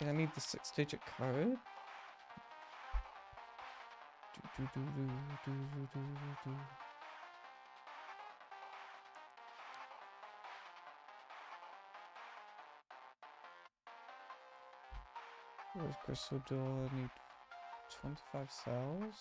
I need the 6-digit code. Rose crystal door, need 25 cells.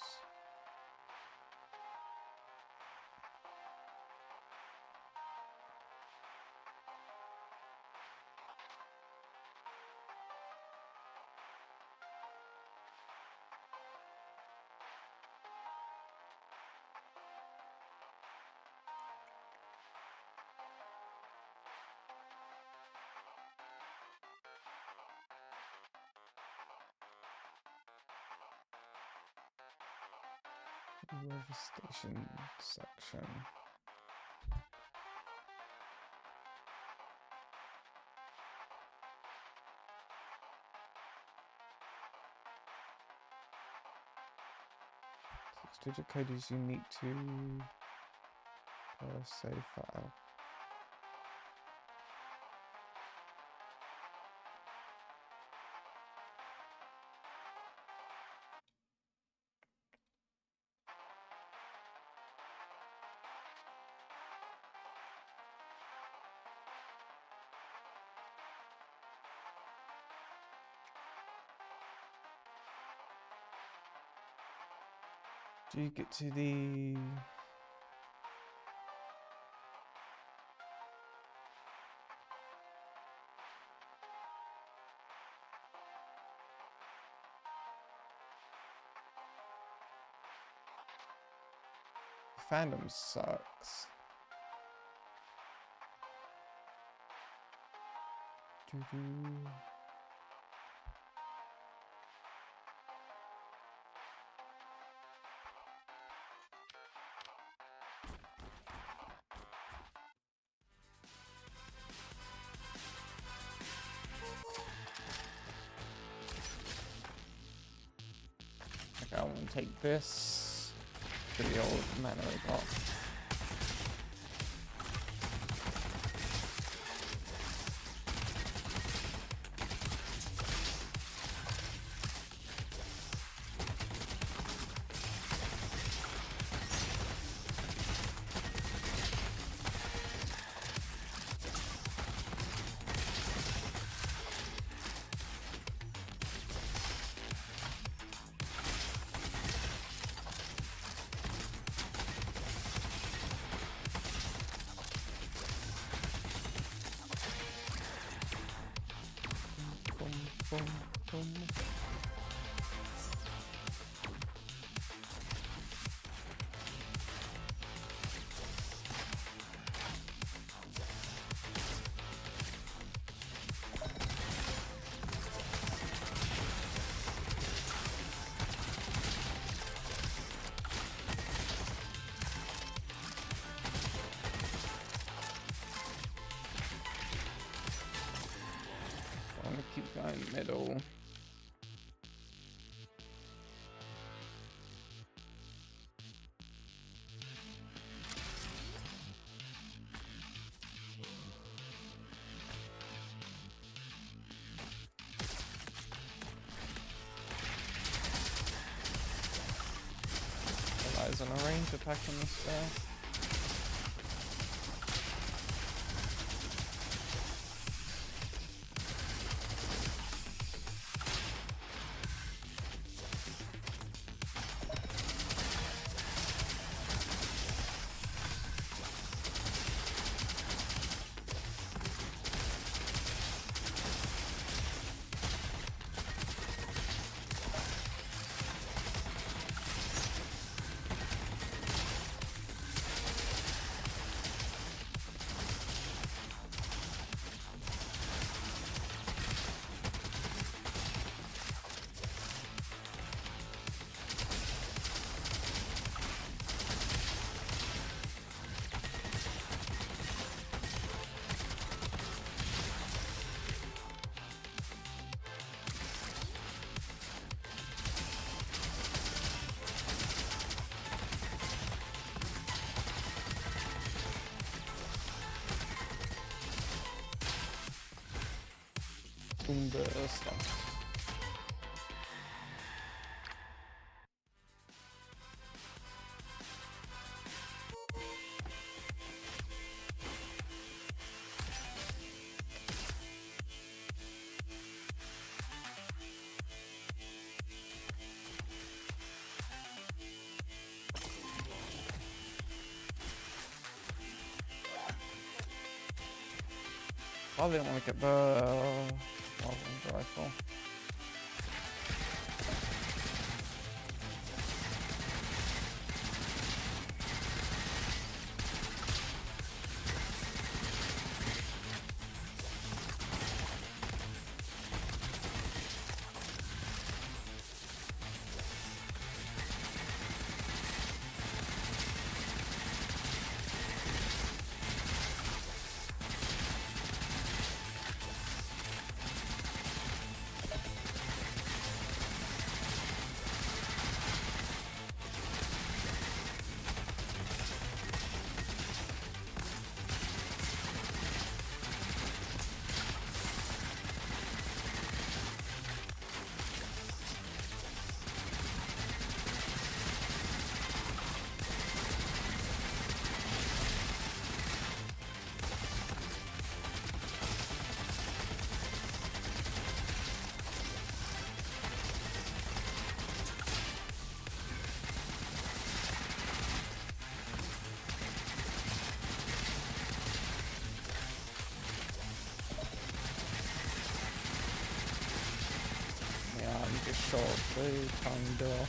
River station section. Six-digit code is unique to save file. Do you get to the fandom sucks. Okay, I want to take this to the old mana robot. Boom, boom. I want to keep going middle. Relies on a range attack on this guy. Boombuster. I didn't want to get the rifle. Just short the tongue door.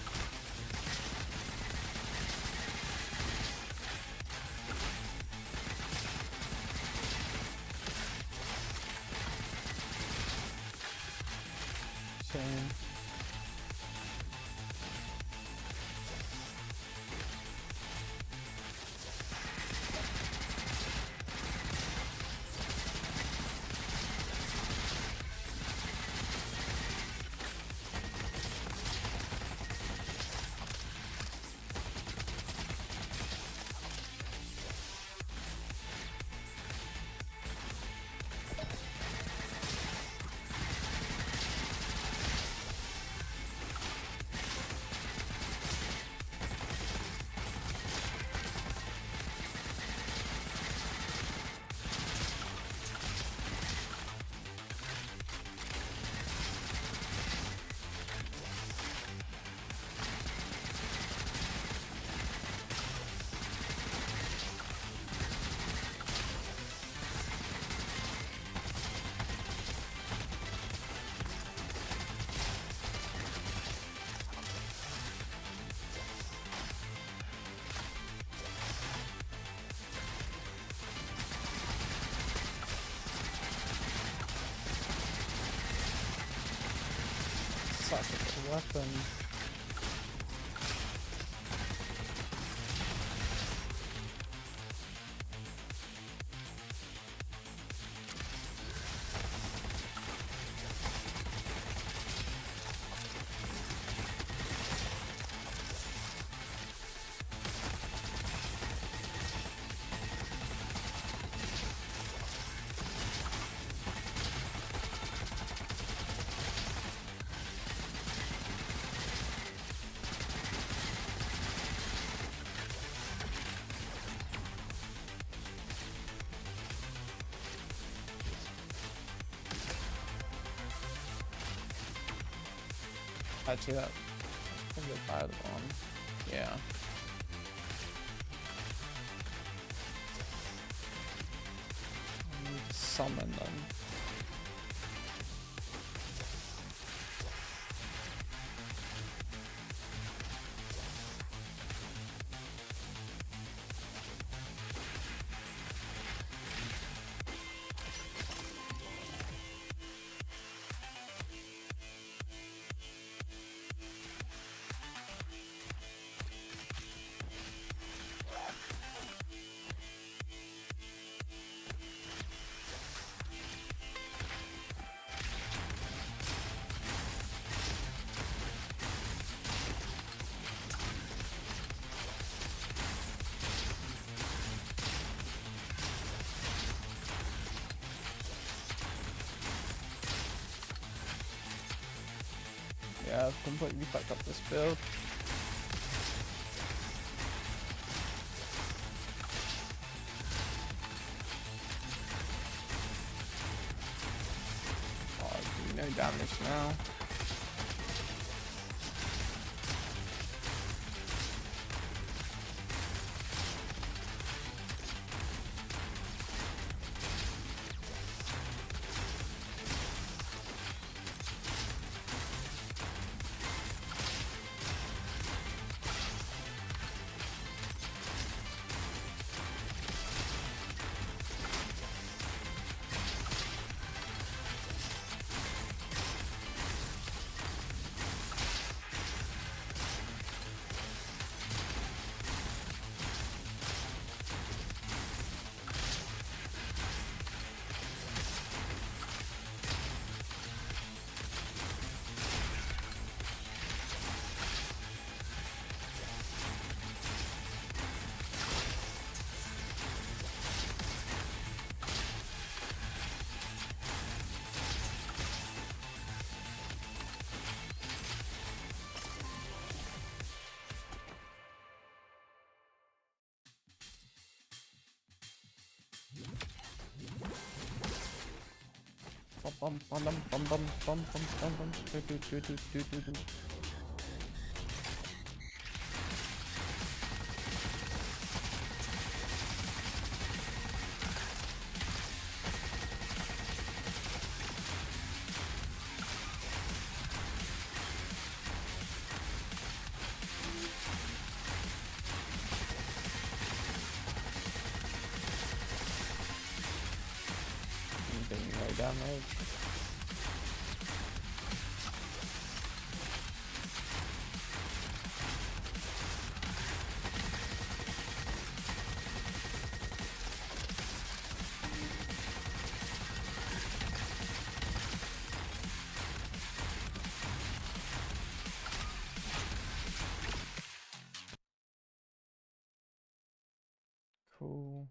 Shame. Such a good weapon. Actually, that's probably a bad one. Yeah. I need to summon them. Yeah, I've completely fucked up this build. Oh, I do no damage now. Bum bum bum bum bum bum bum bum bum do. Doing no damage. Cool.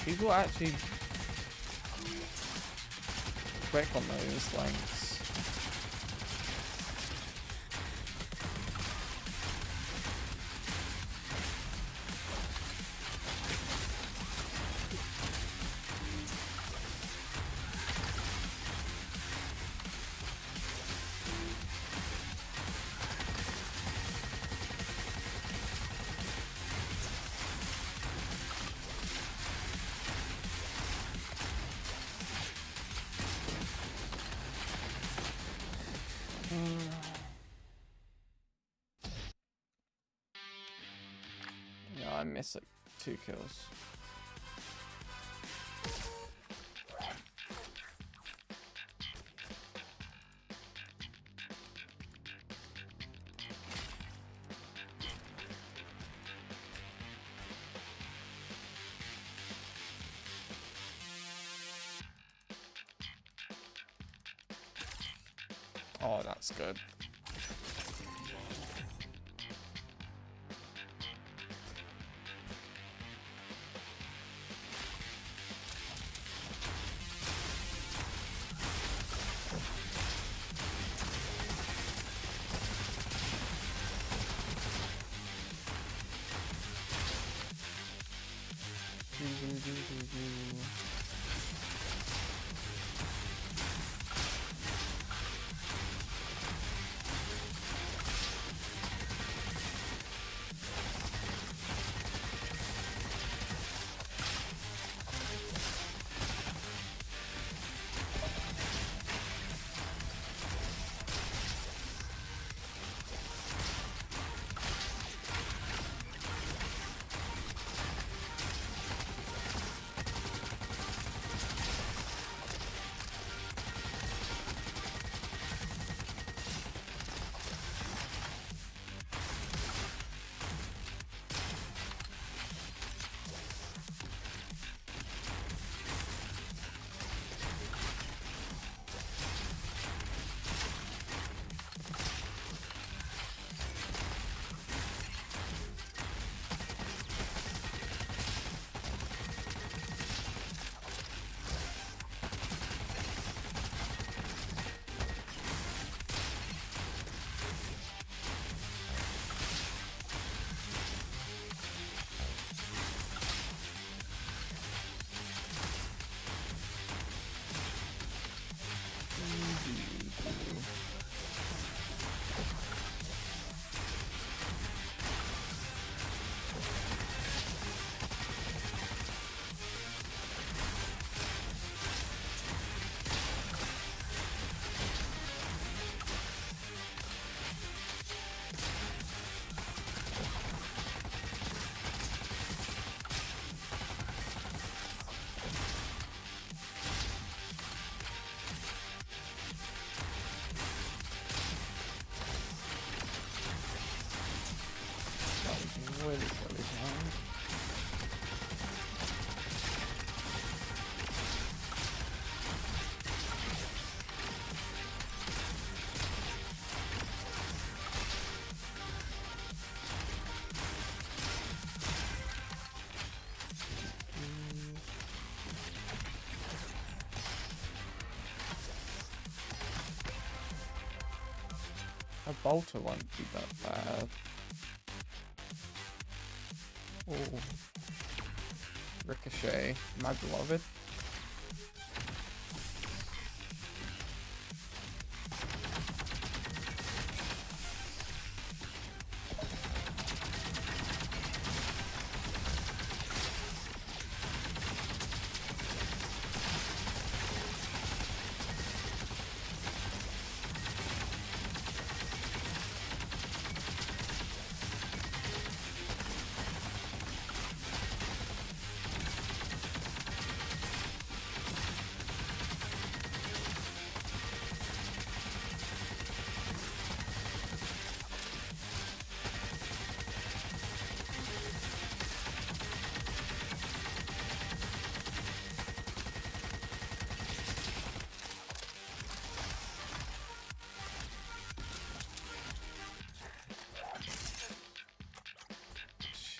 People actually quick on those lengths. Yeah, I missed like 2 kills. Oh, that's good. A bolter won't be that bad. Oh. Ricochet, my beloved.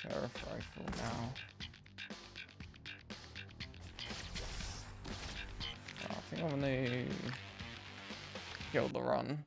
Sheriff rifle now. I think I'm gonna kill the run.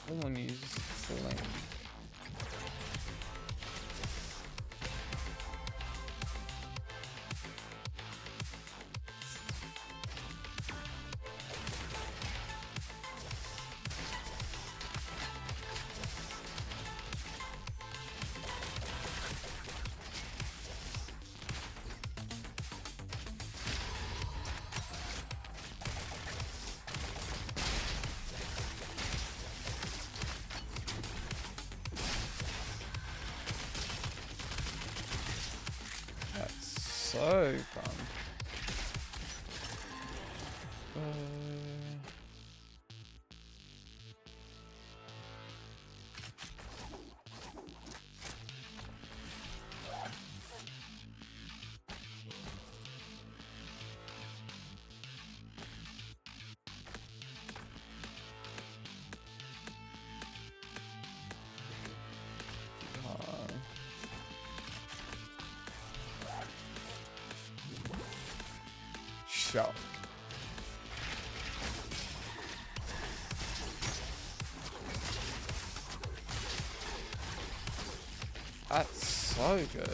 Someone uses the lane. So fun. Shot. That's so good.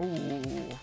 Ooh.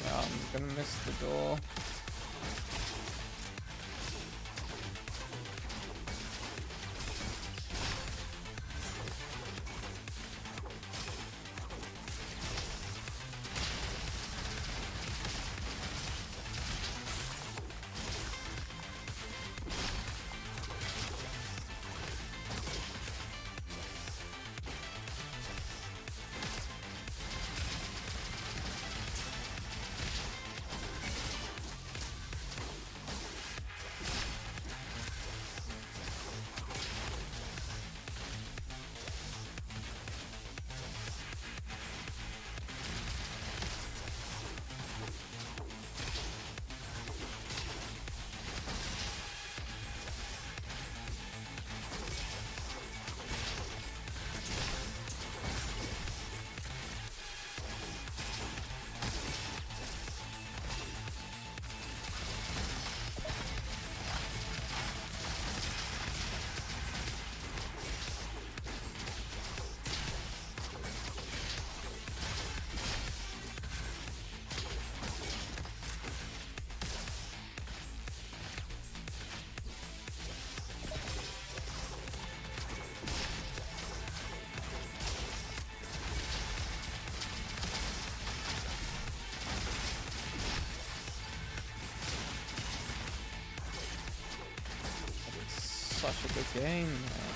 Yeah, I'm gonna miss the door. Such a good game, man.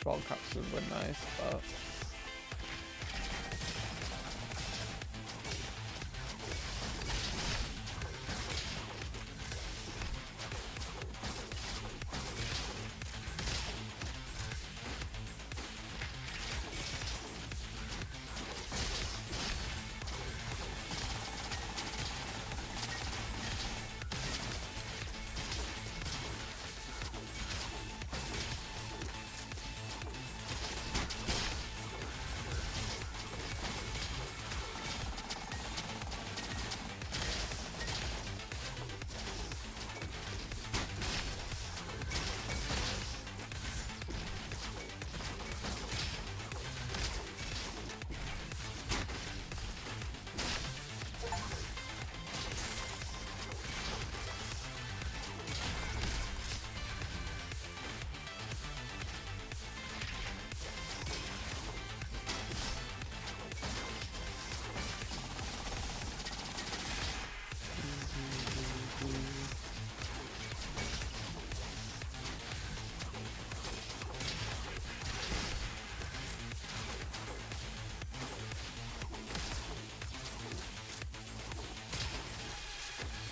Fishbowl capsules were nice, but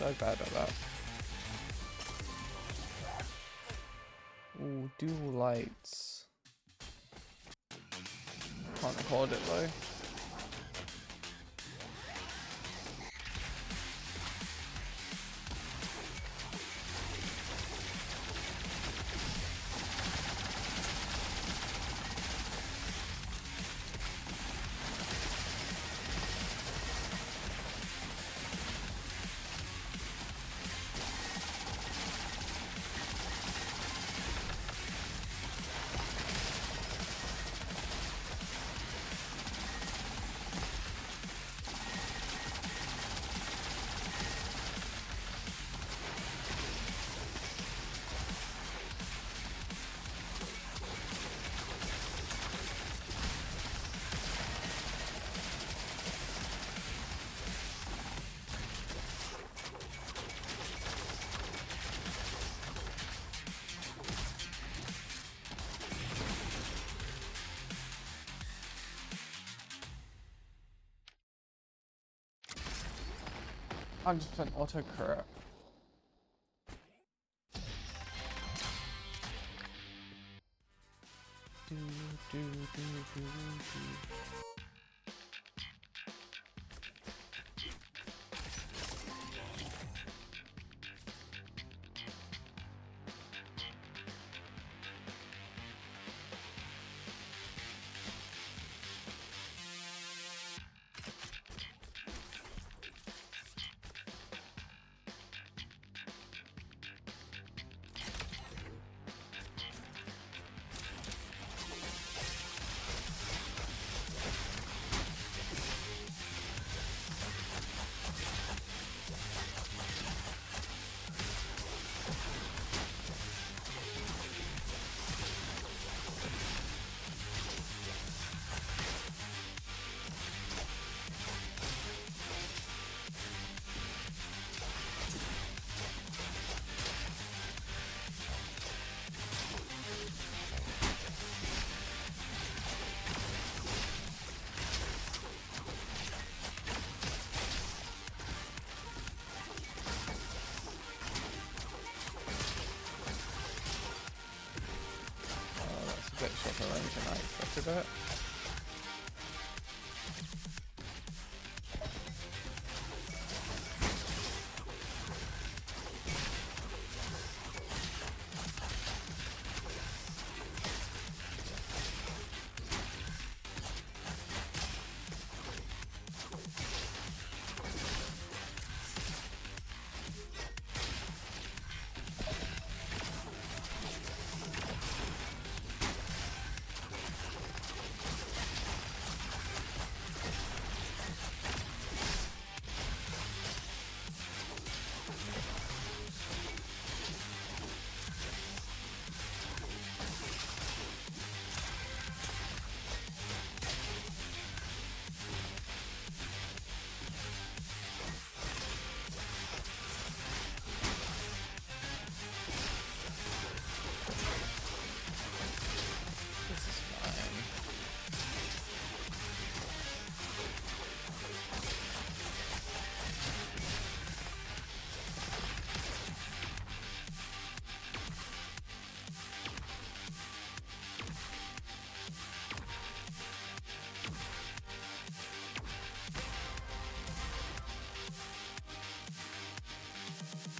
so bad at that. Ooh, dual lights. Can't afford it though. I'm just an autocorrect. Do, do, do, do, do. Bit shorter range than I expected it.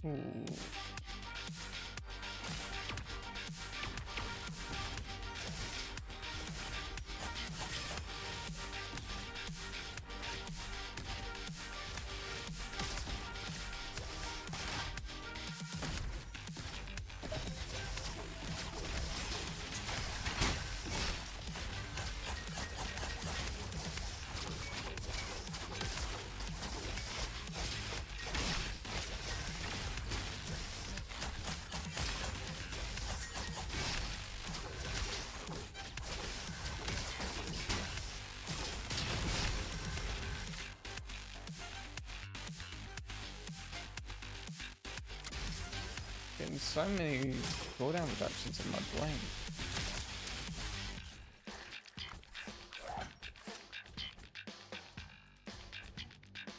Ooh. Getting so many cooldown reductions in my blink.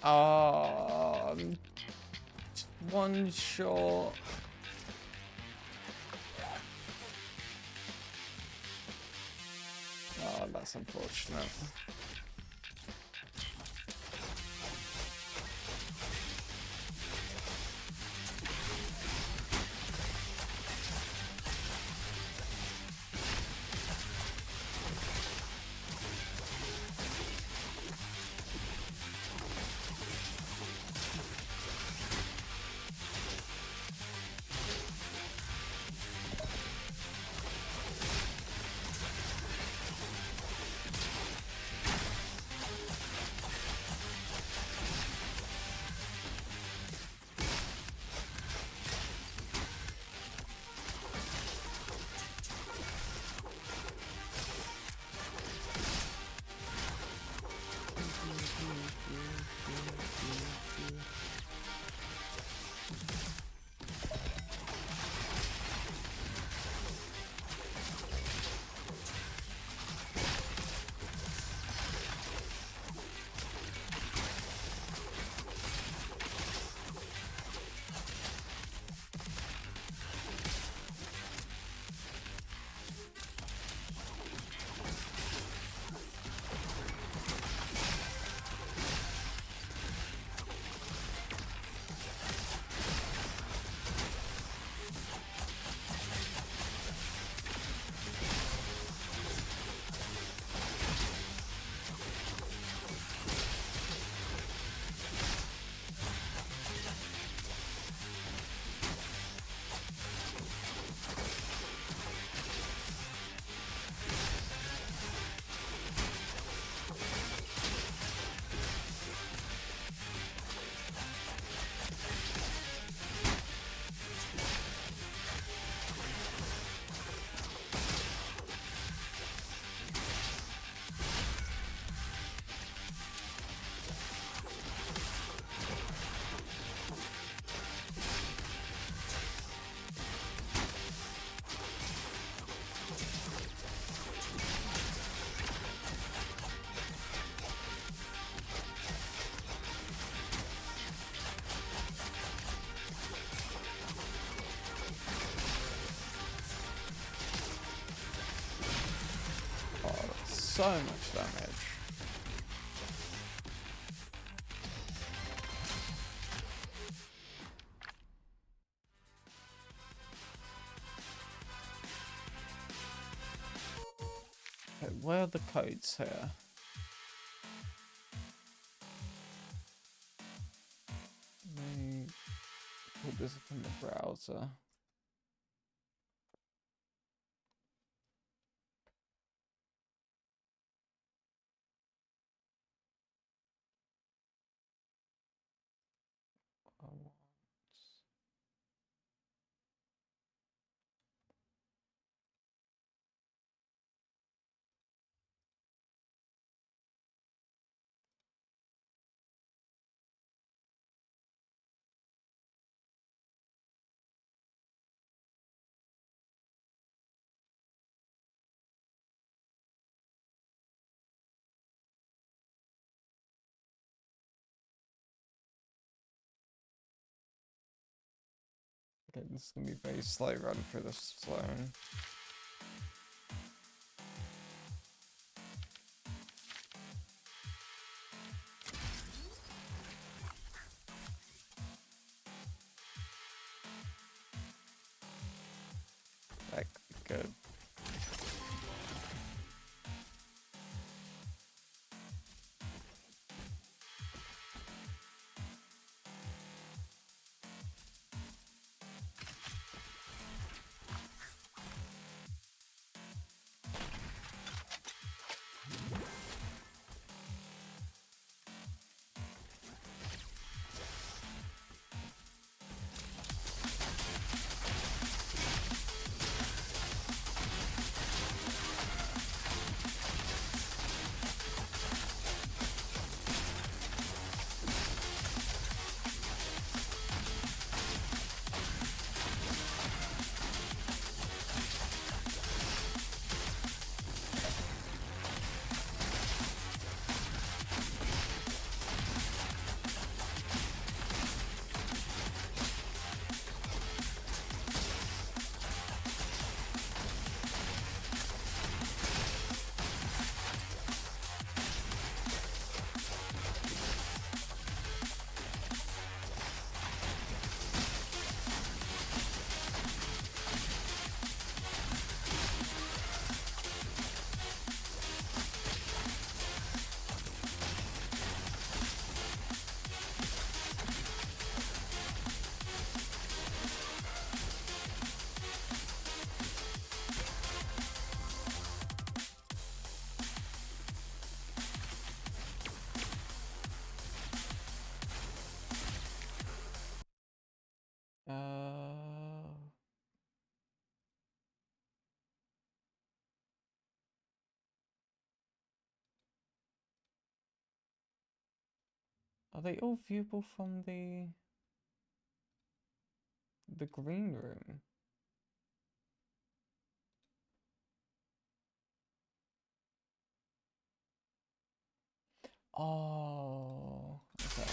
Oh, one shot. Oh, that's unfortunate. So much damage. Okay, where are the codes here? Let me pull this up in the browser. Okay, this is gonna be a very slow run through this zone. good. Are they all viewable from the green room? Oh, okay.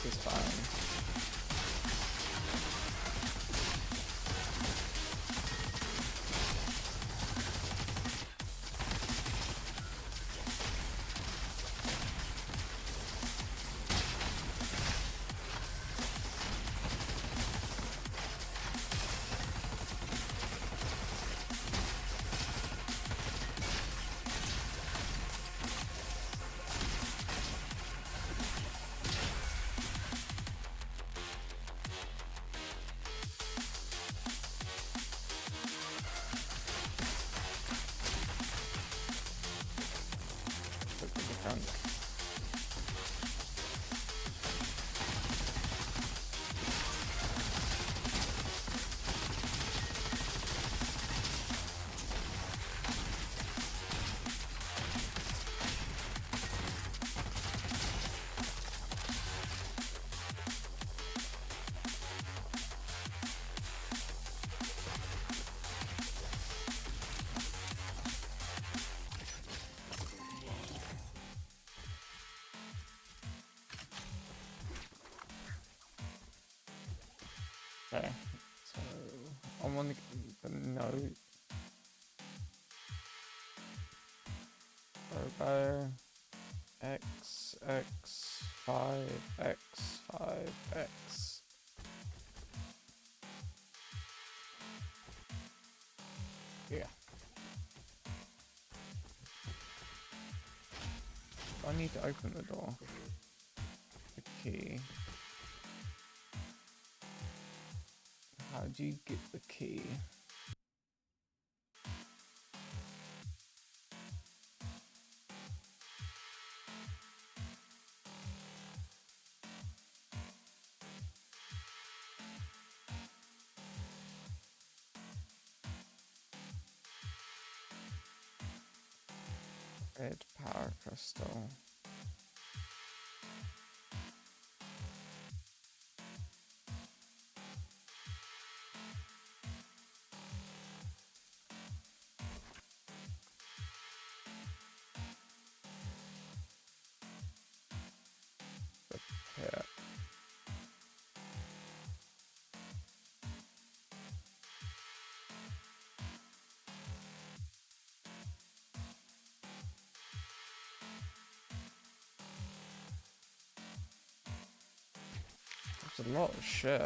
This is fine. Look at the front. Okay, so I'm on the note. Robo X 5 X 5 X. Yeah. I need to open the door. The key. How do you get the key? Red power crystal. The pit. There's a lot of shit.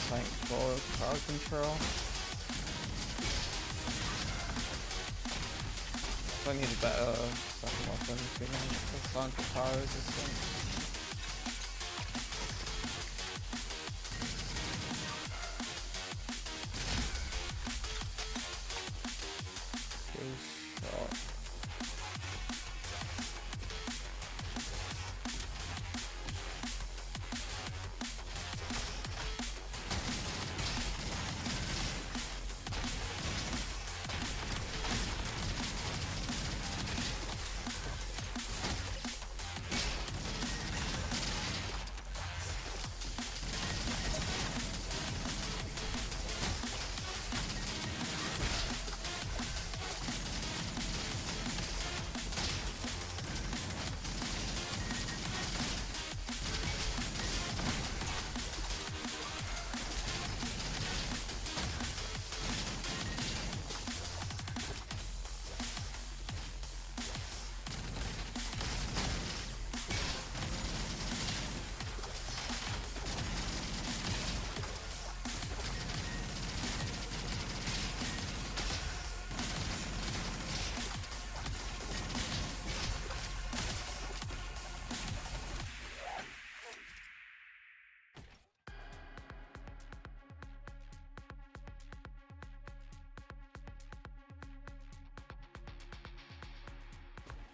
Tank for crowd control. I need a better second weapon to be designed for power resistance. Good shot.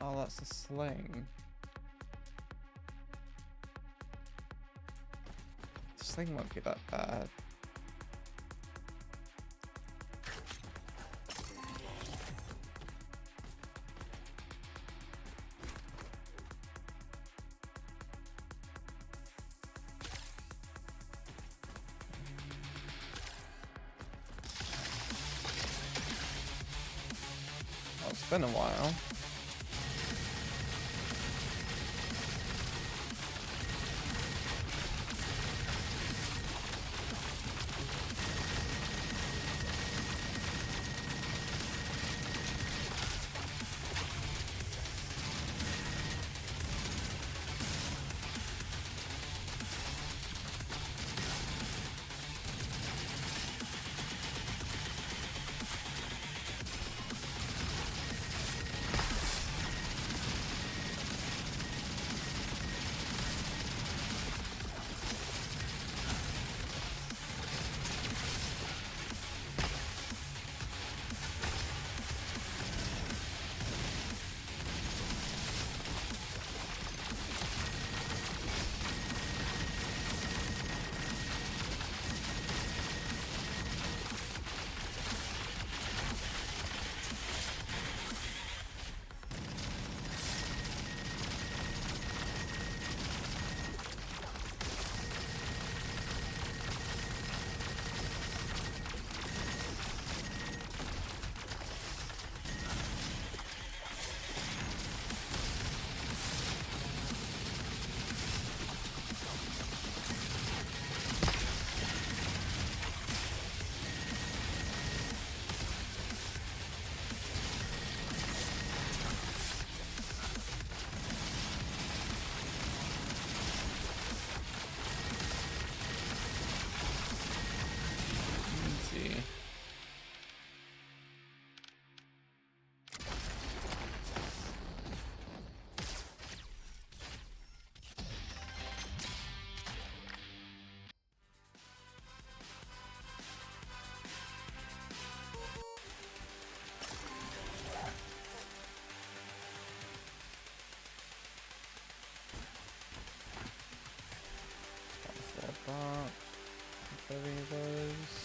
Oh, that's a sling. The sling won't be that bad. Oh, it's been a while. 30 of those.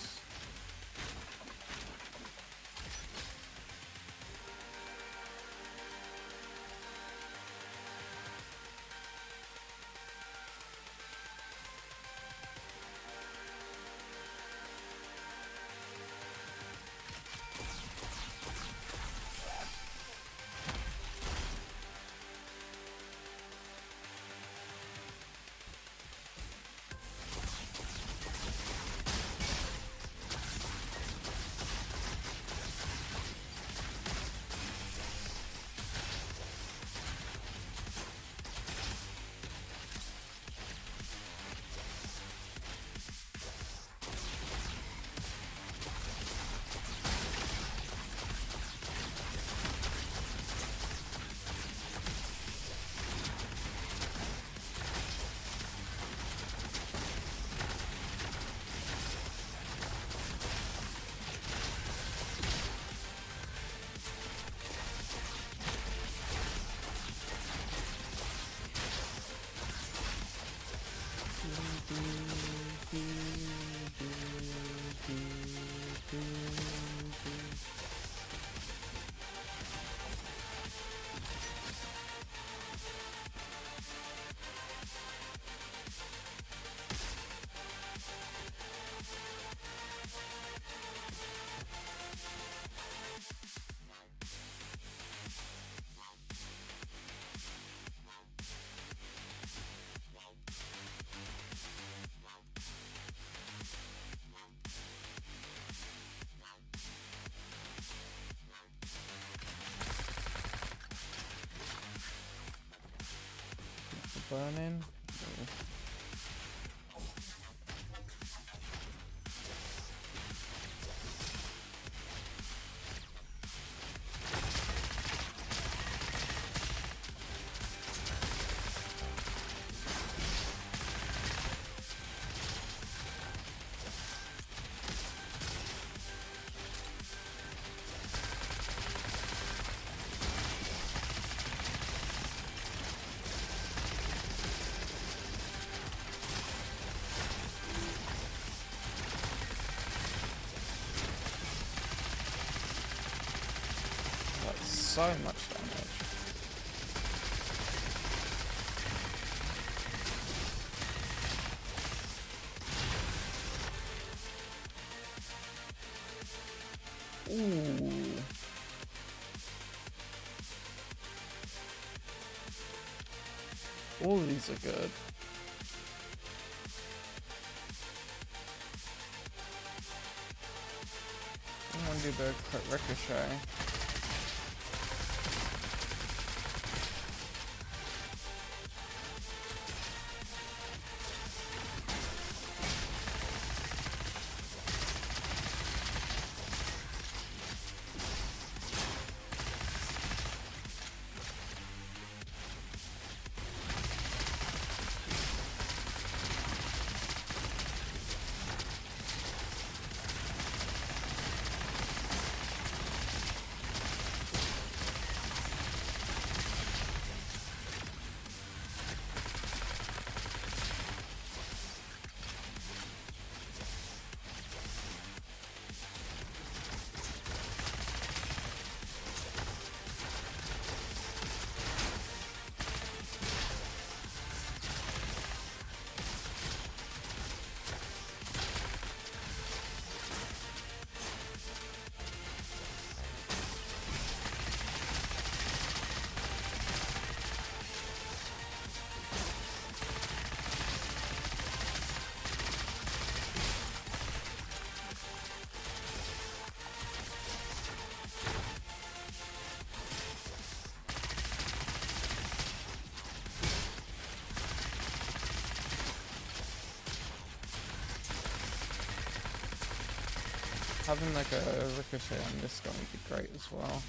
Burning. So much damage. Ooh. All these are good. I want to do the crit ricochet. Having like a ricochet on this gun would be great as well.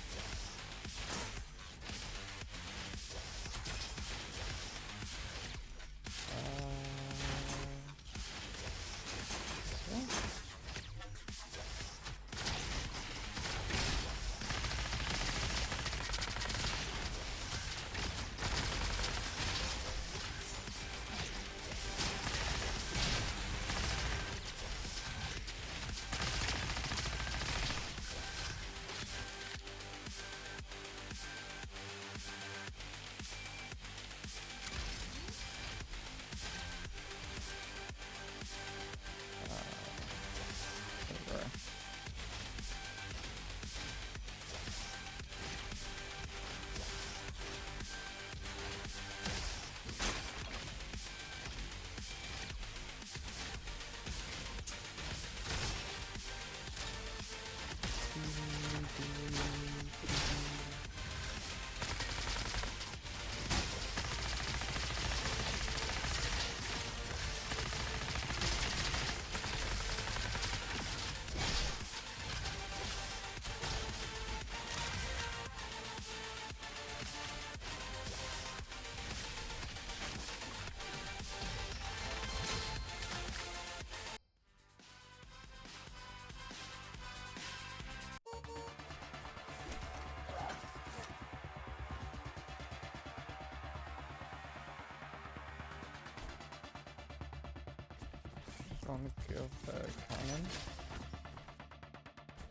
gonna give the cannon.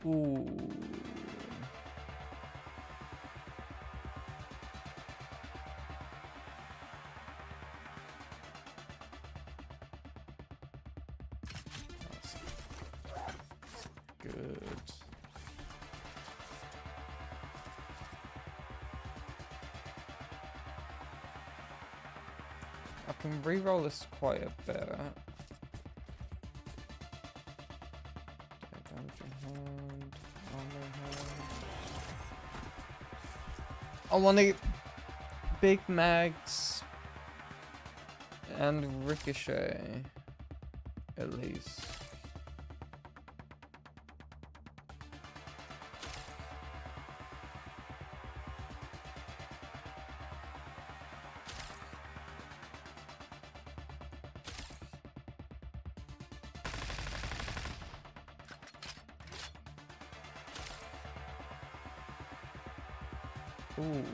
Ooh. That's good. I can reroll this quite a bit. I want to big mags and ricochet at least. Ooh.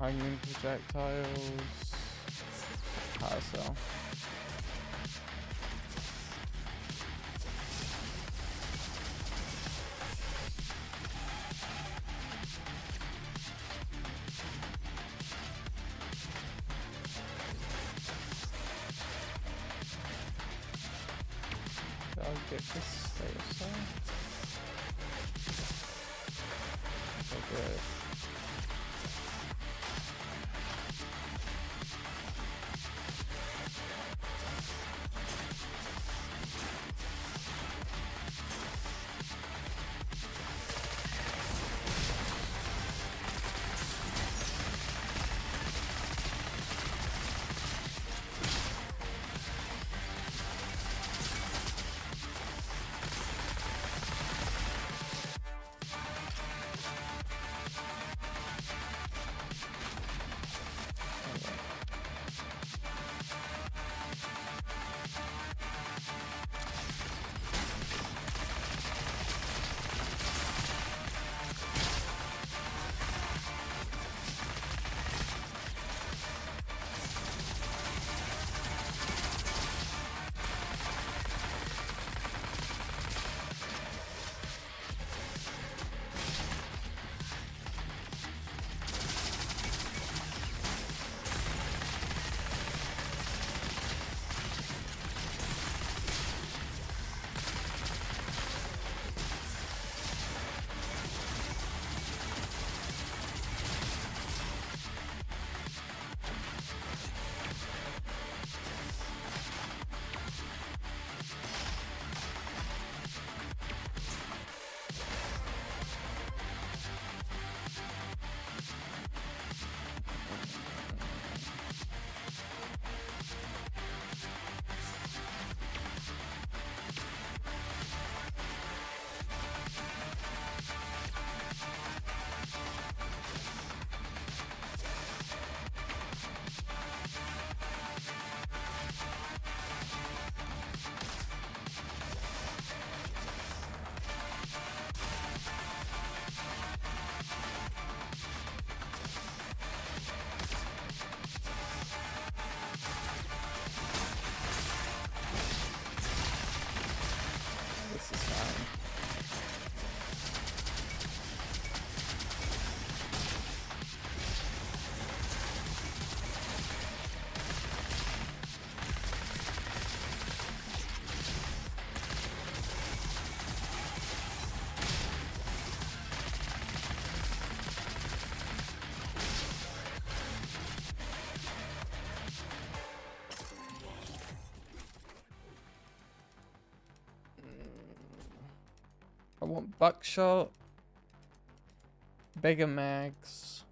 Hanging projectiles. Carousel. I'll get this carousel. Okay. want buckshot, bigger mags,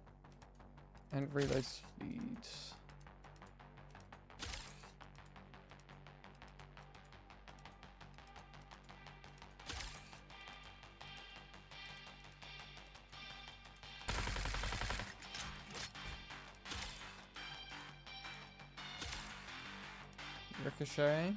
and reload speed. Ricochet.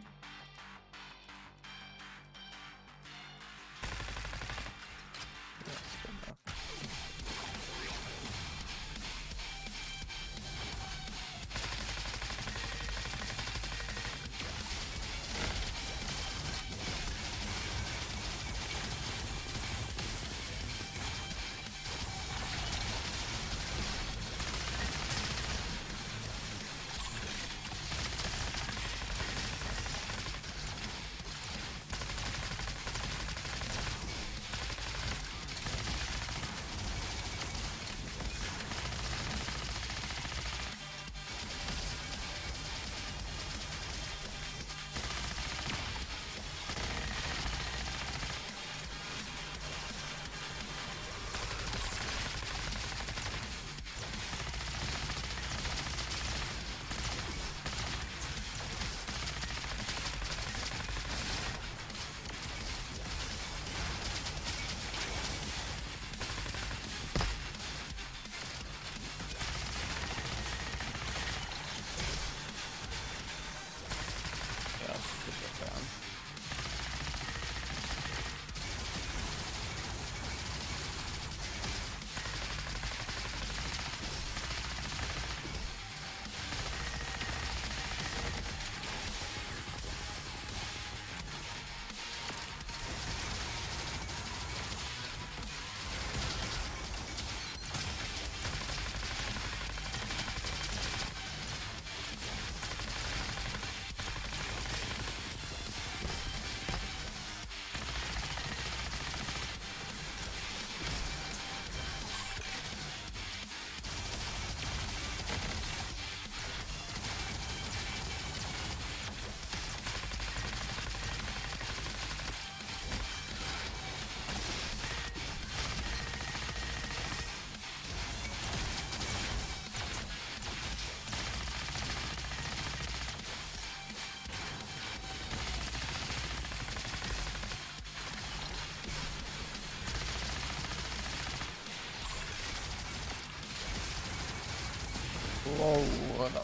Whoa, that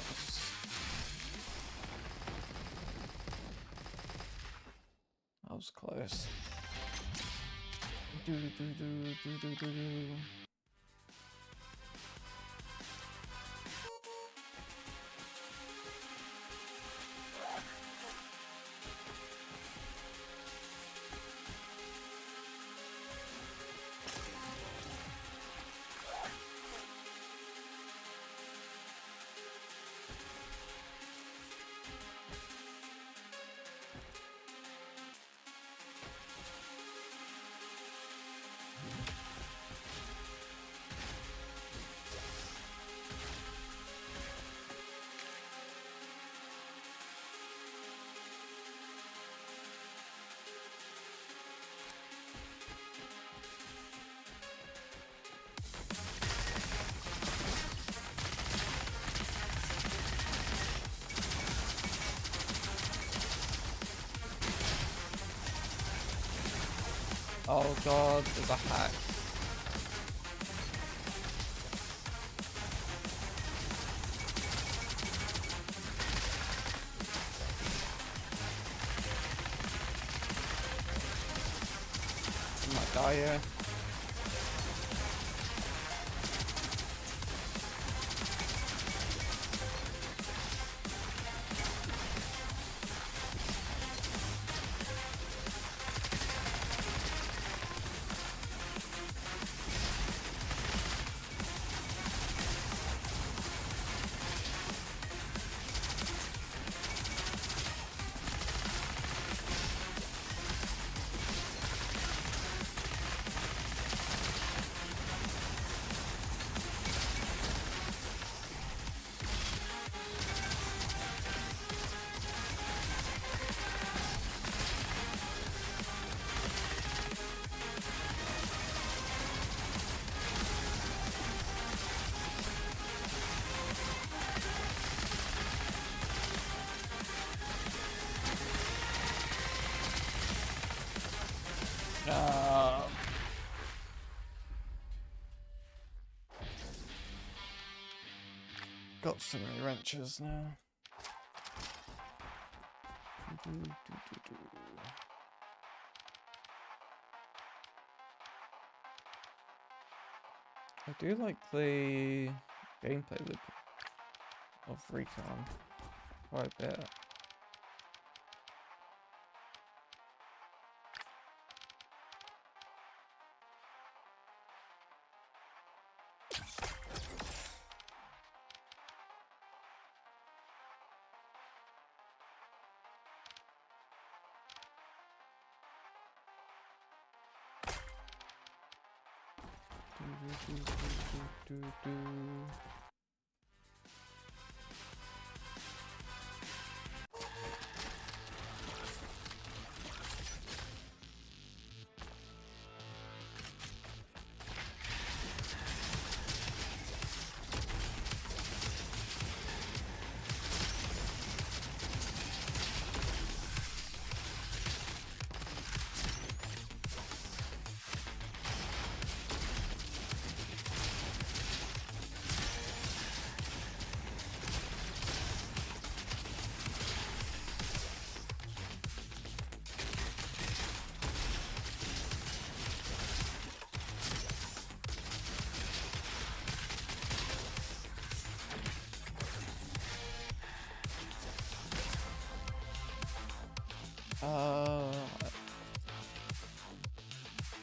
was close. Do do do do do do do. Oh god, there's a hack. I might die here. Got so many wrenches now. I do like the gameplay loop of Recon quite a bit.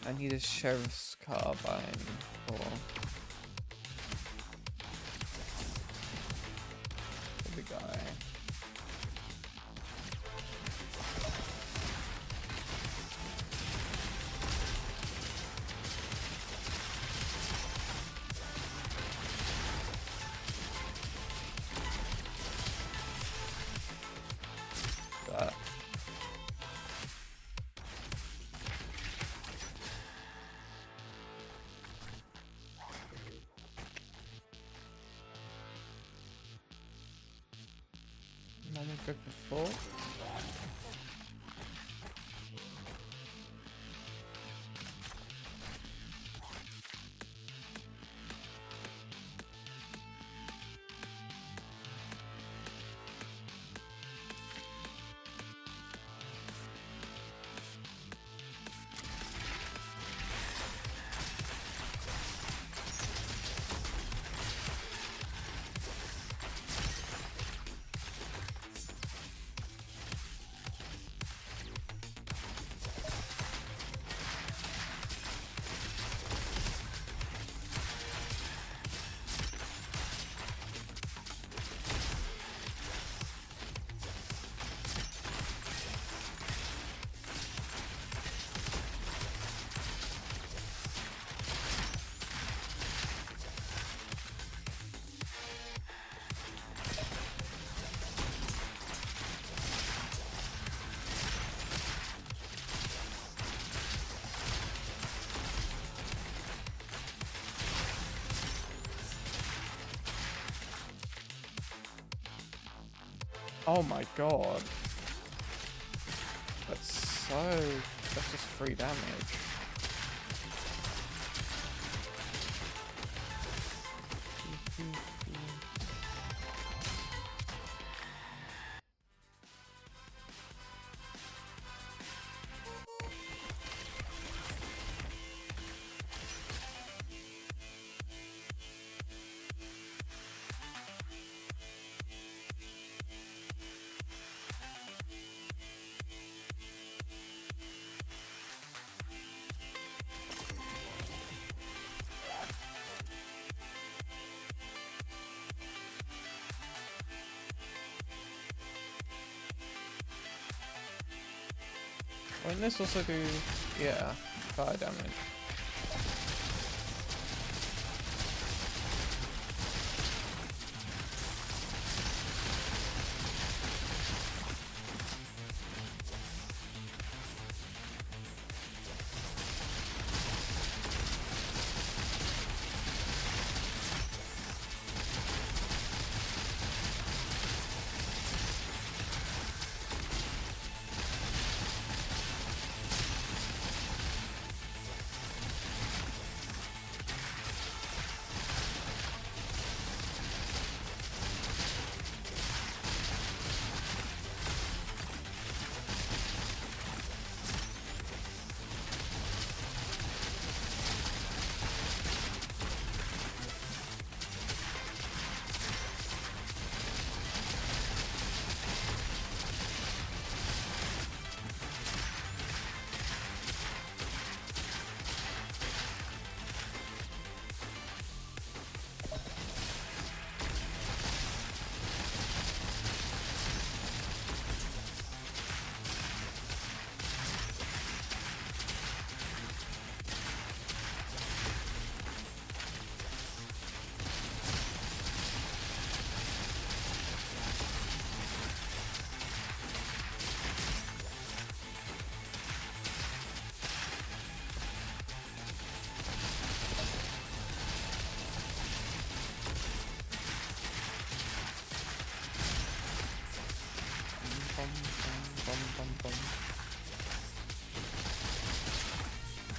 I need a sheriff's carbine for the guy. That. Good before. Oh my god. That's just 3 damage. Won't this also do, yeah, fire damage?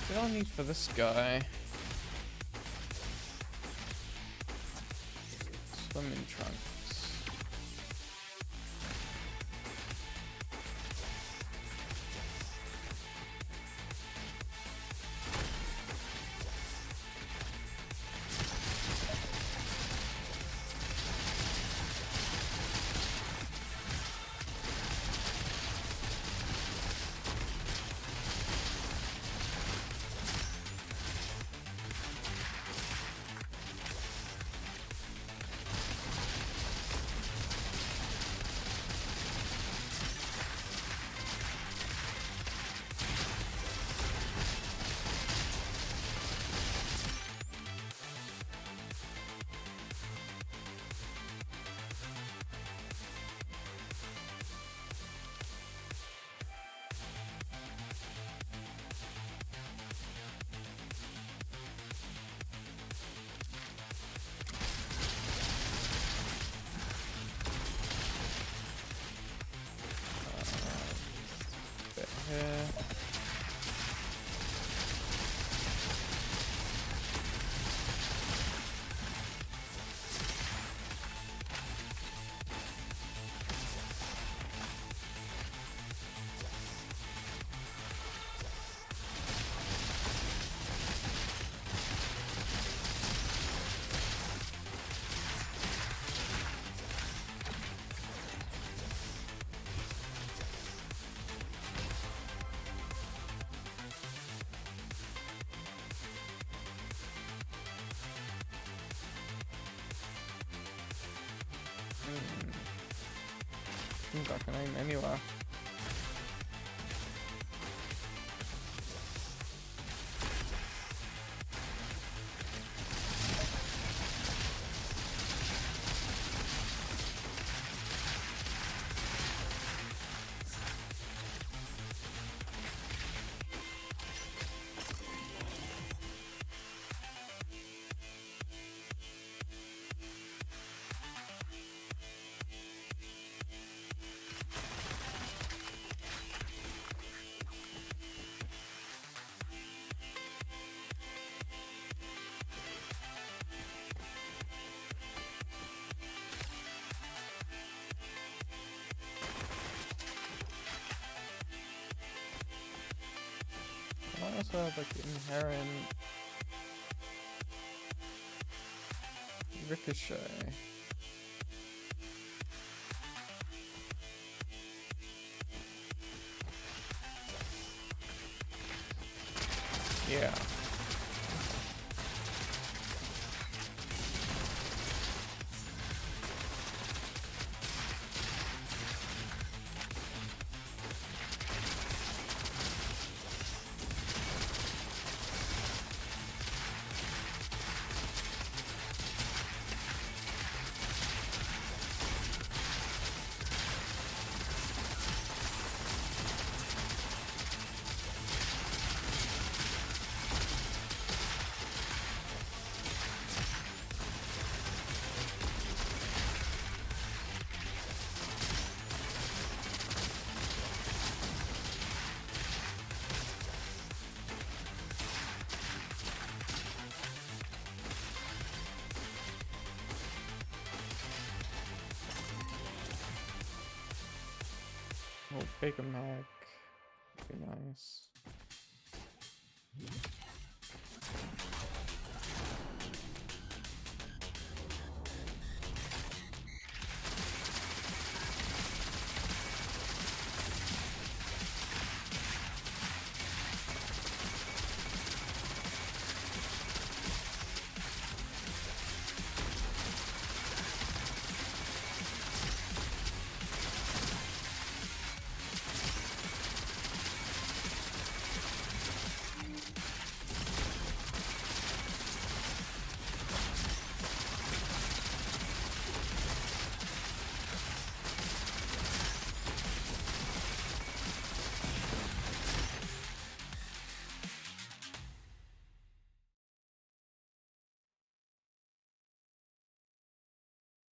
Still need for this guy. Swimming trunks. Here. Seems like I can aim anywhere. I also have like inherent ricochet. Yeah. Oh, bigger mag. Be nice.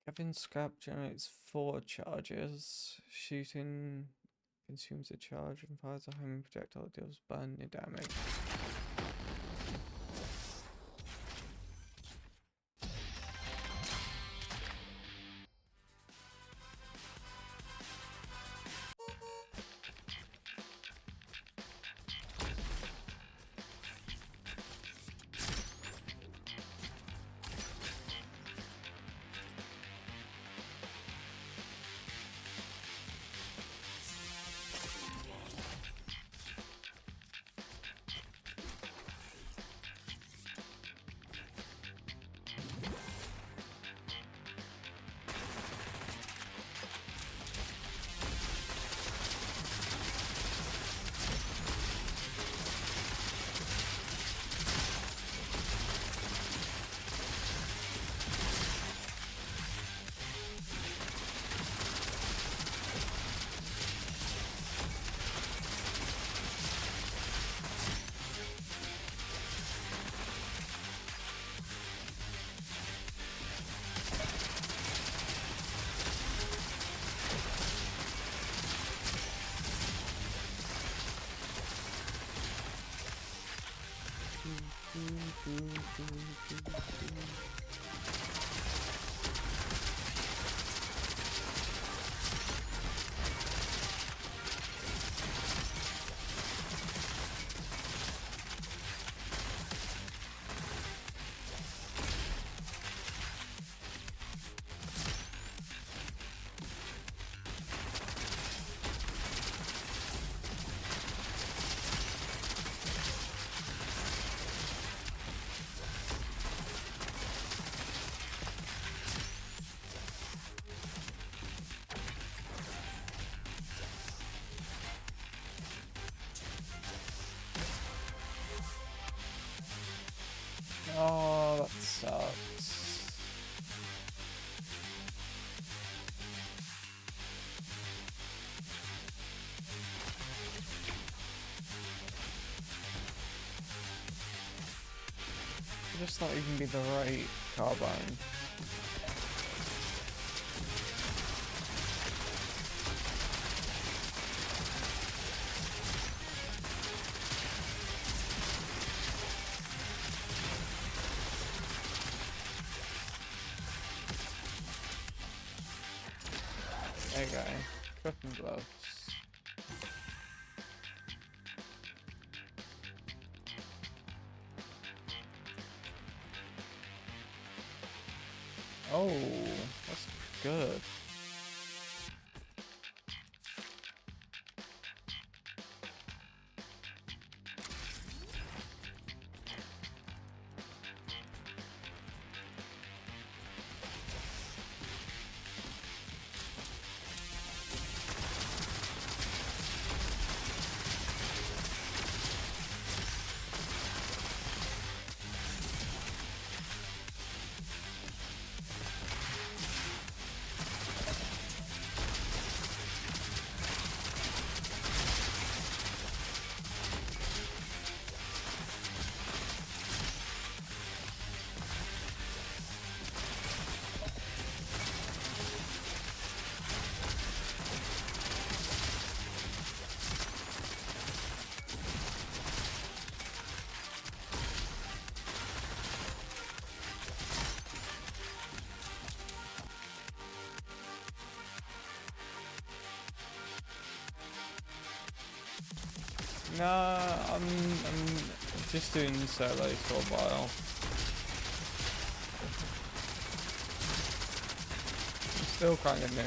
Having scrap generates 4 charges. Shooting consumes a charge and fires a homing projectile that deals burning damage. Oh, that sucks. Could just not even be the right carbine. There you go. Cooking gloves. Oh, that's good. Nah, I'm just doing solo for a while. I'm still kind of new.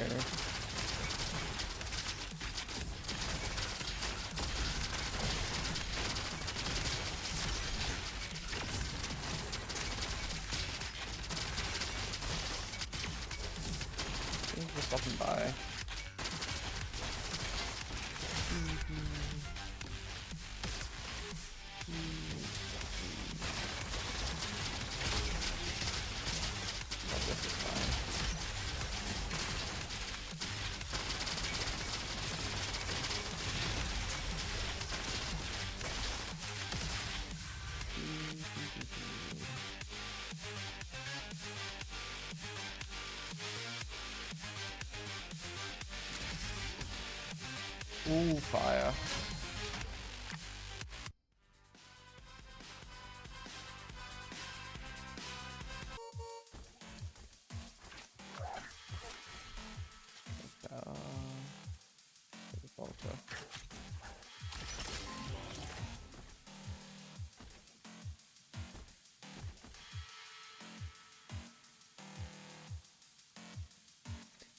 Thanks for stopping by. This is fine. Ooh, fire. Bolter.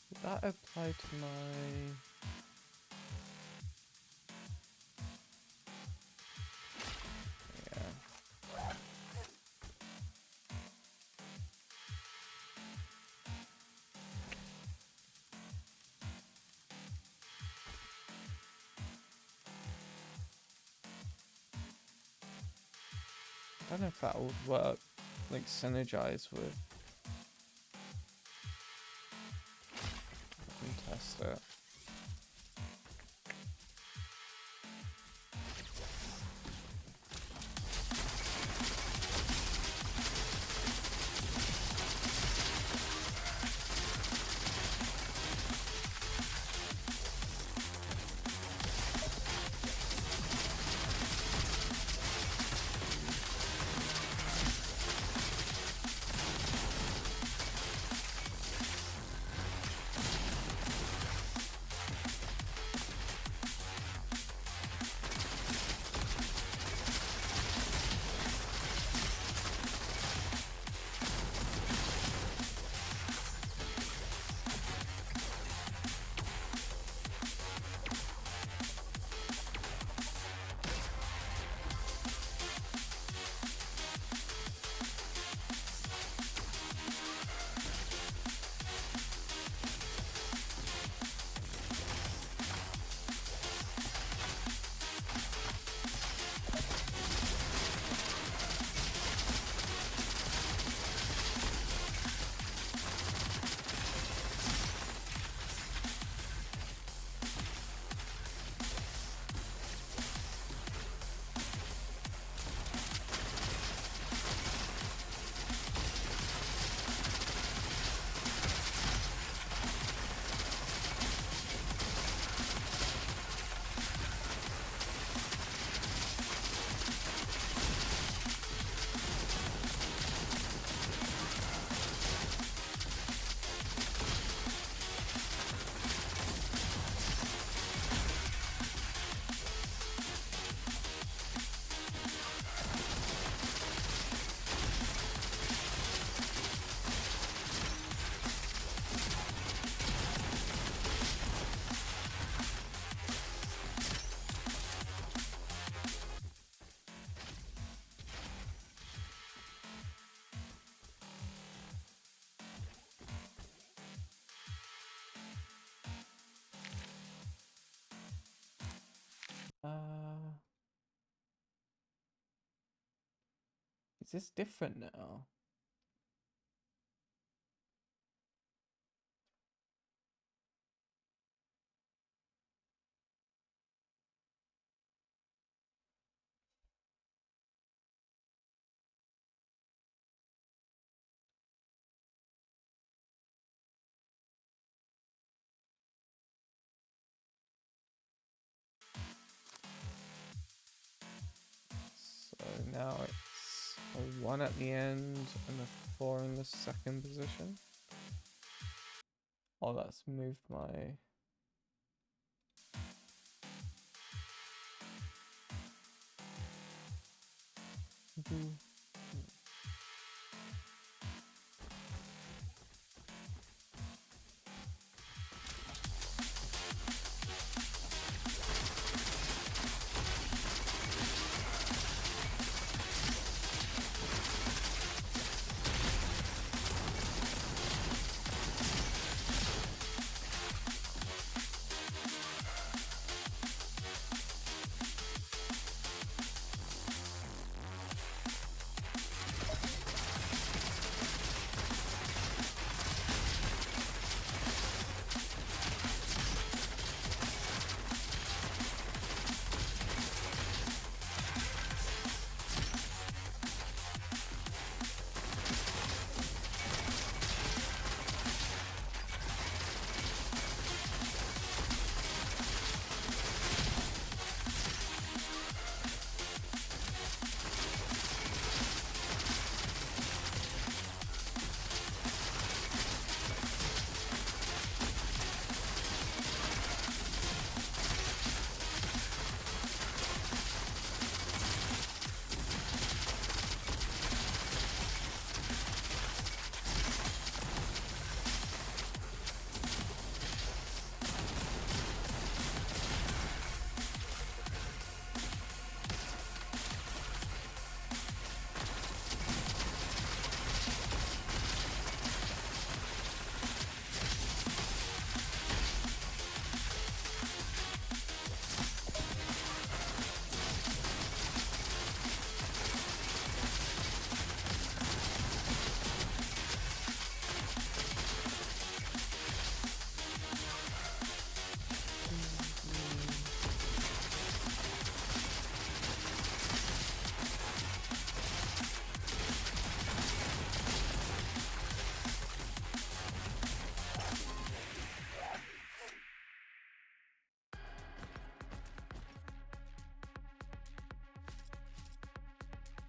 Did that apply to my... I don't know if that would work, like synergize with. I can test it. Is this different now? So now it's a 1 at the end and a 4 in the second position. Oh, that's moved my...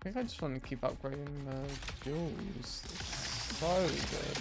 I think I just want to keep upgrading the fuels. It's so good.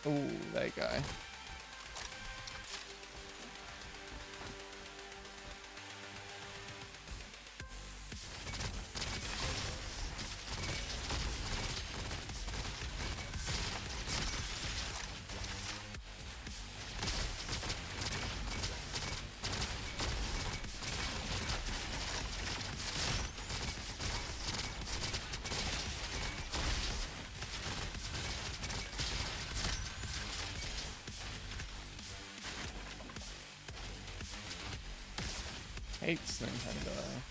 Ooh, there you go. Hates Nintendo.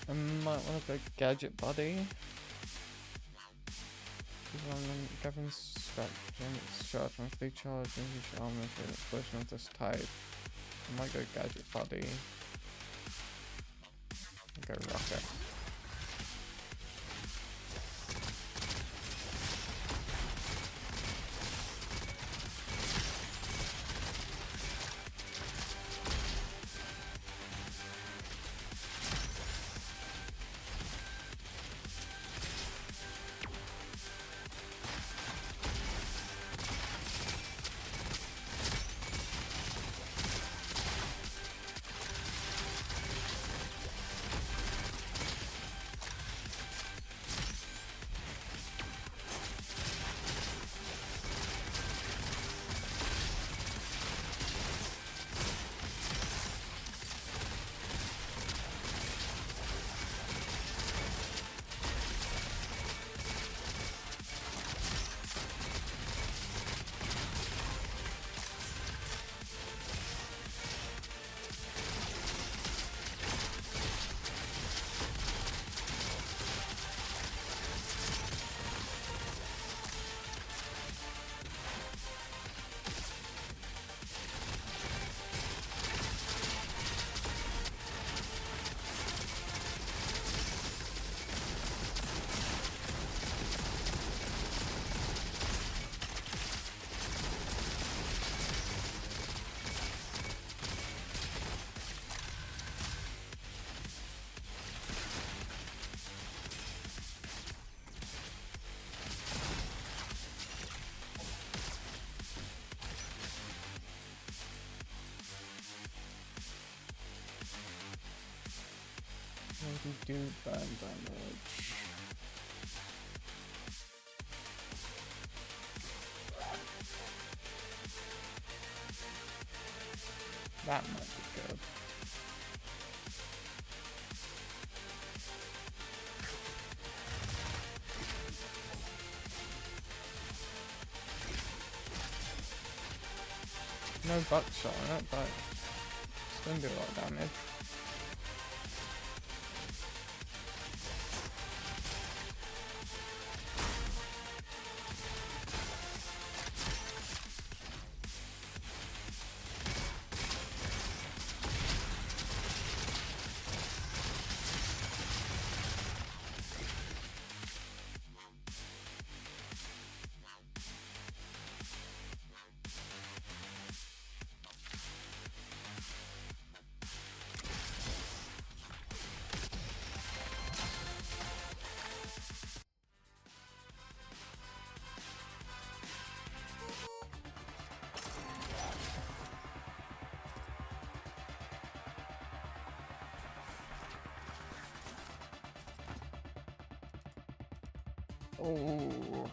I might want to go Gadget Buddy. Gavin's scratching, charging, free charge, English armor, an explosion of this type. I might go Gadget Buddy. I'll go Rocket. Maybe do burn damage. That might be good. No buckshot on it, but it's gonna do a lot of damage. Oh.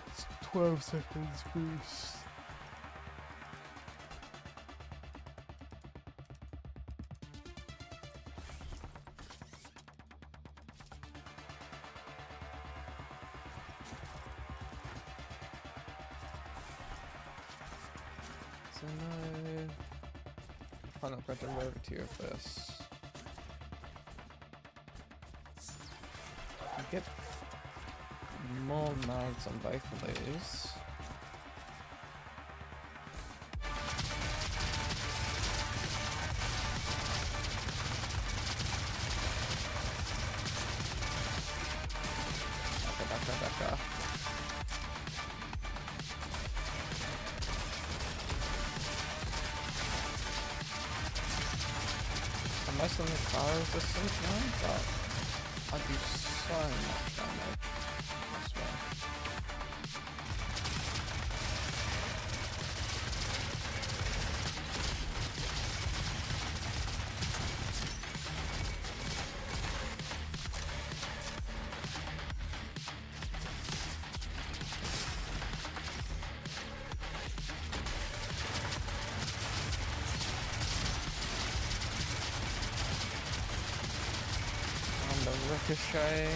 It's 12 seconds boost. So no, I'm not going to rarity of this. I get more mouths on both of these. Back. less than the fire resistance now, but I do so much damage. I swear. Ricochet.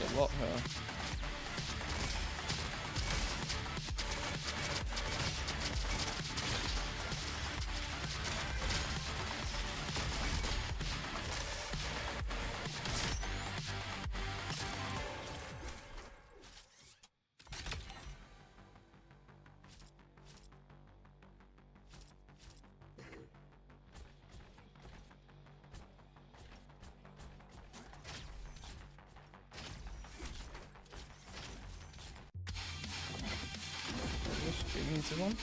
A lot here. Into one.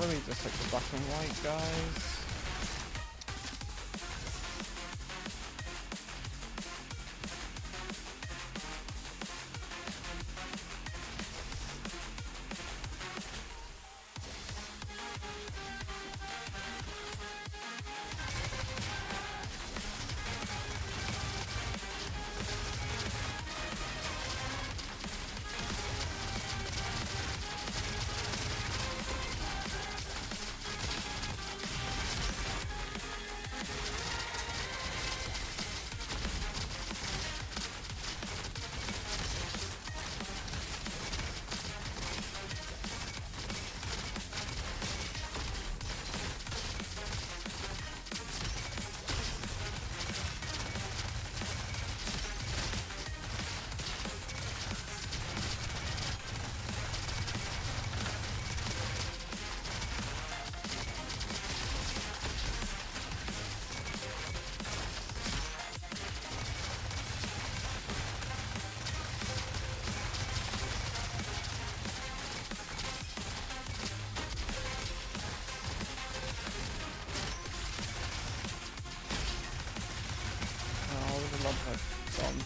really just like the black and white guys.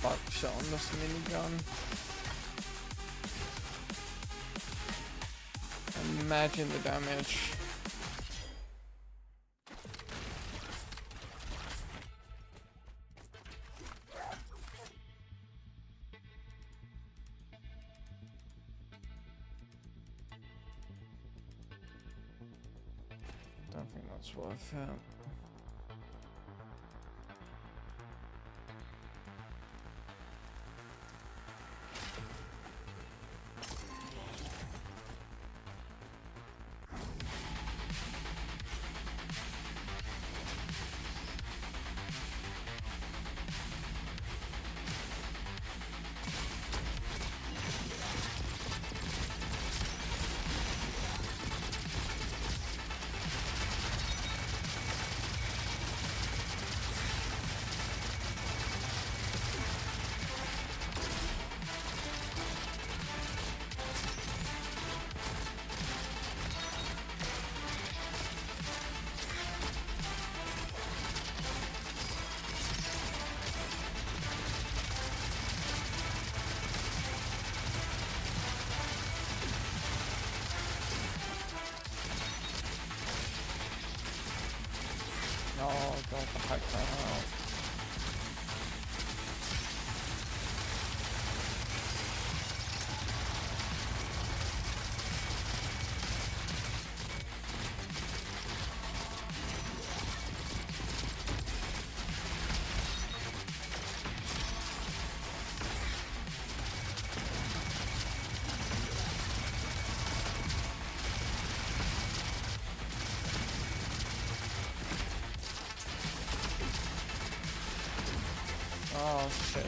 Buckshot on this minigun. Imagine the damage. Don't think that's worth it. Oh god, the heck that out. Oh shit.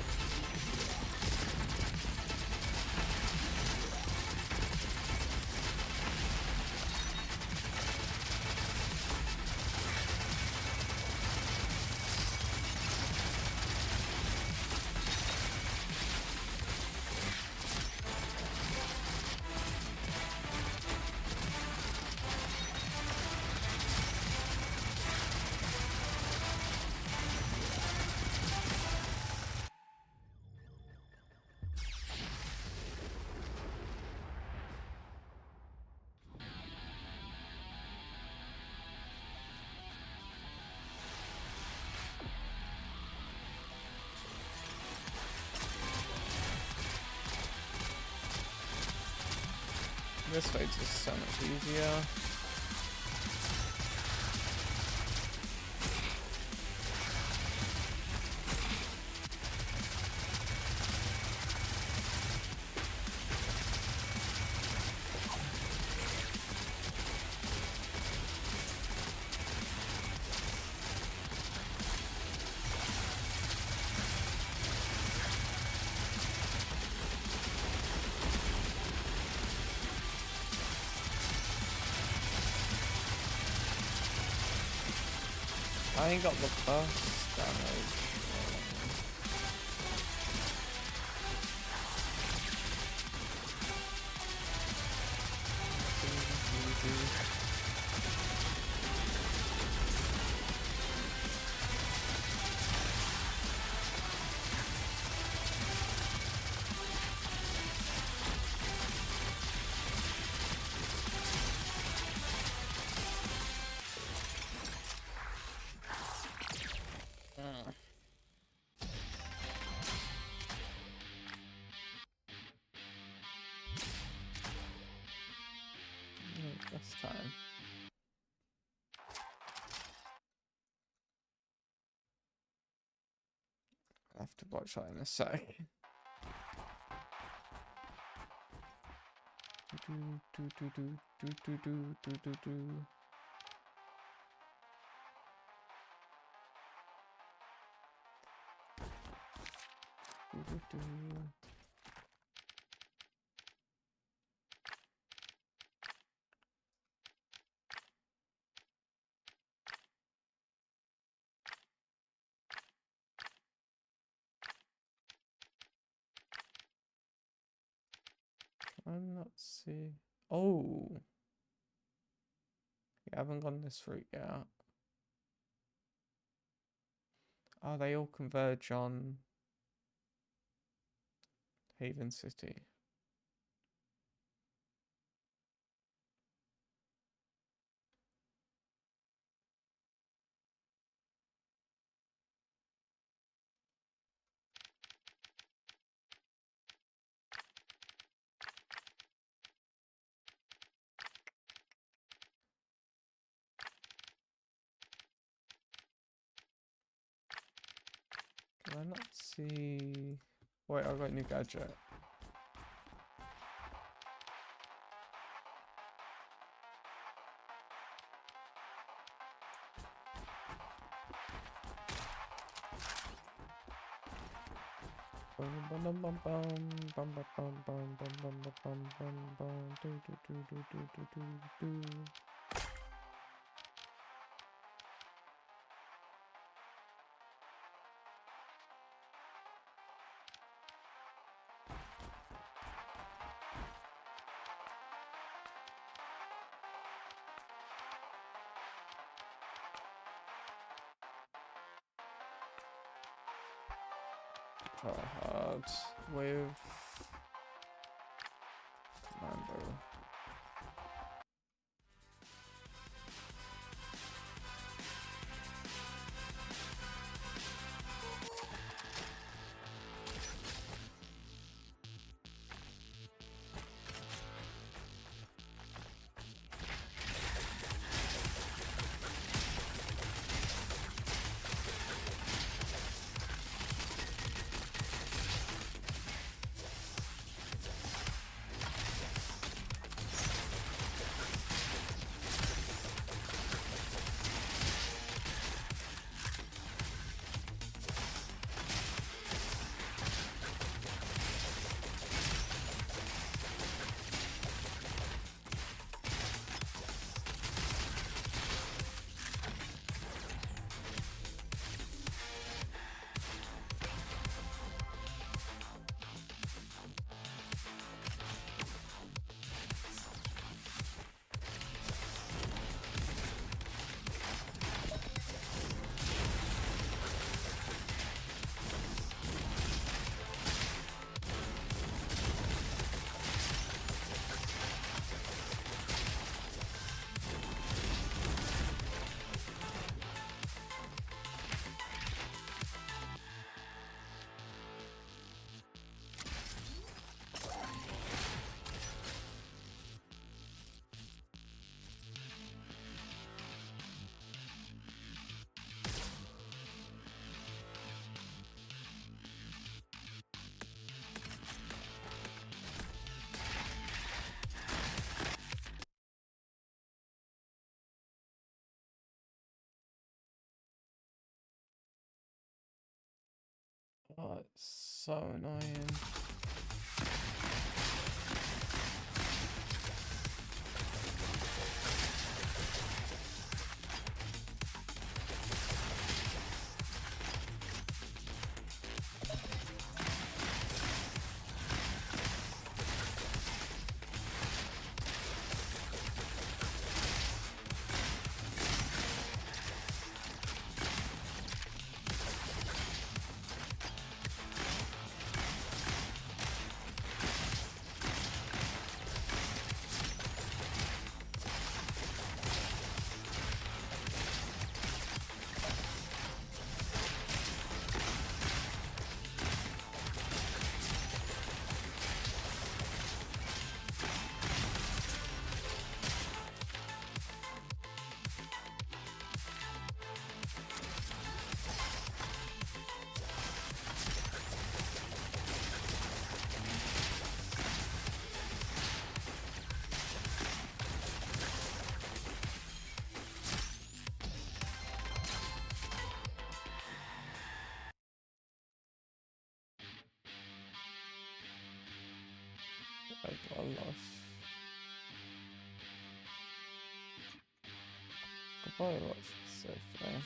This fight's just so much easier. I ain't got the burst damage. time. I'll have to watch that in a sec. I'm not see. Oh, you haven't gone this route yet. Oh, they all converge on Haven City. Can I not see? Wait, I got a new gadget. Try hard with Commando. Oh, it's so annoying. loss. Could probably watch the safe though.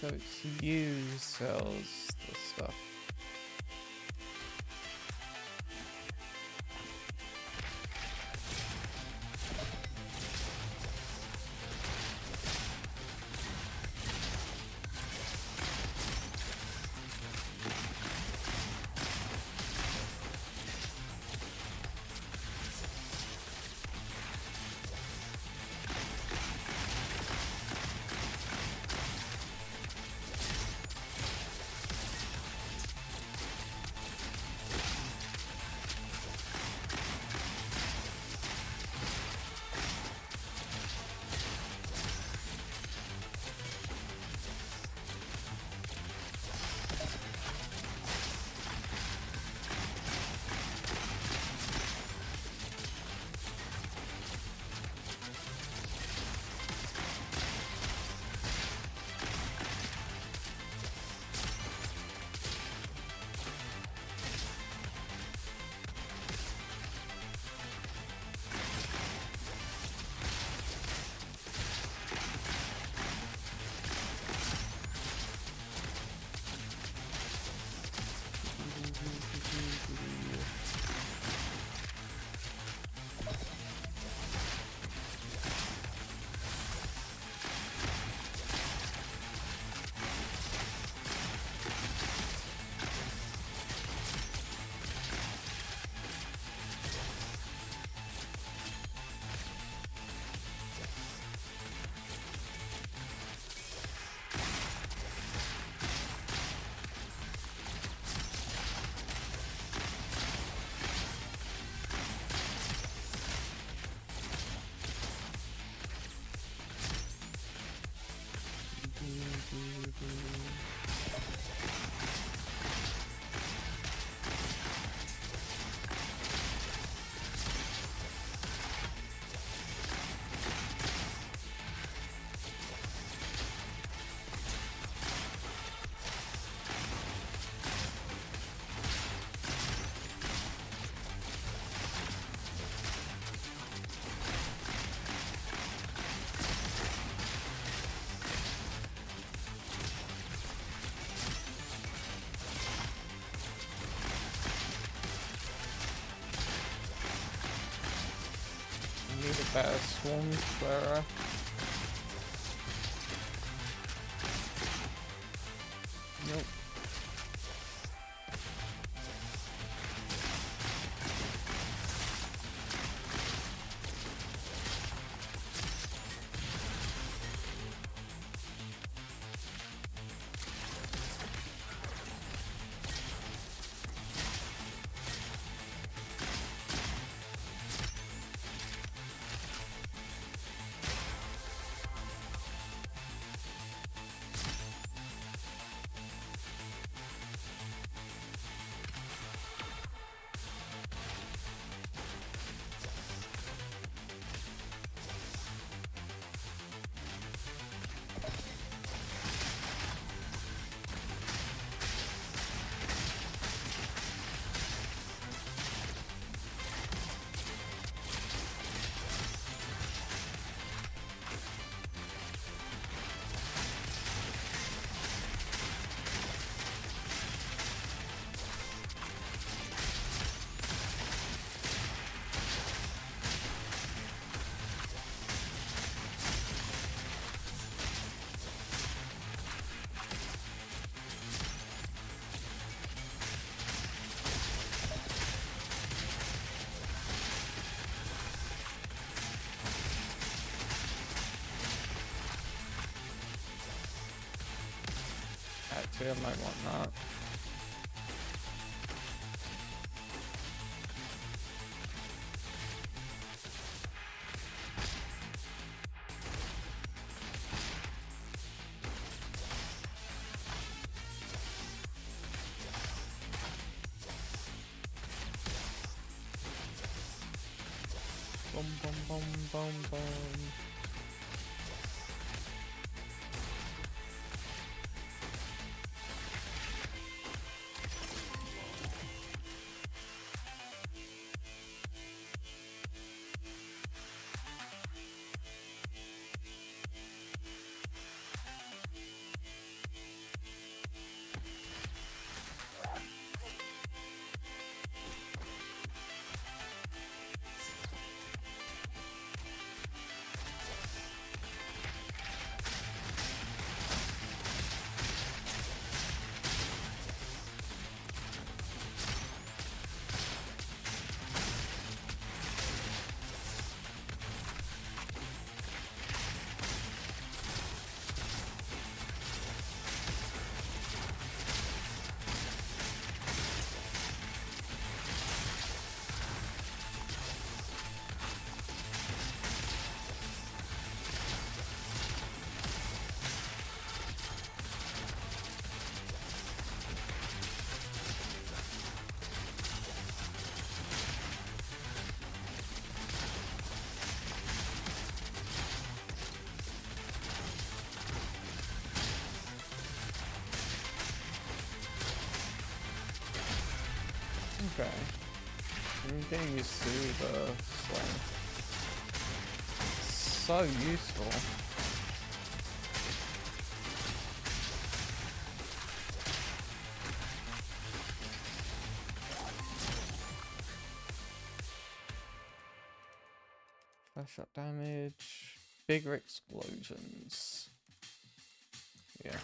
So it's you sells the stuff. Need a better swarm squarer. Nope. Actually, I might want that. Boom, boom, boom, boom, boom. Okay. I'm getting used to the swing. So useful. Flash shot damage. Bigger explosions. Yeah.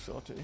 Shorty.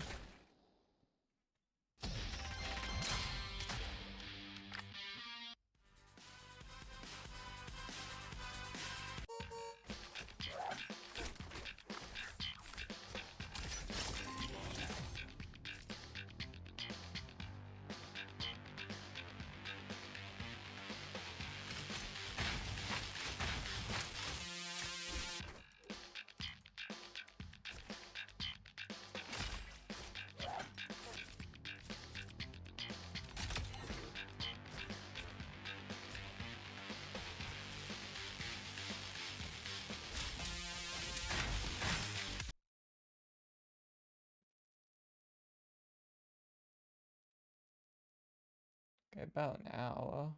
Okay, about an hour.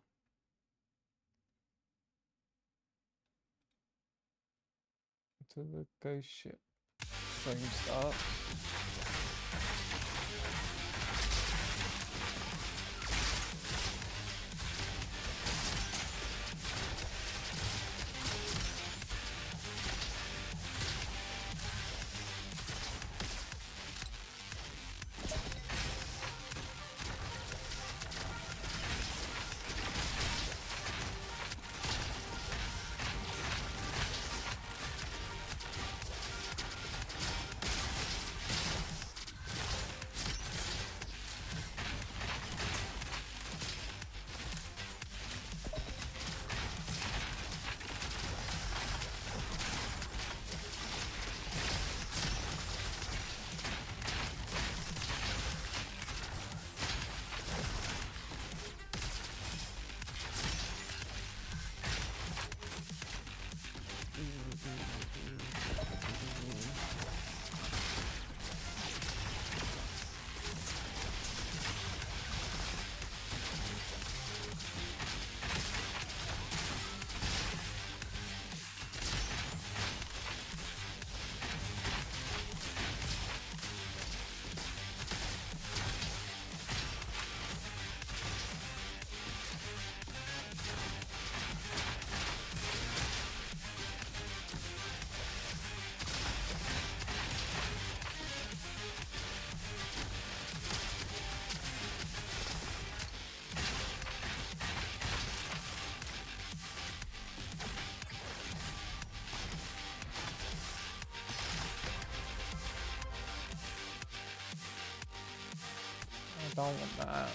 Until the ghost ship stream starts. don't want that.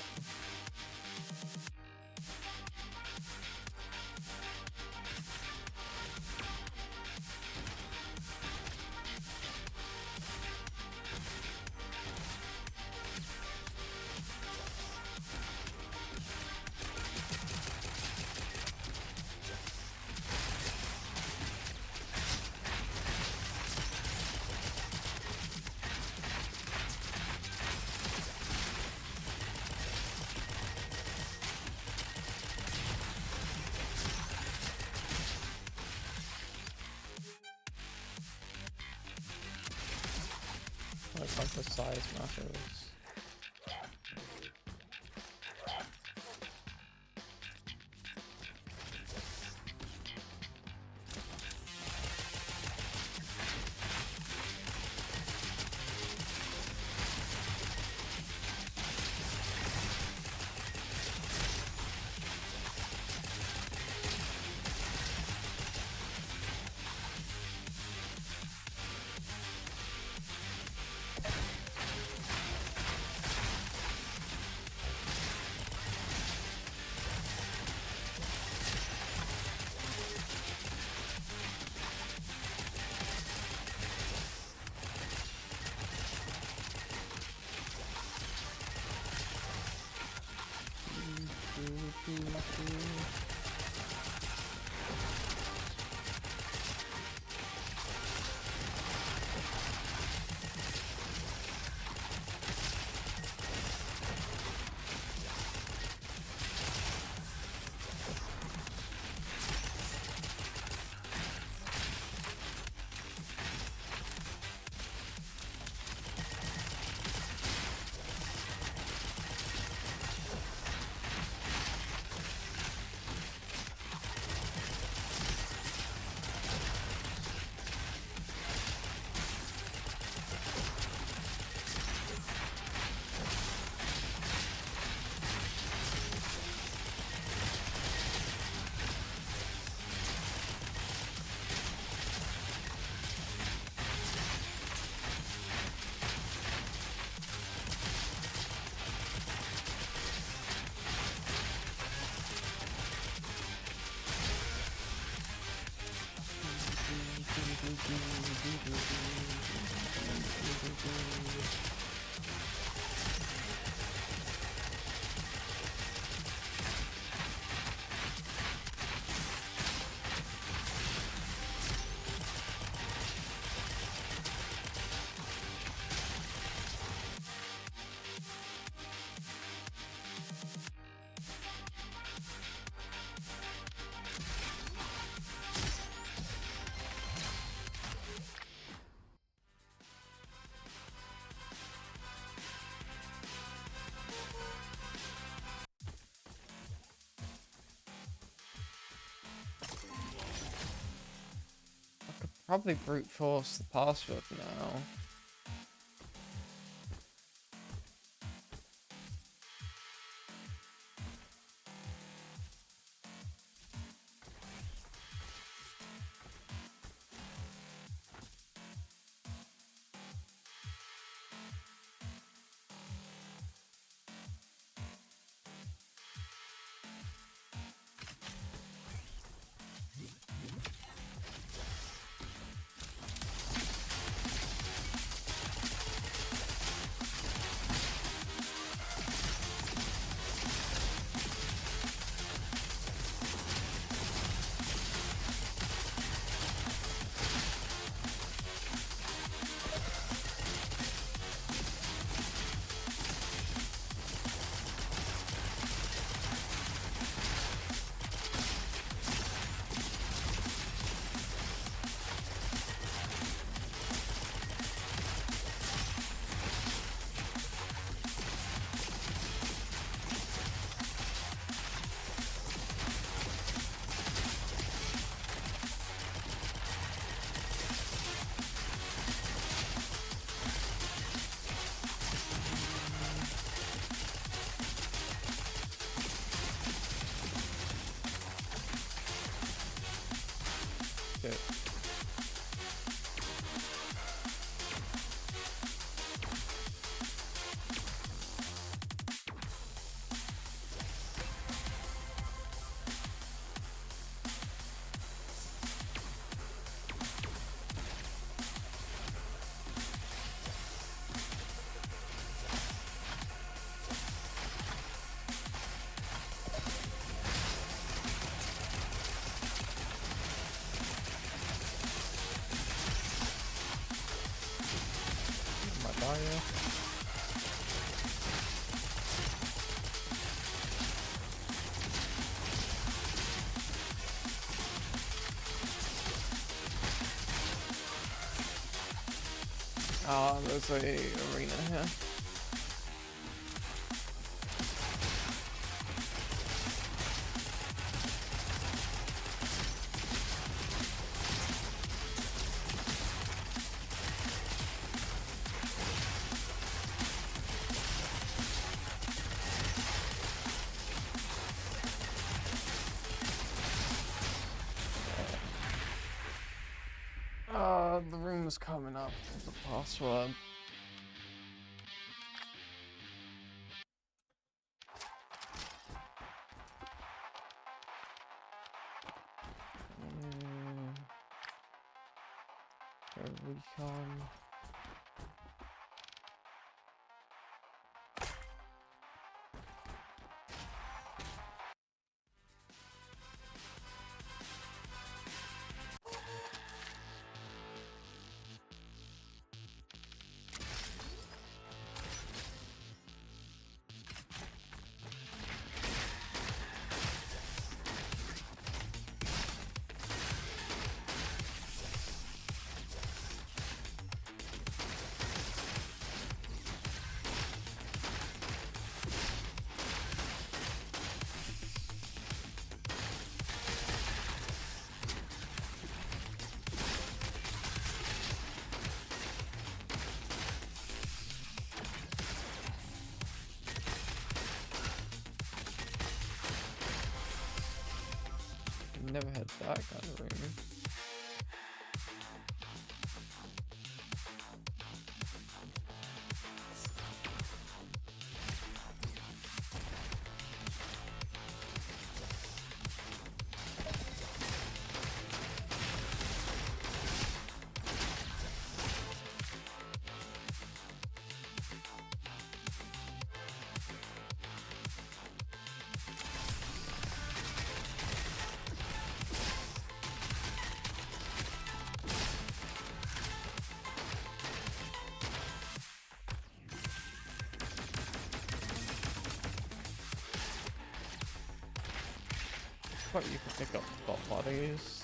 Like the size matters. Probably brute force the password now. Shit. Ah, there's a arena here. The room is coming up with the password. Recon. Never had that kind of room. But you can pick up bot bodies.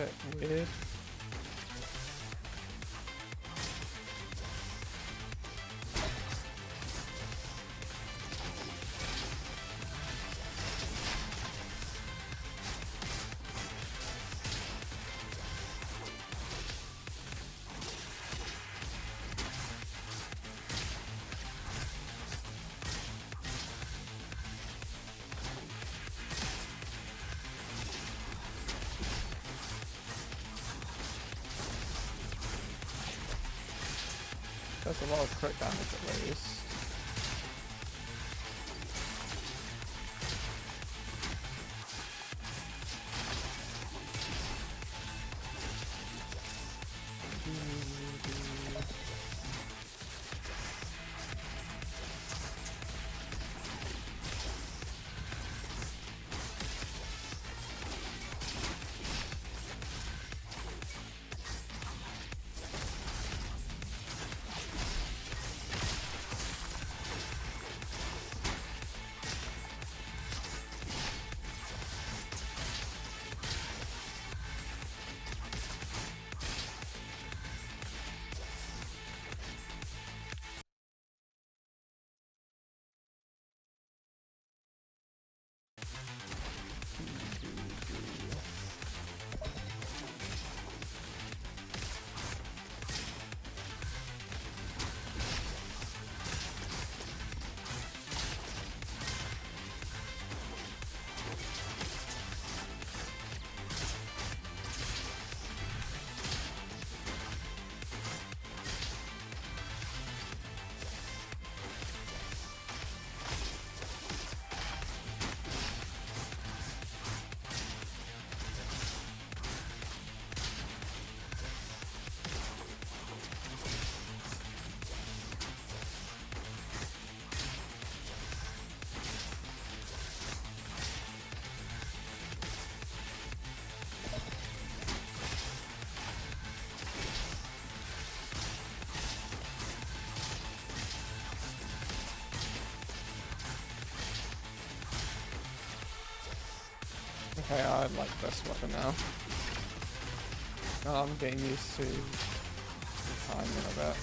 bit weird. That's a lot of crit damage at least. Okay, I like this weapon now. I'm getting used to the timing of it.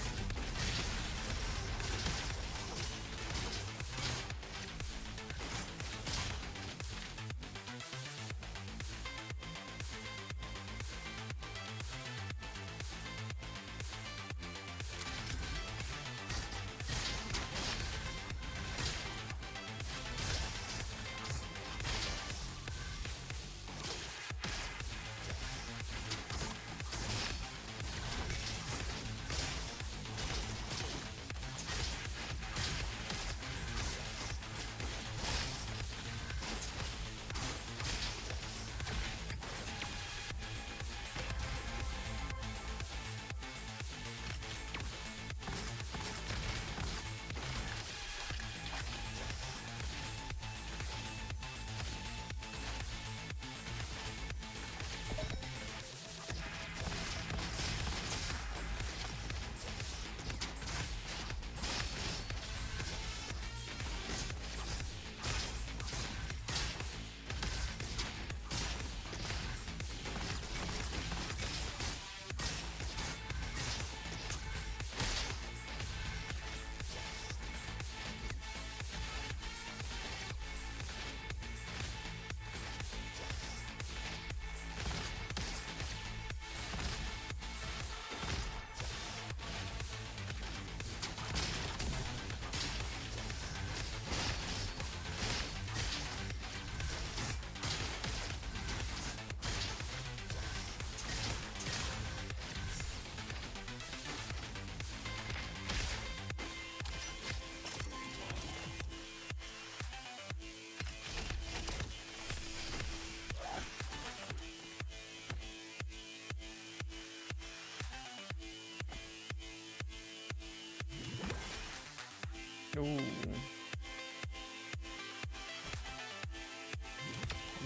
Ooh. Am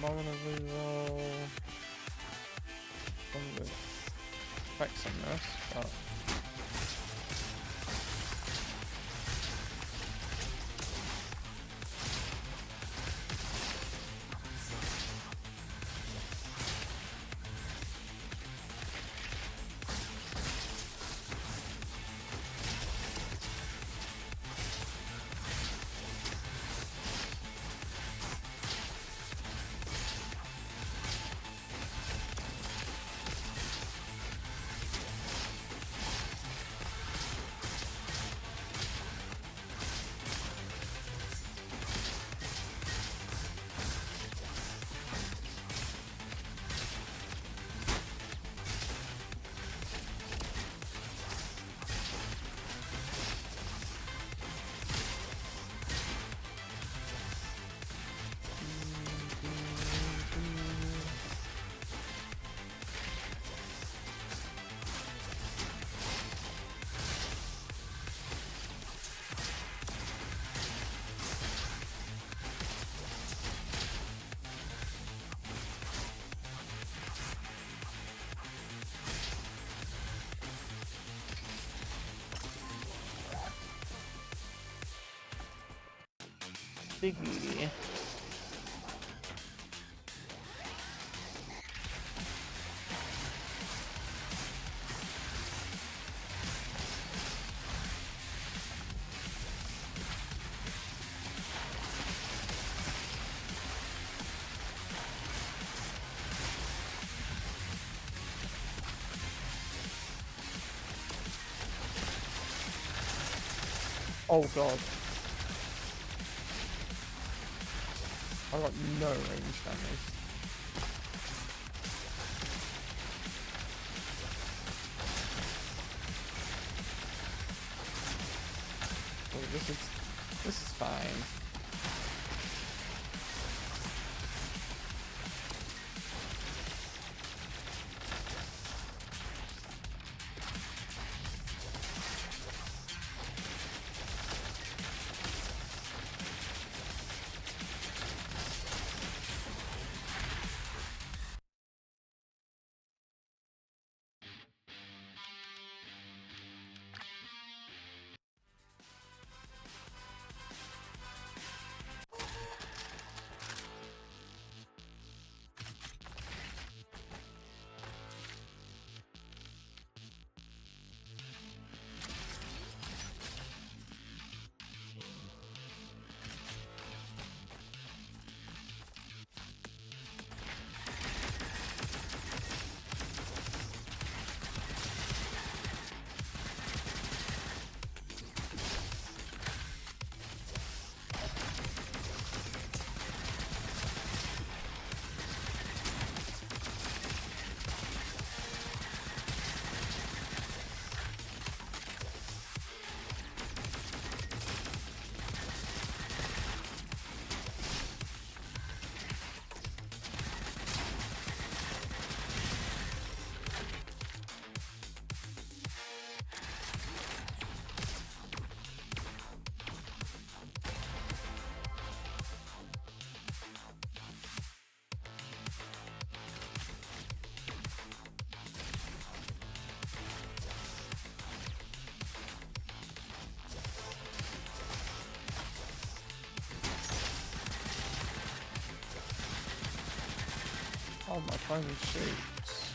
I gonna reroll some of the effects on this? Oh. biggie. Oh god. I got no range damage. Oh, this is fine. Oh, my phone shakes.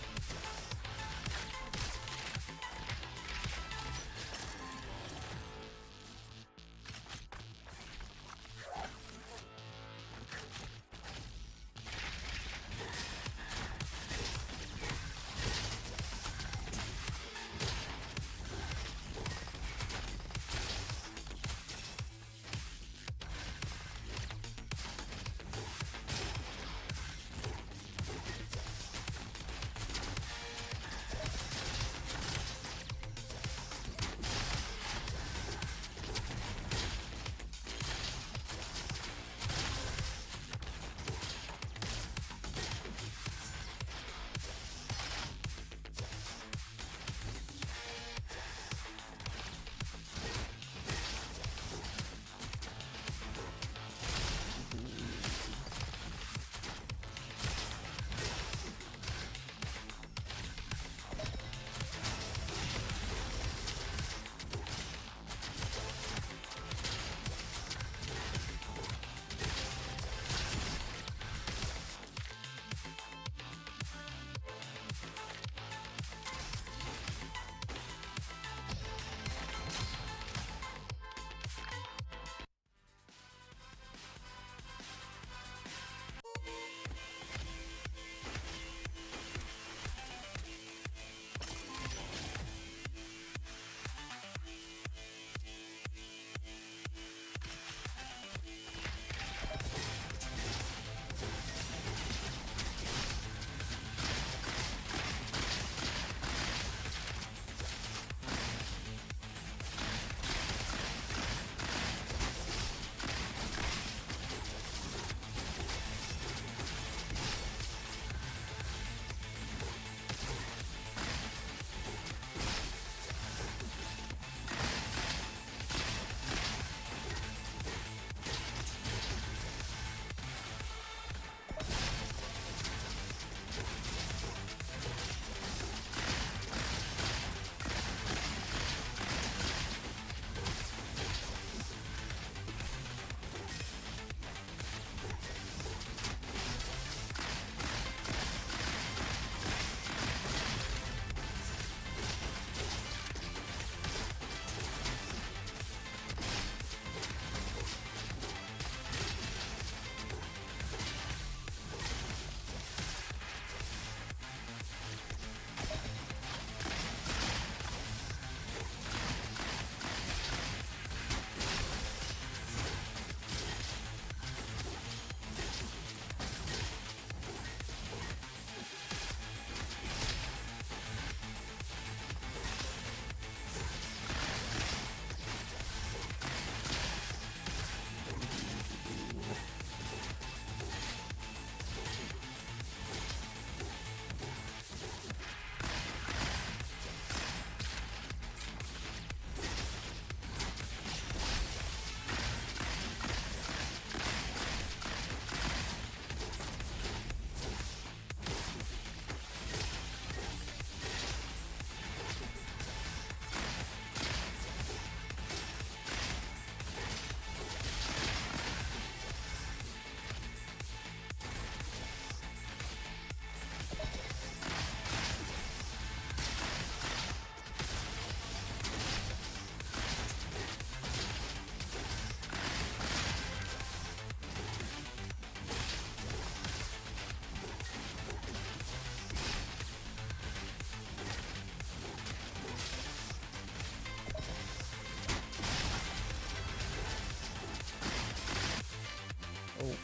Oh.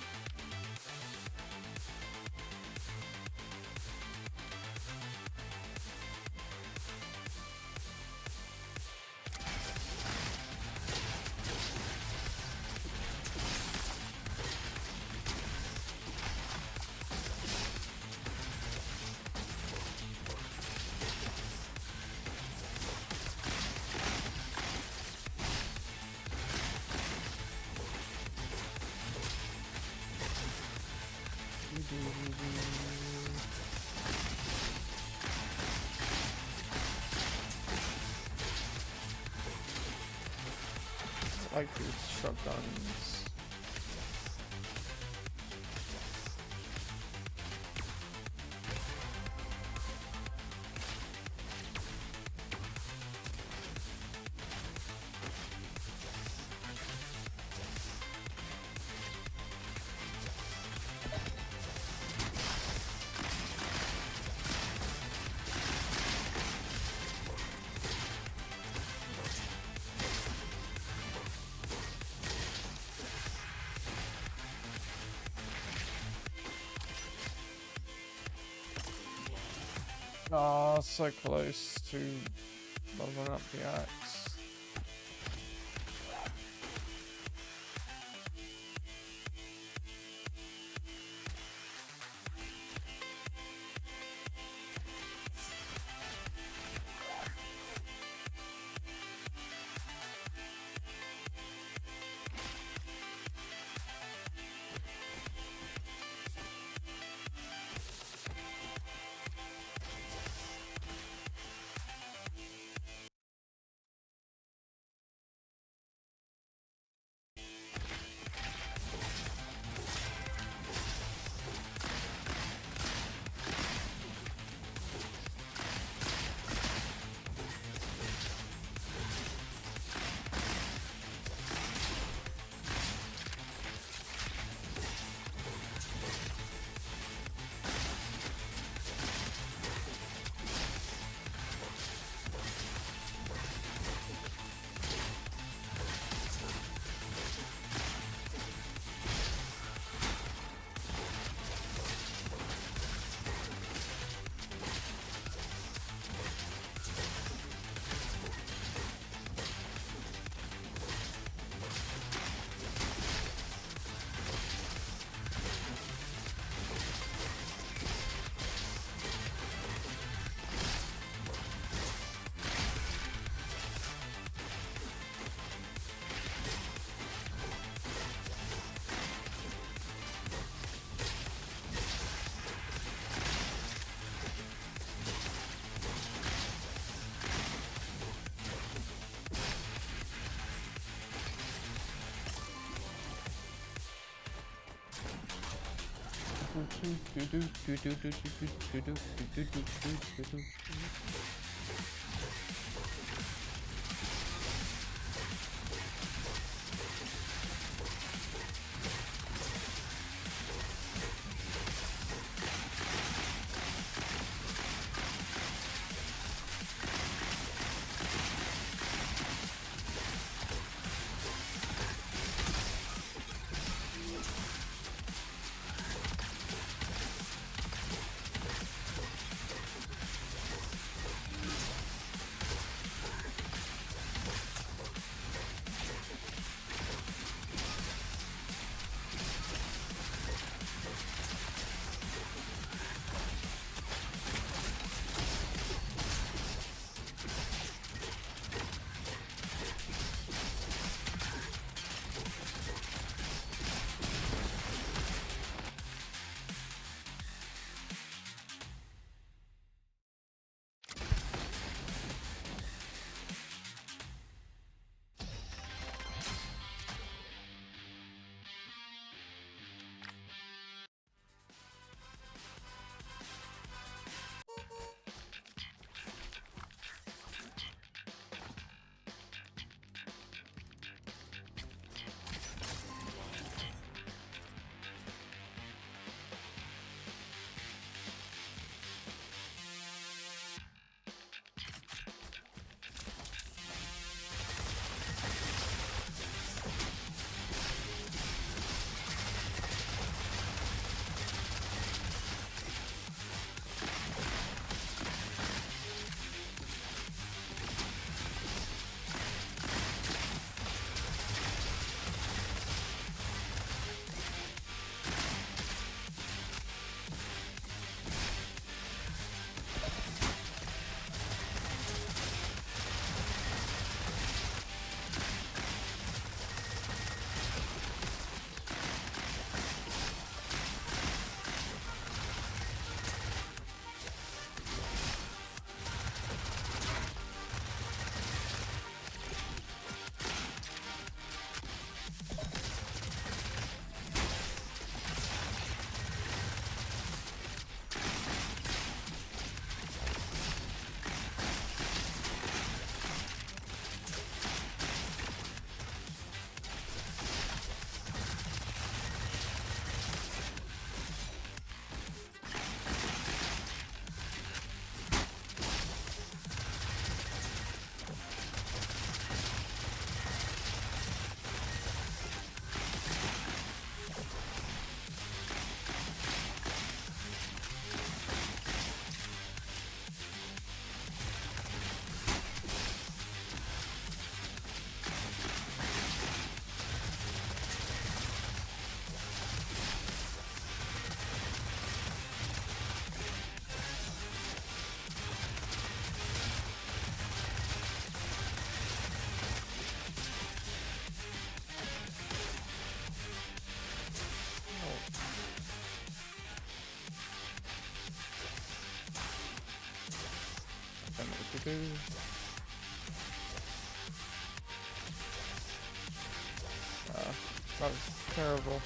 I like these shotguns. Ah, so close to leveling up the axe. That was terrible.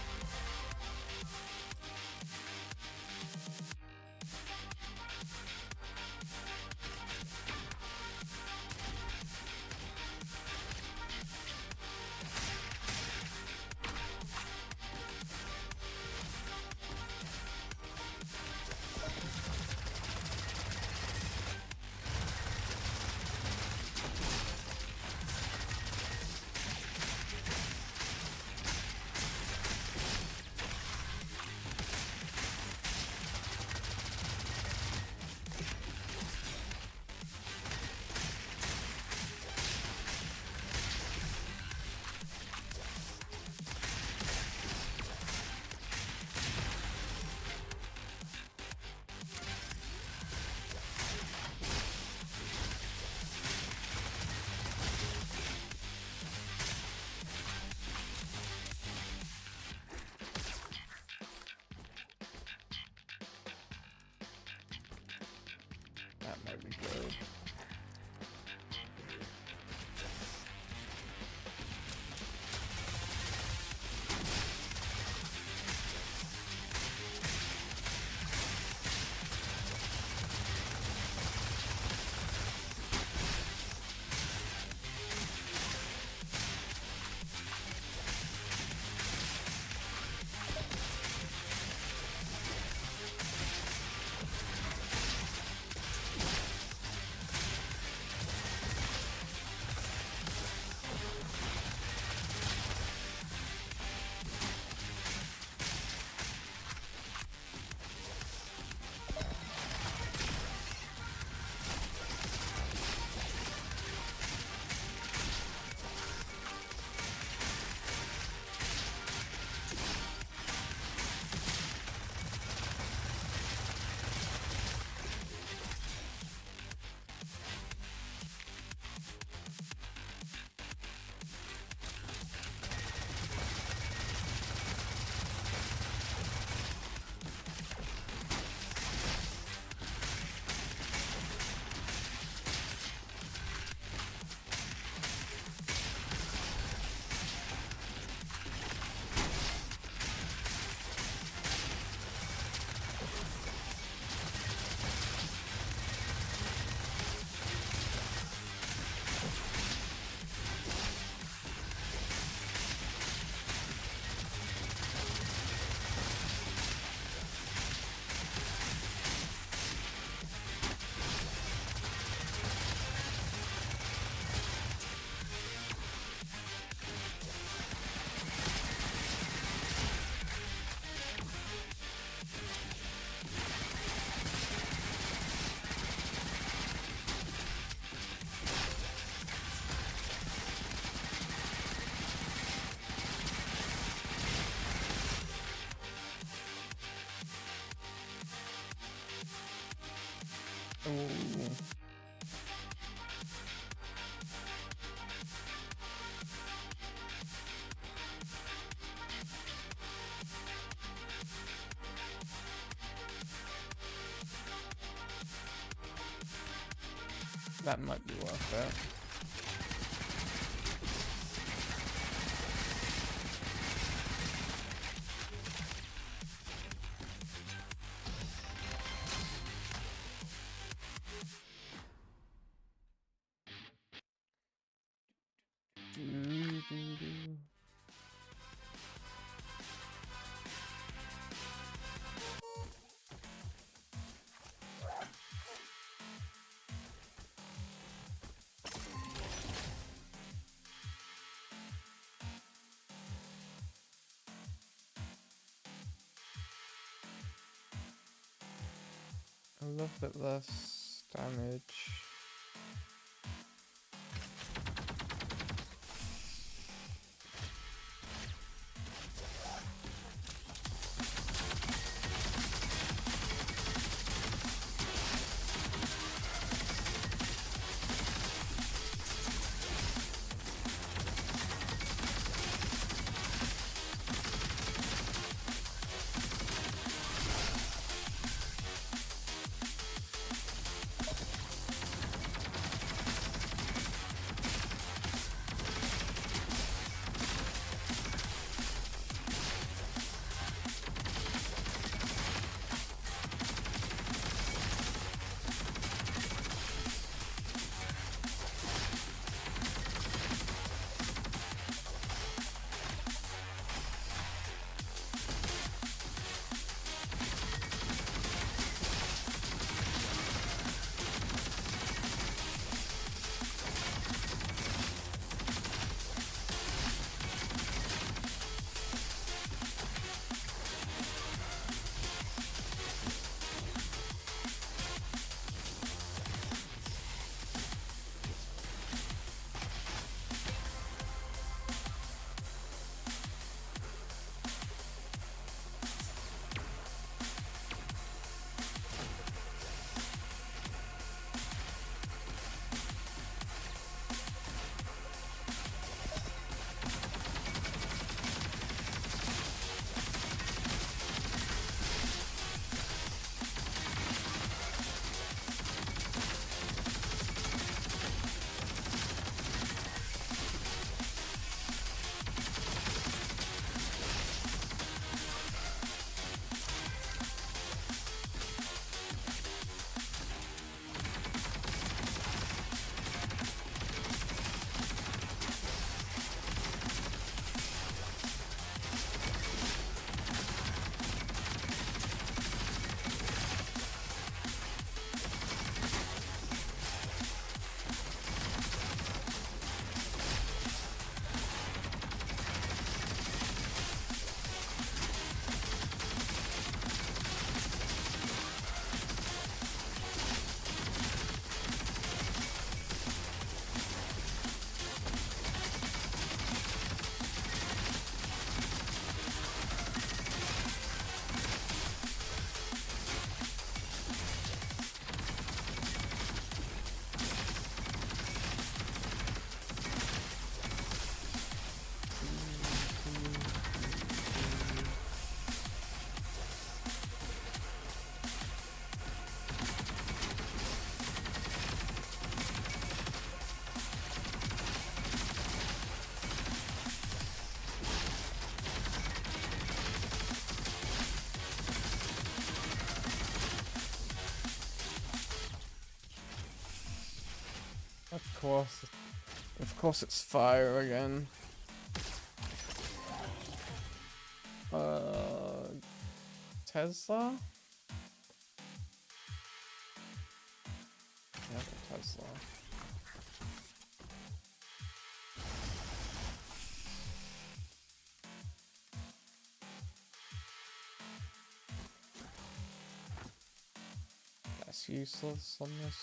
That might be good. Ooh. That might be worth it. A little bit less damage. Of course it's fire again. Tesla? Yeah, Tesla. That's useless on this.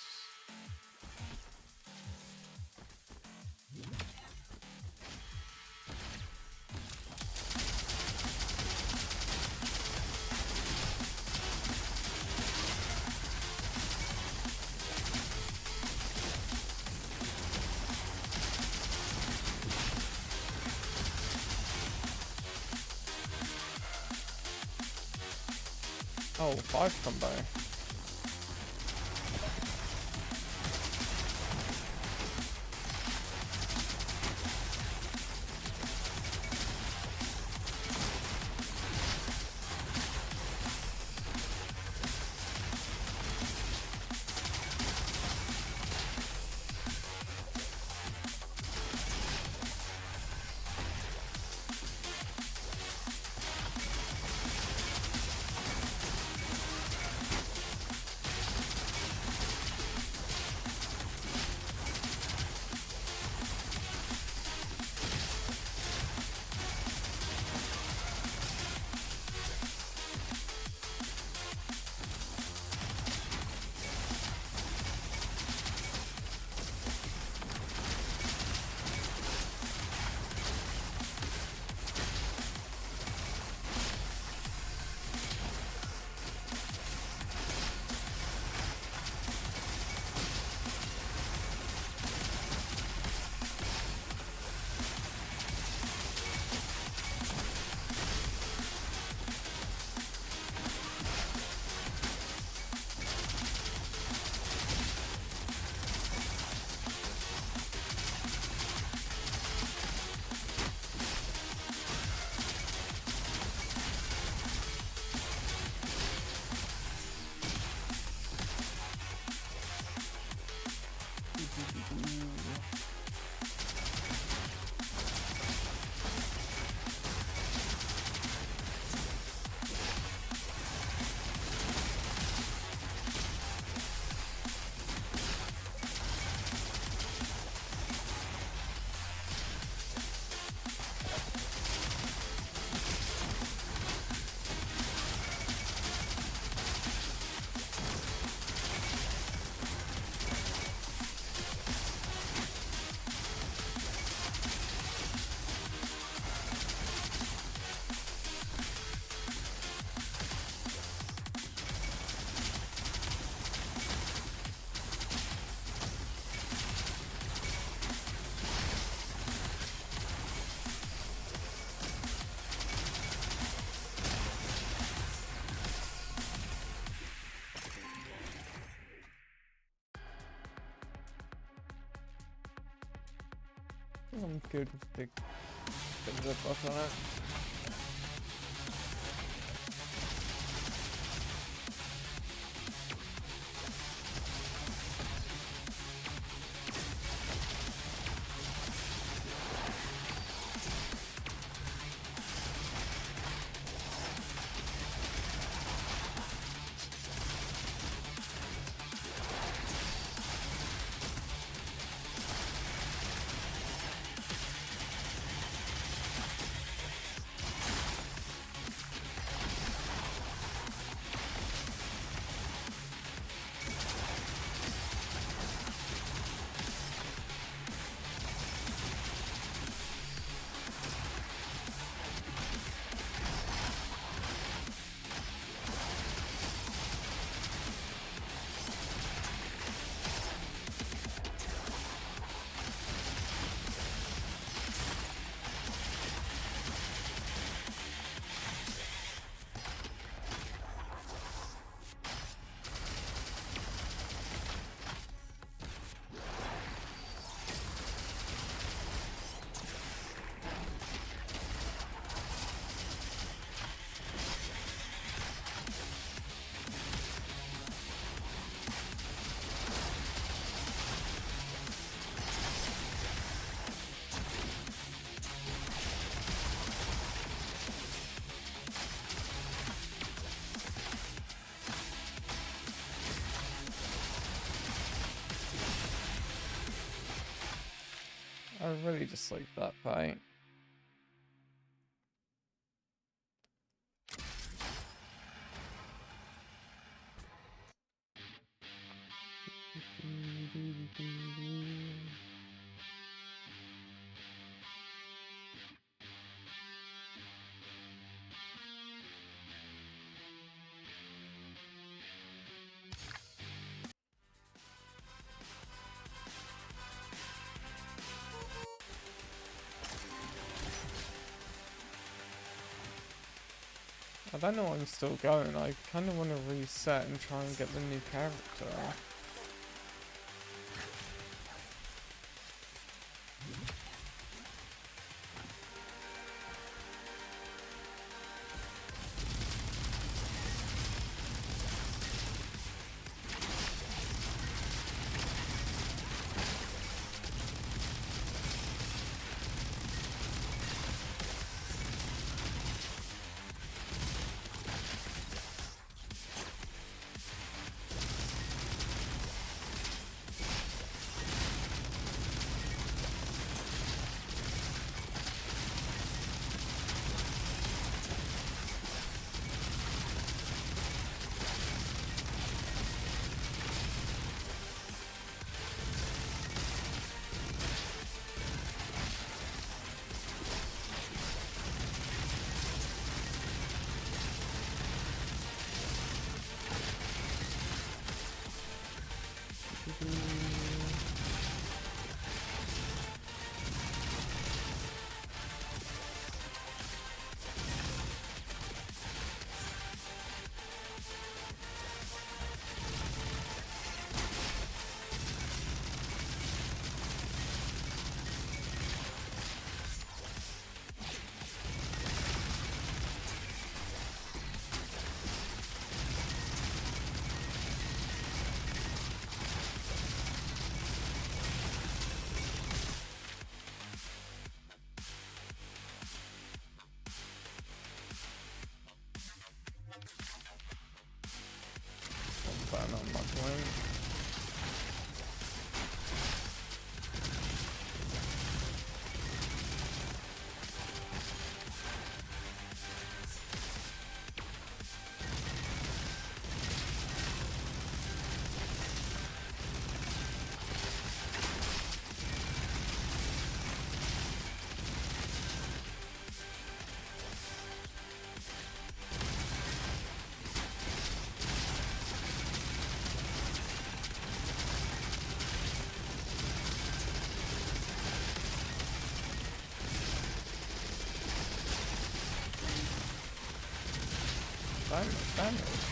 Oh, 5 combo. I'm good with the zip buff on it. really just like that fight. I don't know why I'm still going. I kind of want to reset and try and get the new character. But I'm not going. Damage.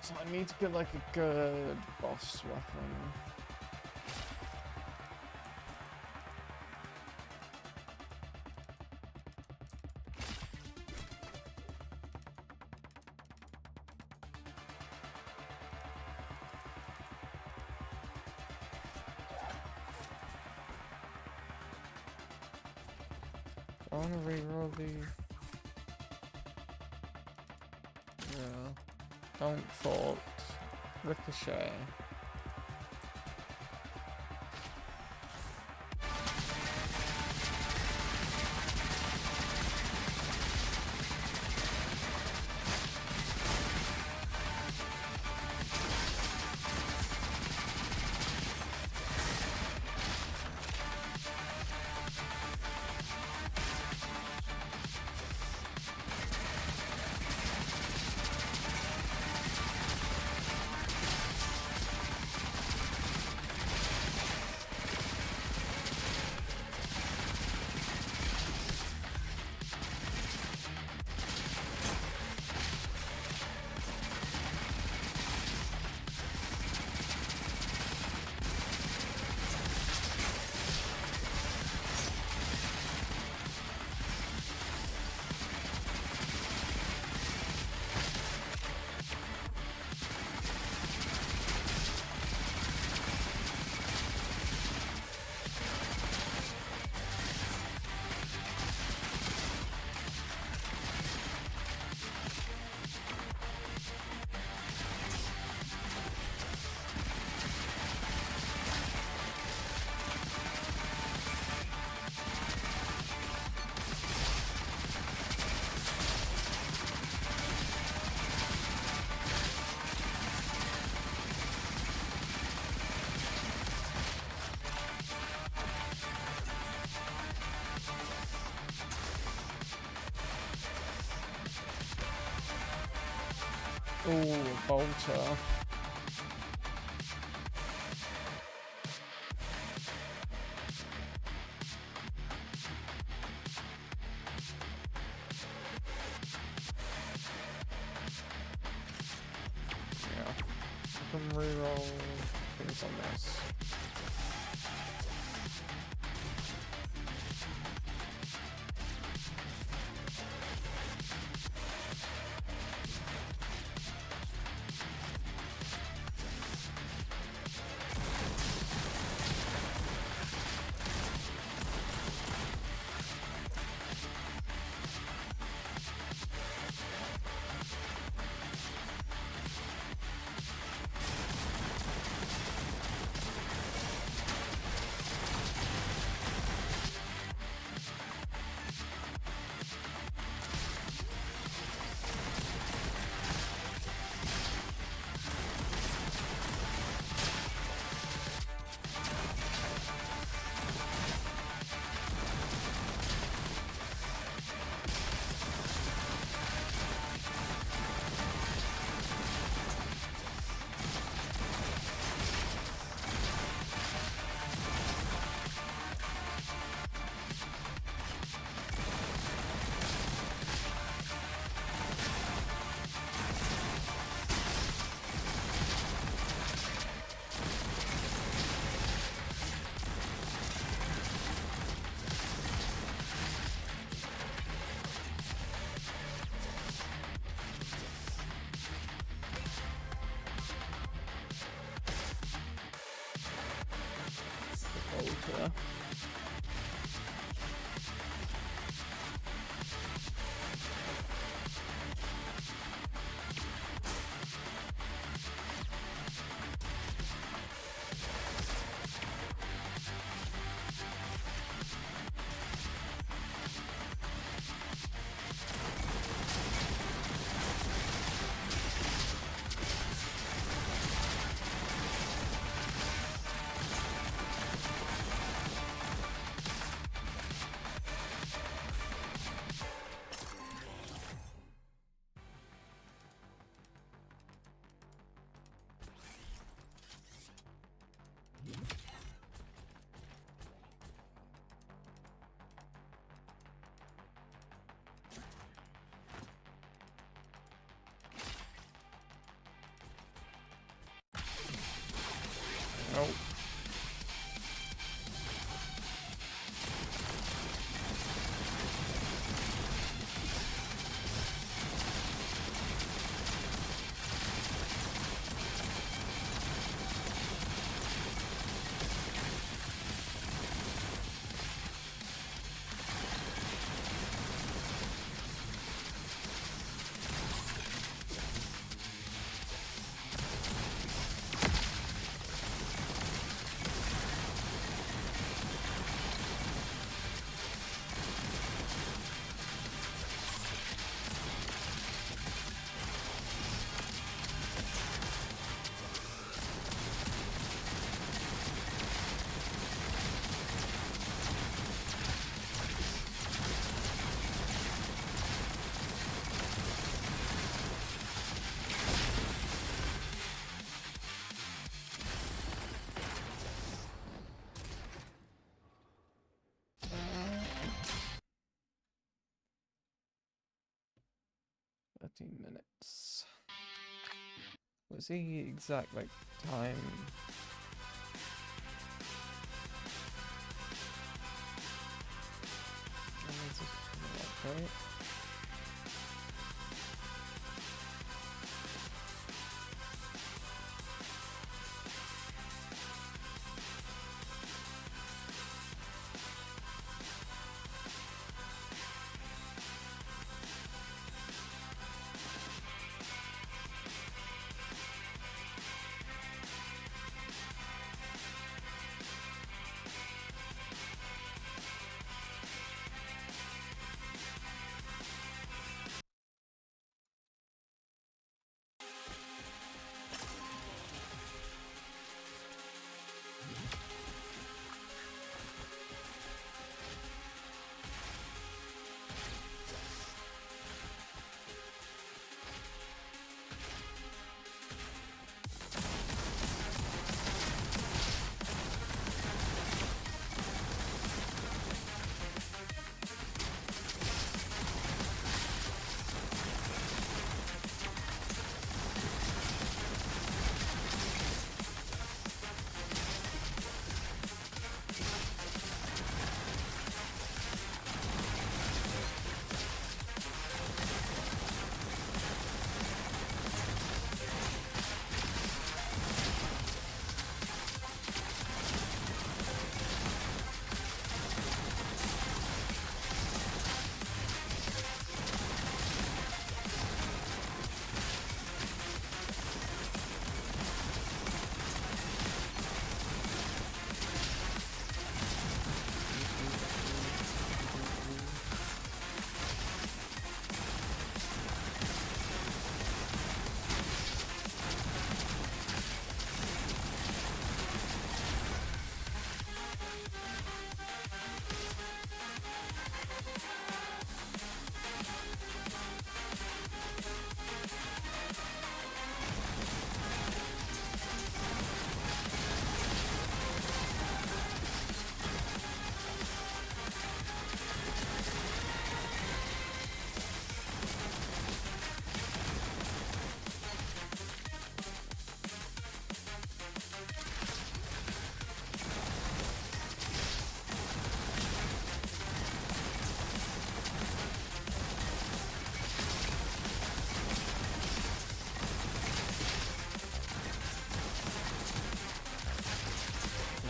So I need to get like a good boss weapon. I want to reroll the... Yeah. Don't fault. Ricochet. Ooh, bolter. Yeah. I can reroll things on this. Bolter. Oh. Minutes. What's the exact like time? Right?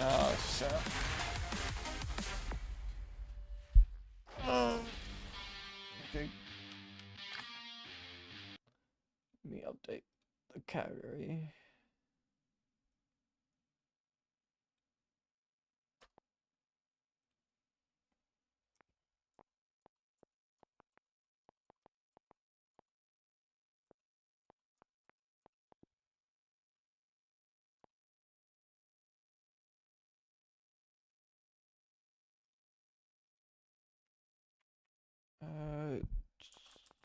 Oh, shit. Okay. Let me update the category.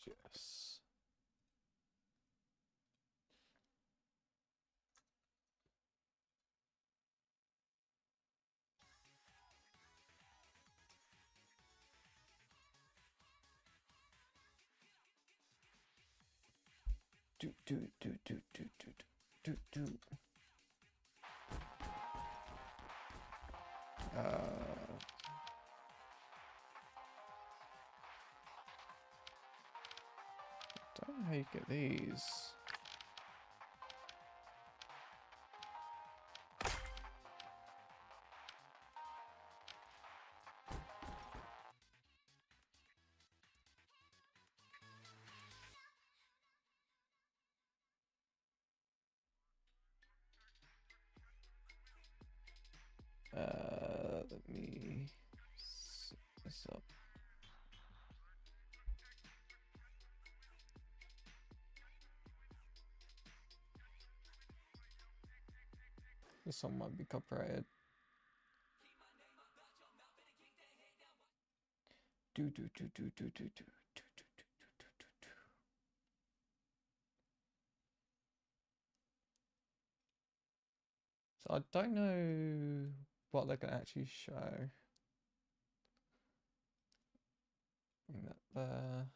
Yes. Do. So this song might be copyrighted. Do do do do do do do. So I don't know what they're gonna actually show. Bring that there.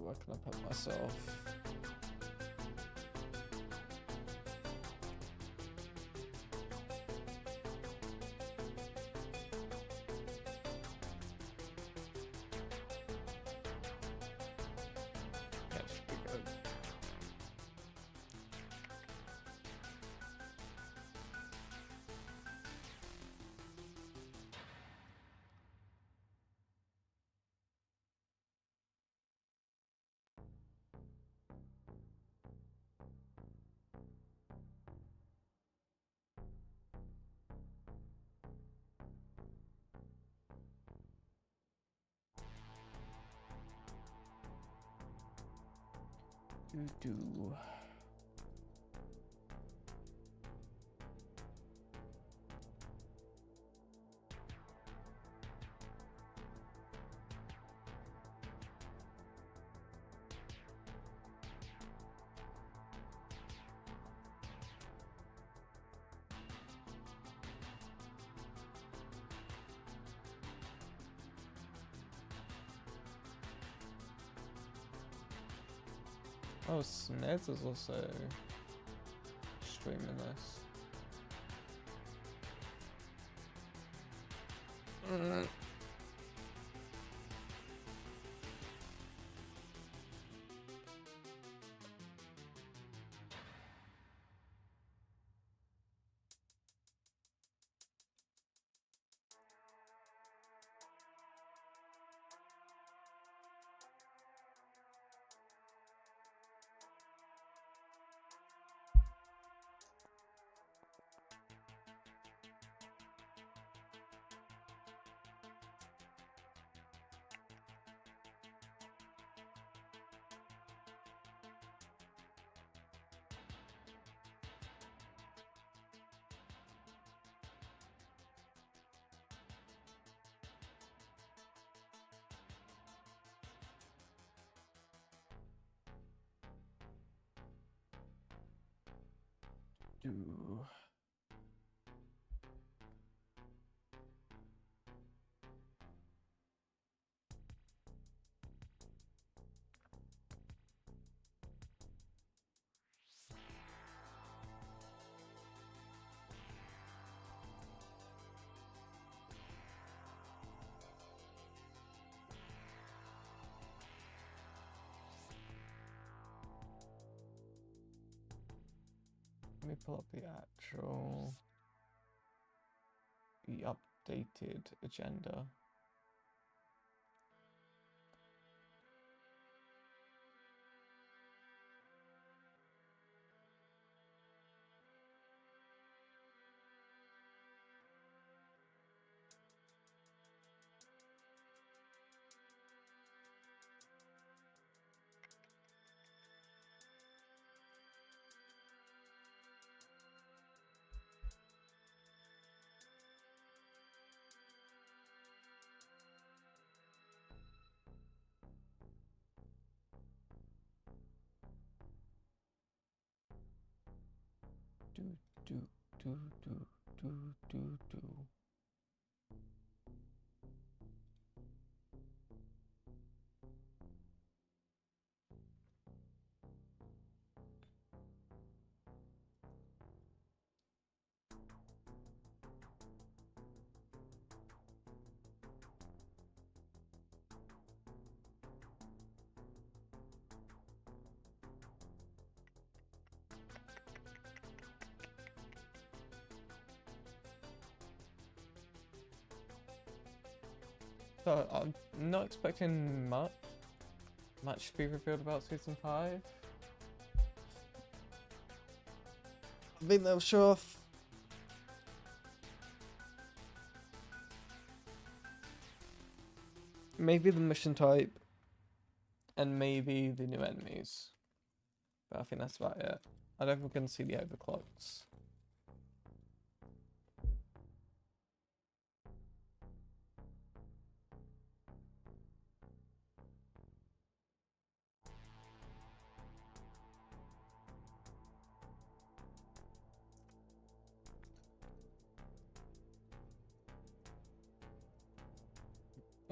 Where can I put myself? That should be good. Do. Oh, Sneds is also streaming this. Do. Let me pull up the updated agenda. Do do do do do do do. So I'm not expecting much to be revealed about season 5. I think they'll show off maybe the mission type and maybe the new enemies. But I think that's about it. I don't think we're going to see the overclocks.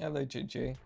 Hello, GG.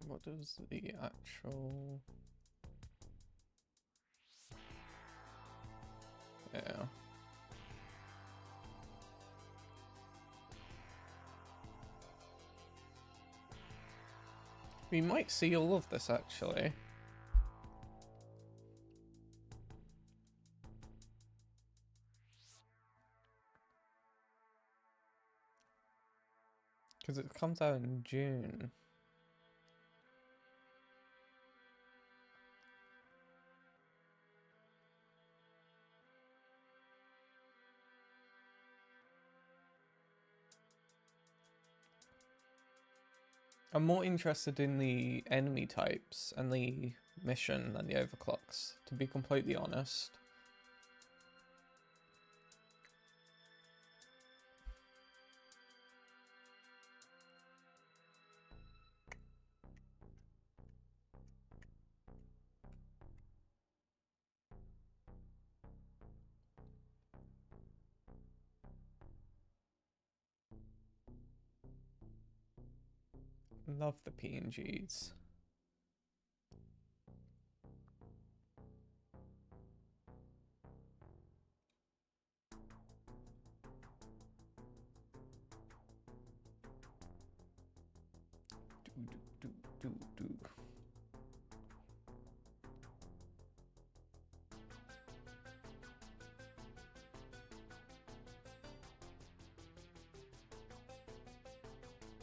What does the actual... Yeah. We might see all of this actually. Because it comes out in June. I'm more interested in the enemy types and the mission than the overclocks, to be completely honest. Love the PNGs. Do.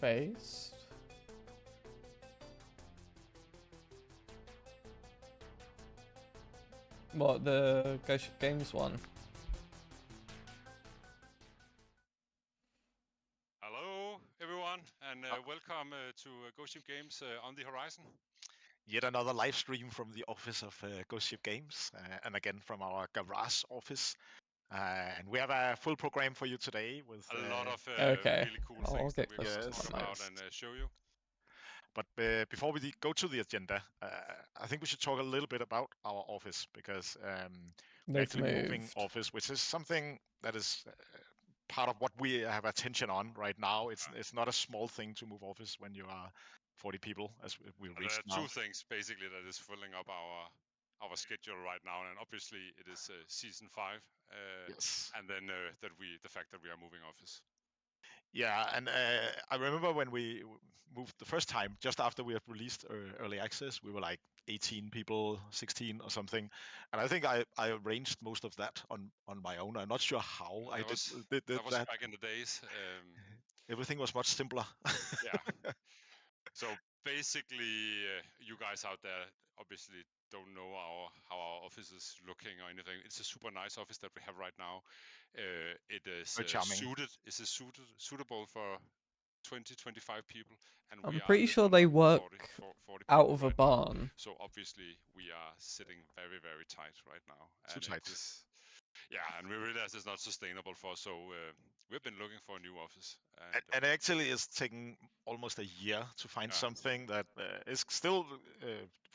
Based. What, the GSG Games one? Hello, everyone, and welcome to Ghost Ship Games on the horizon. Yet another live stream from the office of Ghost Ship Games, and again from our garage office. And we have a full program for you today with a lot of okay. really cool things that we're going to talk about and show you. But before we go to the agenda, I think we should talk a little bit about our office, because we're actually moving office, which is something that is part of what we have attention on right now. It's not a small thing to move office when you are 40 people, as we reached now. There are two things basically that is filling up our our schedule right now, and obviously it is season 5. Yes. And then the fact that we are moving office. Yeah, and I remember when we moved the first time, just after we had released early access, we were like 18 people, 16 or something, and I think I arranged most of that on my own. I'm not sure how I did That was that. back in the days. Everything was much simpler. Yeah. So basically, you guys out there obviously don't know how our office is looking or anything. It's a super nice office that we have right now. It is Very charming. suitable for 20-25 people, and I'm we are pretty just sure under they work 40 out people of a right now. barn. So obviously we are sitting very, very tight right now. Too And tight. it is, yeah, and we realize it's not sustainable for us. So we've been looking for a new office. And actually, it's taken almost a year to find something that is still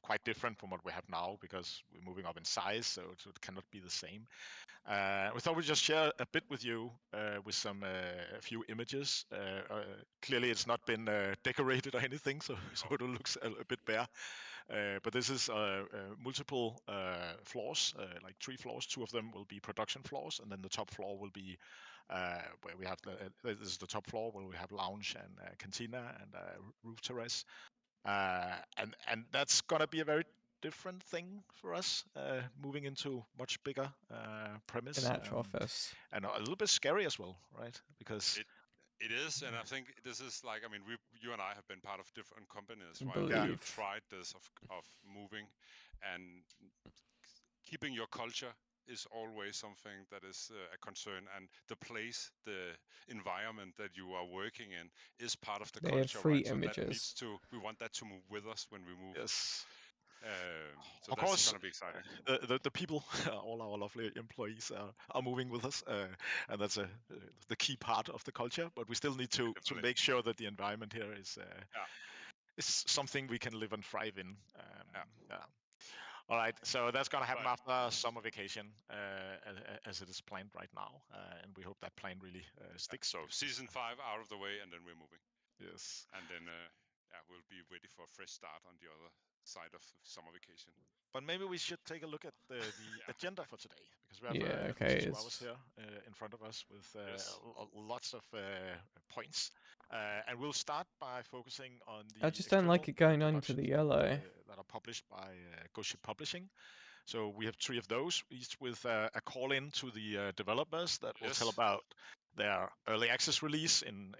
quite different from what we have now, because we're moving up in size, so it cannot be the same. We thought we'd just share a bit with you with some a few images. Clearly, it's not been decorated or anything, so it looks a bit bare. But this is multiple floors, like 3 floors. 2 of them will be production floors, and then the top floor will be where we have this is the top floor where we have lounge and cantina and roof terrace. And that's gonna be a very different thing for us, moving into much bigger premise, An actual office. and a little bit scary as well, right? Because it is, and I think this is like, I mean, you and I have been part of different companies, right? Believe. Where you tried this of moving and keeping your culture is always something that is a concern, and the place, the environment that you are working in is part of the They have culture, 3 right? So that images. we want that to move with us when we move. yes, So of that's course, going to be exciting. the people, all our lovely employees are moving with us, and that's the key part of the culture. But we still need to Definitely. make sure that the environment here is Yeah. something we can live and thrive in. Yeah. All right, so that's gonna happen Right. after summer vacation, as it is planned right now, and we hope that plan really sticks. So season 5 out of the way, and then we're moving. Yes. And then we'll be ready for a fresh start on the other side of summer vacation. But maybe we should take a look at the agenda for today, because we have Yeah, at least 2 okay. hours here in front of us with Yes. lots of points. And we'll start by focusing on the I just don't like it going on to the yellow. that are published by Ghost Ship Publishing. So we have 3 of those, each with a call-in to the developers that will tell about their early access release in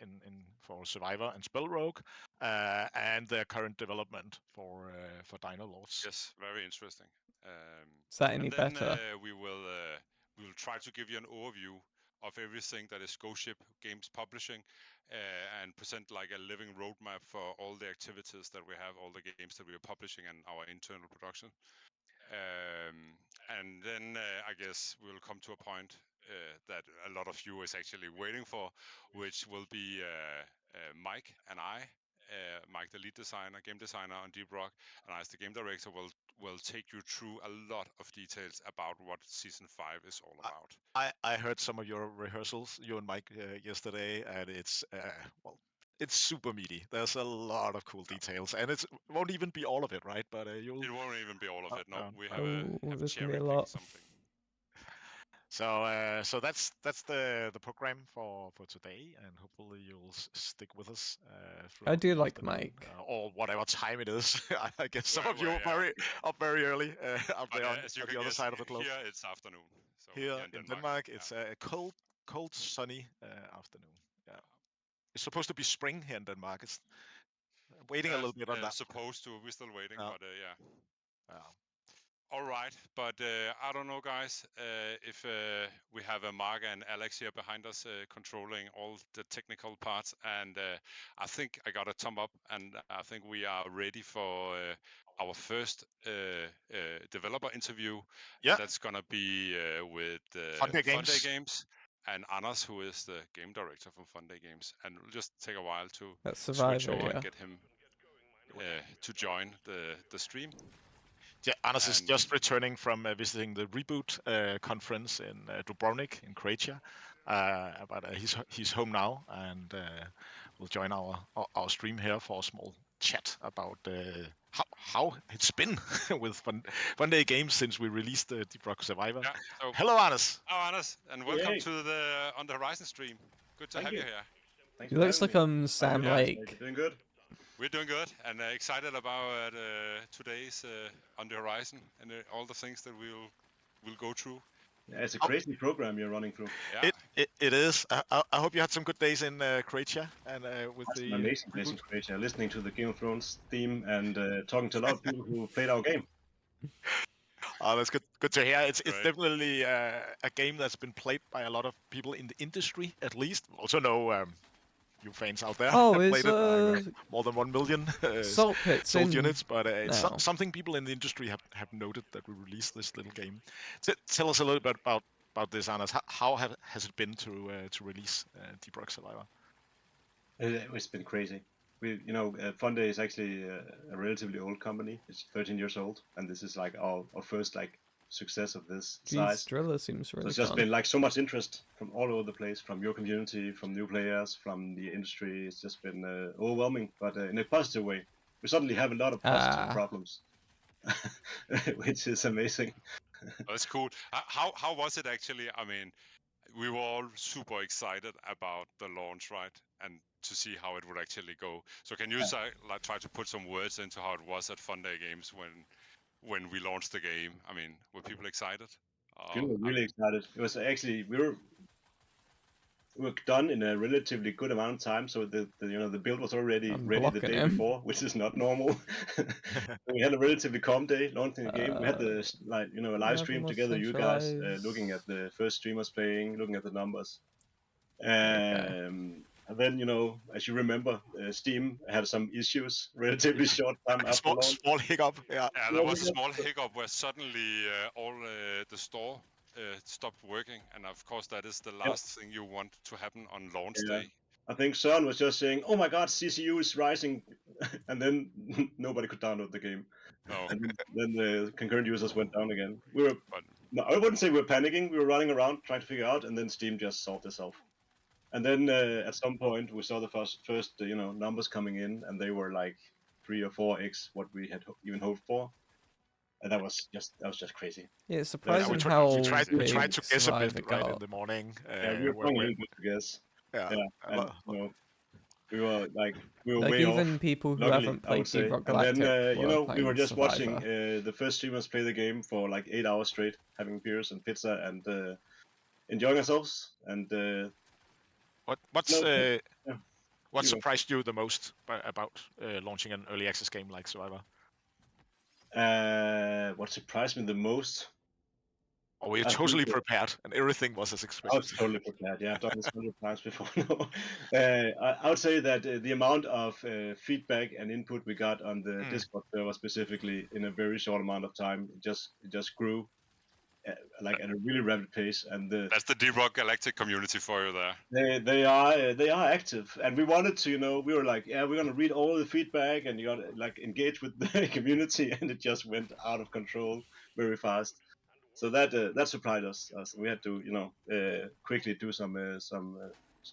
for Survivor and Spell Rogue, and their current development for Dino Lords. Yes, very interesting. Is that any and then better? we will try to give you an overview of everything that is Ghost Ship Games Publishing, and present like a living roadmap for all the activities that we have, all the games that we are publishing, and our internal production. And then I guess we'll come to a point that a lot of you is actually waiting for, which will be Mike and I. Mike, the lead designer, game designer on Deep Rock, and I, as the game director, will take you through a lot of details about what season 5 is all about. I heard some of your rehearsals, you and Mike, yesterday, and it's well, it's super meaty. There's a lot of cool details, and it won't even be all of it, right? But you'll. It won't even be all of it. No, we have there's gonna be a cherry-picked lot. something. So that's the program for today, and hopefully you'll stick with us. I do the like afternoon, Mike. or whatever time it is. I guess some Well, of you well, are up very early up But there on as you the can other guess, side of the globe. here it's afternoon. So Here here in Denmark, it's a cold, sunny afternoon. Yeah, it's supposed to be spring here in Denmark. It's waiting a little bit on that. Supposed to. We're still waiting, but yeah. All right, but I don't know, guys, if we have Mark and Alex here behind us controlling all the technical parts, and I think I got a thumb up, and I think we are ready for our first developer interview. Yeah, and that's gonna be with Fun Day Fun Day Games. Games and Anders, who is the game director from Fun Day Games, and it'll just take a while to That's switch Survivor, over yeah. and get him to join the stream. Yeah, Anders is just returning from visiting the Reboot conference in Dubrovnik in Croatia, but he's home now and will join our stream here for a small chat about how it's been with Fun Day Games since we released the Deep Rock Survivor. Yeah. So, Hello, Anders. hello, Anders, and welcome Yay. to the On the Horizon stream. Good to have you here. Thanks He for looks having like me. Sam Yeah, Lake. you're doing good. We're doing good and excited about today's On the Horizon and all the things that we'll go through. Yeah, it's a crazy program you're running through. Yeah. It is. I hope you had some good days in Croatia and with That's the an amazing place in Croatia, listening to the Game of Thrones theme and talking to a lot of people who played our game. Oh, that's good. Good to hear. It's Right. definitely a game that's been played by a lot of people in the industry, at least. Also know you fans out there Oh, have it's played it. More than 1 million Salt Pits sold in units, but it's now. something people in the industry have noted that we released this little game. Tell us a little bit about this, Anders. How has it been to release Deep Rock Survivor? It's been crazy. Fun Day is actually a relatively old company. It's 13 years old, and this is like our first like success of this size. Driller seems So really it's just fun. been like so much interest from all over the place, from your community, from new players, from the industry. It's just been overwhelming, but in a positive way. We suddenly have a lot of positive problems, which is amazing. That's cool. How was it actually? I mean, we were all super excited about the launch, right? And to see how it would actually go. So can you like try to put some words into how it was at Fun Day Games when we launched the game? I mean, were people excited? People were really excited. It was actually we were done in a relatively good amount of time, so the build was already ready the day before, which is not normal. We had a relatively calm day launching the game. We had the a live stream together, you guys looking at the first streamers playing, looking at the numbers. And then, as you remember, Steam had some issues relatively short time after launch. Small hiccup. Yeah, there was a small hiccup where suddenly all the store stopped working, and of course that is the last thing you want to happen on launch day. I think Søren was just saying, "Oh my God, CCU is rising," and then nobody could download the game. No. And then the concurrent users went down again. I wouldn't say we were panicking. We were running around trying to figure out, and then Steam just solved itself. And then at some point we saw the first numbers coming in, and they were like 3 or 4x what we had even hoped for, and that was just crazy. Yeah, it's surprising how we tried to guess a bit right in the morning. We were trying a little bit to guess. And, we were way even off, people who luckily, haven't played Deep Rock Galactic. And then we were just Survivor. watching the first streamers play the game for like 8 hours straight, having beers and pizza and enjoying ourselves. And what surprised you the most about launching an early access game like Survivor? What surprised me the most? Oh, were you totally prepared and everything was as expected? I was totally prepared. Yeah, I've done this 100 times before. I would say that the amount of feedback and input we got on the Discord server specifically in a very short amount of time just grew like at a really rapid pace. And that's the Deep Rock Galactic community for you there. They are active, and we wanted to, we were like, yeah, we're gonna read all the feedback and you gotta like engage with the community, and it just went out of control very fast. So that surprised us. We had to, quickly do some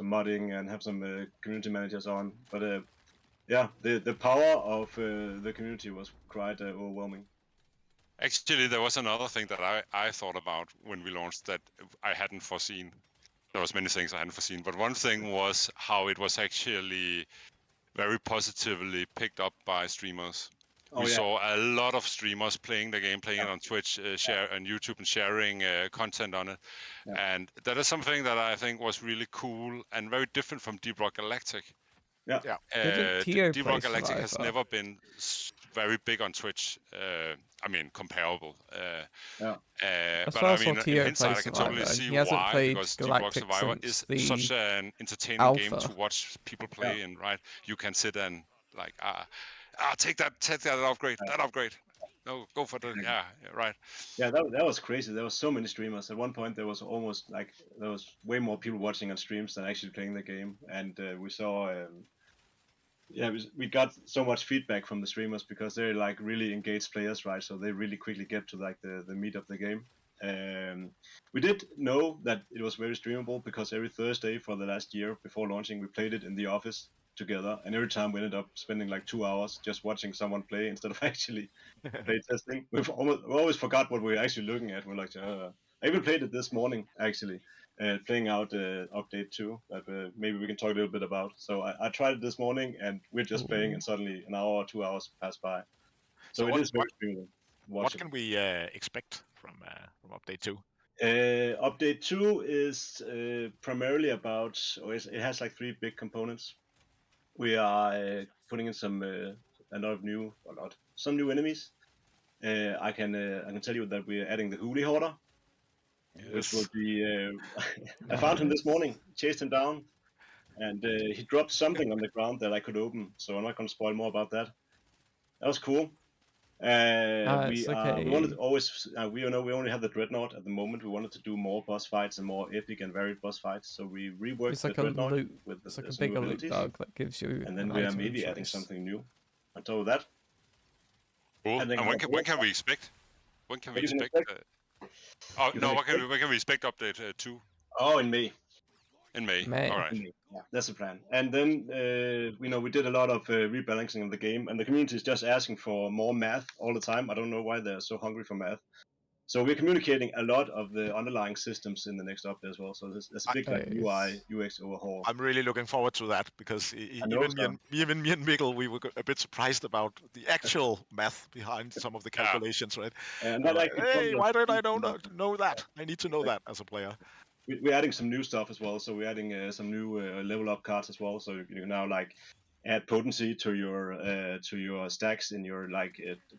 modding and have some community managers on. But the power of the community was quite overwhelming. Actually, there was another thing that I thought about when we launched that I hadn't foreseen. There was many things I hadn't foreseen, but one thing was how it was actually very positively picked up by streamers. We saw a lot of streamers playing the game, playing it on Twitch, share on YouTube, and sharing content on it. And that is something that I think was really cool and very different from Deep Rock Galactic. Deep Rock Galactic has never been very big on Twitch. I mean, comparable. But I mean, in hindsight, I can totally see why, because Deep Rock Survivor is such an entertaining game to watch people play, and right, you can sit and like, take that upgrade, that upgrade. No, go for the right. Yeah, that was crazy. There was so many streamers. At one point, there was almost like there was way more people watching on streams than actually playing the game, and we saw. We got so much feedback from the streamers because they're like really engaged players, right? So they really quickly get to like the meat of the game. We did know that it was very streamable because every Thursday for the last year before launching, we played it in the office together, and every time we ended up spending like 2 hours just watching someone play instead of actually play testing. We always forgot what we were actually looking at. We're like, I even played it this morning actually, playing out update 2 that maybe we can talk a little bit about. So I tried it this morning, and we're just playing, and suddenly an hour or 2 hours passed by. So it is very extremely watchable. What can we expect from update 2? Update 2 is primarily about, it has like 3 big components. We are putting in some new enemies. I can tell you that we are adding the Hoolie Hoarder, which will be. I found him this morning, chased him down, and he dropped something on the ground that I could open. So I'm not going to spoil more about that. That was cool. We wanted to always. We only have the Dreadnought at the moment. We wanted to do more boss fights and more epic and varied boss fights. So we reworked the Dreadnought with it's like a bigger loot bug that gives you. And then we are maybe adding something new on top of that. Cool. And when can we expect? When can we expect? When can we expect update 2? Oh, in May. In May. All right. Yeah, that's the plan. And then we did a lot of rebalancing of the game, and the community is just asking for more math all the time. I don't know why they're so hungry for math. So we're communicating a lot of the underlying systems in the next update as well. So there's a big UI UX overhaul. I'm really looking forward to that because even me and Mikkel, we were a bit surprised about the actual math behind some of the calculations, right? And hey, why don't I know that? I need to know that as a player. We're adding some new stuff as well. So we're adding some new level up cards as well. So you can now like add potency to your stacks in your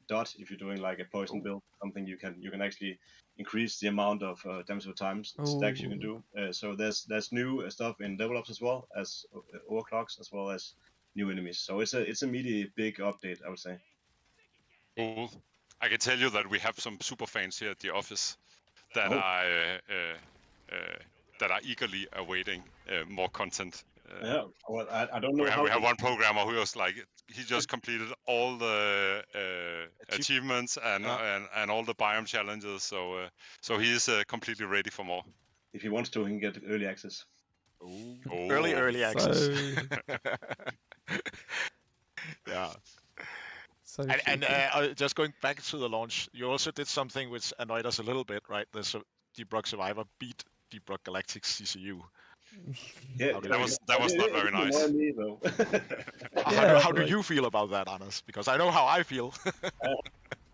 dot. If you're doing like a poison build, something you can actually increase the amount of damage over time stacks you can do. So there's new stuff in level ups as well as overclocks as well as new enemies. So it's a meaty big update, I would say. Cool. I can tell you that we have some super fans here at the office that are eagerly awaiting more content. Yeah, well, I don't know. We have one programmer who was like, he just completed all the achievements and all the biome challenges, so he is completely ready for more. If he wants to, he can get early access. Early access. Yeah. So and just going back to the launch, you also did something which annoyed us a little bit, right? The Deep Rock Survivor beat Deep Rock Galactic CCU. Yeah, that was not very nice. Me, though. How do you feel about that, Anders? Because I know how I feel.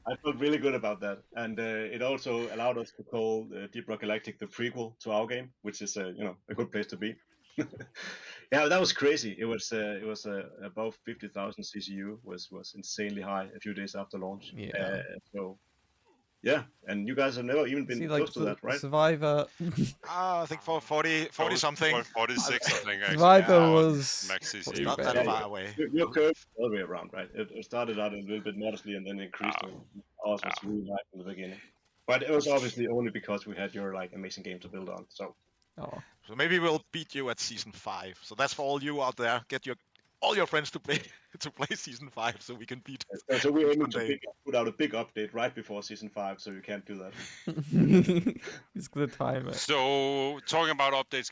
I felt really good about that, and it also allowed us to call Deep Rock Galactic the prequel to our game, which is a good place to be. Yeah, that was crazy. It was above 50,000 CCU was insanely high a few days after launch. Yeah. So. Yeah, and you guys have never even been close to that, right? Survivor. I think for 40 something. 46, I think. Survivor was max CCU. Not that far away. Your curve all the way around, right? It started out a little bit modestly and then increased. Ours was really high in the beginning, but it was obviously only because we had your amazing game to build on. So maybe we'll beat you at season 5. So that's for all you out there. Get all your friends to play season 5 so we can beat. So we're aiming to put out a big update right before season 5, so you can't do that. It's good time. So talking about updates,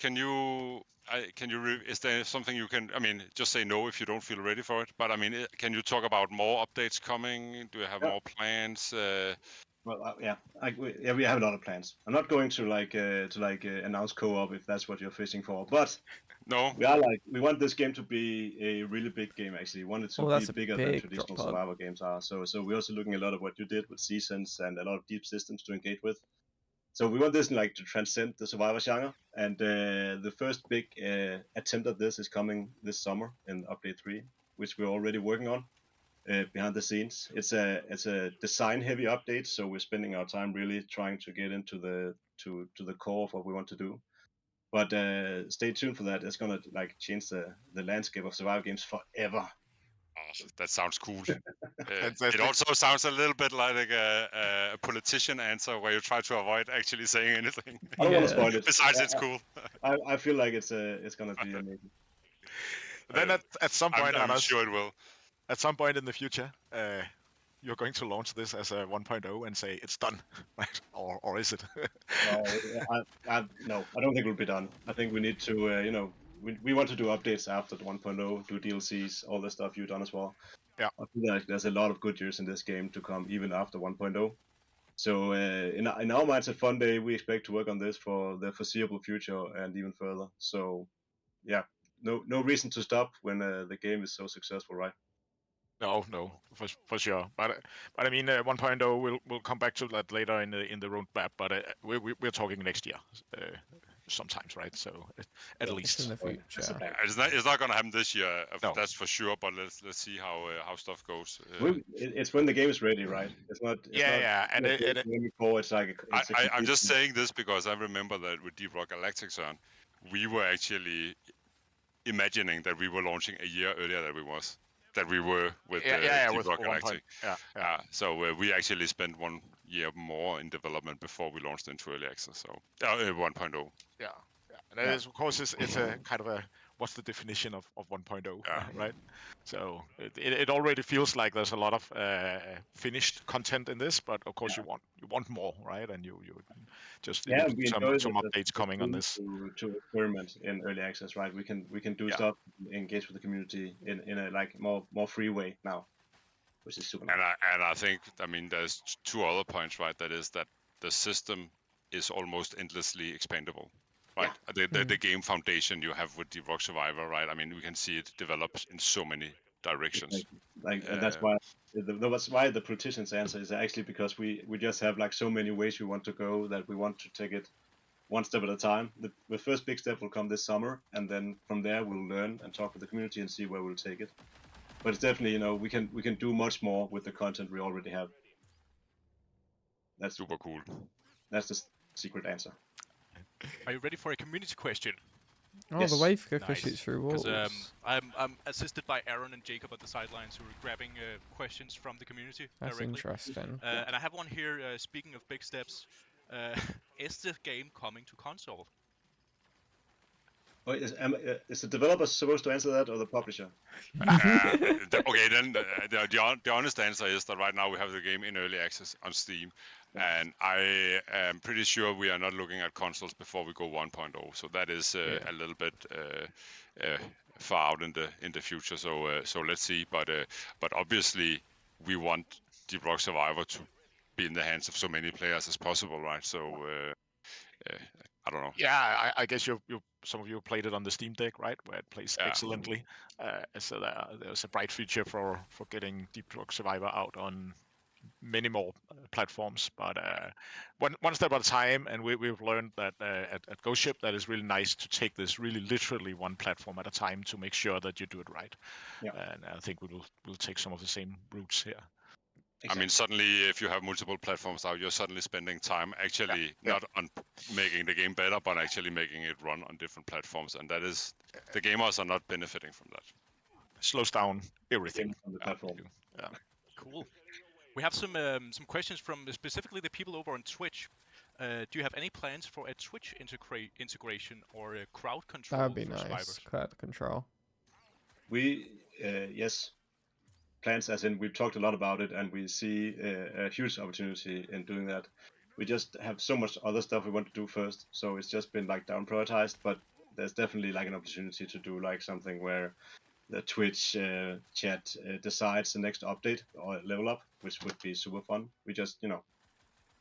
is there something you can? I mean, just say no if you don't feel ready for it. But I mean, can you talk about more updates coming? Do you have more plans? Well, we have a lot of plans. I'm not going to announce co-op if that's what you're fishing for, but no, we want this game to be a really big game. Actually, we want it to be bigger than traditional survival games are. So we're also looking a lot of what you did with seasons and a lot of deep systems to engage with. So we want this to transcend the survivor genre, and the first big attempt at this is coming this summer in update 3, which we're already working on. Behind the scenes, it's a design-heavy update, so we're spending our time really trying to get into the core of what we want to do. But stay tuned for that. It's gonna change the landscape of survival games forever. Oh, that sounds cool. It also sounds a little bit like a politician answer where you try to avoid actually saying anything. I don't want to spoil it. Besides, it's cool. I feel like it's gonna be amazing. Then at some point, I'm sure it will. At some point in the future, you're going to launch this as a 1.0 and say it's done, right? Or is it? No, I don't think we'll be done. I think we need to, we want to do updates after the 1.0, do DLCs, all the stuff you've done as well. Yeah. I feel like there's a lot of good years in this game to come, even after 1.0. So in our mindset Fun Day, we expect to work on this for the foreseeable future and even further. So yeah, no reason to stop when the game is so successful, right? No, for sure. But I mean, 1.0 we'll come back to that later in the roadmap. But we're talking next year, sometimes, right? So at It's least in the future. It's not gonna happen this year. No. That's for sure. But let's see how stuff goes. It's when the game is ready, right? It's not. And I'm just saying this because I remember that with Deep Rock Galactic, Søren, we were actually imagining that we were launching a year earlier than we were with Deep Rock Galactic. So we actually spent 1 year more in development before we launched into early access. So 1.0. Yeah. And it is, of course, it's a kind of a what's the definition of 1.0, right? So it already feels like there's a lot of finished content in this, but of course you want more, right? And you just some updates coming on this to experiment in early access, right? We can do stuff, engage with the community in a like more free way now, which is super nice. And I think, I mean, there's 2 other points, right? That is that the system is almost endlessly expandable. Right, the game foundation you have with Deep Rock Survivor, right? I mean, we can see it develop in so many directions. And that's why the politician's answer is actually because we just have like so many ways we want to go that we want to take it one step at a time. The first big step will come this summer, and then from there we'll learn and talk with the community and see where we'll take it. But it's definitely, we can do much more with the content we already have. That's super cool. That's the secret answer. Are you ready for a community question? Oh, yes. The wave pushes through walls. I'm assisted by Aaron and Jacob at the sidelines who are grabbing questions from the community That's directly. Interesting. And I have one here, speaking of big steps. Is the game coming to console? Oh, is the developer supposed to answer that, or the publisher? Okay, then the honest answer is that right now we have the game in early access on Steam, and I am pretty sure we are not looking at consoles before we go 1.0. So that is a little bit far out in the future. So let's see. But obviously we want Deep Rock Survivor to be in the hands of so many players as possible, right? So I don't know. Yeah, I guess some of you played it on the Steam Deck, right? Where it plays excellently. So there's a bright future for getting Deep Rock Survivor out on many more platforms. But one step at a time, and we've learned that at Ghost Ship that is really nice to take this really literally one platform at a time to make sure that you do it right. Yeah. And I think we'll take some of the same routes here. Exactly. I mean, suddenly, if you have multiple platforms now, you're suddenly spending time actually not on making the game better, but actually making it run on different platforms, and that is the gamers are not benefiting from that. Slows down everything on the platform. Yeah. Cool. We have some questions from specifically the people over on Twitch. Do you have any plans for a Twitch integration or a crowd control? That would be for nice. survivors? Crowd control. We yes. Plans, as in we've talked a lot about it, and we see a huge opportunity in doing that. We just have so much other stuff we want to do first, so it's just been like down prioritized. But there's definitely like an opportunity to do like something where the Twitch chat decides the next update or level up, which would be super fun. We just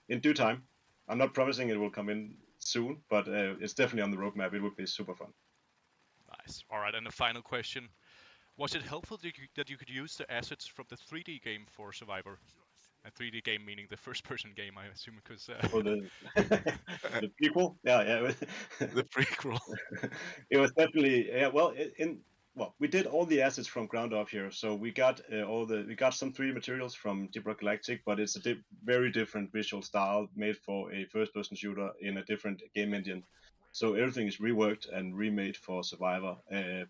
in due time. I'm not promising it will come in soon, but it's definitely on the roadmap. It would be super fun. Nice. All right, and the final question. Was it helpful that you could use the assets from the 3D game for Survivor? A 3D game meaning the first-person game, I assume, because... the prequel? Yeah. The prequel. It was definitely... Yeah, well, we did all the assets from ground up here, so we got some 3D materials from Deep Rock Galactic, but it's a very different visual style made for a first-person shooter in a different game engine. So everything is reworked and remade for Survivor.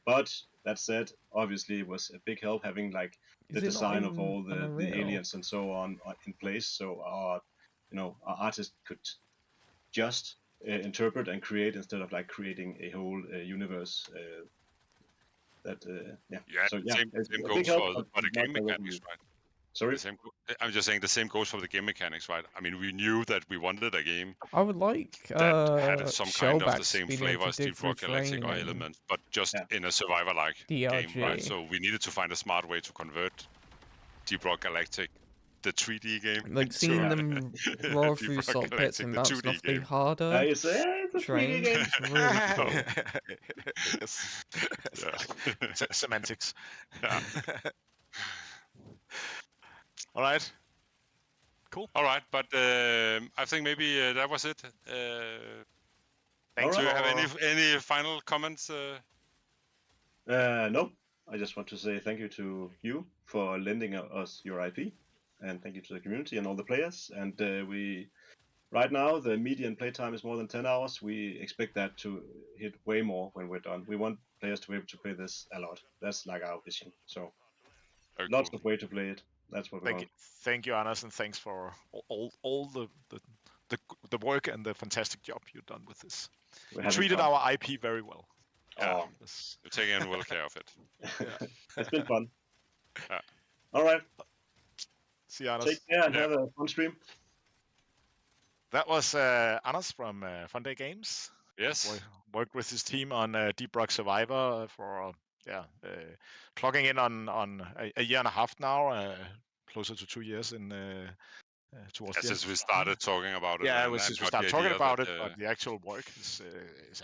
But that said, obviously it was a big help having like the design of all the aliens and so on in place. So our artist could just interpret and create instead of like creating a whole universe. Same goes for the game mechanics, right? Sorry. I'm just saying the same goes for the game mechanics, right? I mean, we knew that we wanted a game I would like that had some kind of the shellbacks same being able flavor to as dig Deep through Rock Galactic terrain or and Elements, but just in a survivor-like game, right? DRG. So we needed to find a smart way to convert Deep Rock Galactic, the 3D game, like seeing them roll Deep through Rock salt pits Galactic, and the bouncing 2D off the game. harder It's a 3D terrain. game. It's really cool. Yes. Yeah. Semantics. Yeah. All right. Cool. All right, but I think maybe that was it. Thanks Do you for... have any final comments? No, I just want to say thank you to you for lending us your IP, and thank you to the community and all the players. And right now the median playtime is more than 10 hours. We expect that to hit way more when we're done. We want players to be able to play this a lot. That's like our vision. So Very lots cool. of way to play it. That's what we want. Thank you, Anders, and thanks for all the work and the fantastic job you've done with this. You treated our IP very well. Yeah, you're taking well care of it. It's been fun. Yeah. All right. See you, Anders. Take care and have a fun stream. That was Anders from Fun Day Games. Yes. Worked with his team on Deep Rock Survivor for plugging in on a year and a half now, closer to 2 years in towards the since end. we started talking about it. Yeah, since we started talking about it, but the actual work is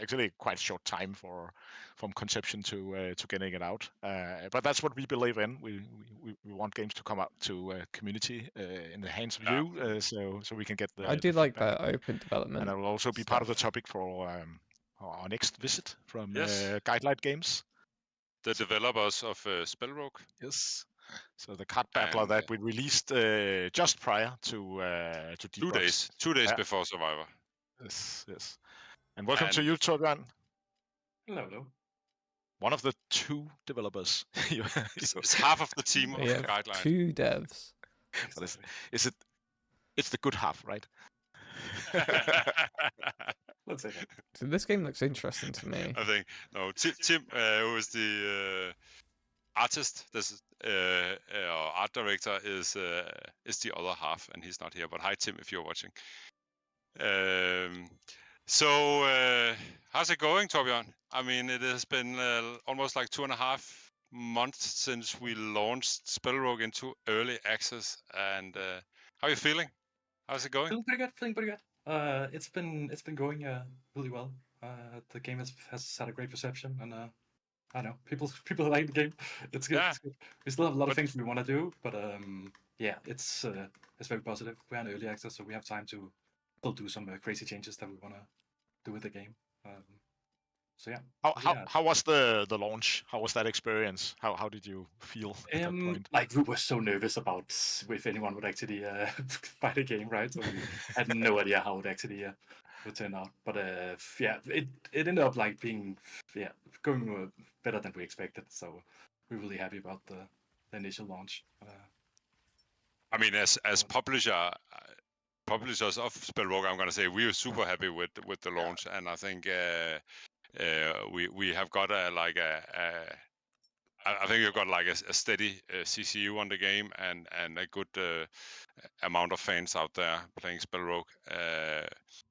actually quite a short time from conception to getting it out. But that's what we believe in. We want games to come out to community in the hands of you, so we can get the. I do like that open development, and it will also be part of the topic for our next visit from Guidelight Games, the developers of Spellrogue. Yes. So the card battler that we released just prior to Deep Rock. 2 days before Survivor. Yes. And welcome to you, Torbjørn. Hello. One of the 2 developers. It's half of the team of Guideline. 2 devs. But it's the good half, right? Let's say that. So this game looks interesting to me. I think Tim, who is the artist, art director, is the other half, and he's not here. But hi, Tim, if you're watching. So how's it going, Torbjørn? I mean, it has been almost like 2.5 months since we launched Spellrogue into early access, and how are you feeling? How's it going? Feeling pretty good. It's been going really well. The game has had a great reception, and I don't know, people like the game. It's good. Yeah. It's good. We still have a lot of things we want to do, but it's very positive. We're in early access, so we have time to still do some crazy changes that we want to do with the game. So yeah. How was the launch? How was that experience? How did you feel at that point? Like, we were so nervous about if anyone would actually buy the game, right? So we had no idea how it actually would turn out. But it ended up like being going better than we expected. So we're really happy about the initial launch. I mean, as publishers of Spellrogue, I'm going to say we are super happy with the launch, and I think we have got I think we've got like a steady CCU on the game and a good amount of fans out there playing Spellrogue.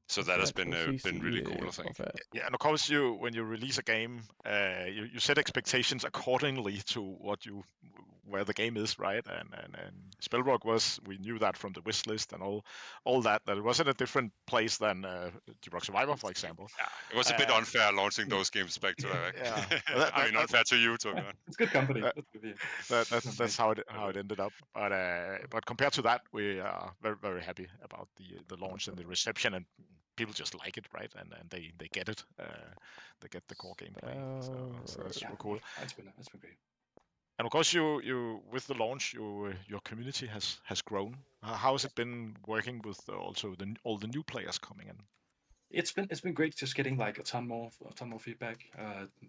So that has been really cool, I think. Yeah, and of course, when you release a game, you set expectations accordingly to where the game is, right? And Spellrogue we knew that from the wish list and all that it was in a different place than Deep Rock Survivor, for example. Yeah, it was a bit unfair launching those games back to back. Yeah. I mean, unfair to you, Torbjørn. It's good company. That's how it ended up. But compared to that, we are very, very happy about the launch and the reception, and people just like it, right? And they get it. They get the core gameplay. So that's super cool. It's been great. And of course, you with the launch, your community has grown. How has it been working with also all the new players coming in? It's been great, just getting like a ton more feedback.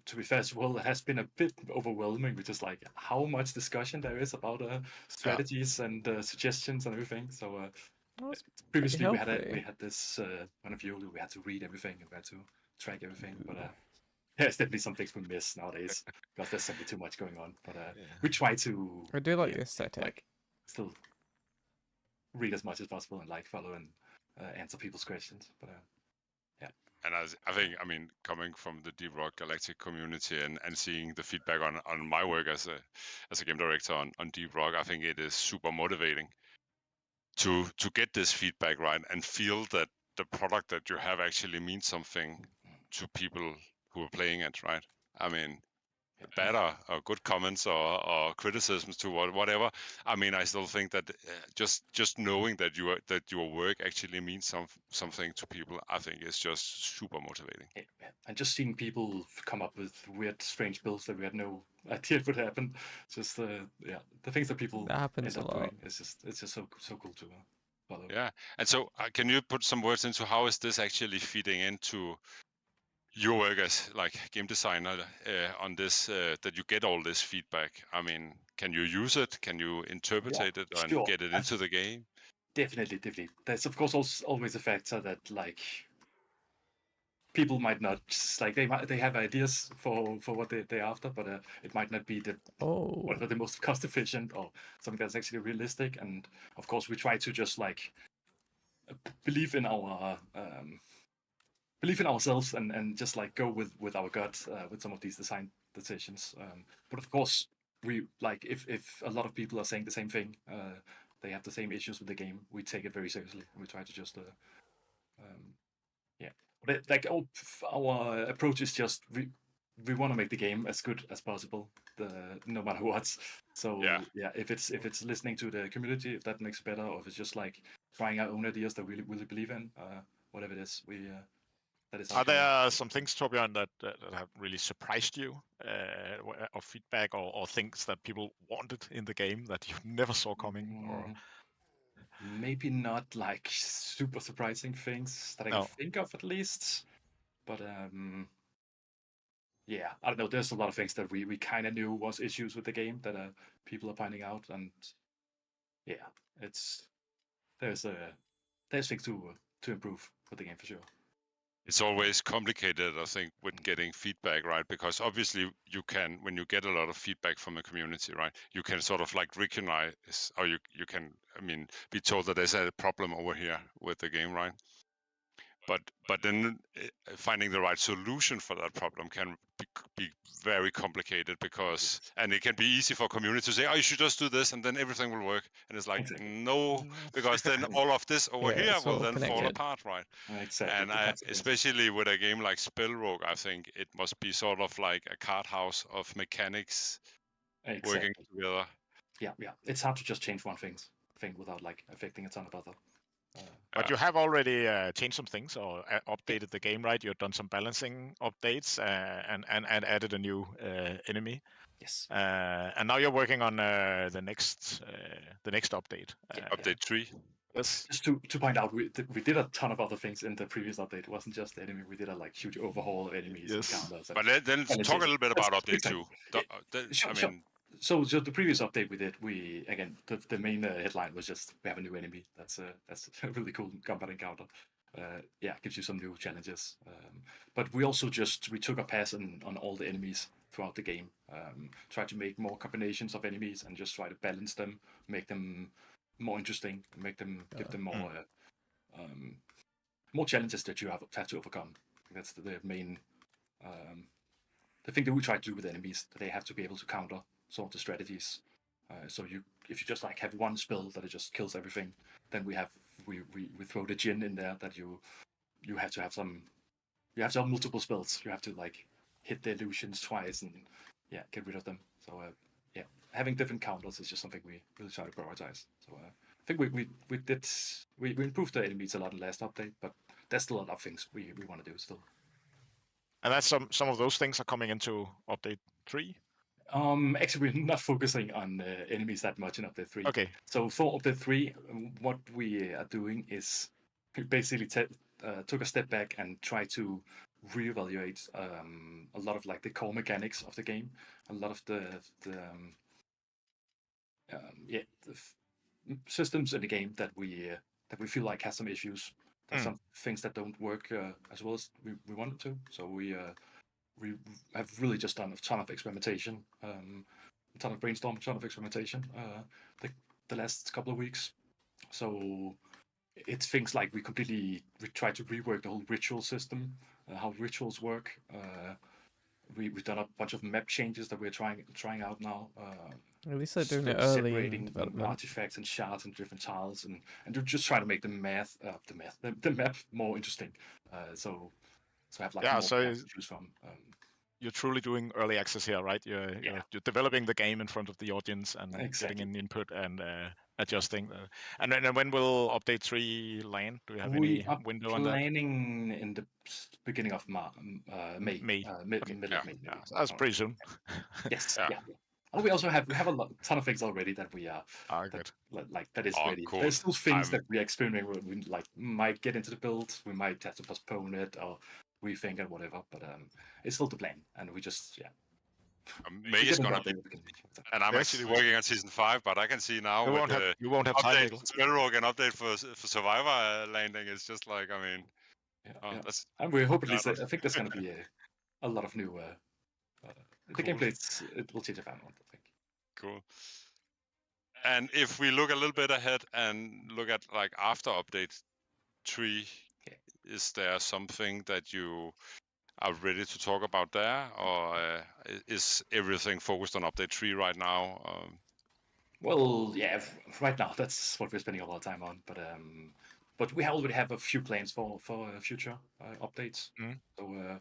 To be fair as well, it has been a bit overwhelming with just like how much discussion there is about strategies and suggestions and everything. So previously we had this point of view. We had to read everything, we had to track everything, but there's definitely some things we miss nowadays because there's simply too much going on. But we try to. I do like the aesthetic. still read as much as possible and like follow and answer people's questions. But yeah. And I think, I mean, coming from the Deep Rock Galactic community and seeing the feedback on my work as a game director on Deep Rock, I think it is super motivating to get this feedback, right, and feel that the product that you have actually means something to people who are playing it, right? I mean, bad or good comments or criticisms to whatever. I mean, I still think that just knowing that your work actually means something to people, I think is just super motivating. Yeah. And just seeing people come up with weird, strange builds that we had no idea would happen. Just the things that people That happens end a up lot. doing. It's just so cool to follow. Yeah. And so, can you put some words into how is this actually feeding into your work as like game designer on this, that you get all this feedback? I mean, can you use it? Can you interpret it and sure. get it into the game? Definitely. There's of course also always a factor that like people might not like they have ideas for what they're after, but it might not be the most cost efficient or something that's actually realistic. And of course, we try to just like believe in ourselves and just like go with our gut with some of these design decisions. But of course, we like if a lot of people are saying the same thing, they have the same issues with the game, we take it very seriously and we try to just but like our approach is just we want to make the game as good as possible, no matter what. So if it's listening to the community, if that makes it better, or if it's just like trying our own ideas that we really believe in, whatever it is, that is. Are there some things, Torbjørn, that have really surprised you, or feedback, or things that people wanted in the game that you never saw coming? Or maybe not like super surprising things that I can think of, at least. But yeah, I don't know. There's a lot of things that we kind of knew was issues with the game that people are finding out, and yeah, there's things to improve with the game for sure. It's always complicated, I think, with getting feedback, right? Because obviously you can, when you get a lot of feedback from a community, right, you can sort of like recognize, or you can, I mean, be told that there's a problem over here with the game, right? But then finding the right solution for that problem can be very complicated, because and it can be easy for community to say, oh, you should just do this and then everything will work, and it's like no, because then all of this over here will then fall apart, right? Exactly. And especially with a game like Spellrogue, I think it must be sort of like a card house of mechanics working together. Yeah, it's hard to just change one thing without like affecting a ton of other. But you have already changed some things or updated the game, right? You've done some balancing updates and added a new enemy. Yes. And now you're working on the next update. Update 3. Yes. Just to point out, we did a ton of other things in the previous update. It wasn't just the enemy. We did a like huge overhaul of enemies and counters. But then talk a little bit about update 2. Sure. So just the previous update we did, again the main headline was just we have a new enemy. That's a really cool combat encounter. Gives you some new challenges. But we also we took a pass on all the enemies throughout the game. Try to make more combinations of enemies and just try to balance them, make them more interesting, give them more challenges that you have to overcome. That's the main the thing that we try to do with enemies, that they have to be able to counter some of the strategies. So if you just like have one spell that it just kills everything, then we throw the Jinn in there, that you have to have multiple spells. You have to like hit the illusions twice and get rid of them. So having different counters is just something we really try to prioritize. So I think we improved the enemies a lot in the last update, but there's still a lot of things we want to do still. And that's some of those things are coming into update 3. Actually, we're not focusing on enemies that much in update 3. Okay. So for update 3, what we are doing is we basically took a step back and try to reevaluate a lot of like the core mechanics of the game, a lot of the systems in the game that we feel like has some issues. There's some things that don't work as well as we wanted to. So we have really just done a ton of experimentation, a ton of brainstorm, a ton of experimentation. the last couple of weeks. So it's things like we try to rework the whole ritual system, how rituals work. We've done a bunch of map changes that we're trying out now. At least they're doing it early in separating development. artifacts and shards and different tiles, and they're just trying to make the map more interesting. So have like more paths to choose from. You're truly doing early access here, right? You're developing the game in front of the audience and getting in input and adjusting. And when will update 3 land? Do you have any window on that? We're planning in the beginning of May. Middle of May. Yeah, that's pretty soon. Yes. Yeah. Oh, we also have ton of things already that we are that is ready. Cool. There's still things that we are experimenting with. We might get into the build. We might have to postpone it or rethink it, whatever. But it's still the plan, and we just May is gonna be, and I'm actually working on season 5, but I can see now you won't have update time. Spellrogue and update for Survivor landing. It's just like, I mean, and we're hoping. I think there's gonna be a lot of new. The gameplay it will change a fair amount, I think. Cool. And if we look a little bit ahead and look at like after update 3, is there something that you are ready to talk about there, or is everything focused on update 3 right now? Well, yeah, right now that's what we're spending a lot of time on. But we already have a few plans for future updates. So.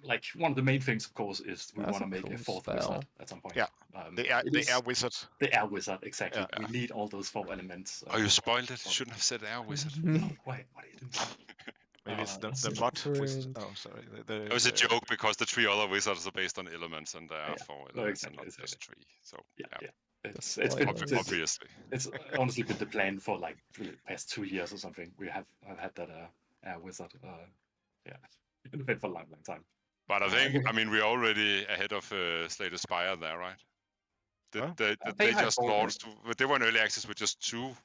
Like one of the main things, of course, is we want to make a 4th wizard at some point. Yeah, the air wizard. The air wizard, exactly. Yeah. We need all those 4 elements. Oh, you spoiled it. Shouldn't have said air wizard. No, why? What are you doing? Maybe it's the mod wizard. Oh, sorry. It was a joke because the 3 other wizards are based on elements, and there are 4 elements, and not just 3. So yeah. It's been obviously. It's honestly been the plan for like the past 2 years or something. I've had that air wizard. It's been for a long time. But I think, we're already ahead of Slay the Spire there, right? They just launched, but they were in early access with just 2.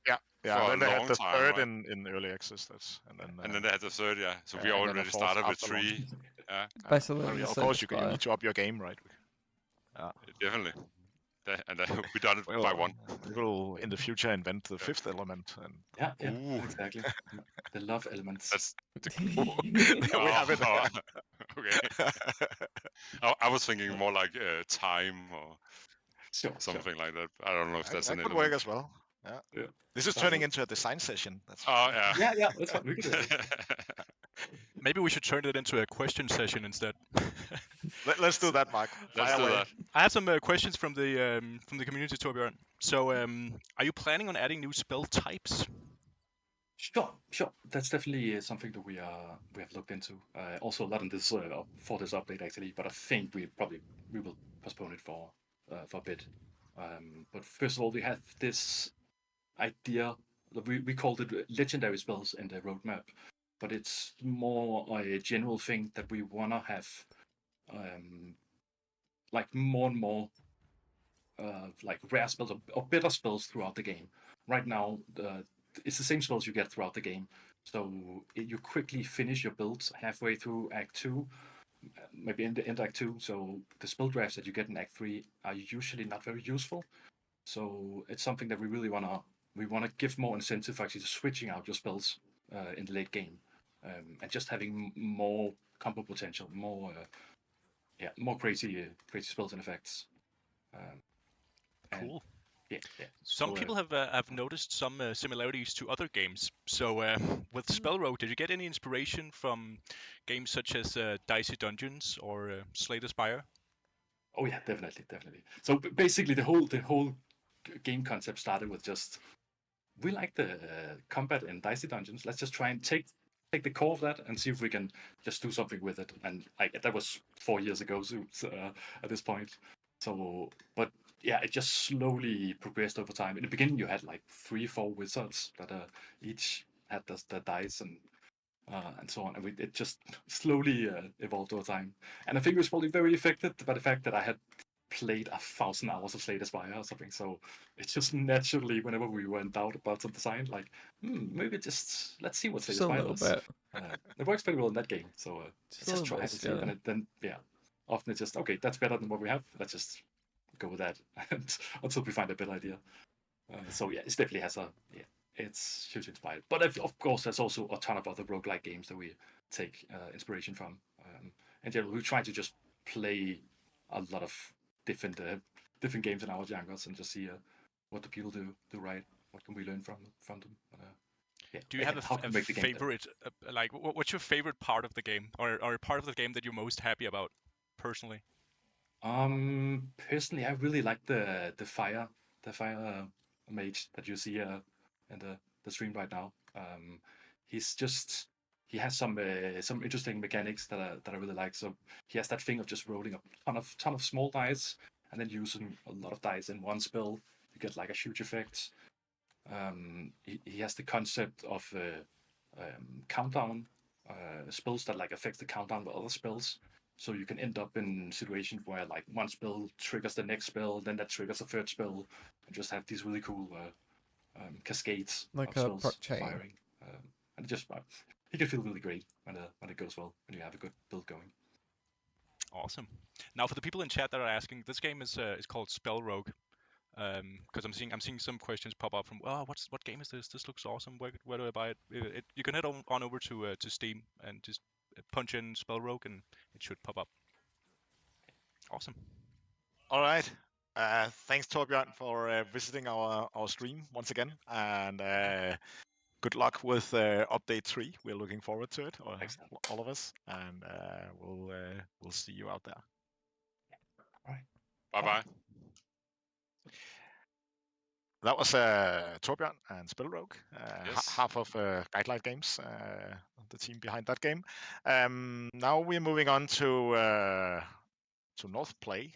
Yeah. And then they had the 3rd in early access. And then they had the 3rd, yeah. So we already started with 3. Yeah. Of course, you need to up your game, right? Definitely. And we done it by 1. We will in the future invent the 5th element. And yeah, exactly. The love elements. That's we have it. Okay. I was thinking more like time or something like that. I don't know if that's that could work as well. Yeah. This is turning into a design session. Yeah. Yeah, that's fine. We can do it. Maybe we should turn it into a question session instead. Let's do that, Mark. Let's do that. I have some questions from the community, Torbjørn. So, are you planning on adding new spell types? Sure. That's definitely something that we have looked into. Also, a lot in this for this update actually, but I think we will postpone it for a bit. But first of all, we have this idea. We called it legendary spells in the roadmap, but it's more a general thing that we wanna have, like more and more, like rare spells or better spells throughout the game. Right now, it's the same spells you get throughout the game. So you quickly finish your builds halfway through Act 2, maybe in the end Act 2. So the spell drafts that you get in Act 3 are usually not very useful. So it's something that we really wanna give more incentive for actually switching out your spells in the late game, and just having more combo potential, more crazy spells and effects. Cool. Yeah. Some people have noticed some similarities to other games. So with Spellrogue, did you get any inspiration from games such as Dicey Dungeons or Slay the Spire? Oh yeah, definitely. So basically, the whole game concept started with just we like the combat in Dicey Dungeons. Let's just try and take the core of that and see if we can just do something with it. And that was 4 years ago, so at this point. So, but yeah, it just slowly progressed over time. In the beginning, you had like 3-4 wizards that each had the dice and so on, and it just slowly evolved over time. And I think it was probably very affected by the fact that I had played 1,000 hours of Slay the Spire or something. So it's just naturally, whenever we were in doubt about some design, like maybe just let's see what Slay the Spire does. It works pretty well in that game, so let's just try it and see. And then often it's just okay. That's better than what we have. Let's just go with that until we find a better idea. So yeah, it definitely has it's hugely inspired. But of course, there's also a ton of other roguelike games that we take inspiration from. In general, we try to just play a lot of different games in our genres and just see what do people do right. What can we learn from them? Yeah. Do you have a favorite? Like, what's your favorite part of the game, or a part of the game that you're most happy about, personally? Personally, I really like the fire mage that you see in the stream right now. He has some interesting mechanics that I really like. So he has that thing of just rolling a ton of small dice and then using a lot of dice in one spell. You get like a huge effect. He has the concept of countdown spells that like affects the countdown with other spells. So you can end up in situations where like one spell triggers the next spell, then that triggers a third spell, and just have these really cool cascades like of a spells proc chain. firing. And it just it can feel really great when it goes well, when you have a good build going. Awesome. Now, for the people in chat that are asking, this game is called Spell Rogue. Because I'm seeing some questions pop up from, what game is this? This looks awesome. Where do I buy it? You can head on over to Steam and just punch in Spell Rogue and it should pop up. Awesome. All right. Thanks, Torbjørn, for visiting our stream once again, and good luck with update 3. We're looking forward to it, all of us, and we'll see you out there. All right. Bye-bye. That was Torbjørn and Spellrogue, half of Guidelight Games, the team behind that game. Now we're moving on to North Play,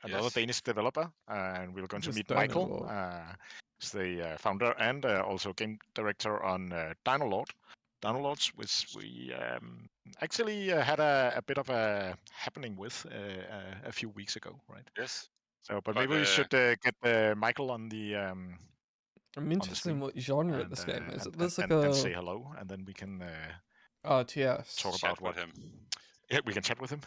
another Danish developer, and we're going to meet Michael, who's the founder and also game director on Dino Lord. Dino Lords, which we actually had a bit of a happening with a few weeks ago, right? Yes. So, but maybe we should get Michael on the. I'm interested in what genre this game is. There's like and say hello, and then we can. TS. Talk chat about what him. Yeah, we can chat with him.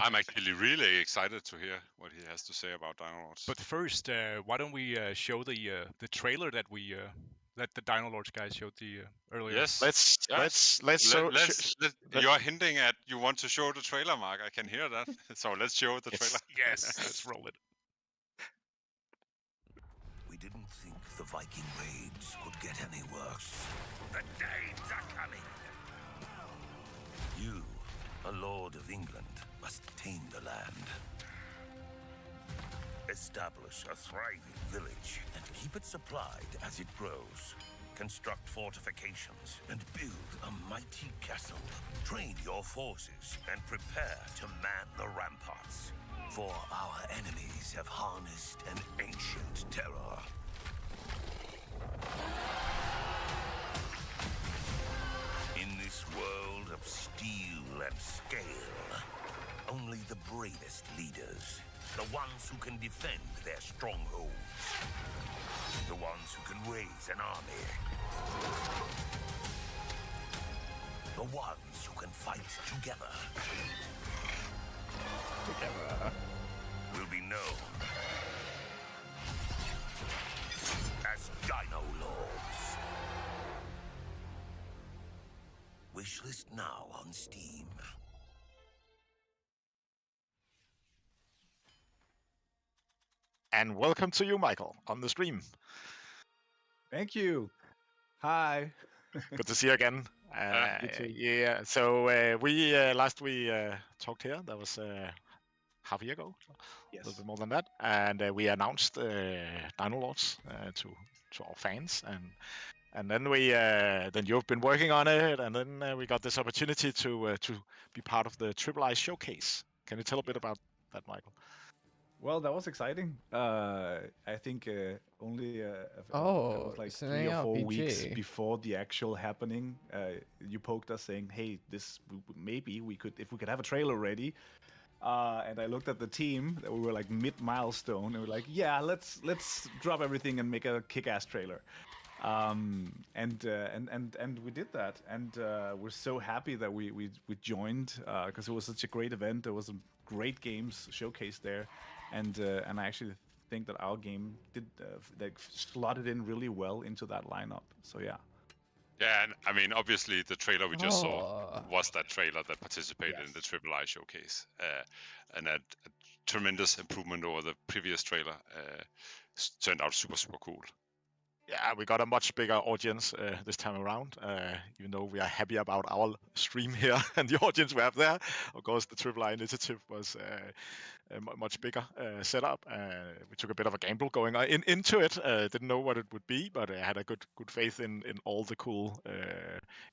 I'm actually really excited to hear what he has to say about Dino Lords. But first, why don't we show the trailer that the Dino Lords guys showed earlier? Yes. Let's show. You're hinting at you want to show the trailer, Mark. I can hear that. So let's show the trailer. Yes, let's roll it. We didn't think the Viking raids could get any worse. The Danes are coming. You, a lord of England, must tame the land. Establish a thriving village and keep it supplied as it grows. Construct fortifications and build a mighty castle. Train your forces and prepare to man the ramparts. For our enemies have harnessed an ancient terror. In this world of steel and scale, only the bravest leaders, the ones who can defend their strongholds, the ones who can raise an army, the ones who can fight together. Will be known as Dino Lords. Wishlist now on Steam. And welcome to you, Michael, on the stream. Thank you. Hi. Good to see you again. Yeah. So we last we talked here. That was half a year ago. Yes. A little bit more than that. And we announced Dino Lords to our fans, and then then you've been working on it, and then we got this opportunity to be part of the Triple I showcase. Can you tell a bit about that, Michael? Well, that was exciting. I think only like 3 or 4 weeks before the actual happening, you poked us saying, "Hey, maybe we could, if we could have a trailer ready." And I looked at the team. We were like mid-milestone, and we're like, "Yeah, let's drop everything and make a kick-ass trailer." And we did that, and we're so happy that we joined because it was such a great event. There was some great games showcased there. and I actually think that our game did slotted in really well into that lineup. So yeah. Yeah, and I mean, obviously, the trailer we just saw was that trailer that participated in the Triple I showcase, and a tremendous improvement over the previous trailer. Turned out super cool. Yeah, we got a much bigger audience this time around, even though we are happy about our stream here and the audience we have there. Of course, the Triple I initiative was a much bigger setup. We took a bit of a gamble going into it. Didn't know what it would be, but I had a good faith in all the cool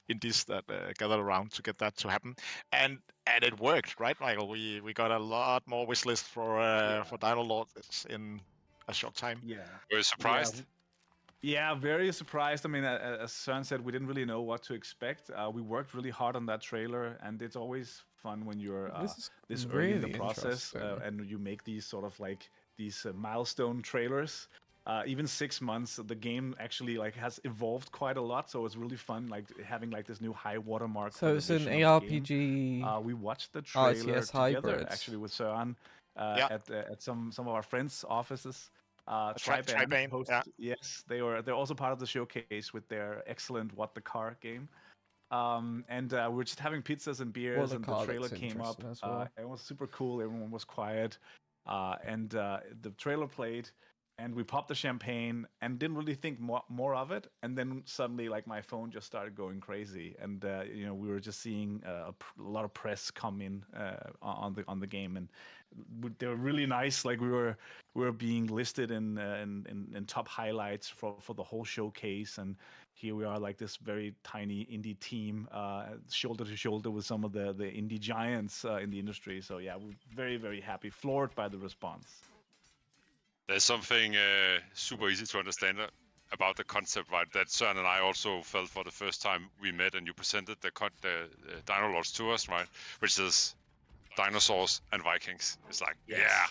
indies that gathered around to get that to happen. And it worked, right, Michael? We got a lot more wishlist for Dino Lords in a short time. Yeah. Were you surprised? Yeah, very surprised. I mean, as Søren said, we didn't really know what to expect. We worked really hard on that trailer, and it's always fun when you're this early in the process and you make these sort of like these milestone trailers. Even 6 months, the game actually like has evolved quite a lot, so it's really fun, like having like this new high watermark. So it's an ARPG. We watched the trailer together hybrid. actually with Søren at some of our friends' offices. Tribane, yes, they're also part of the showcase with their excellent What the Car game. And we're just having pizzas and beers, and the trailer came up. It was super cool. Everyone was quiet, and the trailer played, and we popped the champagne and didn't really think more of it. And then suddenly, like, my phone just started going crazy, and we were just seeing a lot of press come in on the game, and they were really nice. Like, we were being listed in top highlights for the whole showcase, and here we are, like this very tiny indie team, shoulder to shoulder with some of the indie giants in the industry. So yeah, we're very, very happy, floored by the response. There's something super easy to understand about the concept, right? That Søren and I also felt for the first time we met, and you presented the Dino Lords to us, right? Which is dinosaurs and Vikings. It's like, yeah.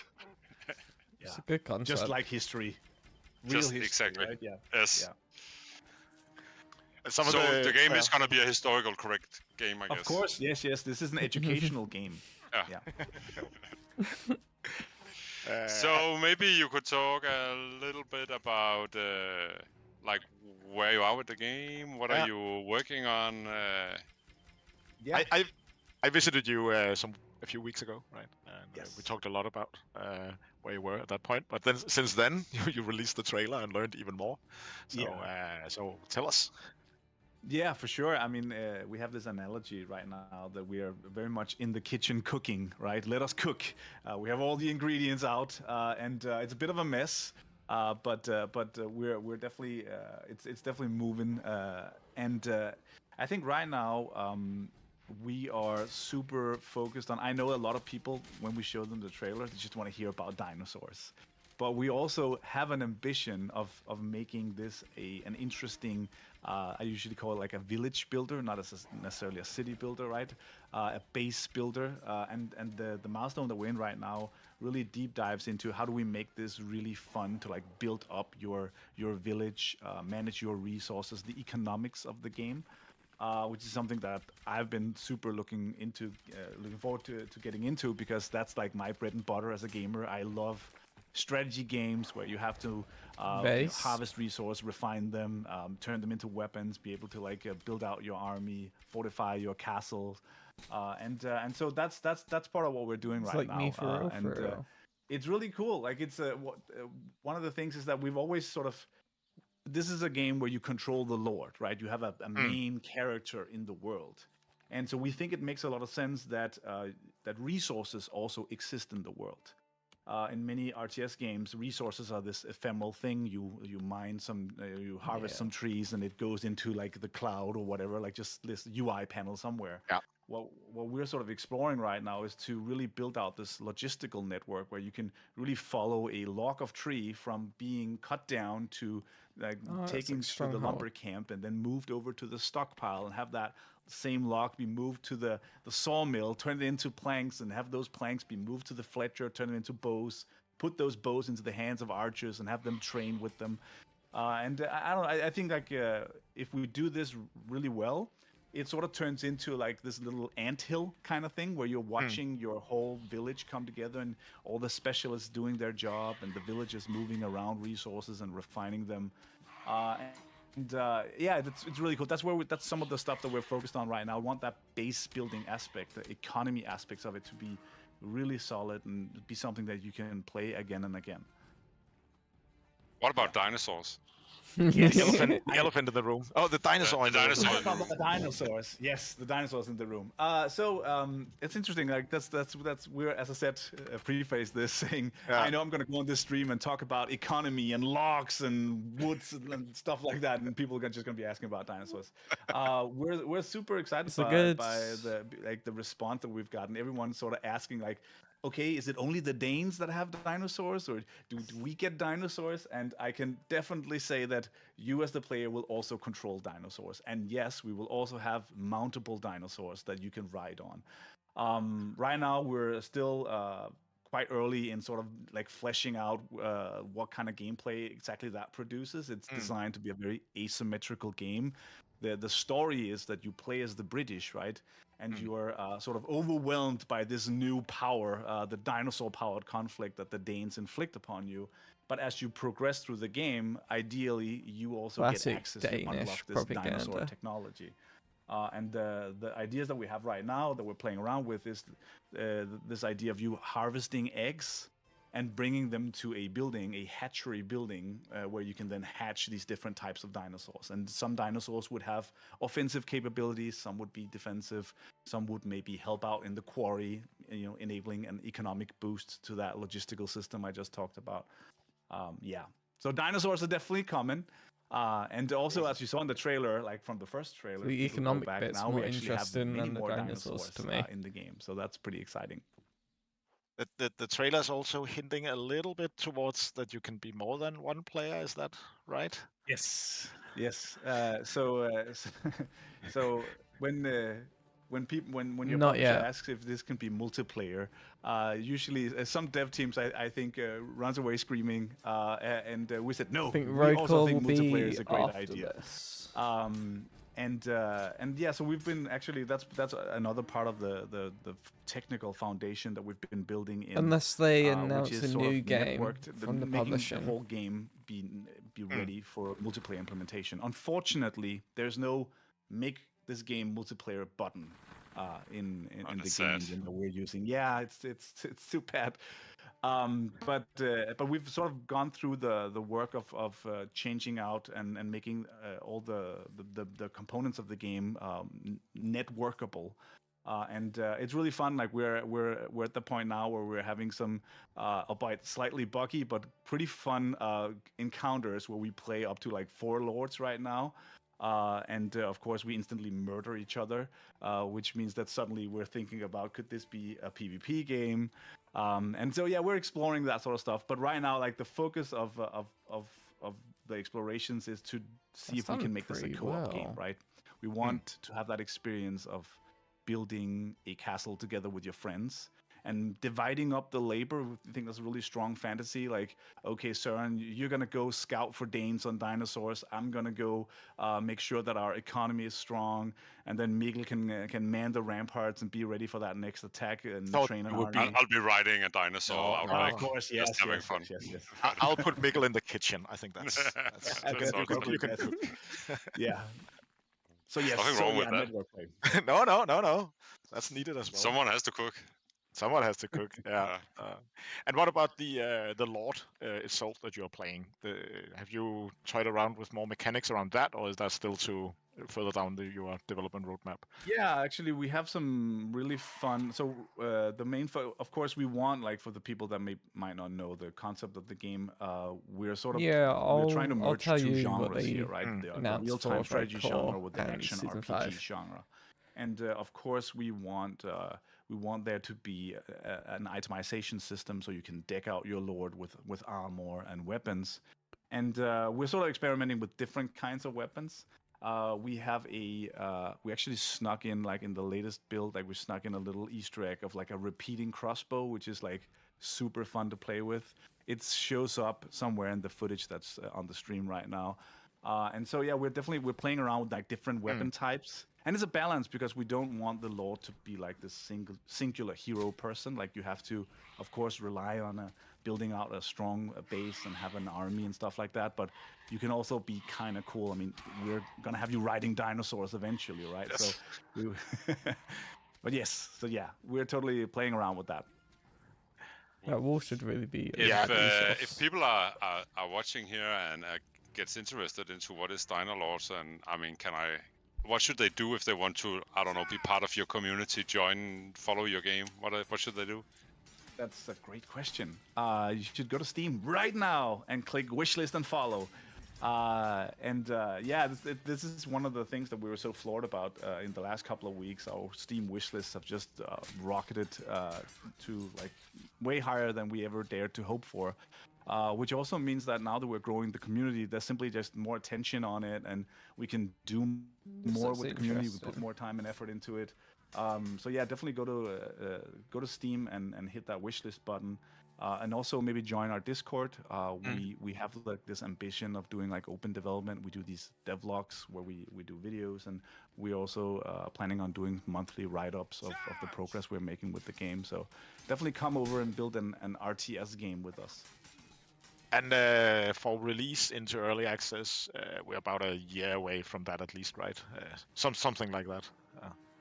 It's a good concept. Just like history. Real history, exactly. Right? Yeah. Yes. Yeah. So the game is going to be a historical correct game, I guess. Of course, yes. This is an educational game. Yeah. So maybe you could talk a little bit about like where you are with the game. What are you working on? I visited you a few weeks ago, right? And yes. We talked a lot about where you were at that point. But then since then, you released the trailer and learned even more. So so tell us. Yeah, for sure. I mean, we have this analogy right now that we are very much in the kitchen cooking, right? Let us cook. We have all the ingredients out, and it's a bit of a mess, but we're definitely it's definitely moving. And I think right now we are super focused on. I know a lot of people, when we show them the trailer, they just want to hear about dinosaurs. But we also have an ambition of making this an interesting, I usually call it like a village builder, not necessarily a city builder, right? A base builder. And the milestone that we're in right now really deep dives into how do we make this really fun to like build up your village, manage your resources, the economics of the game. Which is something that I've been super looking forward to getting into, because that's like my bread and butter as a gamer. I love strategy games where you have to harvest resource, refine them, turn them into weapons, be able to like build out your army, fortify your castle, and so that's part of what we're doing right now. Me for real. It's really cool. Like it's one of the things is that we've always sort of. This is a game where you control the Lord, right? You have a main character in the world. And so we think it makes a lot of sense that that resources also exist in the world. In many RTS games, resources are this ephemeral thing. You mine some, you harvest some trees, and it goes into like the cloud or whatever, like just this UI panel somewhere. Yeah. What we're sort of exploring right now is to really build out this logistical network where you can really follow a log of tree from being cut down to like taken to the lumber camp and then moved over to the stockpile, and have that same log be moved to the sawmill, turn it into planks, and have those planks be moved to the fletcher, turn it into bows, put those bows into the hands of archers and have them train with them. And I think like if we do this really well, it sort of turns into like this little anthill kind of thing where you're watching your whole village come together and all the specialists doing their job and the villagers moving around resources and refining them. Yeah, it's really cool. That's that's some of the stuff that we're focused on right now. I want that base building aspect, the economy aspects of it to be really solid and be something that you can play again and again. What about dinosaurs? Yes. The elephant in the room. Oh, the dinosaur in the room. The dinosaurs. Yes, the dinosaurs in the room. It's interesting. Like that's we're, as I said, preface this saying, I know I'm going to go on this stream and talk about economy and logs and woods and stuff like that, and people are just going to be asking about dinosaurs. We're super excited by the response that we've gotten. Everyone's sort of asking like, okay, is it only the Danes that have dinosaurs, or do we get dinosaurs? And I can definitely say that you as the player will also control dinosaurs. And yes, we will also have mountable dinosaurs that you can ride on. Right now, we're still quite early in sort of like fleshing out what kind of gameplay exactly that produces. It's designed to be a very asymmetrical game. The story is that you play as the British, right? And you are sort of overwhelmed by this new power, the dinosaur-powered conflict that the Danes inflict upon you. But as you progress through the game, ideally, you also get access to unlock this dinosaur technology. And the ideas that we have right now that we're playing around with is this idea of you harvesting eggs and bringing them to a building, a hatchery building, where you can then hatch these different types of dinosaurs. And some dinosaurs would have offensive capabilities, some would be defensive, some would maybe help out in the quarry, enabling an economic boost to that logistical system I just talked about. So dinosaurs are definitely coming. And also, as you saw in the trailer, like from the first trailer, the economic bit's now more we actually have interesting many than the more dinosaurs to me in the game. So that's pretty exciting. The trailer is also hinting a little bit towards that you can be more than one player. Is that right? Yes. So when your publisher asks if this can be multiplayer, usually some dev teams I think runs away screaming, and we said no. We also think multiplayer is a great idea. So we've been actually that's another part of the technical foundation that we've been building in. Unless they announce a new game from the publishing, the whole game be ready for multiplayer implementation. Unfortunately, there's no make this game multiplayer button in the game engine that we're using. Yeah, it's too bad. But we've sort of gone through the work of changing out and making all the components of the game networkable. And it's really fun. Like we're at the point now where we're having some albeit slightly buggy but pretty fun encounters where we play up to like 4 lords right now. And of course we instantly murder each other, which means that suddenly we're thinking about, could this be a PvP game? And so we're exploring that sort of stuff. But right now, like the focus of the explorations is to see if we can make this a co-op game, right? We want to have that experience of building a castle together with your friends and dividing up the labor. I think that's a really strong fantasy. Like, okay, Søren, you're gonna go scout for Danes on dinosaurs. I'm gonna go make sure that our economy is strong, and then Mikkel can man the ramparts and be ready for that next attack and train an army. I'll be riding a dinosaur outback. Of course, yes, just having fun. Yes. I'll put Mikkel in the kitchen. I think that's you can cook. Yeah. So yes, nothing wrong with that. No. That's needed as well. Someone has to cook. Someone has to cook. Yeah. And what about the Lord itself that you're playing? Have you toyed around with more mechanics around that, or is that still too further down your development roadmap? Yeah, actually, we have some really fun. So the main, of course, we want, like, for the people that might not know the concept of the game, we're sort of we're trying to merge two genres here, right? The real-time strategy genre with the action RPG genre. And of course, we want there to be an itemization system so you can deck out your lord with armor and weapons. And we're sort of experimenting with different kinds of weapons. We actually snuck in, like in the latest build, like we snuck in a little Easter egg of like a repeating crossbow, which is like super fun to play with. It shows up somewhere in the footage that's on the stream right now. And so we're playing around with like different weapon types. and it's a balance because we don't want the Lord to be like this singular hero person. Like you have to, of course, rely on building out a strong base and have an army and stuff like that. But you can also be kind of cool. I mean, we're gonna have you riding dinosaurs eventually, right? Yes. So, but yes, so yeah, we're totally playing around with that. That wall should really be. If people are watching here and gets interested into what is Dino Lords, and I mean, what should they do if they want to, I don't know, be part of your community, join, follow your game? What should they do? That's a great question. You should go to Steam right now and click wishlist and follow. This is one of the things that we were so floored about in the last couple of weeks. Our Steam wishlists have just rocketed to like way higher than we ever dared to hope for. Which also means that now that we're growing the community, there's simply just more attention on it, and we can do more with the community. We put more time and effort into it. Definitely go to Steam and hit that wishlist button. And also maybe join our Discord. We have like this ambition of doing like open development. We do these devlogs where we do videos, and we're also planning on doing monthly write-ups of the progress we're making with the game. So definitely come over and build an RTS game with us. And for release into early access, we're about a year away from that at least, right? Something like that.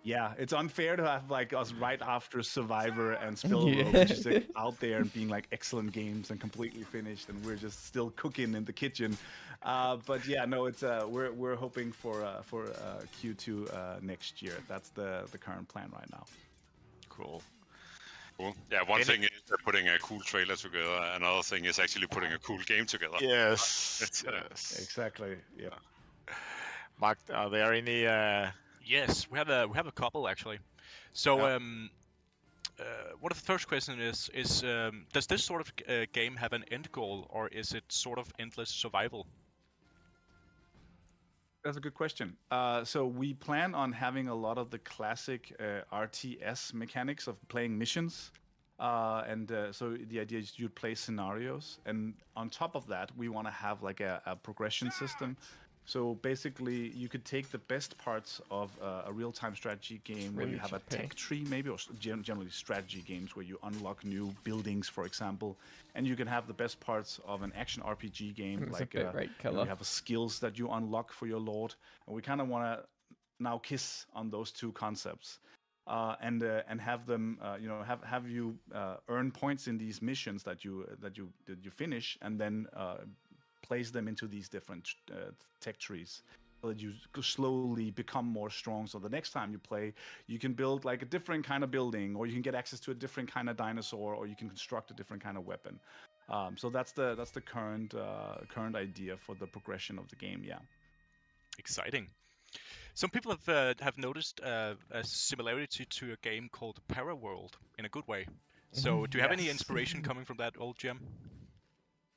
Yeah, it's unfair to have like us right after Survivor and Spellrogue, which is like, out there and being like excellent games and completely finished, and we're just still cooking in the kitchen. But yeah, no, it's we're hoping for Q2 next year. That's the current plan right now. Cool. Yeah, one thing is putting a cool trailer together. Another thing is actually putting a cool game together. Yes. Exactly. Yeah. Mark, are there any? Yes, we have a couple actually. So one of the first questions is does this sort of game have an end goal, or is it sort of endless survival? That's a good question. So we plan on having a lot of the classic RTS mechanics of playing missions. So the idea is you'd play scenarios, and on top of that, we want to have like a progression system. So basically, you could take the best parts of a real-time strategy game where you have a tech tree, maybe, or generally strategy games where you unlock new buildings, for example. And you can have the best parts of an action RPG game, like you have skills that you unlock for your lord. And we kind of want to now kiss on those two concepts, and have them, have you earn points in these missions that you finish, and then place them into these different tech trees so that you slowly become more strong. So the next time you play, you can build like a different kind of building, or you can get access to a different kind of dinosaur, or you can construct a different kind of weapon. So that's the current idea for the progression of the game. Yeah. Exciting. Some people have noticed a similarity to a game called Paraworld in a good way. So do you have any inspiration coming from that old gem?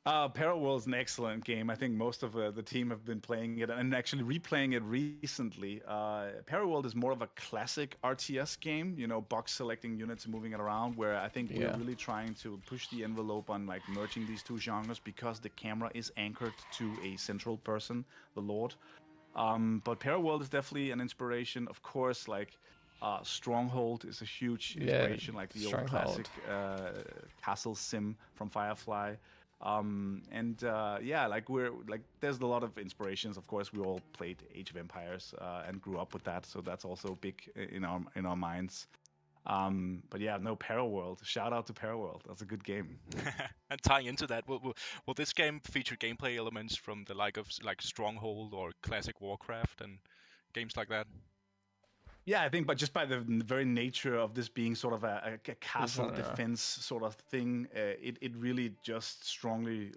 Paraworld is an excellent game. I think most of the team have been playing it and actually replaying it recently. Paraworld is more of a classic RTS game, box selecting units and moving it around, where I think we're really trying to push the envelope on like merging these two genres because the camera is anchored to a central person, the Lord. But Paraworld is definitely an inspiration. Of course, like Stronghold is a huge inspiration, like the old classic castle sim from Firefly. There's a lot of inspirations. Of course, we all played Age of Empires and grew up with that, so that's also big in our minds. But yeah, no, Paraworld. Shout out to Paraworld. That's a good game. And tying into that, will this game feature gameplay elements from the like Stronghold or classic Warcraft and games like that? Yeah, I think, but just by the very nature of this being sort of a castle defense sort of thing, it really just strongly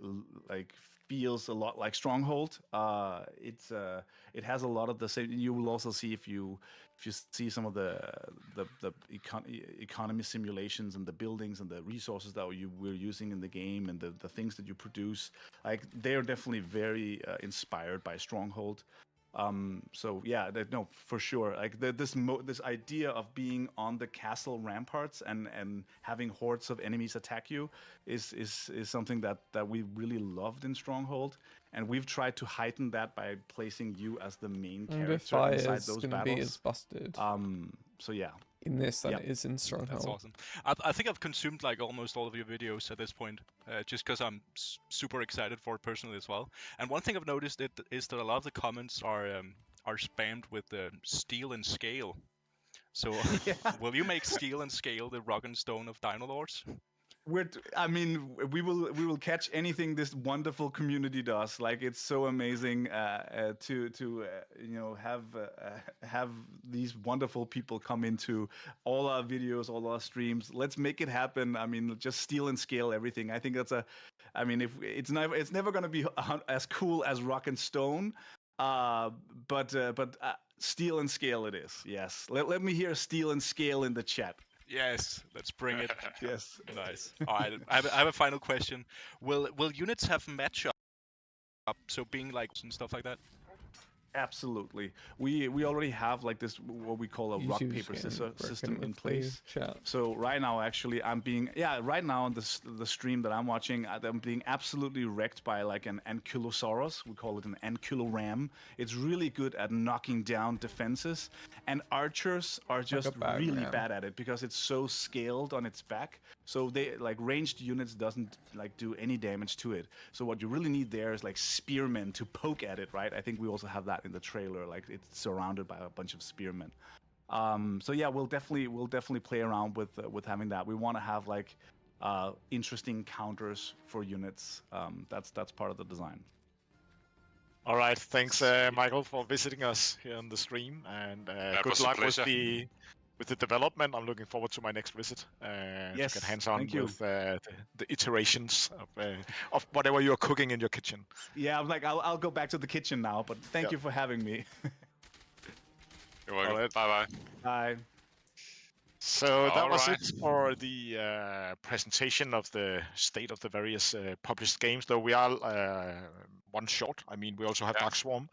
like feels a lot like Stronghold. It has a lot of the same. You will also see if you see some of the economy simulations and the buildings and the resources that we're using in the game and the things that you produce, like they are definitely very inspired by Stronghold. So yeah, no, for sure. Like this idea of being on the castle ramparts and having hordes of enemies attack you is something that we really loved in Stronghold, and we've tried to heighten that by placing you as the main character inside those battles. Be as busted. So yeah. In this than it is in Stronghold. That's awesome. I think I've consumed like almost all of your videos at this point, just because I'm super excited for it personally as well. And one thing I've noticed is that a lot of the comments are spammed with steel and scale. So will you make steel and scale the rock and stone of Dino Lords? We will catch anything this wonderful community does. Like, it's so amazing to have these wonderful people come into all our videos, all our streams. Let's make it happen. I mean, just steal and scale everything. I think that's if it's never going to be as cool as rock and stone, but steal and scale it is. Yes. Let me hear steal and scale in the chat. Yes, let's bring it. Yes. Nice. All right, I have a final question. Will units have matchup? So being like and stuff like that? Absolutely. We already have like this what we call a rock paper scissors system in place. So right now, actually, right now on the stream that I'm watching, I'm being absolutely wrecked by like an Ankylosaurus. We call it an Ankyloram. It's really good at knocking down defenses, and archers are just really bad at it because it's so scaled on its back. So they like ranged units doesn't like do any damage to it. So what you really need there is like spearmen to poke at it, right? I think we also have that in the trailer. Like, it's surrounded by a bunch of spearmen. So yeah, we'll definitely play around with having that. We want to have like interesting counters for units. That's part of the design. All right, thanks, Michael, for visiting us here on the stream, and good luck with the development. I'm looking forward to my next visit to get hands-on with the iterations of whatever you're cooking in your kitchen. Yeah, I'm like, I'll go back to the kitchen now, but thank you for having me. You're welcome. Right. Bye-bye. Bye. So that was it for the presentation of the state of the various published games, though we are one short. I mean, we also have Dark Swarm.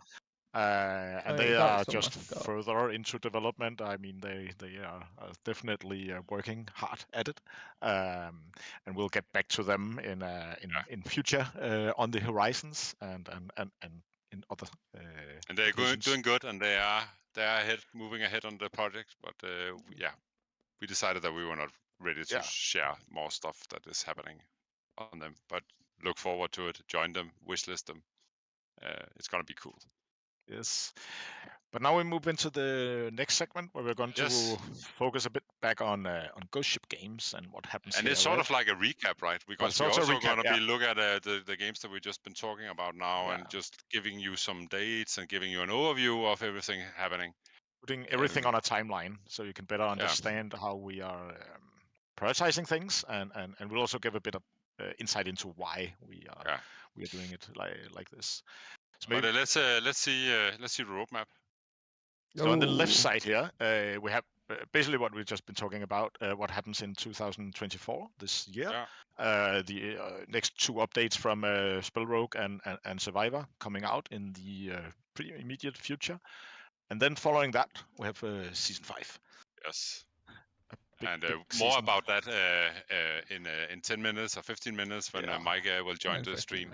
And they are just further into development. I mean, they are definitely working hard at it, and we'll get back to them in future on the horizons and in other. And they're doing good, and they are moving ahead on the project. But we decided that we were not ready to share more stuff that is happening on them. But look forward to it. Join them. Wishlist them. It's gonna be cool. Yes. But now we move into the next segment where we're going to focus a bit back on Ghost Ship games and what happens. And it's sort of like a recap, right? Because we're also going to be look at the games that we've just been talking about now and just giving you some dates and giving you an overview of everything happening. Putting everything on a timeline so you can better understand how we are prioritizing things, and we'll also give a bit of insight into why we are doing it like this. So but let's see the roadmap. So on the left side here, we have basically what we've just been talking about. What happens in 2024 this year? The next two updates from Spellrogue and Survivor coming out in the pretty immediate future, and then following that we have season 5. Yes. And more about that in 10 minutes or 15 minutes when Mike will join the stream.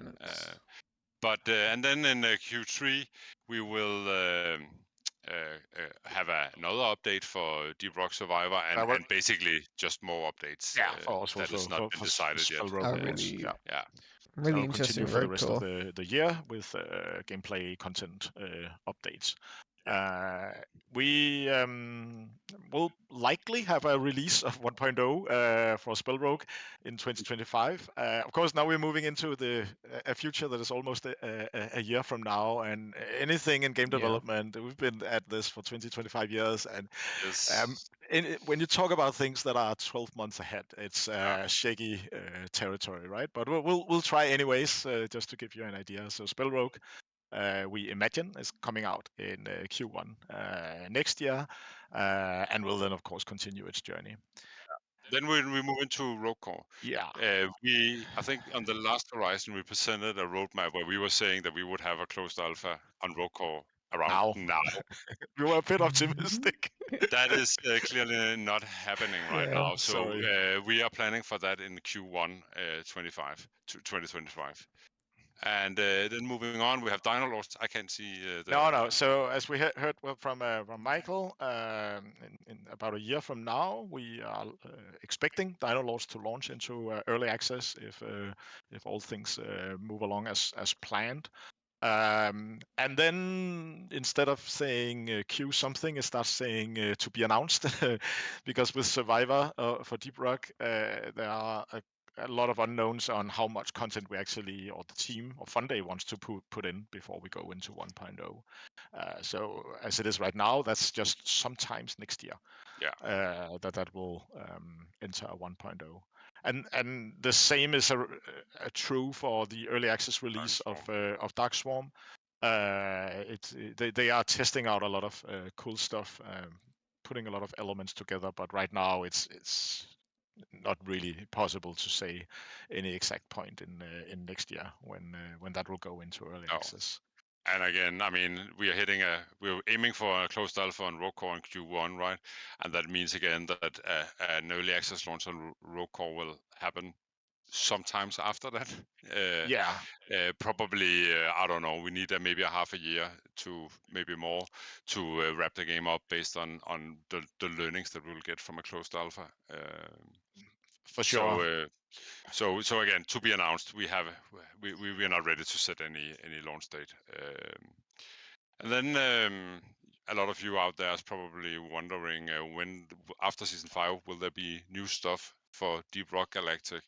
But and then in Q3 we will have another update for Deep Rock Survivor and basically just more updates. That has not been decided yet. Really interesting for the rest of the year with gameplay content updates. We will likely have a release of 1.0 for Spellrogue in 2025. Of course, now we're moving into a future that is almost a year from now, and anything in game development, we've been at this for 20-25 years, and when you talk about things that are 12 months ahead, it's shaky territory, right? But we'll try anyways, just to give you an idea. So Spellrogue, we imagine is coming out in Q1 next year, and will then of course continue its journey. Then we move into Rogue Core. I think on the last horizon we presented a roadmap where we were saying that we would have a closed alpha on Rogue Core around now. We were a bit optimistic. That is clearly not happening right now. So we are planning for that in Q1 2025. And then moving on, we have Dino Lords. I can't see No. So as we heard from Michael, in about a year from now, we are expecting Dino Lords to launch into early access if all things move along as planned. And then instead of saying Q something, it starts saying to be announced, because with Survivor for Deep Rock, there are a lot of unknowns on how much content we actually, or the team or Funday wants to put in before we go into 1.0. So as it is right now, that's just sometimes next year. Yeah. That will enter 1.0. And the same is true for the early access release of Darkswarm. They are testing out a lot of cool stuff, putting a lot of elements together. But right now, it's not really possible to say any exact point in next year when that will go into early access. And again, I mean, we're aiming for a closed alpha on Rogue Core in Q1, right? And that means again that an early access launch on Rogue Core will happen sometimes after that. Probably, I don't know. We need maybe a half a year to maybe more to wrap the game up based on the learnings that we'll get from a closed alpha. For sure. So again, to be announced. We are not ready to set any launch date. And then a lot of you out there is probably wondering when after season 5 will there be new stuff for Deep Rock Galactic?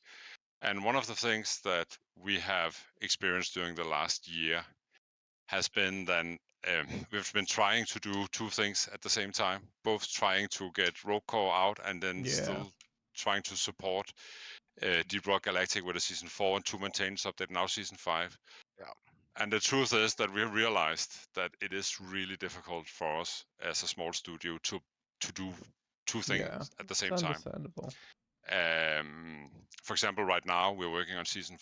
And one of the things that we have experienced during the last year has been then we've been trying to do two things at the same time, both trying to get Rogue Core out and then still trying to support Deep Rock Galactic with a season 4 and 2 maintenance update, now season 5. Yeah. And the truth is that we have realized that it is really difficult for us as a small studio to do two things at the same time. Understandable. For example, right now we're working on season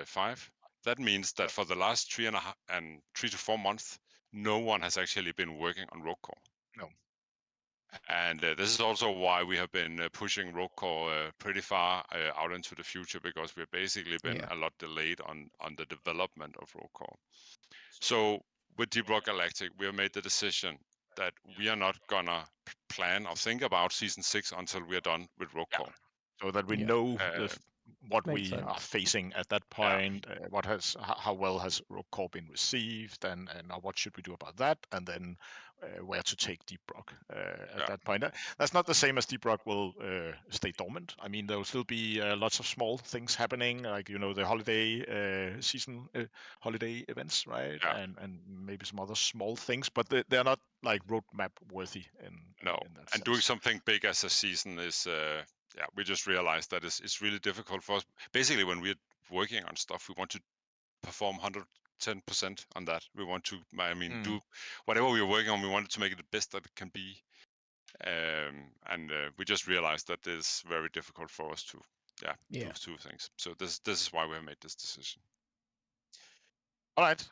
5. That means that for the last 3 to 4 months, no one has actually been working on Rogue Core. No. And this is also why we have been pushing Rogue Core pretty far out into the future, because we've basically been a lot delayed on the development of Rogue Core. So with Deep Rock Galactic, we have made the decision that we are not gonna plan or think about season 6 until we are done with Rogue Core. So that we know what Makes we sense. are facing at that point, how well has Rogue Core been received, and what should we do about that, and then where to take Deep Rock at that point. That's not the same as Deep Rock will stay dormant. I mean, there will still be lots of small things happening, like the holiday season, holiday events, right? And maybe some other small things, but they're not like roadmap worthy in that sense. And doing something big as a season is we just realized that it's really difficult for us. Basically, when we're working on stuff, we want to perform 110% on that. We want to, do whatever we're working on. We want to make it the best that it can be. And we just realized that it's very difficult for us to do two things. So this is why we have made this decision. All right.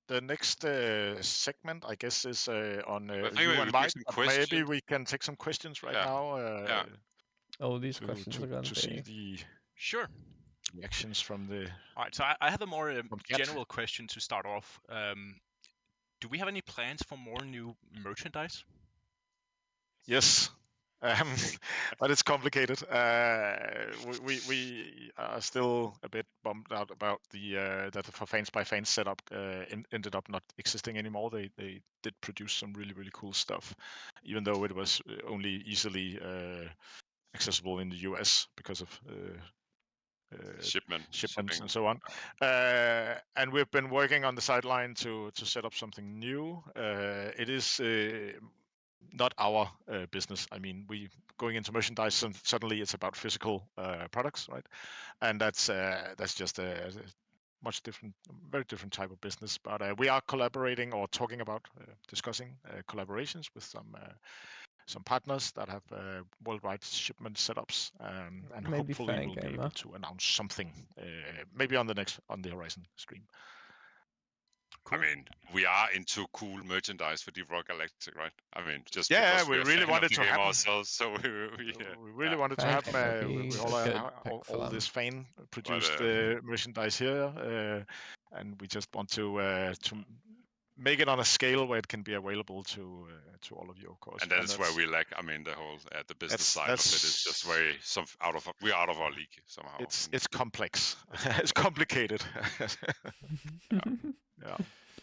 The next segment, I guess, is on you and Mike. Maybe we can take some questions right now. These questions are going to see the reactions from the. All right, so I have a more general question to start off. Do we have any plans for more new merchandise? Yes. But it's complicated. We are still a bit bummed out about that the for fans by fans setup ended up not existing anymore. They did produce some really, really cool stuff, even though it was only easily accessible in the US because of shipments and so on. And we've been working on the sideline to set up something new. It is not our business. I mean, we going into merchandise, and suddenly it's about physical products, right? And that's just a much different, very different type of business. But we are collaborating or talking about discussing collaborations with some partners that have worldwide shipment setups, and maybe hopefully we'll be able to announce something maybe on the horizon stream. I mean, we are into cool merchandise for Deep Rock Galactic, right? I mean, just Yeah, because we we're really fan of wanted the to game happen. ourselves, so we really wanted to Thank have you, maybe with a all, good pick for all them. this fan-produced But, merchandise here, and we just want to make it on a scale where it can be available to all of you, of course. and that's where we lack. I mean, the whole the business side of it is just very we're out of our league somehow. It's complex. It's complicated. Yeah.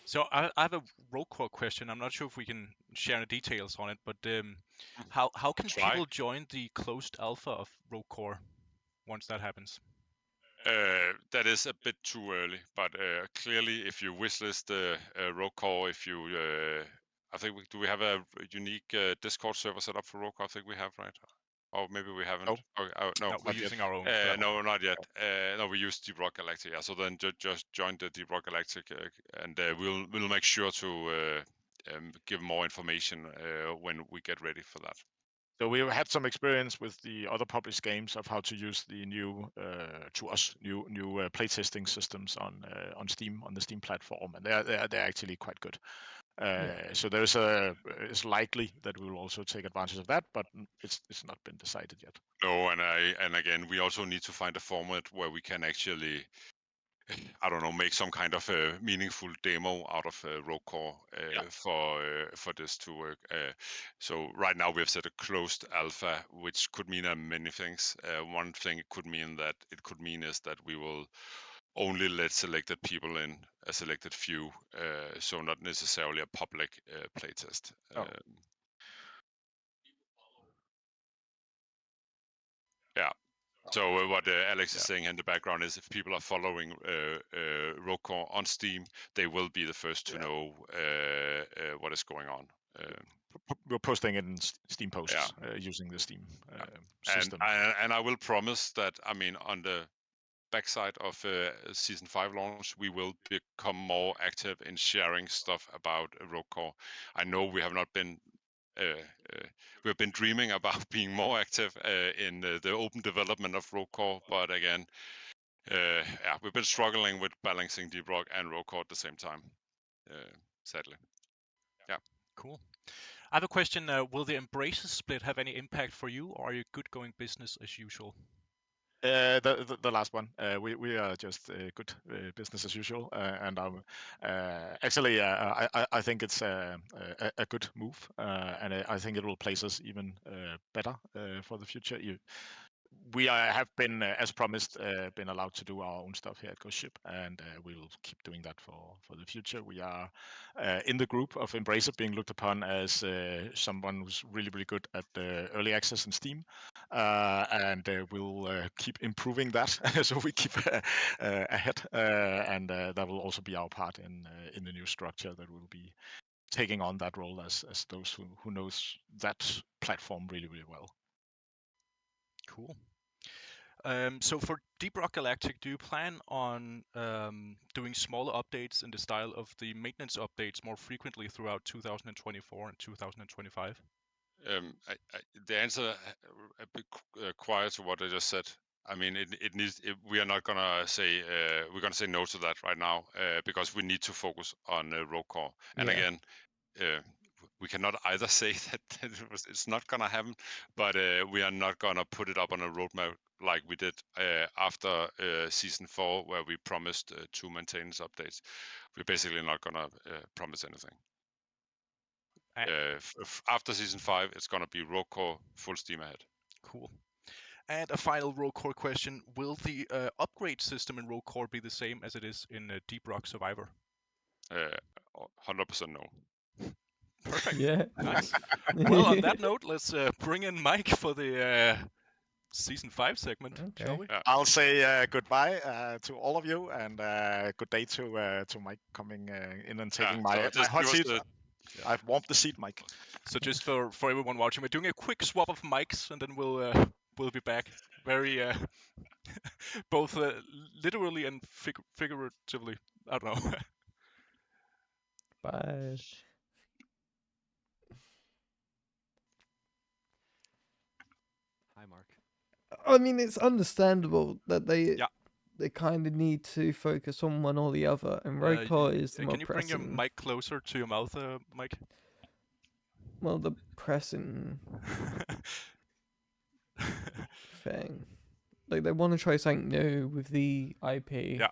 So I have a roll call question. I'm not sure if we can share any details on it, but how can people join the closed alpha of Rocore once that happens? That is a bit too early, but clearly, if you wishlist Rocore, if you, I think do we have a unique Discord server set up for Rocore? I think we have, right? Or maybe we haven't. No, no, we're using our own. No, not yet. No, we use Deep Rock Galactic. Yeah, so then just join the Deep Rock Galactic, and we'll make sure to give more information when we get ready for that. So we had some experience with the other published games of how to use the new, to us, new playtesting systems on Steam, on the Steam platform, and they're actually quite good. So it's likely that we will also take advantage of that, but it's not been decided yet. No, and again, we also need to find a format where we can actually, I don't know, make some kind of a meaningful demo out of Rocore for this to work. So right now we have set a closed alpha, which could mean many things. One thing it could mean is that we will only let selected people in, a selected few, so not necessarily a public playtest. Yeah. So what Alex is saying in the background is, if people are following Rocore on Steam, they will be the first to know what is going on. We're posting it in Steam posts using the Steam system. And I will promise that, I mean, on the backside of Season 5 launch, we will become more active in sharing stuff about Rocore. I know we have not been we've been dreaming about being more active in the open development of Rocore, but again, we've been struggling with balancing Deep Rock and Rocore at the same time, sadly. Yeah. Cool. I have a question. Will the Embraces split have any impact for you, or are you good going business as usual? The last one. We are just good business as usual, and actually I think it's a good move, and I think it will place us even better for the future. We have been, as promised, been allowed to do our own stuff here at Ghost Ship, and we will keep doing that for the future. We are in the group of Embracer being looked upon as someone who's really, really good at early access in Steam, and we'll keep improving that so we keep ahead, and that will also be our part in the new structure that will be taking on that role as those who knows that platform really, really well. Cool. So for Deep Rock Galactic, do you plan on doing smaller updates in the style of the maintenance updates more frequently throughout 2024 and 2025? The answer a bit quiet to what I just said. I mean, it needs. We are not gonna say we're gonna say no to that right now because we need to focus on Rocore. And again, we cannot either say that it's not gonna happen, but we are not gonna put it up on a roadmap like we did after Season 4, where we promised 2 maintenance updates. We're basically not gonna promise anything. After Season 5, it's gonna be Rocore full steam ahead. Cool. And a final Rocore question: will the upgrade system in Rocore be the same as it is in Deep Rock Survivor? 100% no. Perfect. Yeah. Nice. Well, on that note, let's bring in Mike for the Season 5 segment, shall we? I'll say goodbye to all of you, and good day to Mike coming in and taking my hot seat. I've warmed the seat, Mike. So just for everyone watching, we're doing a quick swap of mics, and then we'll be back. Very both literally and figuratively. I don't know. Bye. Hi, Mark. I mean, it's understandable that they they kind of need to focus on one or the other, and Roboquest is the more Can you bring pressing. your mic closer to your mouth, Mike? Well, the pressing thing. Like, they want to try something new with the IP. Yeah.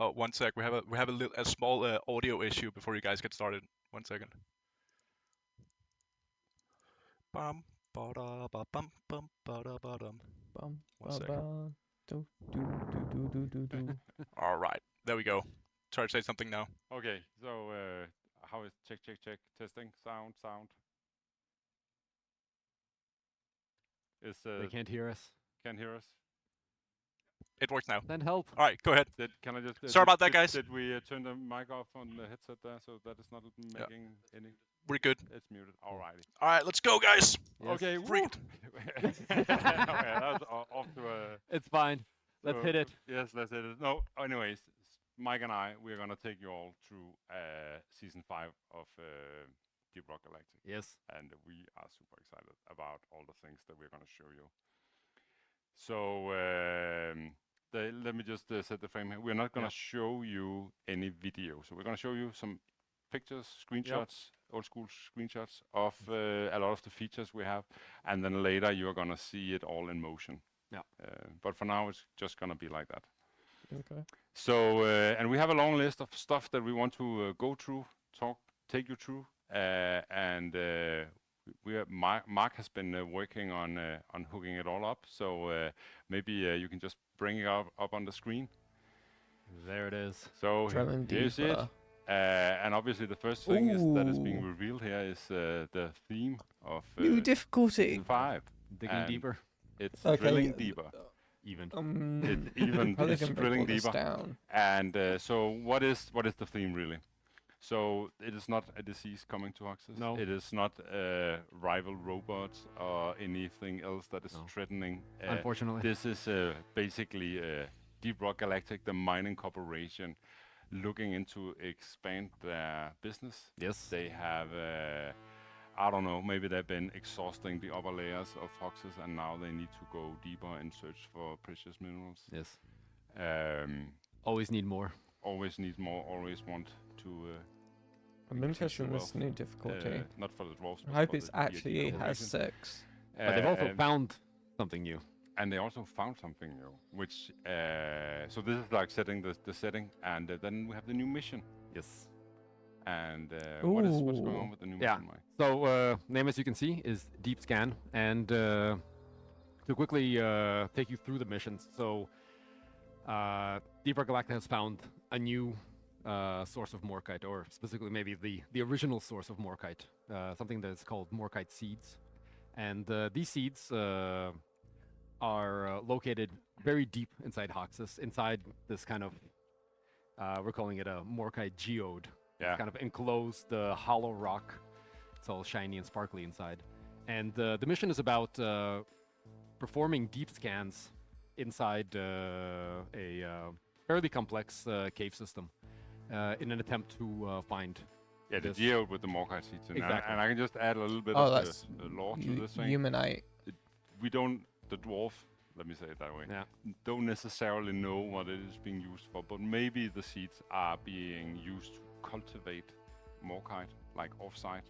Oh, 1 sec. We have a small audio issue before you guys get started. 1 second. Bum ba ba bum bum ba da ba dum. Bum, 1 second. do. All right, there we go. Try to say something now. Okay, so how is check testing sound? Is they can't hear us. Can't hear us. It works now. Then help. All right, go ahead. Can I just? Sorry about that, guys. Did we turn the mic off on the headset there so that it's not making any? We're good. It's muted. Alrighty. All right, let's go, guys. Yes. Okay. Freak it. Okay, that was off to a. It's fine. Let's hit it. Yes, let's hit it. No, anyways, Mike and I, we're gonna take you all through season 5 of Deep Rock Galactic. Yes. And we are super excited about all the things that we're gonna show you. So let me just set the frame here. We're not gonna show you any video. So we're gonna show you some pictures, screenshots, old school screenshots of a lot of the features we have, and then later you're gonna see it all in motion. Yeah. But for now, it's just gonna be like that. Okay. So and we have a long list of stuff that we want to go through, take you through, and Mark has been working on hooking it all up. So maybe you can just bring it up on the screen. There it is. So here's it. And obviously the first thing that is being revealed here is the theme of new difficulty 5. Digging deeper. It's drilling deeper. Even. It's drilling deeper. Down. And so what is the theme really? So it is not a disease coming to Hoxes. No. It is not rival robots or anything else that is threatening. Unfortunately. This is basically Deep Rock Galactic, the mining corporation, looking into expand their business. Yes. They have, I don't know, maybe they've been exhausting the upper layers of Hoxes, and now they need to go deeper in search for precious minerals. Yes. Always need more. Always need more, always want to... I'm interested in this new difficulty. Not for the dwarves, I hope it's actually has 6. But they've also found something new. And they also found something new, which... so this is like setting the setting, and then we have the new mission. Yes. And what's going on with the new mission, Mike? So name, as you can see, is Deep Scan, and to quickly take you through the missions. So Deep Rock Galactic has found a new source of Morkite, or specifically maybe the original source of Morkite, something that is called Morkite seeds. And these seeds are located very deep inside Hoxes, inside this kind of, we're calling it a Morkite geode. Yeah. It's kind of enclosed hollow rock. It's all shiny and sparkly inside. And the mission is about performing deep scans inside a fairly complex cave system in an attempt to find... Yeah, the geode with the Morkite seeds in. Exactly. And I can just add a little bit of the lore to this thing. Humanite. The dwarf, let me say it that way, don't necessarily know what it is being used for, but maybe the seeds are being used to cultivate Morkite, like off-site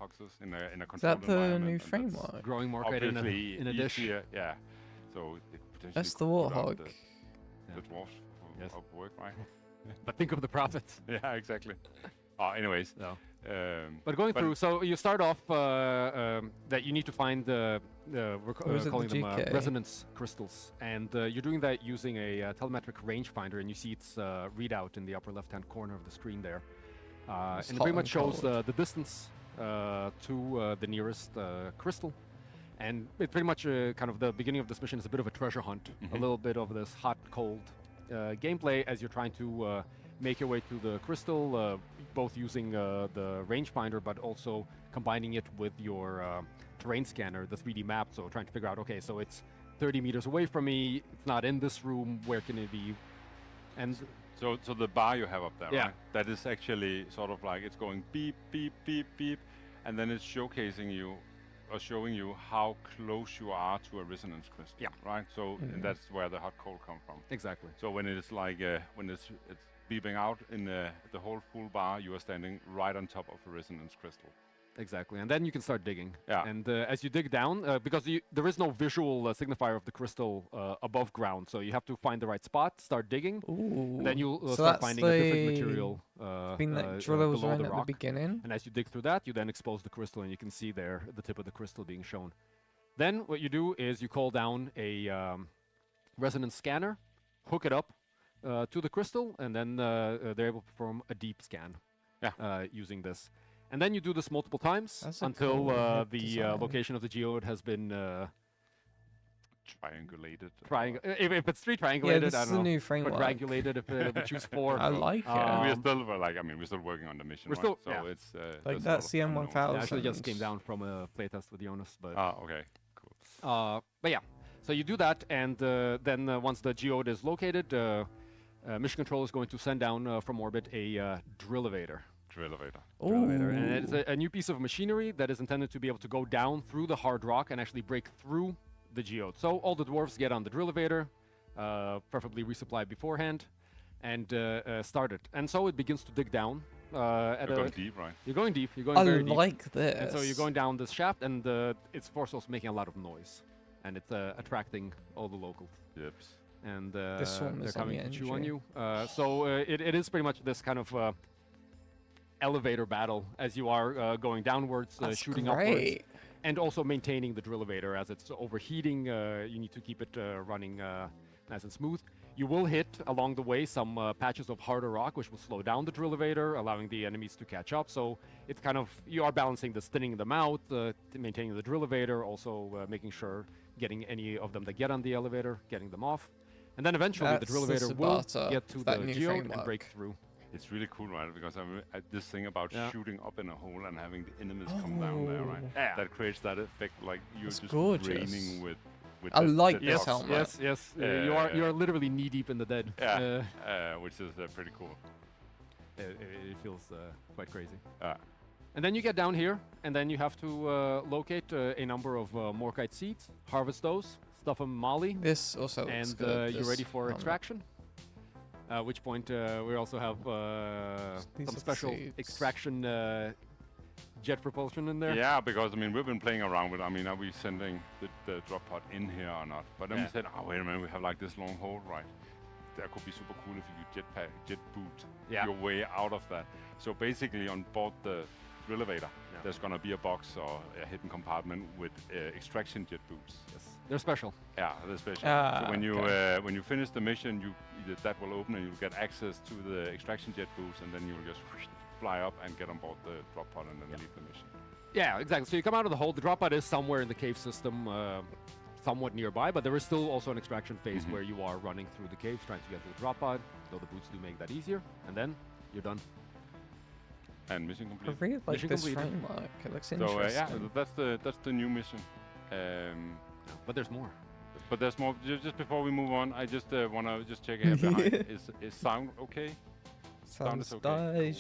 Hoxes in a controlled environment. Is that the new framework? Growing Morkite in a dish. Yeah. So it potentially that's the could put out warthog. The dwarfs of work, right? But think of the profits. Yeah, exactly. Anyways. No. But going through, so you start off that you need to find we're calling them resonance crystals, and you're doing that using a telemetric rangefinder, and you see its readout in the upper left-hand corner of the screen there, and it pretty much shows the distance to the nearest crystal, and it pretty much kind of the beginning of this mission is a bit of a treasure hunt, a little bit of this hot-cold gameplay as you're trying to make your way to the crystal, both using the rangefinder, but also combining it with your terrain scanner, the 3D map. So trying to figure out, okay, so it's 30 meters away from me. It's not in this room. Where can it be? And So the bar you have up there, right? That is actually sort of like it's going beep, beep, beep, beep, and then it's showcasing you or showing you how close you are to a resonance crystal. Yeah. Right. So and that's where the hot cold come from. Exactly. So when it's like when it's beeping out in the whole full bar, you are standing right on top of a resonance crystal. Exactly, and then you can start digging. Yeah. And as you dig down, because there is no visual signifier of the crystal above ground, so you have to find the right spot, start digging, and then you'll start finding a different material thing that driller was below in the at rock. the beginning. And as you dig through that, you then expose the crystal, and you can see there the tip of the crystal being shown. Then what you do is you call down a resonance scanner, hook it up to the crystal, and then they're able to perform a deep scan using this. And then you do this multiple times until the location of the geode has been triangulated. If it's triangulated, this I is don't know. a new framework. Quadrangulated if we choose 4. I like it. We're still we're still working on the mission. We're still, it's like that's the M1000. I actually just came down from a playtest with Jonas, but okay, cool. But yeah, so you do that, and then once the geode is located, Mission Control is going to send down from orbit a drill-evator. And it's a new piece of machinery that is intended to be able to go down through the hard rock and actually break through the geode. So all the dwarves get on the drill-evator, preferably resupplied beforehand, and start it. And so it begins to dig down. You're going deep, right? You're going deep. You're going very deep. I like this. And so you're going down this shaft, and it's also making a lot of noise, and it's attracting all the locals. Yep. And they're coming to chew on you. So it is pretty much this kind of elevator battle as you are going downwards, shooting upwards, and also maintaining the drill-evator as it's overheating. You need to keep it running nice and smooth. You will hit along the way some patches of harder rock, which will slow down the drill-evator, allowing the enemies to catch up. So it's kind of, you are balancing the thinning them out, maintaining the drill-evator, also making sure getting any of them that get on the elevator, getting them off. And then eventually the drill-evator will get to the geode and break through. It's really cool, right? Because this thing about shooting up in a hole and having the enemies come down there, right? Yeah. That creates that effect, like you're just raining with I like this helmet. Yes. You are literally knee deep in the dead. Yeah. Which is pretty cool. It feels quite crazy. And then you get down here, and then you have to locate a number of morkite seeds, harvest those, stuff them in molly. This also looks good. And you're ready for extraction. At which point we also have some special extraction jet propulsion in there. Yeah, because I mean we've been playing around with. I mean, are we sending the drop pod in here or not? But then we said, oh wait a minute, we have like this long hole, right? That could be super cool if you jet boot your way out of that. So basically, on board the drill-evator, there's gonna be a box or a hidden compartment with extraction jet boots. Yes, they're special. Yeah, they're special. So when you finish the mission, that will open and you'll get access to the extraction jet boots, and then you'll just fly up and get on board the drop pod and then leave the mission. Yeah, exactly. So you come out of the hole. The drop pod is somewhere in the cave system, somewhat nearby, but there is still also an extraction phase where you are running through the caves trying to get to the drop pod. Though the boots do make that easier, and then you're done. And mission complete. I really like this framework. It looks interesting. That's the new mission. But there's more. But there's more. Just before we move on, I just want to just check here behind. Is sound okay? Sound is okay.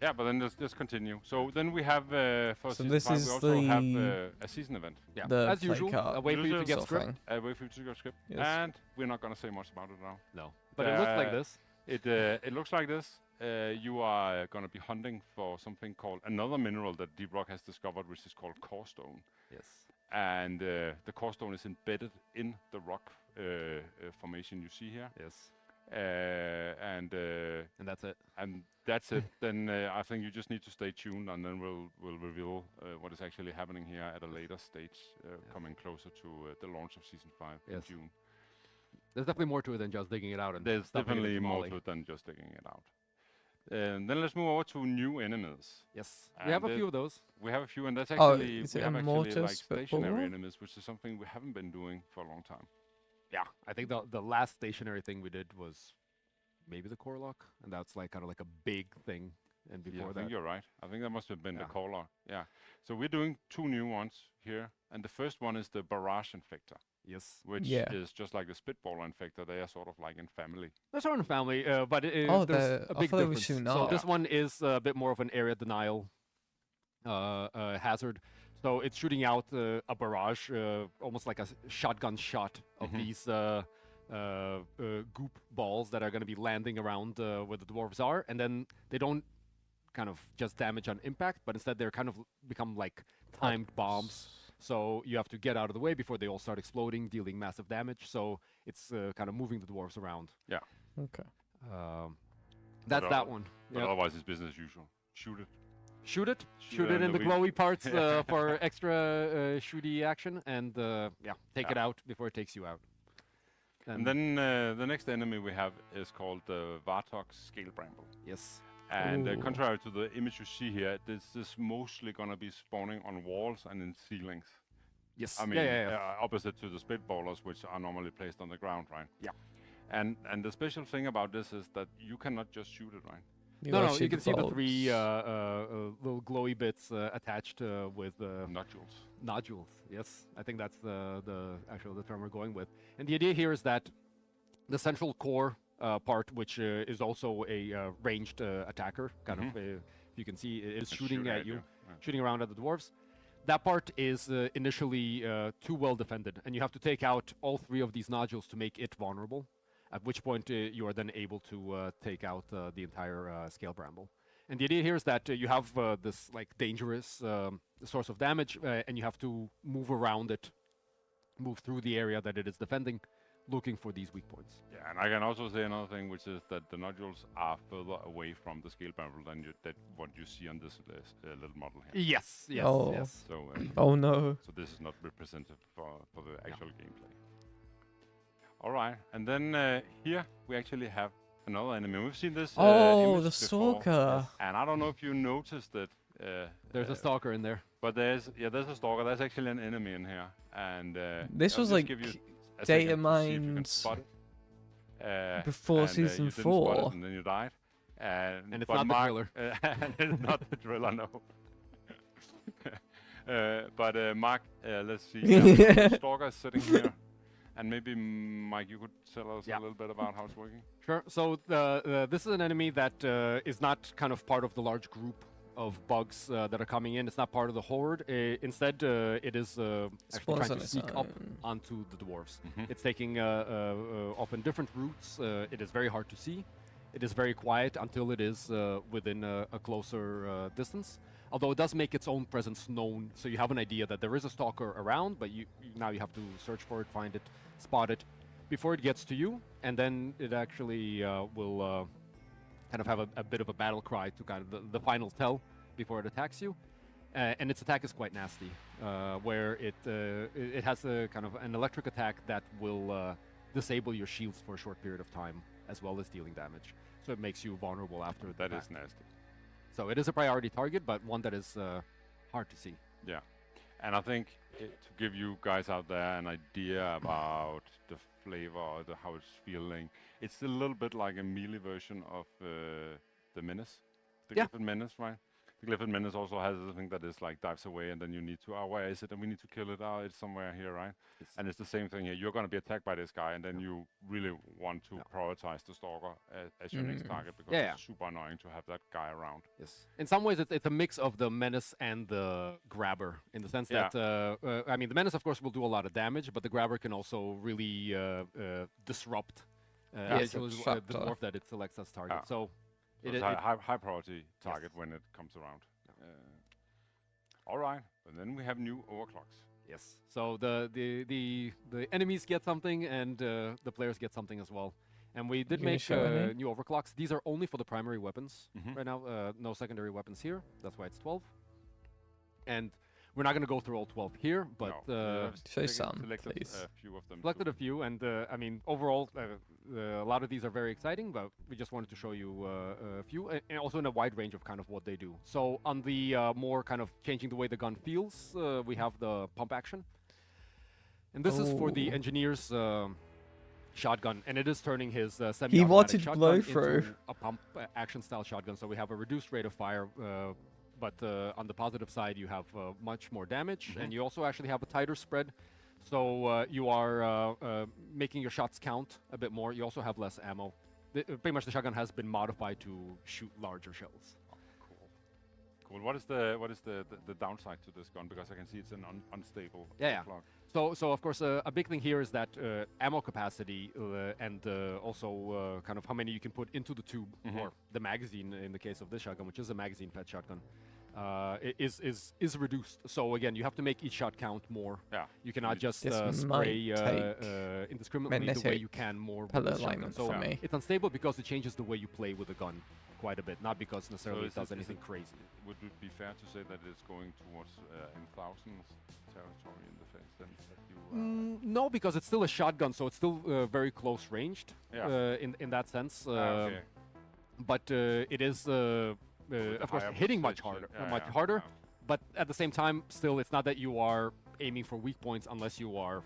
Yeah, but then let's just continue. So then we have for so season this 5 is we also have a season event. Yeah, as usual. A way for you to get script. A way for you to get script. Yes. And we're not gonna say much about it now. No, but it looks like this. It looks like this. You are gonna be hunting for something called another mineral that Deep Rock has discovered, which is called core stone. Yes. And the core stone is embedded in the rock formation you see here. Yes. And that's it. And that's it. Then I think you just need to stay tuned, and then we'll reveal what is actually happening here at a later stage, coming closer to the launch of season 5 in June. There's definitely more to it than just digging it out. And there's definitely more to it than just digging it out. And then let's move over to new enemies. Yes, we have a few of those. We have a few, and that's actually we have actually like stationary enemies, which is something we haven't been doing for a long time. Yeah, I think the last stationary thing we did was maybe the core lock, and that's like kind of like a big thing. And before I think you're right. I think that must have been the core lock. Yeah. So we're doing 2 new ones here, and the first one is the barrage inflictor. Yes. Which is just like the Spitballer infector. They are sort of like in family. They're sort of in family, but there's a big difference. So this one is a bit more of an area denial hazard. So it's shooting out a barrage, almost like a shotgun shot of these goop balls that are going to be landing around where the dwarves are, and then they don't kind of just damage on impact, but instead they're kind of become like timed bombs. So you have to get out of the way before they all start exploding, dealing massive damage. So it's kind of moving the dwarves around. Yeah. Okay. That's that one. But otherwise, it's business as usual. Shoot it. Shoot it. Shoot it in the glowy parts for extra shooty action, and take it out before it takes you out. And then the next enemy we have is called the Vartox Scale Bramble. Yes. And contrary to the image you see here, this is mostly going to be spawning on walls and in ceilings. Yes. I mean, opposite to the Spitballers, which are normally placed on the ground, right? Yeah. And the special thing about this is that you cannot just shoot it, right? No, you can see the three little glowy bits attached with nodules. Nodules, yes. I think that's the term we're going with. And the idea here is that the central core part, which is also a ranged attacker, kind of, if you can see, is shooting at you, shooting around at the dwarves. That part is initially too well defended, and you have to take out all three of these nodules to make it vulnerable. At which point you are then able to take out the entire Scale Bramble. And the idea here is that you have this like dangerous source of damage, and you have to move around it, move through the area that it is defending, looking for these weak points. Yeah, and I can also say another thing, which is that the nodules are further away from the Scale Bramble than what you see on this little model here. Yes, yes, yes. So, oh no. So this is not representative for the actual gameplay. All right, and then here we actually have another enemy. We've seen this image the Stalker. Yes. And I don't know if you noticed it. There's a Stalker in there. But there's a Stalker. There's actually an enemy in here. And this was like data mined before season 4. And then you died. And it's not the driller. It's not the driller, no. But Mark, let's see. The Stalker is sitting here. And maybe, Mike, you could tell us a little bit about how it's working? Sure. So this is an enemy that is not kind of part of the large group of bugs that are coming in. It's not part of the horde. Instead, it is actually trying to sneak up onto the dwarves. It's taking often different routes. It is very hard to see. It is very quiet until it is within a closer distance. Although it does make its own presence known, so you have an idea that there is a stalker around, but now you have to search for it, find it, spot it before it gets to you, and then it actually will kind of have a bit of a battle cry to kind of the final tell before it attacks you. And its attack is quite nasty, where it has a kind of an electric attack that will disable your shields for a short period of time, as well as dealing damage. So it makes you vulnerable after the That is nasty. So it is a priority target, but one that is hard to see. Yeah. And I think to give you guys out there an idea about the flavor or how it's feeling, it's a little bit like a melee version of the Menace. The Glyphid Menace, right? The Glyphid Menace also has something that is like dives away and then you need to, where is it? And we need to kill it. It's somewhere here, right? Yes. And it's the same thing here. You're going to be attacked by this guy and then you really want to prioritize the Stalker as your next target because it's super annoying to have that guy around. Yes. In some ways, it's a mix of the Menace and the Grabber in the sense that, I mean, the Menace, of course, will do a lot of damage, but the Grabber can also really disrupt the dwarf that it selects as target. So it's a high priority target when it comes around. All right, and then we have new overclocks. Yes. So the enemies get something and the players get something as well. And we did make new overclocks. These are only for the primary weapons right now. No secondary weapons here. That's why it's 12. And we're not going to go through all 12 here, but show some, please. A few of them. Selected a few, and I mean, overall, a lot of these are very exciting, but we just wanted to show you a few, and also in a wide range of kind of what they do. So on the more kind of changing the way the gun feels, we have the pump action. And this is for the engineer's shotgun, and it is turning his semi-automatic shotgun into a pump action style shotgun. So we have a reduced rate of fire, but on the positive side, you have much more damage, and you also actually have a tighter spread. So you are making your shots count a bit more. You also have less ammo. Pretty much the shotgun has been modified to shoot larger shells. Oh, cool. What is the downside to this gun? Because I can see it's an unstable clock. So of course a big thing here is that ammo capacity and also kind of how many you can put into the tube or the magazine in the case of this shotgun, which is a magazine-fed shotgun, is reduced. So again, you have to make each shot count more. Yeah. You cannot just spray indiscriminately the way you can more with the shotgun. So it's unstable because it changes the way you play with the gun quite a bit, not because necessarily it does anything crazy. Would it be fair to say that it's going towards in thousands territory in the sense that you? No, because it's still a shotgun, so it's still very close ranged in that sense. But it is. Of course, hitting much harder, but at the same time, still, it's not that you are aiming for weak points unless you are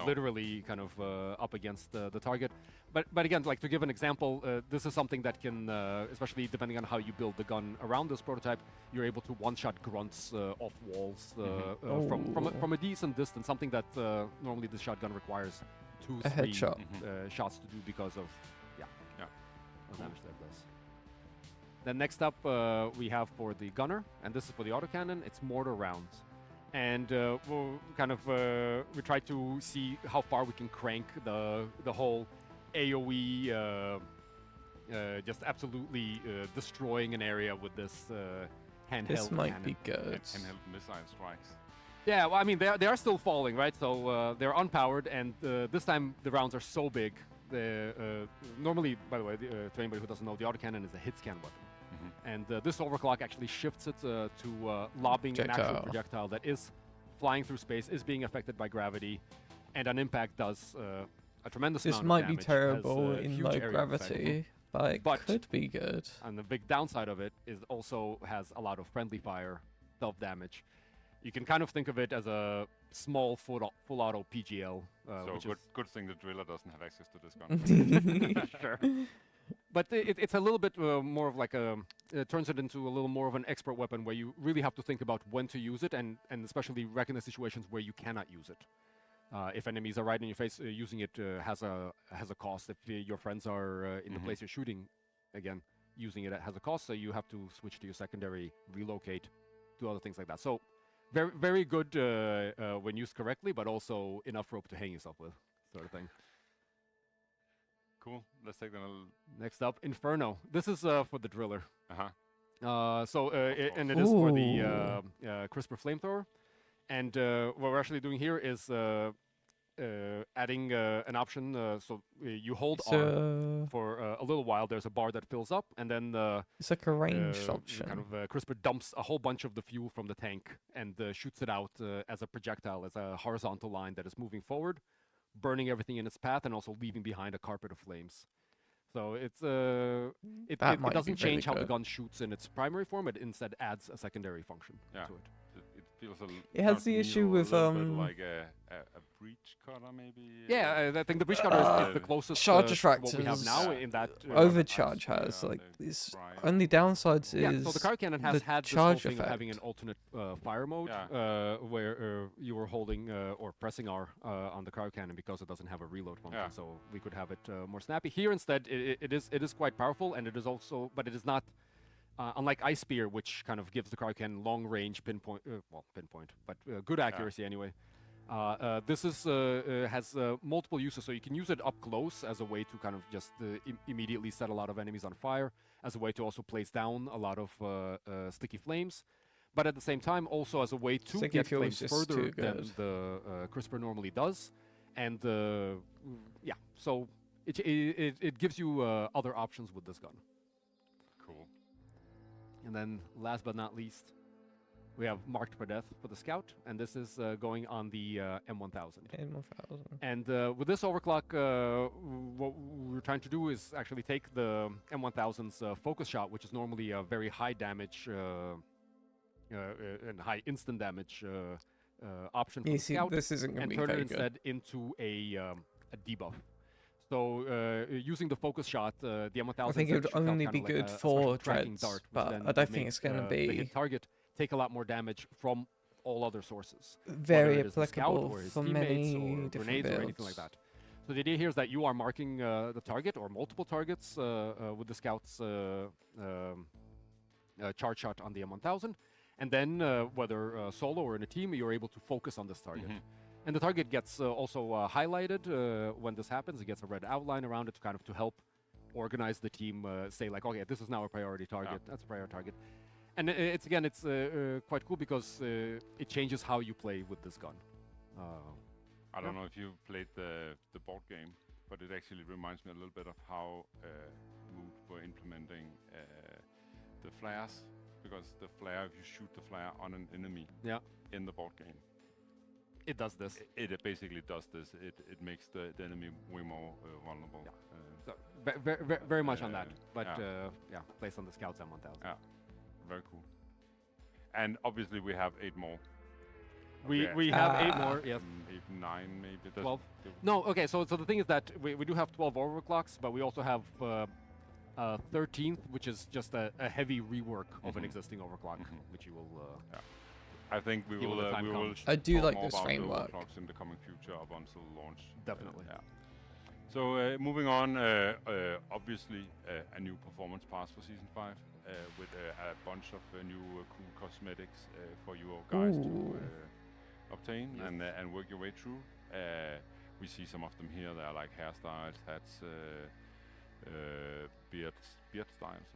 literally kind of up against the target. But again, like to give an example, this is something that can, especially depending on how you build the gun around this prototype, you're able to one-shot grunts off walls from a decent distance, something that normally the shotgun requires 2-3 shots to do because of damage that does. Then next up, we have for the gunner, and this is for the autocannon, it's mortar rounds. And we'll kind of we try to see how far we can crank the whole AoE, just absolutely destroying an area with this handheld. This might cannon. be good. Handheld missile strikes. Yeah, well, I mean they are still falling, right? So they're unpowered, and this time the rounds are so big. Normally, by the way, to anybody who doesn't know, the autocannon is a hit scan weapon. And this overclock actually shifts it to lobbing an actual projectile that is flying through space, is being affected by gravity, and on impact does a tremendous amount of damage. This might be terrible in low gravity, but it could be good. And the big downside of it is also has a lot of friendly fire, self-damage. You can kind of think of it as a small full auto PGL. So good thing the driller doesn't have access to this gun. Sure. But it's a little bit more of like it turns it into a little more of an expert weapon where you really have to think about when to use it and especially recognize situations where you cannot use it. If enemies are right in your face, using it has a cost. If your friends are in the place you're shooting, again, using it has a cost, so you have to switch to your secondary, relocate, do other things like that. So very, very good when used correctly, but also enough rope to hang yourself with, sort of thing. Cool. Let's take the next up, Inferno. This is for the driller. And it Ooh. is for the CRISPR flamethrower. And what we're actually doing here is adding an option. So you hold R for a little while. There's a bar that fills up, and then it's like a ranged option. Kind of CRISPR dumps a whole bunch of the fuel from the tank and shoots it out as a projectile, as a horizontal line that is moving forward, burning everything in its path, and also leaving behind a carpet of flames. So it's it doesn't change how the gun shoots in its primary form. It instead adds a secondary function to it. It feels it has the issue with like a breach cutter, maybe. Yeah, I think the breach cutter is the closest charge to what we have now in that overcharge has like its only downsides is so the car cannon has had this charge whole thing effect. of having an alternate fire mode where you were holding or pressing R on the car cannon because it doesn't have a reload function, so we could have it more snappy. Here instead it is quite powerful, and it is also, but it is not unlike Ice Spear, which kind of gives the car cannon long range pinpoint, but good accuracy anyway. This is has multiple uses, so you can use it up close as a way to kind of just immediately set a lot of enemies on fire, as a way to also place down a lot of sticky flames, but at the same time also as a way to sticky get flames further than the CRISPR normally does, and so it gives you other options with this gun. Cool. And then last but not least, we have Marked for Death for the Scout, and this is going on the M1000. And with this overclock, what we're trying to do is actually take the M1000's focus shot, which is normally a very high damage and high instant damage option for the Scout, this isn't going to be turn very it instead into a debuff. So using the focus shot, the M1000 I think it would only be good for tracking dreads, dart, but I don't think it's going to be the hit target take a lot more damage from all other sources. Very applicable applicable or his for teammates many or different grenades builds. or anything like that. So the idea here is that you are marking the target or multiple targets with the scout's charge shot on the M1000, and then whether solo or in a team, you're able to focus on this target. And the target gets also highlighted when this happens. It gets a red outline around it to kind of to help organize the team, say like, okay, this is now a priority target, that's a priority target. And it's quite cool because it changes how you play with this gun. I don't know if you've played the board game, but it actually reminds me a little bit of how Mood were implementing the flares, because the flare, if you shoot the flare on an enemy in the board game, it does this. It basically does this. It makes the enemy way more vulnerable. So very much on that, but based on the Scouts M1000. Yeah, very cool. And obviously we have 8 more. We have 8 more, yes. 8, 9 maybe. 12. No, okay, so the thing is that we do have 12 overclocks, but we also have 13th, which is just a heavy rework of an existing overclock, which you will... I think we will I do like more this about framework. the overclocks in the coming future up until launch. Definitely. So moving on, obviously a new performance pass for Season 5 with a bunch of new cool cosmetics for you guys to obtain and work your way through. We see some of them here. They are like hairstyles, hats, beard styles.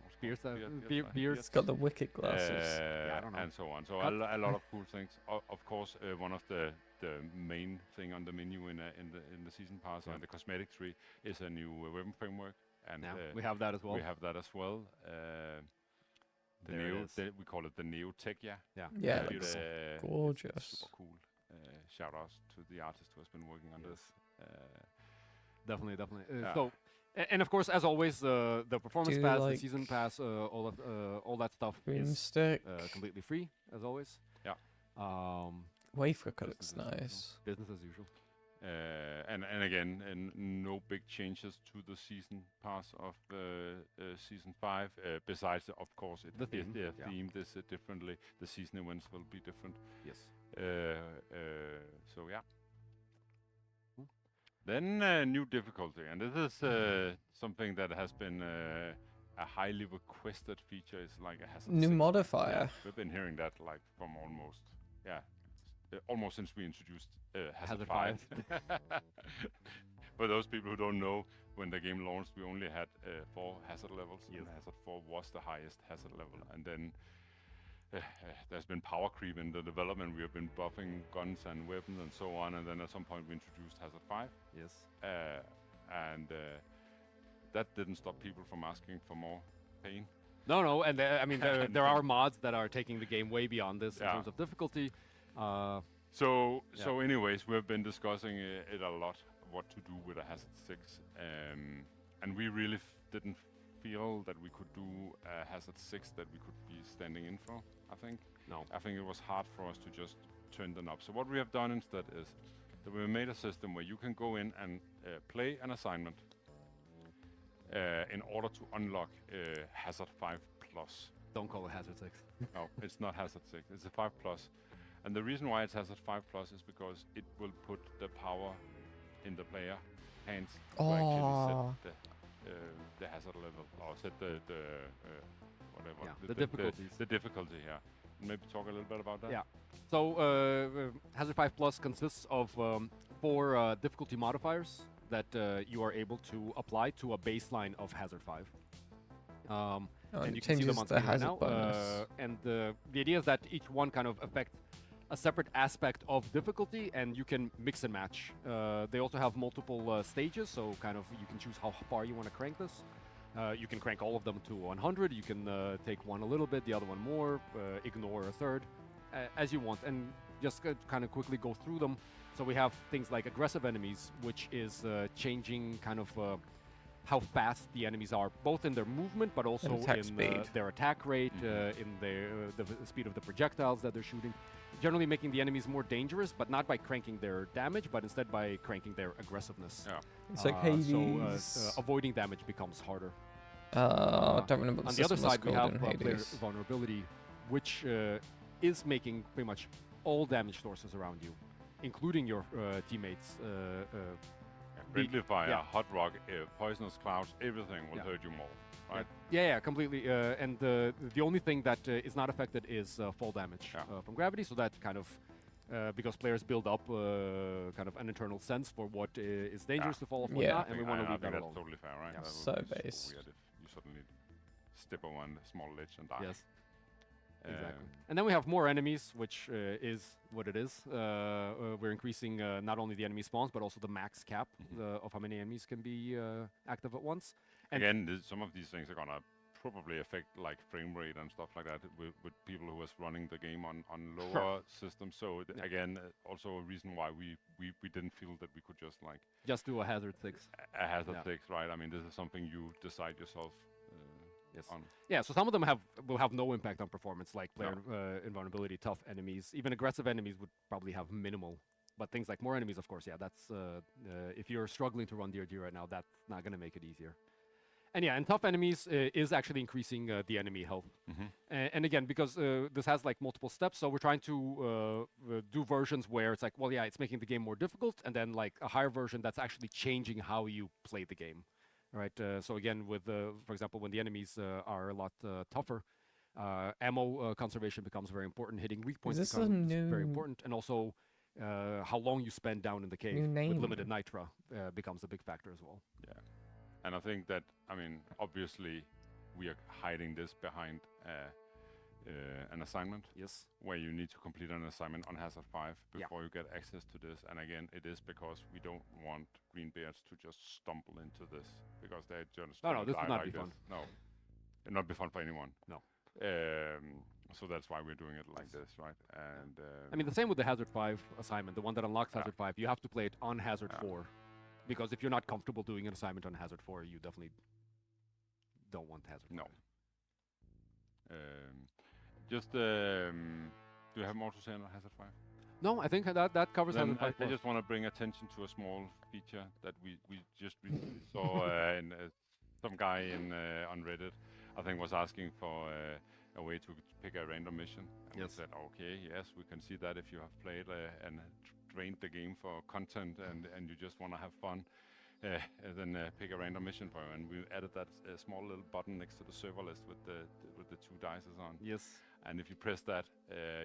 Beard's got the wicked glasses. I don't know. And so on. So a lot of cool things. Of course, one of the main thing on the menu in the season pass and the cosmetic tree is a new weapon framework, and we have that as well. We have that as well. We call it the Neo Tech. Yeah, it looks gorgeous. Super cool. Shout out to the artist who has been working on this. Definitely. So. And of course, as always, the performance pass, the season pass, all that stuff is completely free, as always. Yeah. Wayflicker looks nice. Business as usual. And again, no big changes to the season pass of season 5. Besides, of course, the theme. Themed is differently. The season events will be different. Yes. So yeah. Then new difficulty, and this is something that has been a highly requested feature. It's like a hazard new 6. modifier. Yeah, we've been hearing that like from almost since we introduced hazard 5. For those people who don't know, when the game launched, we only had 4 hazard levels. Yes. And hazard 4 was the highest hazard level, and then there's been power creep in the development. We have been buffing guns and weapons and so on, and then at some point we introduced Hazard 5. Yes. And that didn't stop people from asking for more pain. No, and I mean there are mods that are taking the game way beyond this in terms of difficulty. So anyways, we've been discussing it a lot, what to do with a Hazard 6, and we really didn't feel that we could do a Hazard 6 that we could be standing in for, I think. No. I think it was hard for us to just turn them up. So what we have done instead is that we made a system where you can go in and play an assignment in order to unlock Hazard 5 Plus. Don't call it Hazard 6. No, it's not Hazard 6. It's a 5 Plus. And the reason why it's Hazard 5 Plus is because it will put the power in the player hands to actually set the hazard level, or set the difficulties. The difficulty, Maybe talk a little bit about that. Yeah. So Hazard 5 Plus consists of 4 difficulty modifiers that you are able to apply to a baseline of Hazard 5. And you can see them on screen right now. And the idea is that each one kind of affects a separate aspect of difficulty, and you can mix and match. They also have multiple stages, so kind of you can choose how far you want to crank this. You can crank all of them to 100, you can take one a little bit, the other one more, ignore a third, as you want, and just kind of quickly go through them. So we have things like aggressive enemies, which is changing kind of how fast the enemies are, both in their movement, but also in their attack rate, in the speed of the projectiles that they're shooting. Generally making the enemies more dangerous, but not by cranking their damage, but instead by cranking their aggressiveness. Yeah. It's like Hades. So avoiding damage becomes harder. I don't remember. On the other side, we have player vulnerability, which is making pretty much all damage sources around you, including your teammates. Friendly fire, hot rock, poisonous clouds, everything will hurt you more, right? Yeah, completely. And the only thing that is not affected is fall damage from gravity, so that kind of, because players build up kind of an internal sense for what is dangerous to fall off, whatnot, and we want to leave that alone. That's totally fair, right? Yeah. That So would be base. so weird if you suddenly step over on a small ledge and die. Yes. Exactly. And then we have more enemies, which is what it is. We're increasing not only the enemy spawns, but also the max cap of how many enemies can be active at once. And again, some of these things are gonna probably affect like frame rate and stuff like that with people who was running the game on lower systems. So again, also a reason why we didn't feel that we could just do a hazard 6. A hazard 6, right? I mean, this is something you decide yourself. Yes. Yeah, so some of them will have no impact on performance, like player invulnerability, tough enemies. Even aggressive enemies would probably have minimal. But things like more enemies, of course, that's if you're struggling to run DRG right now, that's not going to make it easier. And and tough enemies is actually increasing the enemy health. And again, because this has like multiple steps, so we're trying to do versions where it's like, well, it's making the game more difficult, and then like a higher version that's actually changing how you play the game. Right, so again, with for example, when the enemies are a lot tougher, ammo conservation becomes very important. Hitting weak points becomes very important, and also how long you spend down in the cave with limited nitra becomes a big factor as well. Yeah, and I think that, I mean, obviously we are hiding this behind an assignment. Yes. Where you need to complete an assignment on Hazard 5 before you get access to this. And again, it is because we don't want Greenbeards to just stumble into this, because they're just no, this would not like be fun. No, it'd not be fun for anyone. No. So that's why we're doing it like this, right? And I mean, the same with the Hazard 5 assignment, the one that unlocks Hazard 5. You have to play it on Hazard 4, because if you're not comfortable doing an assignment on Hazard 4, you definitely don't want Hazard 5. No. Do you have more to say on Hazard 5? No, I think that covers Hazard 5. I just want to bring attention to a small feature that we just saw. In, some guy on Reddit, I think, was asking for a way to pick a random mission. And we said, okay, yes, we can see that if you have played and drained the game for content and you just want to have fun. Then pick a random mission for you, and we added that small little button next to the server list with the 2 dices on. Yes. And if you press that,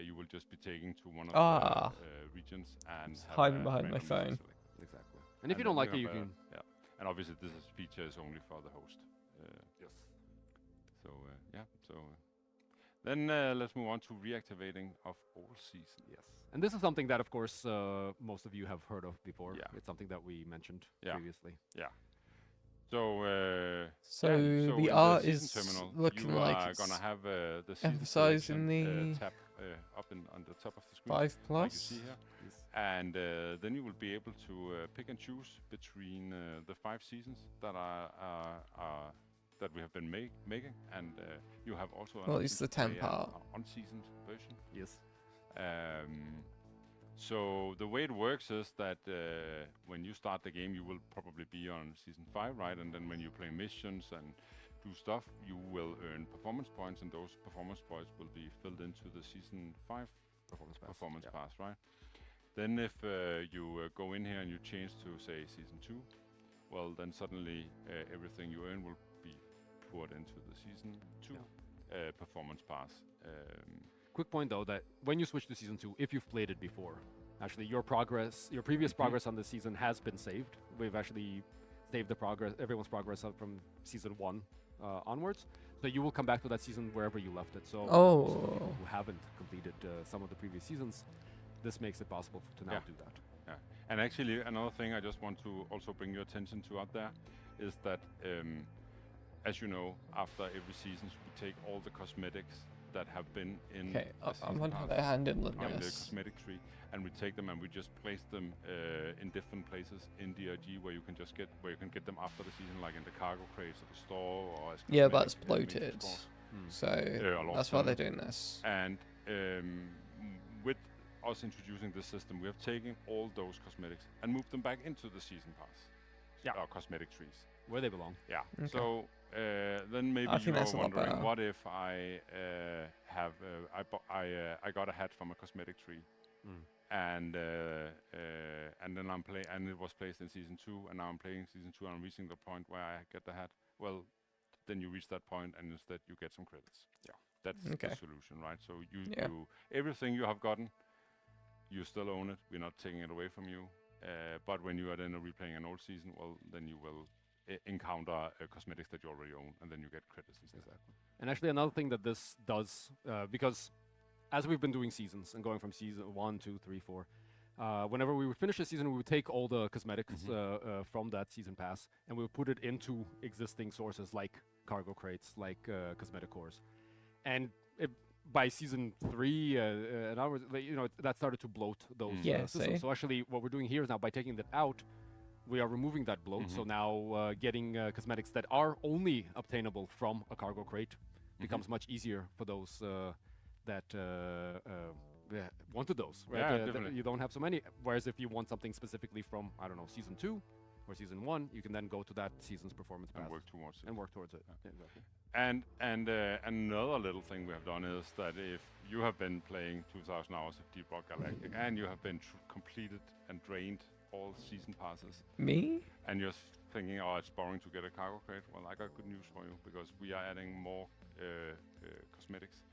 you will just be taken to one of the regions and hiding behind my phone. Exactly. And if you don't like it, you can. Yeah. And obviously, this feature is only for the host. Yes. So So then let's move on to reactivating of all season. Yes. And this is something that, of course, most of you have heard of before. Yeah. It's something that we mentioned previously. Yeah. So, the art is terminal, looking you like are it's gonna have the emphasizing the tab up on the top of the screen, 5+. like you see here. Yes. And then you will be able to pick and choose between the 5 seasons that that we have been making, and you have also well, it's the 10 part unseasoned version. Yes. So the way it works is that when you start the game, you will probably be on season 5, right? And then when you play missions and do stuff, you will earn performance points, and those performance points will be filled into the season 5 performance pass, right? Then if you go in here and you change to, say, season 2, well, then suddenly everything you earn will be poured into the season 2 performance pass. Quick point though, that when you switch to season 2, if you've played it before, actually your previous progress on the season has been saved. We've actually saved the progress, everyone's progress up from season 1 onwards. So you will come back to that season wherever you left it. So people who haven't completed some of the previous seasons, this makes it possible to now do that. Yeah, and actually another thing I just want to also bring your attention to out there is that, as you know, after every season we take all the cosmetics that have been in I wonder how they handle the cosmetic tree, and we take them and we just place them in different places in DRG where you can get them after the season, like in the cargo crates of the store or as but it's bloated. So that's why they're doing this. And with us introducing this system, we have taken all those cosmetics and moved them back into the season pass. Our cosmetic trees. Where they belong. Yeah. Okay. So then maybe you are wondering, what if I I got a hat from a cosmetic tree, and then and it was placed in season 2, and now I'm playing season 2, and I'm reaching the point where I get the hat. Well, then you reach that point, and instead you get some credits. Yeah, that's the solution, right? So you everything you have gotten, you still own it. We're not taking it away from you. But when you are then replaying an old season, well, then you will encounter cosmetics that you already own, and then you get credits instead. Exactly. And actually, another thing that this does, because as we've been doing seasons and going from season 1, 2, 3, 4, whenever we would finish a season, we would take all the cosmetics from that season pass, and we would put it into existing sources like cargo crates, like cosmetic cores. And by season 3, and ours, that started to bloat those systems. So actually, what we're doing here is now by taking that out, we are removing that bloat. So now getting cosmetics that are only obtainable from a cargo crate becomes much easier for those that wanted those, right? Yeah, definitely. You don't have so many. Whereas if you want something specifically from, I don't know, season 2 or season 1, you can then go to that season's performance path and work towards it. And work towards it. Yeah, exactly. And another little thing we have done is that if you have been playing 2,000 hours of Deep Rock Galactic and you have been completed and drained all season passes. Me? And you're thinking, oh, it's boring to get a cargo crate. Well, I got good news for you, because we are adding more cosmetics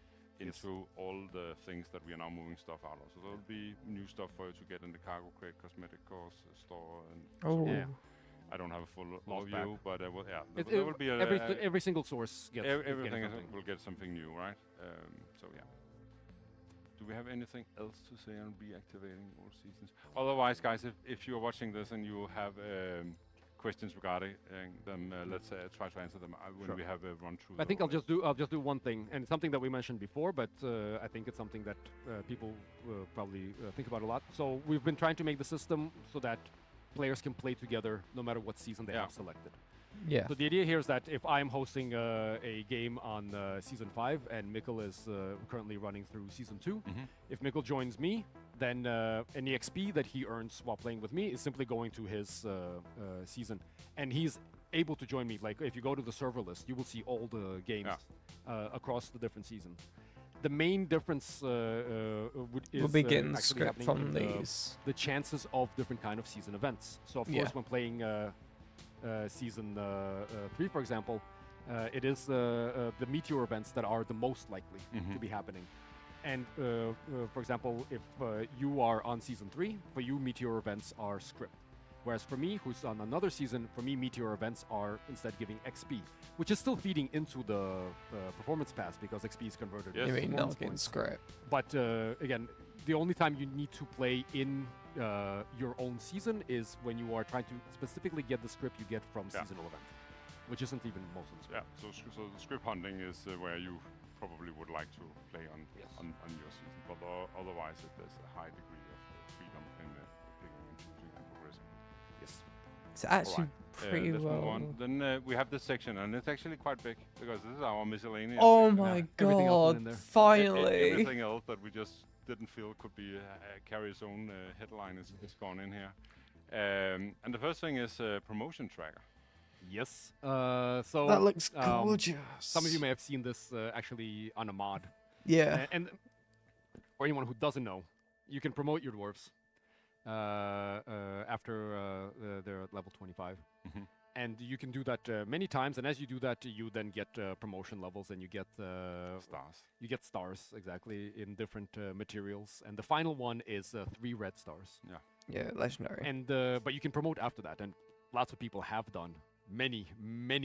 into all the things that we are now moving stuff out of. So there'll be new stuff for you to get in the cargo crate, cosmetic course, store, and so I don't have a full overview, but there will be every single source gets everything will get something new, right? So yeah. Do we have anything else to say on reactivating all seasons? Otherwise, guys, if you're watching this and you have questions regarding them, let's try to answer them when we have a run through. I think I'll just do one thing, and it's something that we mentioned before, but I think it's something that people probably think about a lot. So we've been trying to make the system so that players can play together no matter what season they have selected. Yeah. So the idea here is that if I'm hosting a game on season 5 and Mikkel is currently running through season 2, if Mikkel joins me, then any XP that he earns while playing with me is simply going to his season, and he's able to join me. Like if you go to the server list, you will see all the games across the different seasons. The main difference we'll be getting script from these. The chances of different kind of season events. So of course, when playing season 3, for example, it is the meteor events that are the most likely to be happening. And for example, if you are on season 3, for you meteor events are script. Whereas for me, who's on another season, for me meteor events are instead giving XP, which is still feeding into the performance pass because XP is converted. Yes. You mean not getting script. But again, the only time you need to play in your own season is when you are trying to specifically get the script you get from seasonal events, which isn't even most of the script. Yeah, so the script hunting is where you probably would like to play on your season, but otherwise there's a high degree of freedom in picking and choosing and progressing. Yes. It's actually pretty let's well. move on. Then we have this section, and it's actually quite big because this is our miscellaneous. Oh my god! Finally. Everything else that we just didn't feel could be carry its own headline is gone in here. And the first thing is promotion tracker. Yes. So that looks gorgeous. Some of you may have seen this actually on a mod. Yeah. And for anyone who doesn't know, you can promote your dwarves after they're at level 25. And you can do that many times, and as you do that, you then get promotion levels, and you get stars. You get stars, exactly, in different materials. And the final one is 3 red stars. Yeah. Yeah, legendary. And but you can promote after that, and lots of people have done many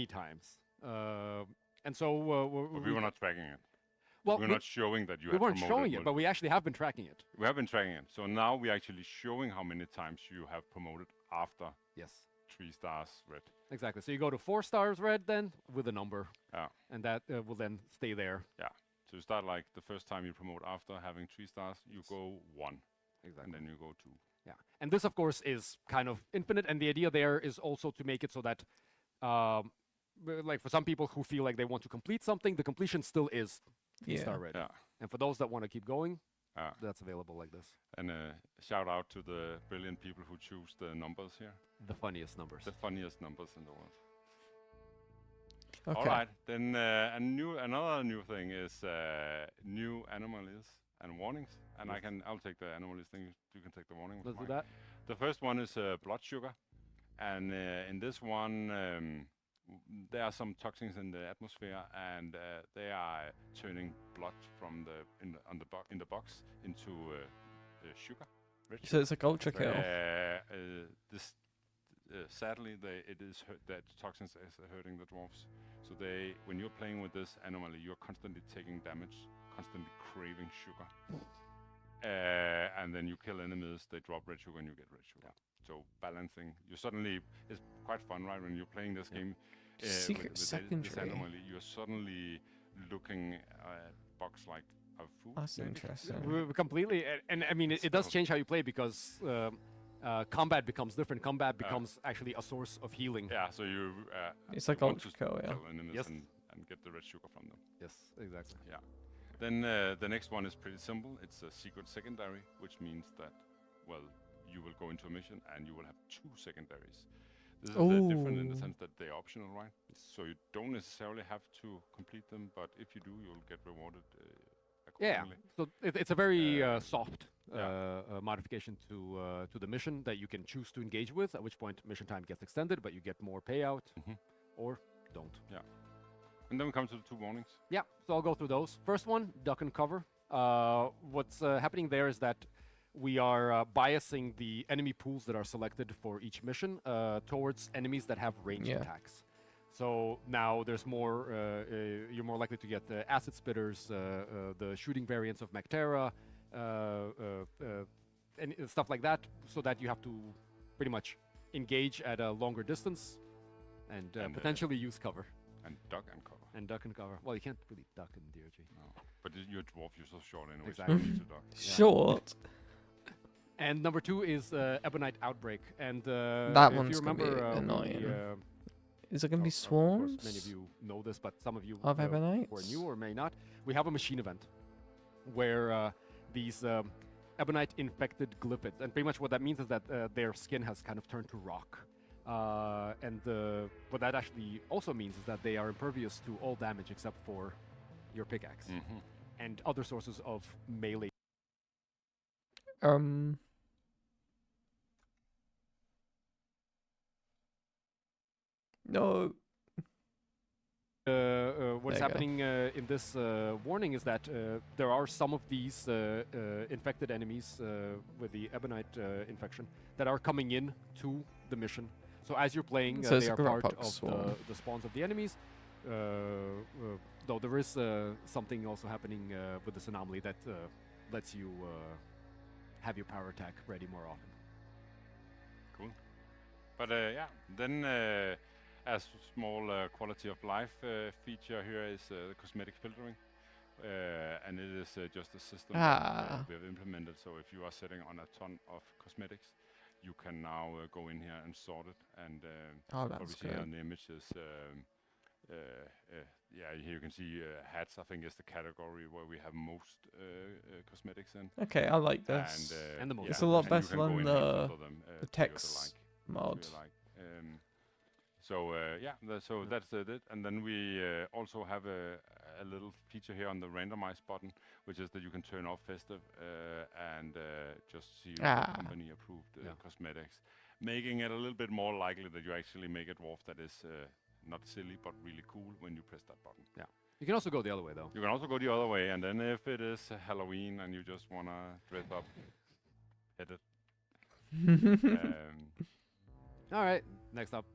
times. And so we were not tracking it. Well, we're not showing that you have promoted. We weren't showing it, but we actually have been tracking it. We have been tracking it. So now we're actually showing how many times you have promoted after. Yes. 3 stars red. Exactly. So you go to 4 stars red then with a number. Yeah. And that will then stay there. Yeah. So you start like the first time you promote after having 3 stars, you go 1. Exactly. And then you go 2. Yeah. And this, of course, is kind of infinite. And the idea there is also to make it so that, like for some people who feel like they want to complete something, the completion still is 3-star red. Yeah. And for those that want to keep going, that's available like this. And shout out to the brilliant people who choose the numbers here. The funniest numbers. The funniest numbers in the world. Okay. All right. Then another new thing is new anomalies. and warnings, and I'll take the animal listing. You can take the warning. Let's do that. The first one is blood sugar, and in this one there are some toxins in the atmosphere, and they are turning blood from in the box into sugar. So it's a culture kill. Sadly, that toxins is hurting the dwarves. So when you're playing with this anomaly, you're constantly taking damage, constantly craving sugar. And then you kill enemies, they drop red sugar, and you get red sugar. Yeah. So balancing, it's quite fun, right? When you're playing this game Secret secondary. This anomaly, you're suddenly looking at box like of food. That's interesting. Completely, and I mean, it does change how you play because combat becomes different. Combat becomes actually a source of healing. Yeah, so you. It's like ultra kill, yeah. Kill enemies and get the red sugar from them. Yes, exactly. Yeah. Then the next one is pretty simple. It's a secret secondary, which means that, well, you will go into a mission and you will have 2 secondaries. This is different in the sense that they're optional, right? So you don't necessarily have to complete them, but if you do, you'll get rewarded accordingly. Yeah, so it's a very soft modification to the mission that you can choose to engage with, at which point mission time gets extended, but you get more payout, or don't. Yeah. And then we come to the 2 warnings. Yeah, so I'll go through those. First one, duck and cover. What's happening there is that we are biasing the enemy pools that are selected for each mission towards enemies that have ranged attacks. So now there's more, you're more likely to get acid spitters, the shooting variants of Mactera, and stuff like that, so that you have to pretty much engage at a longer distance and potentially use cover. And duck and cover. And duck and cover. Well, you can't really duck in DRG. No. But you're a dwarf, you're so short anyway. Exactly. So you need to duck. Short. And number 2 is Ebonite Outbreak. And that one's if you remember, gonna be annoying. Is it gonna be swarms? Of course, many of you know this, but some of you of Ebonites who are new or may not. We have a machine event where these Ebonite infected glyphids, and pretty much what that means is that their skin has kind of turned to rock. And what that actually also means is that they are impervious to all damage except for your pickaxe and other sources of melee. No. What's happening in this warning is that there are some of these infected enemies with the Ebonite infection that are coming in to the mission. So as you're playing, so they are part of the spawns of the enemies. Though there is something also happening with this anomaly that lets you have your power attack ready more often. Cool. But yeah, then a small quality of life feature here is the cosmetic filtering. And it is just a system that we have implemented. So if you are sitting on a ton of cosmetics, you can now go in here and sort it. And what we see on the images, yeah, here you can see hats, I think, is the category where we have most cosmetics in. Okay, I like this. And the most. It's a lot better than the text mod. So yeah, so that's it. And then we also have a little feature here on the randomize button, which is that you can turn off festive and just see company approved cosmetics, making it a little bit more likely that you actually make a dwarf that is not silly but really cool when you press that button. Yeah. You can also go the other way though. You can also go the other way, and then if it is Halloween and you just wanna dress up, hit it. All right. Next up.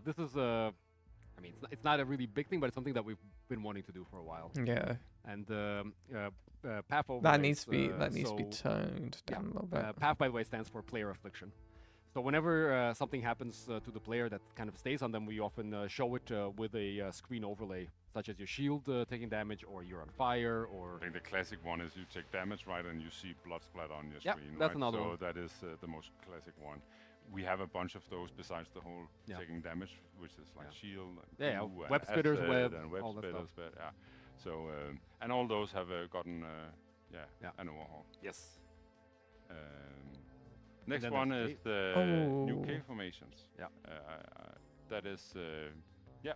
This is I mean, it's not a really big thing, but it's something that we've been wanting to do for a while. Yeah. And PAF overlays, that needs to be toned down a little bit. PAF, by the way, stands for player affliction. So whenever something happens to the player that kind of stays on them, we often show it with a screen overlay, such as your shield taking damage, or you're on fire, or... I think the classic one is you take damage, right, and you see blood splatter on your screen, that's right? another one. So that is the most classic one. We have a bunch of those besides the whole taking damage, which is like shield, and web spitters, web, and web all that spitters, stuff. yeah. So and all those have gotten an overhaul. Yes. Next one is the new cave formations. Yeah. That is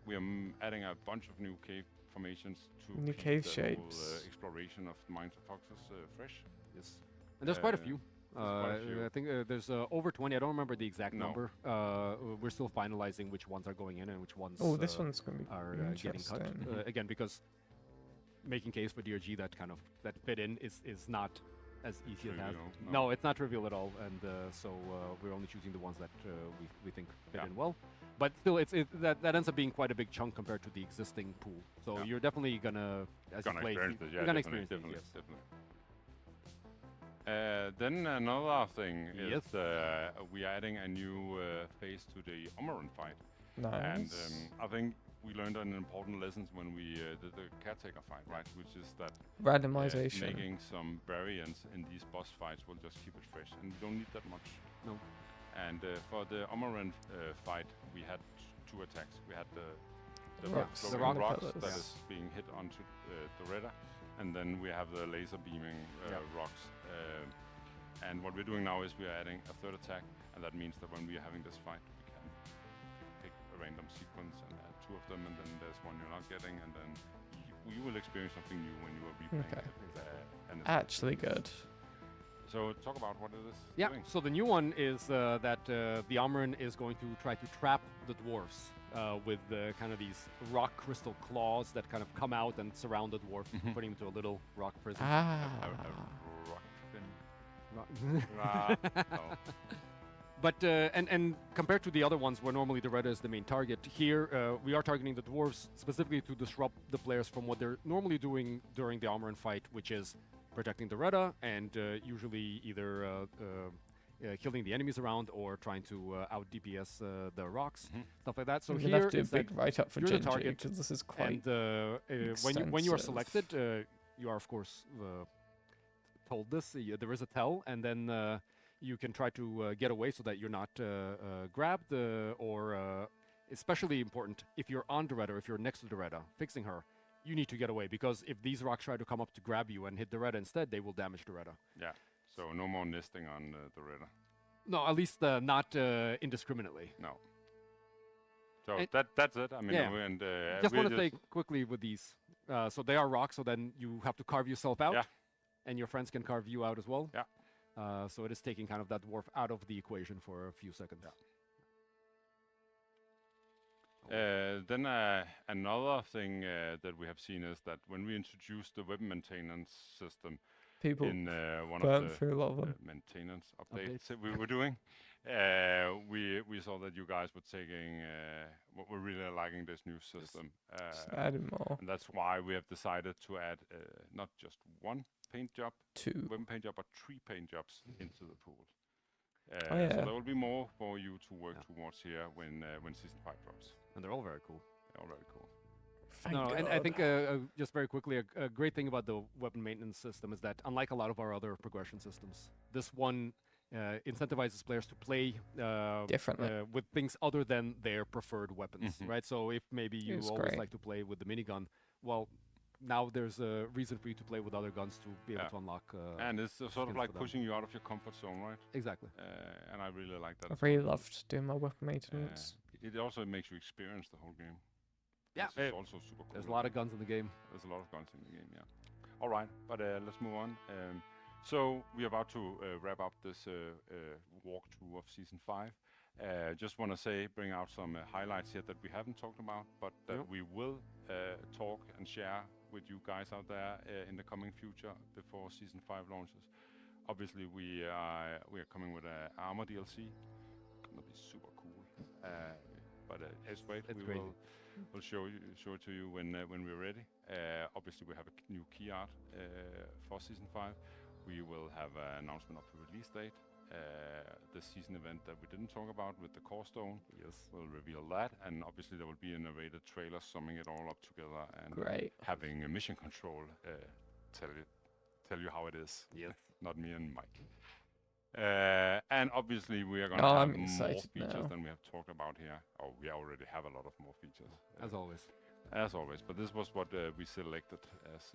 we are adding a bunch of new cave formations to new cave the shapes. Whole, exploration of Mines of Foxes fresh. Yes, and there's quite a few. I think there's over 20. I don't remember the exact number. We're still finalizing which ones are going in and which ones this one's going to be are getting cut. Again, because making case for DRG that fit in is not as easy as that. No, it's not trivial at all, and so we're only choosing the ones that we think fit in well. But still, that ends up being quite a big chunk compared to the existing pool. So you're definitely gonna experience this. You're gonna experience it. Yes. Definitely. Then another thing is we are adding a new phase to the Omeron fight. Nice. And I think we learned an important lesson when we did the caretaker fight, right? Which is that randomization, making some variants in these boss fights will just keep it fresh, and we don't need that much. No. And for the Omeron fight, we had two attacks. We had the rocks that is being hit onto the Redder, and then we have the laser beaming rocks. And what we're doing now is we are adding a third attack, and that means that when we are having this fight, we can pick a random sequence and add two of them, and then there's one you're not getting, and then you will experience something new when you are replaying it. Actually good. So talk about what it is doing. So the new one is that the Omeron is going to try to trap the dwarves with kind of these rock crystal claws that kind of come out and surround the dwarf, putting him into a little rock prison. But and compared to the other ones where normally the Redder is the main target, here we are targeting the dwarves specifically to disrupt the players from what they're normally doing during the Omeron fight, which is protecting the Redder and usually either killing the enemies around or trying to out DPS the rocks, stuff like that. So here have to do a big write-up for GSG because this is quite when you are selected, you are of course told this. There is a tell, and then you can try to get away so that you're not grabbed, or especially important if you're on the Redder, if you're next to the Redder, fixing her. You need to get away, because if these rocks try to come up to grab you and hit the Redder instead, they will damage the Redder. Yeah, so no more nesting on the Redder. No, at least not indiscriminately. No. So that's it. I mean, and just want to say quickly with these. So they are rocks, so then you have to carve yourself out, and your friends can carve you out as well. Yeah. So it is taking kind of that dwarf out of the equation for a few seconds. Then another thing that we have seen is that when we introduced the weapon maintenance system in one of the maintenance updates that we were doing, we saw that you guys were taking, we're really liking this new system. Adding more. And that's why we have decided to add not just one paint job, weapon paint job, but 3 paint jobs into the pool. So there will be more for you to work towards here when Season 5 drops. And they're all very cool. They're all very cool. And I think just very quickly, a great thing about the weapon maintenance system is that unlike a lot of our other progression systems, this one incentivizes players to play differently with things other than their preferred weapons, right? So if maybe you always like to play with the minigun, well, now there's a reason for you to play with other guns to be able to unlock. And it's sort of like pushing you out of your comfort zone, right? Exactly. And I really like that. I really loved doing my weapon maintenance. It also makes you experience the whole game. Yeah, it's also super cool. There's a lot of guns in the game. There's a lot of guns in the game, yeah. All right, but let's move on. So we're about to wrap up this walkthrough of Season 5. Just want to bring out some highlights here that we haven't talked about, but that we will talk and share with you guys out there in the coming future before Season 5 launches. Obviously, we are coming with an armor DLC. Gonna be super cool. But it's great. We'll show it to you when we're ready. Obviously, we have a new key art for Season 5. We will have an announcement of the release date. The season event that we didn't talk about with the core stone. Yes, we'll reveal that, and obviously there will be a narrated trailer summing it all up together and having a mission control tell you how it is. Yes, not me and Mike. And obviously we are going to have more features than we have talked about here. Oh, we already have a lot of more features. As always. As always, but this was what we selected as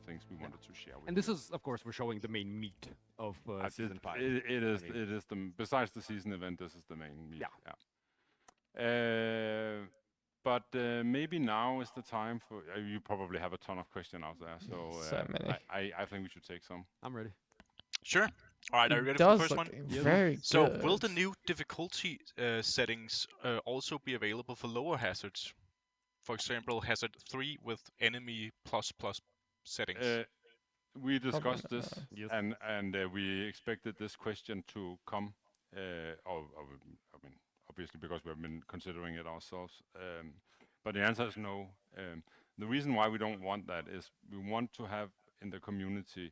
things we wanted to share with you. And this is, of course, we're showing the main meat of Season 5. It is besides the season event, this is the main meat. Yeah. but maybe now is the time for. You probably have a ton of questions out there, so many. I think we should take some. I'm ready. Sure. All right, are you ready for the first one? Very So, good. will the new difficulty settings also be available for lower hazards? For example, hazard 3 with enemy ++ settings. We discussed this, Yes. and we expected this question to come. I mean, obviously because we've been considering it ourselves. But the answer is no. The reason why we don't want that is we want to have in the community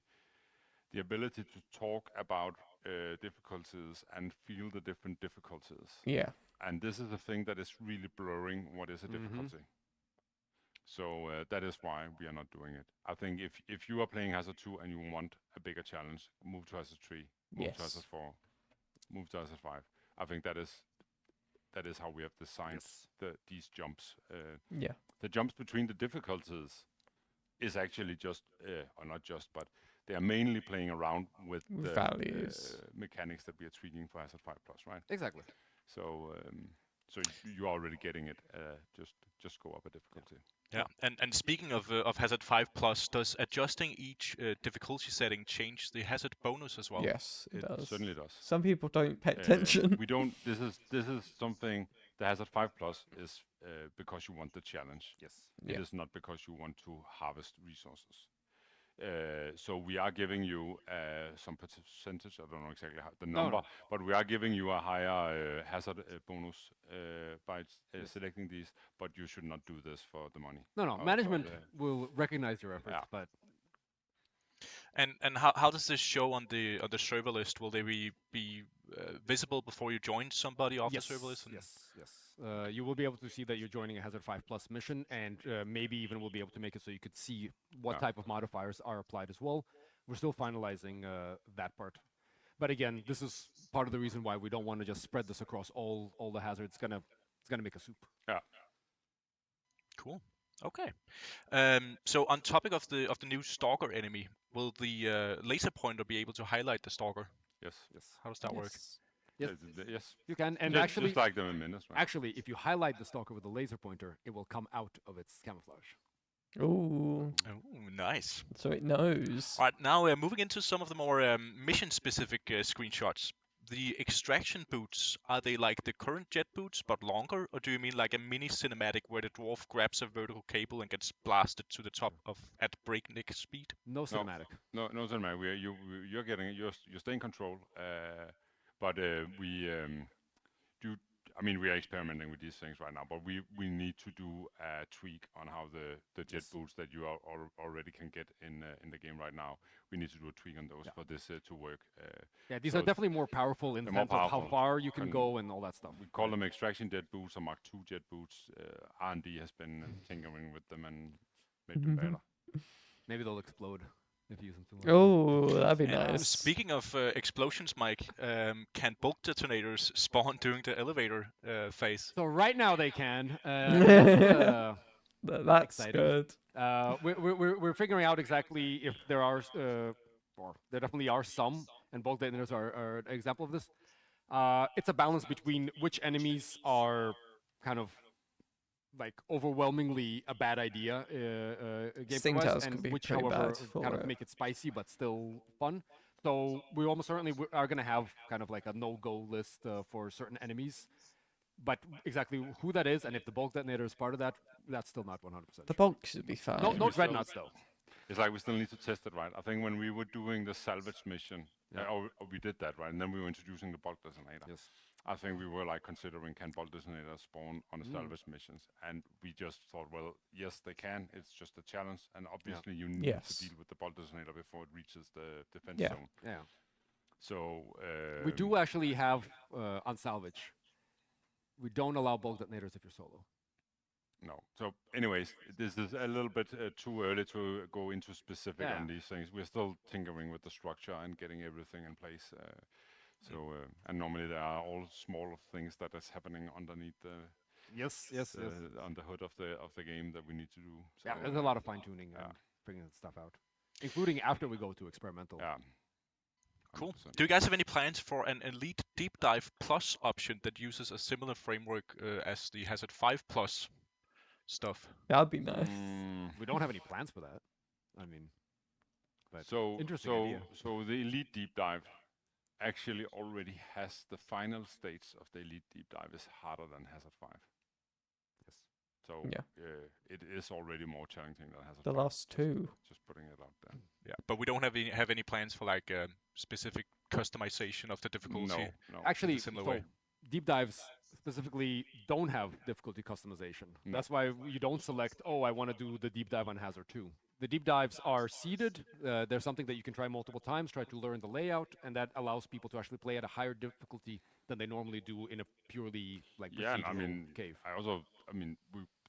the ability to talk about difficulties and feel the different difficulties. Yeah. And this is a thing that is really blurring what is a difficulty. So that is why we are not doing it. I think if you are playing Hazard 2 and you want a bigger challenge, move to Hazard 3, move to Hazard 4, move to Hazard 5. I think that is how we have designed these jumps. The jumps between the difficulties is actually just, or not just, but they are mainly playing around with the values, mechanics that we are tweaking for Hazard 5+, right? Exactly. So you're already getting it. Just go up a difficulty. Yeah, and speaking of Hazard 5+, does adjusting each difficulty setting change the hazard bonus as well? Yes, it does. Certainly does. Some people don't pay attention. We don't. This is something. The Hazard 5+ is because you want the challenge. Yes. It is not because you want to harvest resources. So we are giving you some percentage. I don't know exactly the number, but we are giving you a higher hazard bonus by selecting these. But you should not do this for the money. No. Management will recognize your efforts, but. And how does this show on the server list? Will they be visible before you join somebody off the server list? Yes. You will be able to see that you're joining a Hazard 5+ mission, and maybe even we'll be able to make it so you could see what type of modifiers are applied as well. We're still finalizing that part. But again, this is part of the reason why we don't want to just spread this across all the hazards. It's gonna make a soup. Yeah. Cool. Okay. So on topic of the new stalker enemy, will the laser pointer be able to highlight the stalker? Yes. How does that work? Yes. You can, and just, actually, just like them in Menace, right? Actually, if you highlight the stalker with a laser pointer, it will come out of its camouflage. Ooh. Oh, nice. So it knows. All right, now we're moving into some of the more mission-specific screenshots. The extraction boots, are they like the current jet boots but longer, or do you mean like a mini cinematic where the dwarf grabs a vertical cable and gets blasted to the top at breakneck speed? No cinematic. No cinematic. You're getting it. You stay in control. But we do. I mean, we are experimenting with these things right now, but we need to do a tweak on how the jet boots that you already can get in the game right now. We need to do a tweak on those for this to work. These are definitely more powerful in terms of how far you can go and all that stuff. We call them extraction jet boots or Mark II jet boots. R&D has been tinkering with them and made them better. Maybe they'll explode if you use them too much. Oh, that'd be nice. Speaking of explosions, Mike, can bulk detonators spawn during the elevator phase? So right now they can. That's exciting. Good. We're figuring out exactly if there are, or there definitely are some, and bulk detonators are an example of this. It's a balance between which enemies are kind of like overwhelmingly a bad idea gameplay-wise, and which, however, kind of make it spicy but still fun. So we almost certainly are going to have kind of like a no-go list for certain enemies. But exactly who that is, and if the bulk detonator is part of that, that's still not 100%. The bulk should be fine. No dreadnoughts, though. It's like we still need to test it, right? I think when we were doing the salvage mission, or we did that, right? And then we were introducing the bulk detonator. Yes. I think we were like considering, can bulk detonators spawn on the salvage missions? And we just thought, well, yes, they can. It's just a challenge. And obviously you need to deal with the bulk detonator before it reaches the defense zone. Yeah. So we do actually have on salvage. We don't allow bulk detonators if you're solo. No. So anyways, this is a little bit too early to go into specific on these things. We're still tinkering with the structure and getting everything in place. And normally there are all small things that is happening underneath the on the hood of the game that we need to do. So, there's a lot of fine tuning and figuring stuff out, including after we go to experimental. Yeah. Cool. Do you guys have any plans for an Elite Deep Dive Plus option that uses a similar framework as the Hazard 5 Plus? stuff. That'd be nice. We don't have any plans for that. I mean, but so interesting idea. So the Elite Deep Dive actually already has the final stage of the Elite Deep Dive is harder than Hazard 5. Yes. So it is already more challenging than Hazard 5. The last two. Just putting it out there. Yeah, but we don't have any plans for like specific customization of the difficulty. No. Actually, similar so way. deep dives specifically don't have difficulty customization. No. That's why you don't select, oh, I want to do the deep dive on Hazard 2. The deep dives are seeded. There's something that you can try multiple times, try to learn the layout, and that allows people to actually play at a higher difficulty than they normally do in a purely like procedural cave.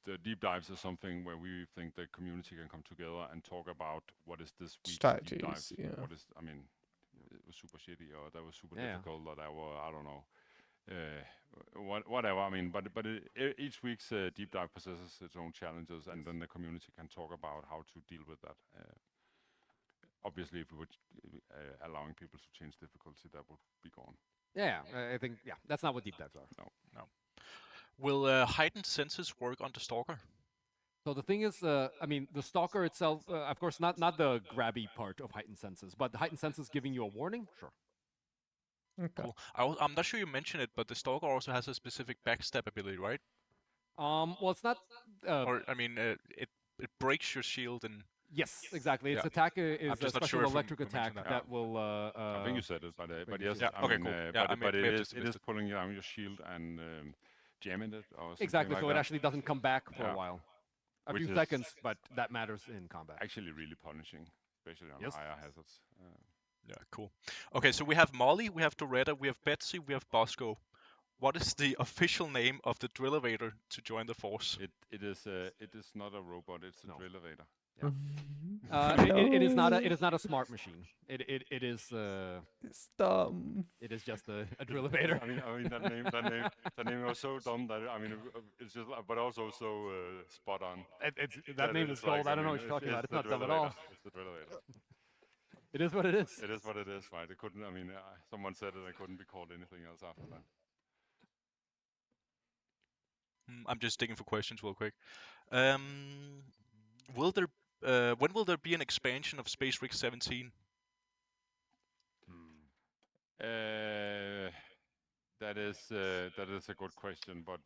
The deep dives is something where we think the community can come together and talk about what is this week's strategies, deep dive. yeah. What is, it was super shitty or that was super difficult or that were, I don't know, whatever. Each week's deep dive possesses its own challenges, and then the community can talk about how to deal with that. Obviously, if we were allowing people to change difficulty, that would be gone. Yeah, I think that's not what deep dives are. No. Will heightened senses work on the Stalker? So the thing is, the Stalker itself, of course, not the grabby part of heightened senses, but the heightened senses giving you a warning, sure. Okay. Cool. I'm not sure you mentioned it, but the Stalker also has a specific backstab ability, right? Well, it's not. It breaks your shield and. Yes, exactly. Its attack is a special electric attack that will. I think you said it, but yes. Yeah. Okay. Cool. But it is pulling down your shield and jamming it or something. Exactly. Like so that. it actually doesn't come back for a while. A few seconds, but that matters in combat. Actually, really punishing, especially on higher hazards. Yeah. Cool. Okay. So we have Molly, we have Doretta, we have Betsy, we have Bosco. What is the official name of the Drillavator to join the force? It is not a robot. It's a Drillavator. Yeah. It is not a smart machine. It is. It's dumb. It is just a Drillavator. that name was so dumb that it's just, but also so spot on. That name is gold. I don't know what you're talking about. It's not dumb at all. It's the Drillavator. It is what it is. It is what it is, right? It couldn't. Someone said it. It couldn't be called anything else after that. I'm just digging for questions real quick. When will there be an expansion of Space Rig 17? That is a good question, but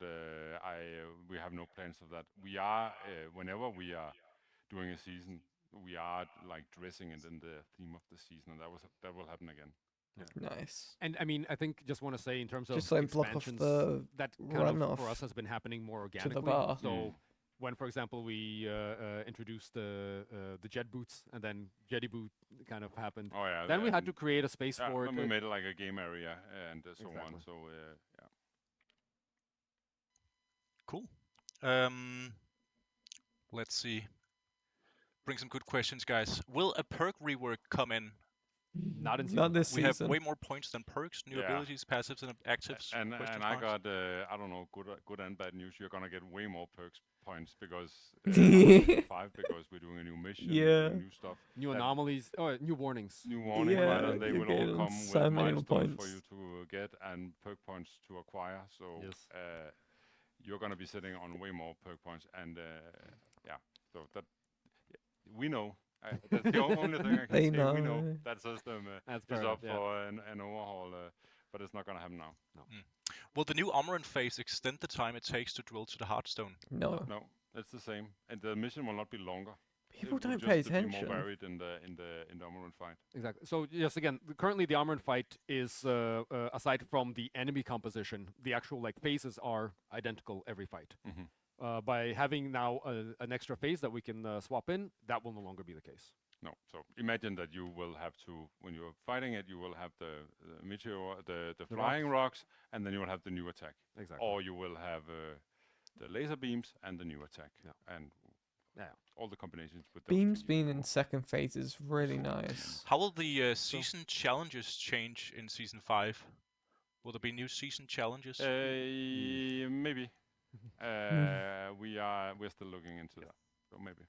we have no plans of that. We are whenever we are doing a season, we are like dressing it in the theme of the season, and that will happen again. Yeah. Nice. And I think just want to say in terms of just like expansions, that kind of for us has been happening more organically. So when, for example, we introduced the jet boots, and then Jetty boot kind of happened. Oh yeah. Then we had to create a space for it. We made it like a game area and so on. So yeah. Cool. Let's see. Bring some good questions, guys. Will a perk rework come in? Not in season. Not this we season. have way more points than perks, new abilities, passives, and actives. And I got I don't know, good and bad news. You're gonna get way more perks points because 5 because we're doing a new mission, new stuff, new anomalies, new warnings. New warnings, right? And they will all come with milestones points for you to get and perk points to acquire. So you're gonna be sitting on way more perk points, and so that we know. That's the only thing I can say. Know. We know that system is up for an overhaul, but it's not going to happen now. No. Will the new Omron phase extend the time it takes to drill to the Heartstone? No. No, it's the same, and the mission will not be longer. People don't pay attention. Be more varied in the Omron fight. Exactly. So yes, again, currently the Omron fight is aside from the enemy composition, the actual phases are identical every fight. Mm-hmm. By having now an extra phase that we can swap in, that will no longer be the case. No. So imagine that you will have to, when you're fighting it, you will have the meteor, the flying rocks, and then you will have the new attack. Exactly. Or you will have the laser beams and the new attack. Yeah. And all the combinations with those beams being in second phase is really nice. How will the season challenges change in season 5? Will there be new season challenges? Maybe. We're still looking into that, so maybe.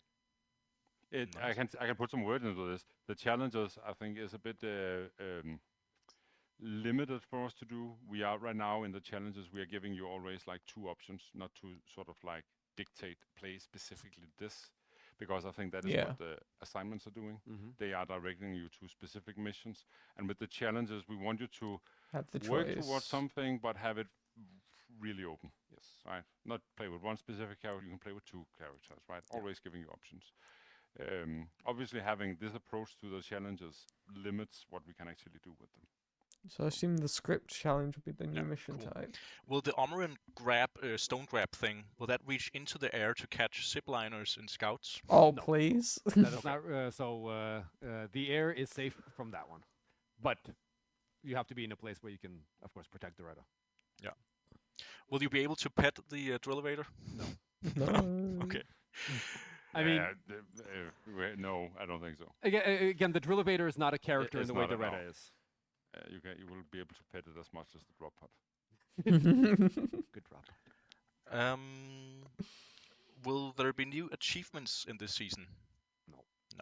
Nice. I can put some words into this. The challenges I think is a bit limited for us to do. We are right now in the challenges. We are giving you always like 2 options, not to sort of like dictate play specifically this, because I think that is what the assignments are doing. They are directing you to specific missions, and with the challenges, we want you to work towards something, but have it really open. Yes. Right. Not play with one specific character. You can play with 2 characters. Right. Always giving you options. Obviously, having this approach to the challenges limits what we can actually do with them. So I assume the script challenge will be the new mission type. Will the Omoran stone grab thing, will that reach into the air to catch zipliners and scouts? Oh, no. Please. That is not, the air is safe from that one. But you have to be in a place where you can, of course, protect the radar. Yeah. Will you be able to pet the drill-evader? No. No. Okay. I mean, no, I don't think so. Again, the drill-evader is not a character in the way the Reda is. You will be able to pet it as much as the drop pod. Good drop pod. Will there be new achievements in this season?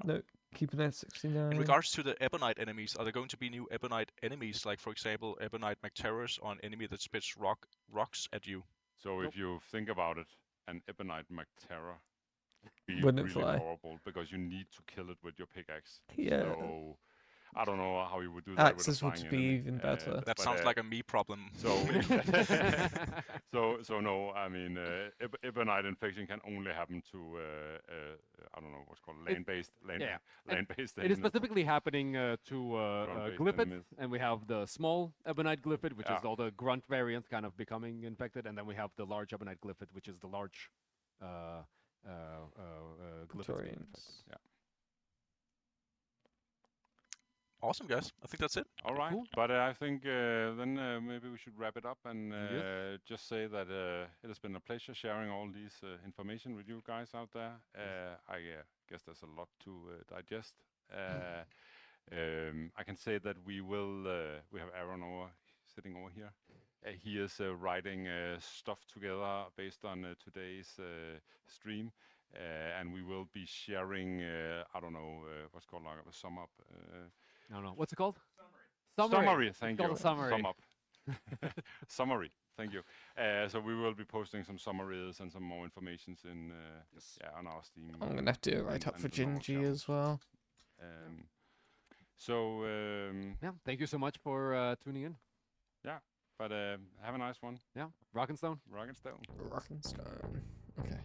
No. Keeping it 69. In regards to the Ebonite enemies, are there going to be new Ebonite enemies, like for example, Ebonite McTerrors, or an enemy that spits rocks at you? So if you think about it, an Ebonite McTerror be Wouldn't really fly. horrible because you need to kill it with your pickaxe. Yeah. So I don't know how you would do that. Axes would be even better. That sounds like a me problem. So, so no. I mean, Ebonite infection can only happen to I don't know what's called land-based. Land-based. It is specifically happening to Glyphid, and we have the small Ebonite Glyphid, which is all the grunt variant kind of becoming infected, and then we have the large Ebonite Glyphid, which is the large Glyphid. Yeah. Awesome, guys. I think that's it. All right. Cool. But I think then maybe we should wrap it up and just say that it has been a pleasure sharing all these information with you guys out there. I guess there's a lot to digest. I can say that we have Aaron sitting over here. He is writing stuff together based on today's stream. And we will be sharing, I don't know, what's called like a sum up. No. What's it called? Summary. Thank you. Summary. Sum up. Summary. Thank you. So we will be posting some summaries and some more informations in on our Steam. I'm gonna have to do it right up for Gingy as well. Yeah. Thank you so much for tuning in. Yeah. But have a nice one. Yeah. Rock and Stone. Rock and Stone. Rock and Stone. Okay.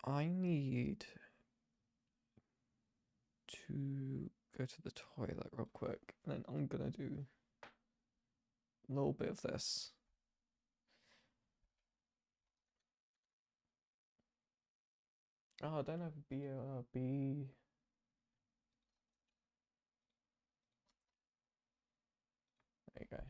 I need to go to the toilet real quick, and then I'm gonna do a little bit of this. Oh, I don't have BRB. There you go.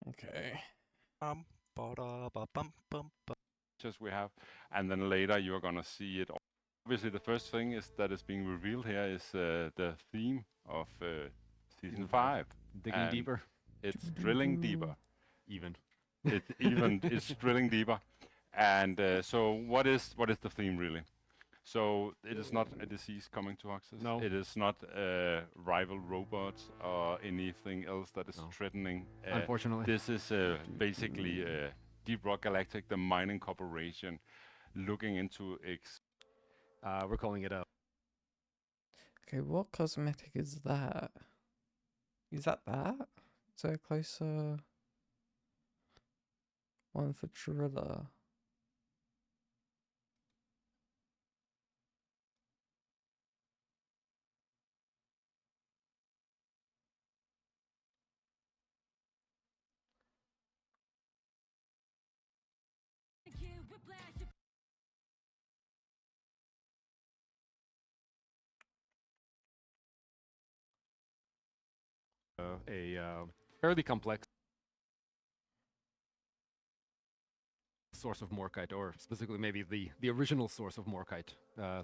Okay. Just we have, and then later you are gonna see it. Obviously, the first thing is that is being revealed here is the theme of season 5. Digging deeper. It's drilling deeper. Even. It's drilling deeper. And so what is the theme really? So it is not a disease coming to Hoxus. No. It is not rival robots or anything else that is threatening. Unfortunately. This is basically Deep Rock Galactic, the mining corporation, looking into we're calling it a... Okay, what cosmetic is that? Is that? Is there a closer one for Driller? A fairly complex source of morkite, or specifically maybe the original source of morkite,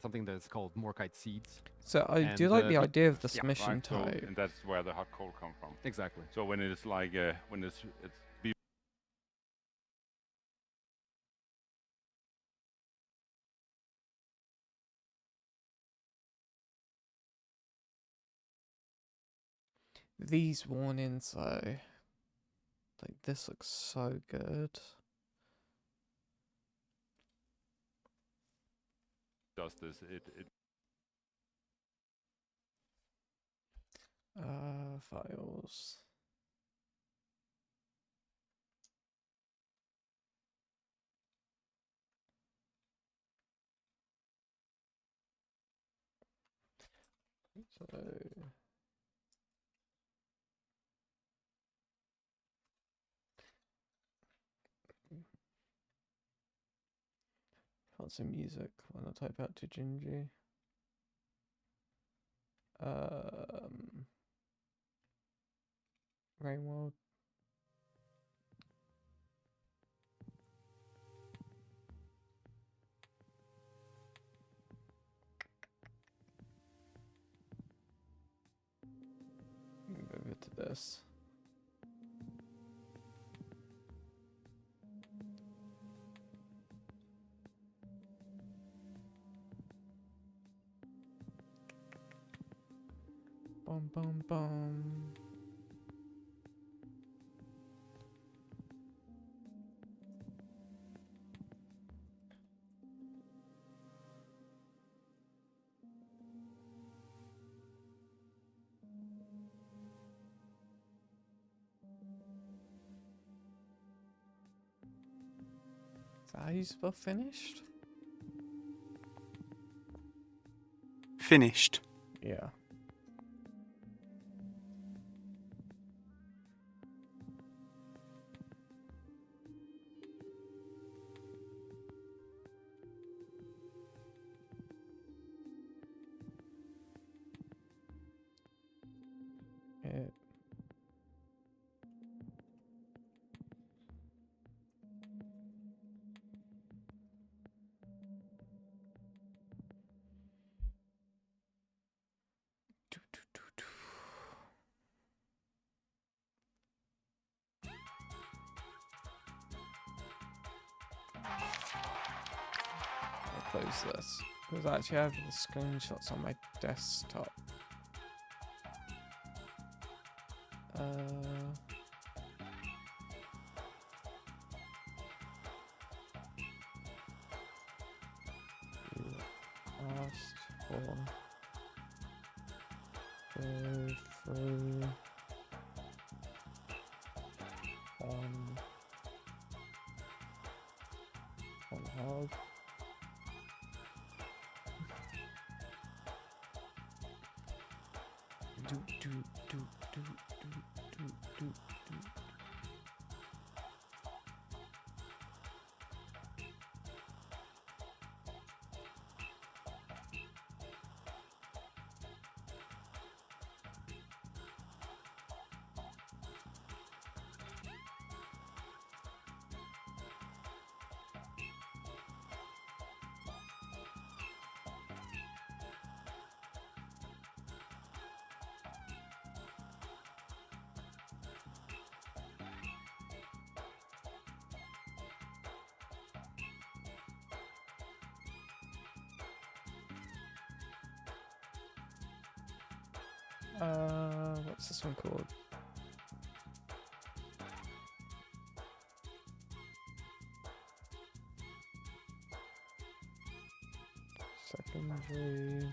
something that's called morkite seeds. So I do like the idea of the submission type. So, and that's where the hot coal come from. Exactly. So when it's like when it's these warnings though, like this looks so good. Does this it files. So found some music when I type out to Gingy. Rainworld. Move it to this. Bum bum bum. Is that how you spell finished? Finished. Yeah. Close this because I actually have the screenshots on my desktop. Last one. Go through on hard. What's this one called? Secondary.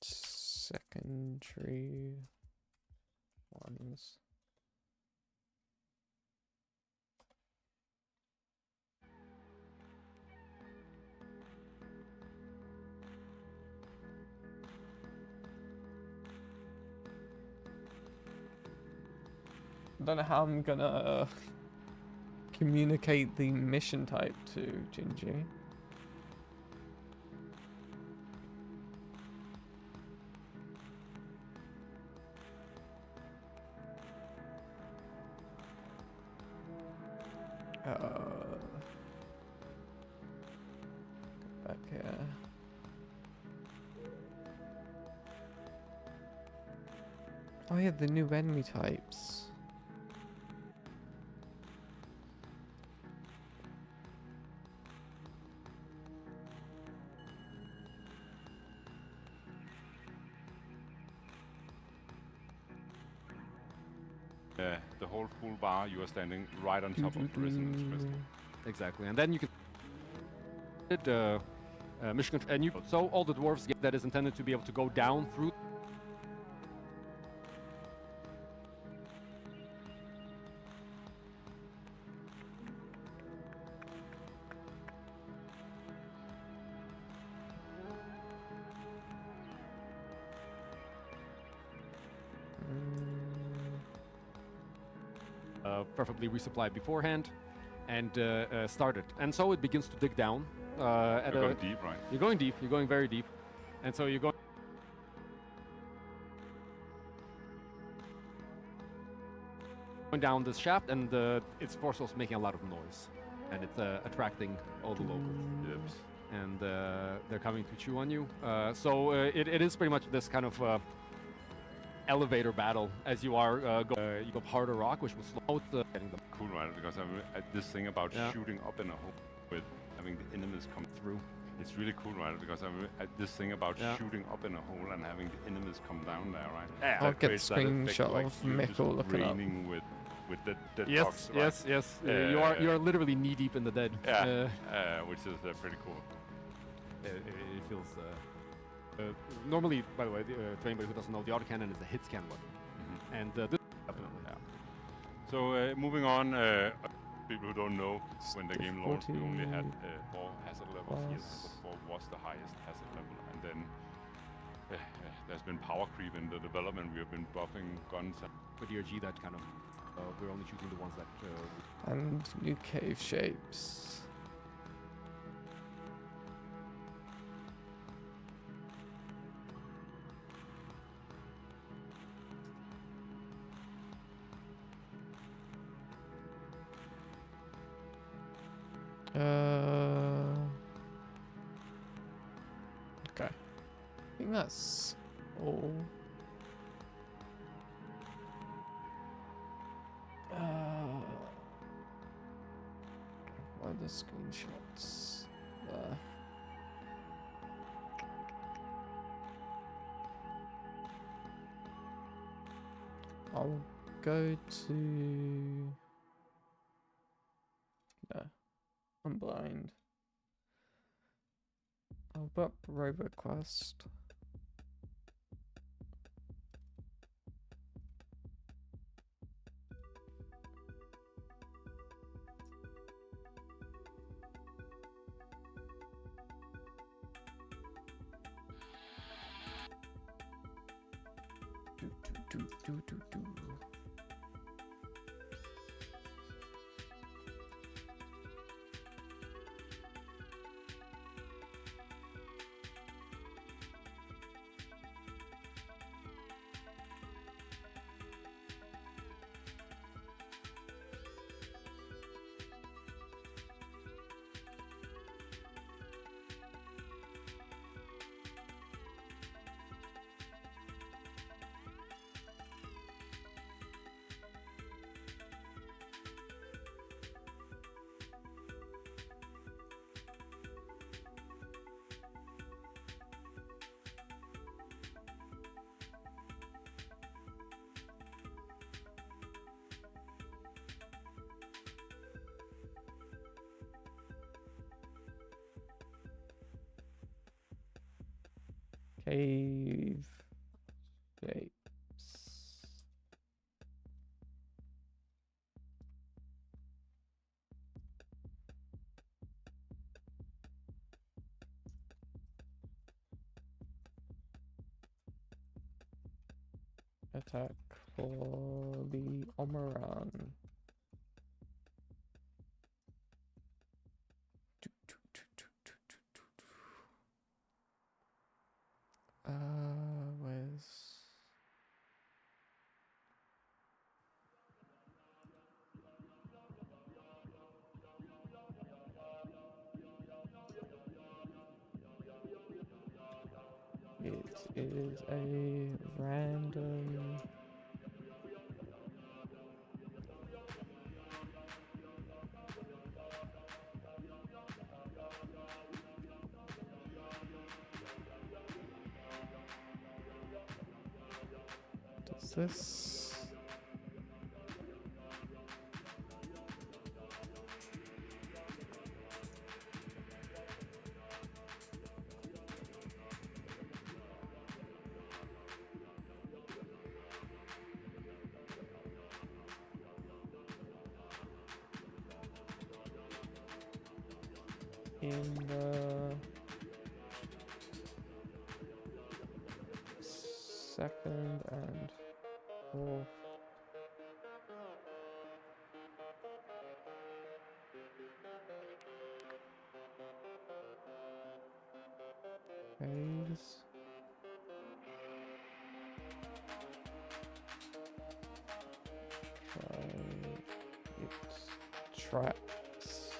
Secondary ones. I don't know how I'm gonna communicate the mission type to Gingy. Back here. Oh yeah, the new enemy types. The whole full bar, you are standing right on top of the resonance crystal. Exactly, and then you can mission control, and so all the dwarves get that is intended to be able to go down through. Preferably resupply beforehand, and start it. And so it begins to dig down. You're going deep, right? You're going deep. You're going very deep, and so you're going down this shaft, and it's also making a lot of noise, and it's attracting all the locals. Yep. And they're coming to chew on you. So it is pretty much this kind of elevator battle as you are you go harder rock, which will slow getting them. Cool, right? Because this thing about shooting up in a hole with having the enemies come through, it's really cool, right? Because this thing about shooting up in a hole and having the enemies come down there, right? Yeah, I'll get a screenshot of Mikkel looking up. With the yes, dogs, yes, right? yes. You are literally knee deep in the dead. Yeah, which is pretty cool. It feels. Normally, by the way, to anybody who doesn't know, the autocannon is a hit scan weapon, and this definitely. Yeah. So moving on, people who don't know, when the game launched, we only had 4 hazard levels. Hazard 4 was the highest hazard level, and then there's been power creep in the development. We have been buffing guns. For DRG, that kind of we're only choosing the ones that. And new cave shapes. Okay. I think that's all. Why are the screenshots there? I'll go to... No, I'm blind. I'll put up Roboquest. Do. Cave Vapes. Attack for the Omeran. Where's... It is a random... Does this... in the second and fourth phase. Try its traps.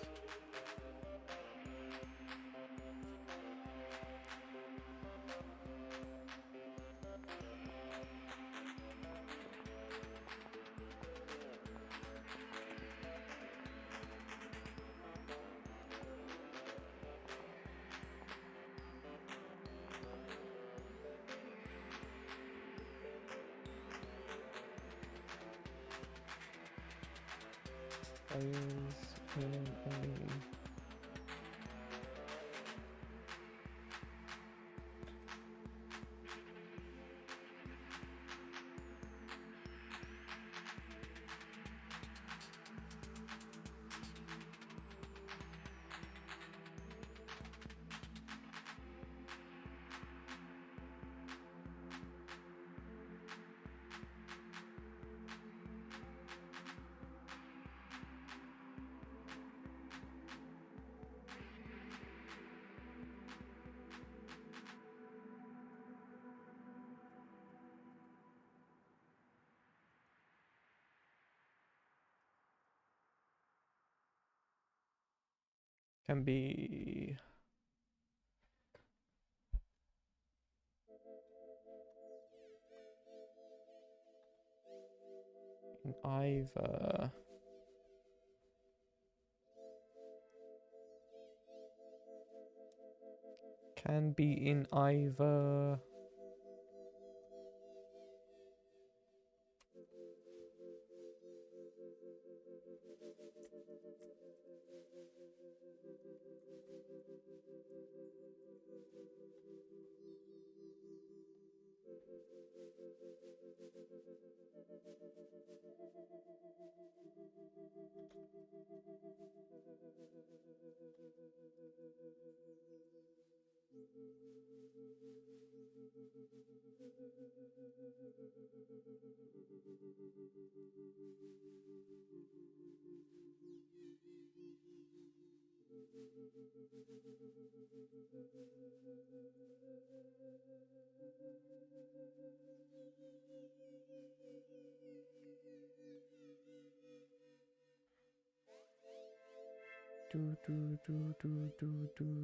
Can be in either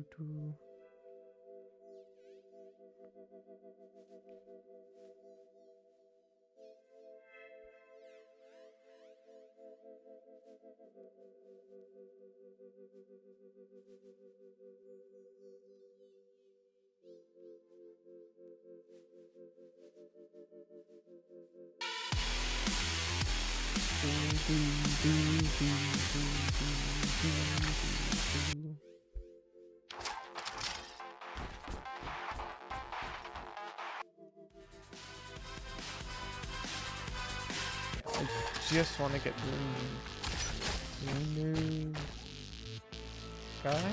do. just want to get the new guy.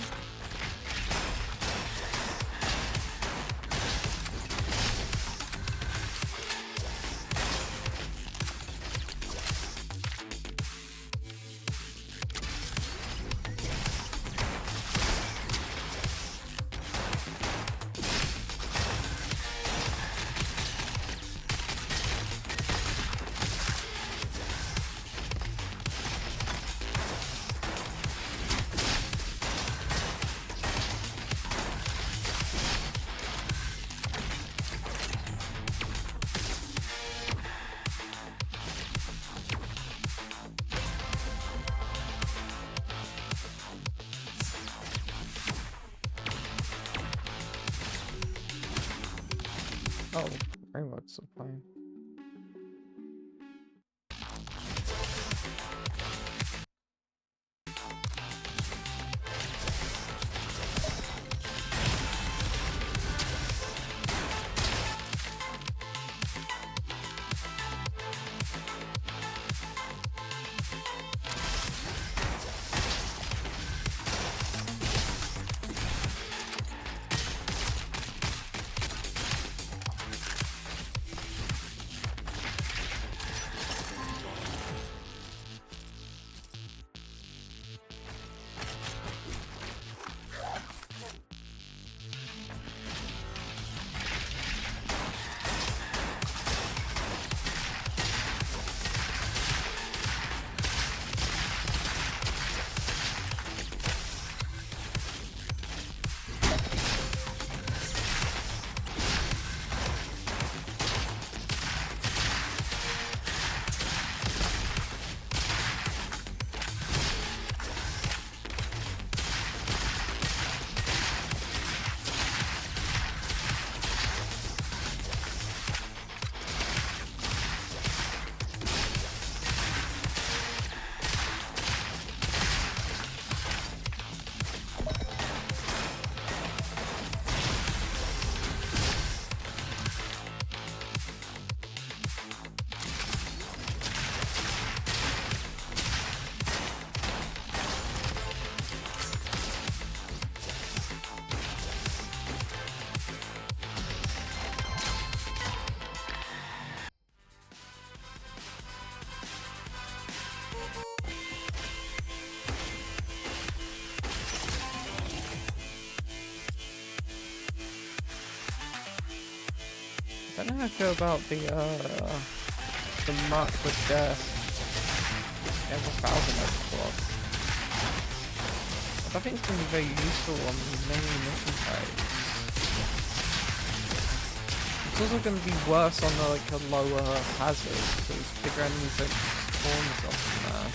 Oh, very much so fine. I don't know how I feel about the mark with death. Every 1,000 overclock. I think it's going to be very useful on many mission types. It's also going to be worse on the, like a lower hazard, because bigger enemies don't spawn as often there.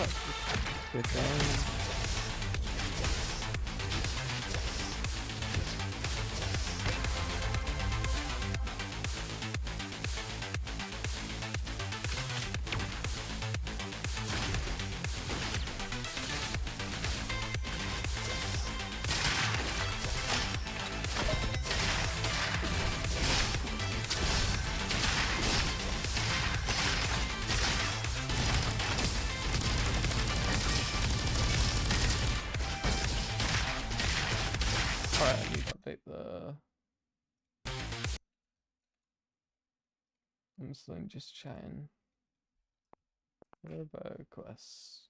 such a good game. Alright, I need to update the... I'm still just chatting. Roboquest.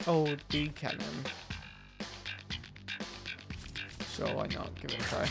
VOD cannon. So why not give it a try?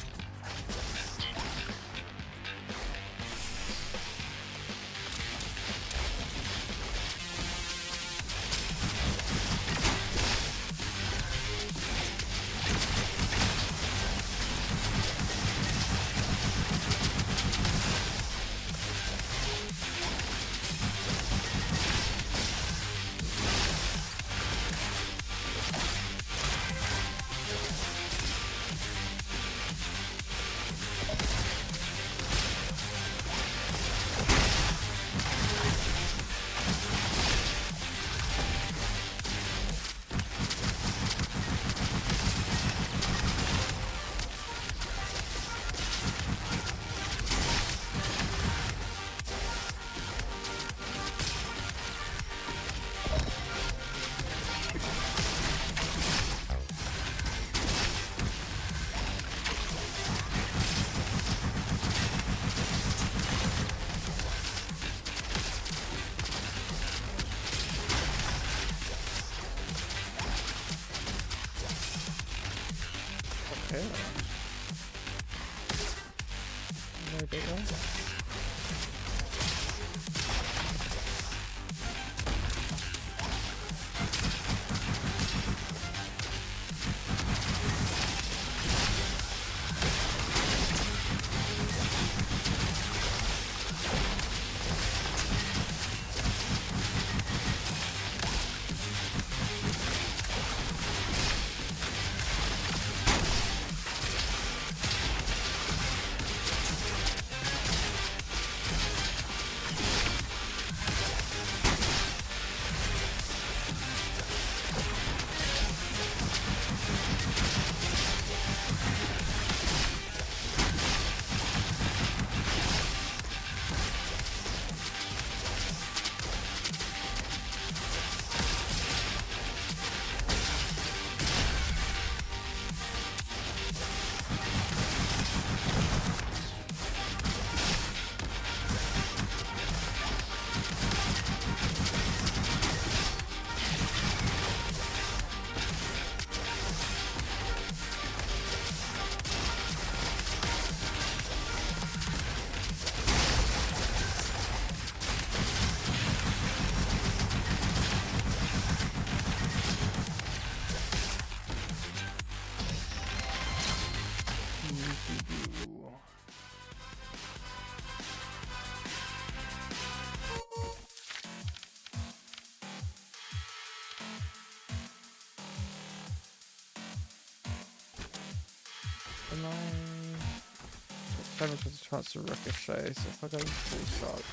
Damage with a chance to ricochet, so if I go full shot.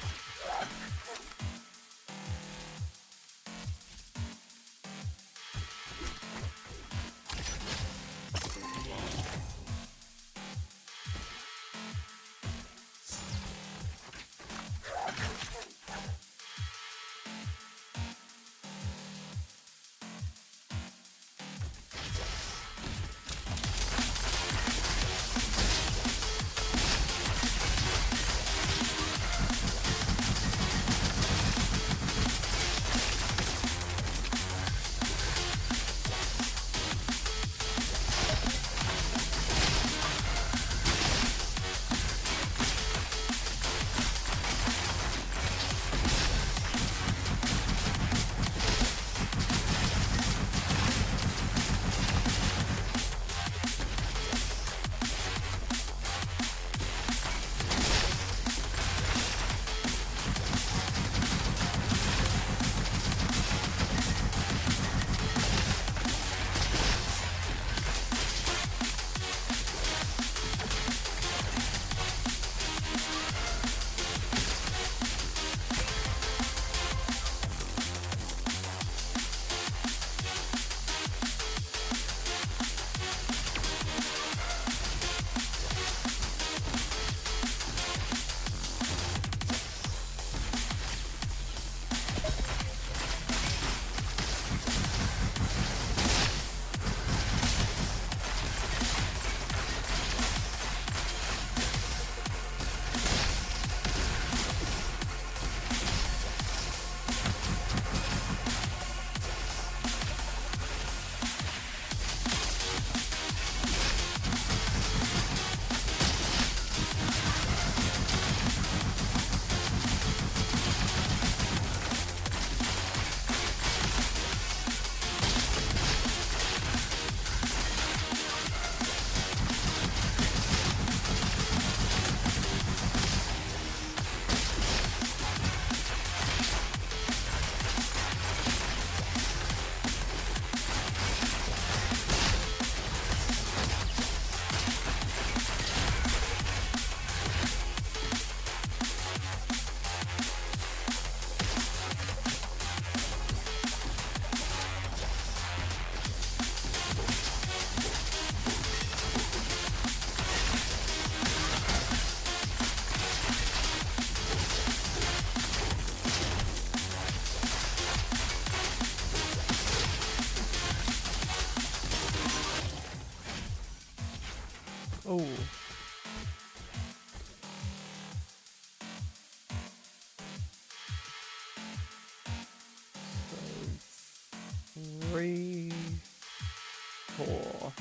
core.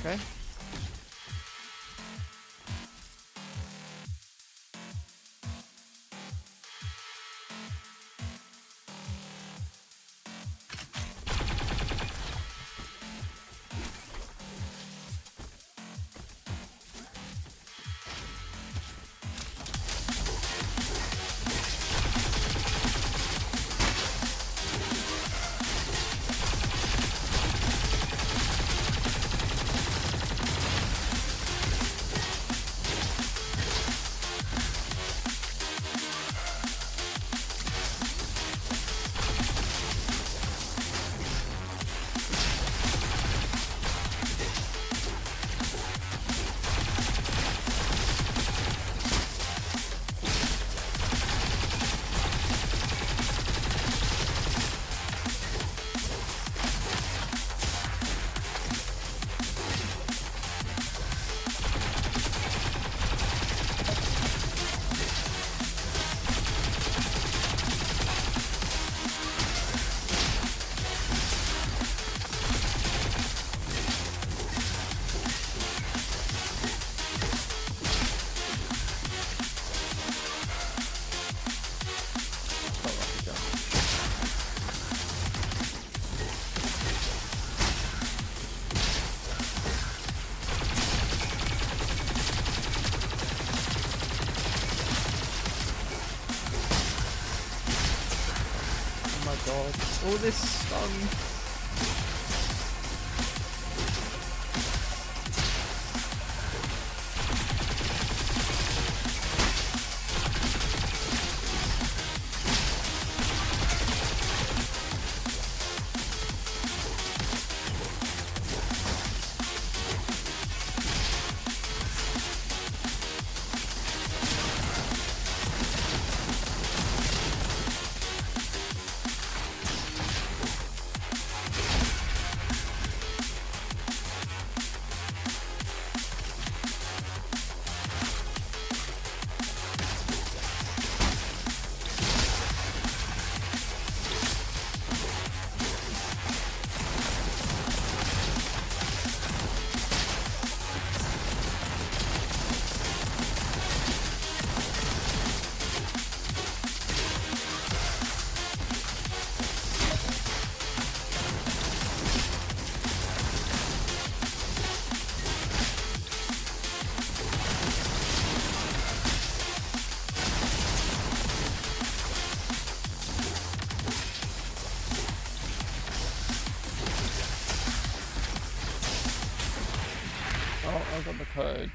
Okay. God. All this stun. I got the code.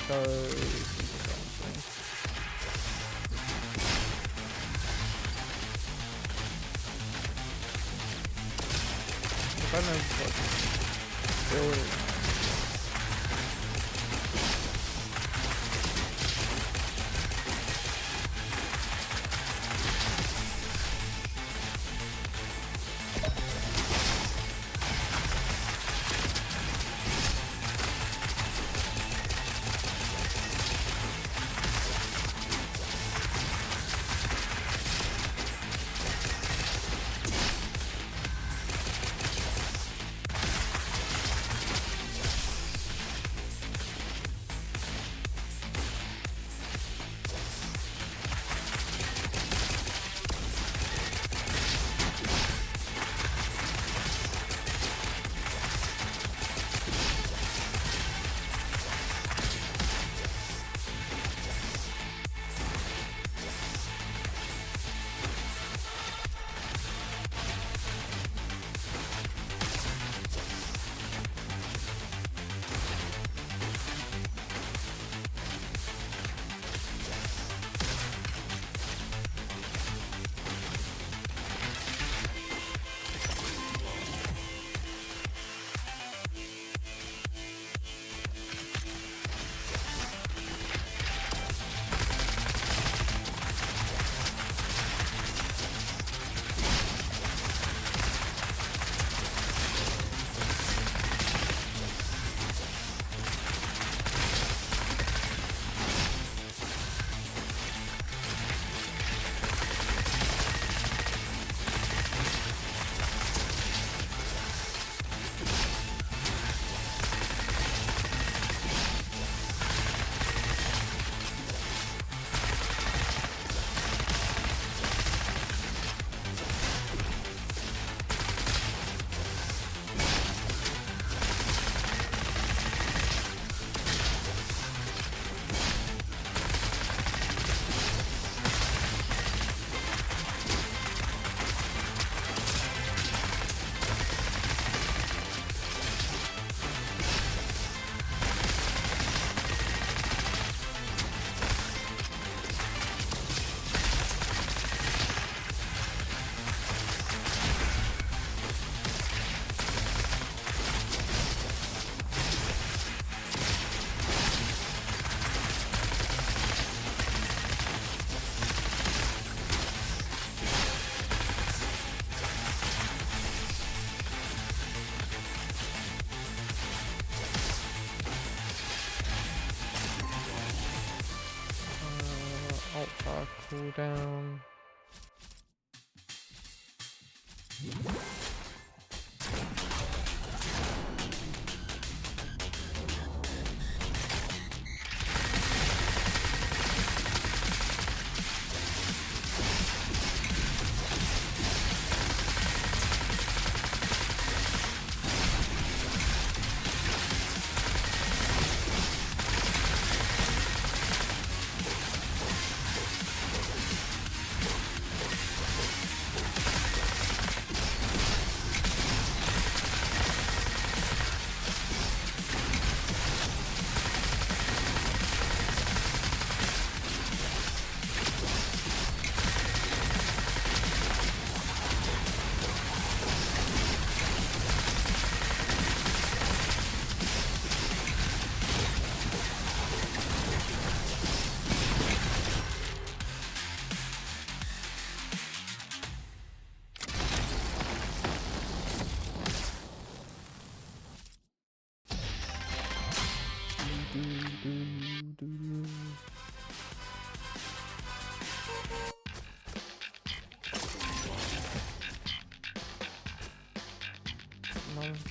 because... I don't know what cooldown.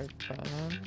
Big fan.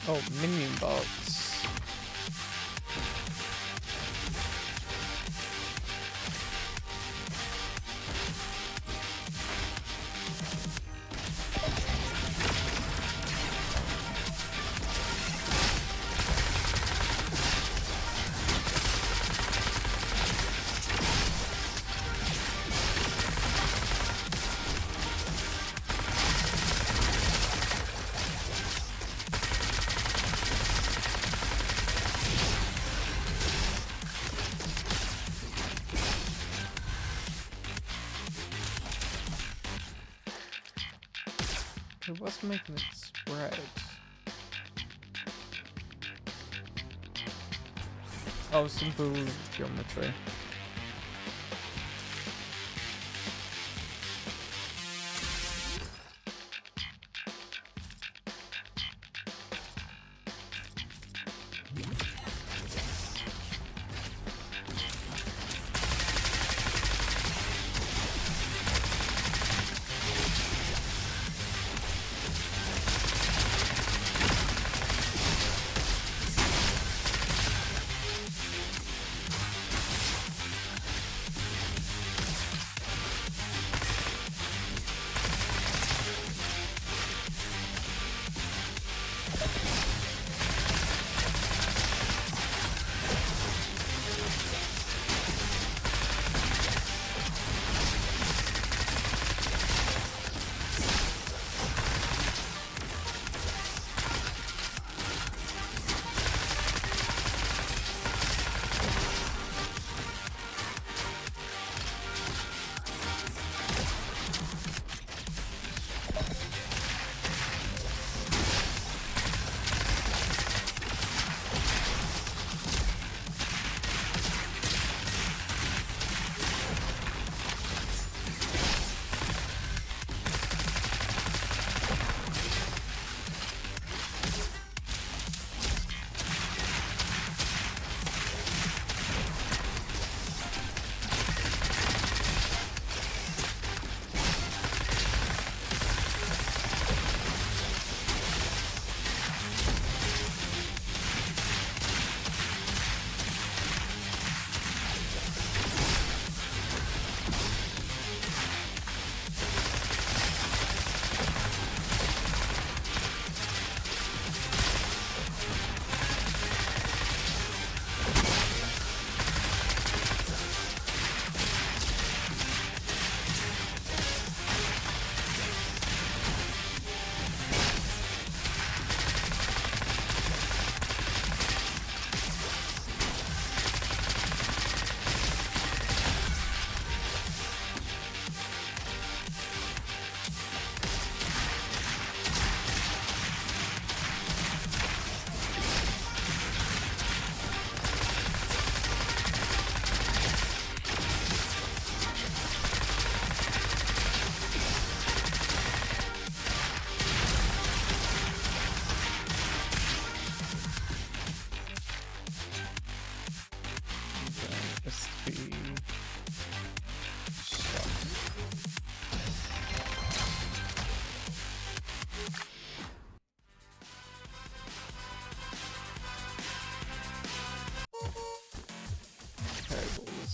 Oh, minion bots. What's making it spread? Oh, simple geometry.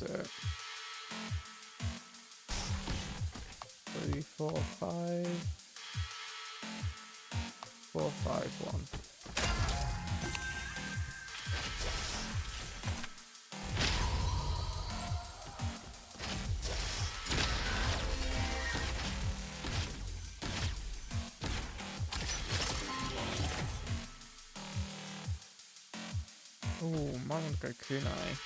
is it? 3, 4, 5, 4, 5, 1. Oh, might want to go kunai.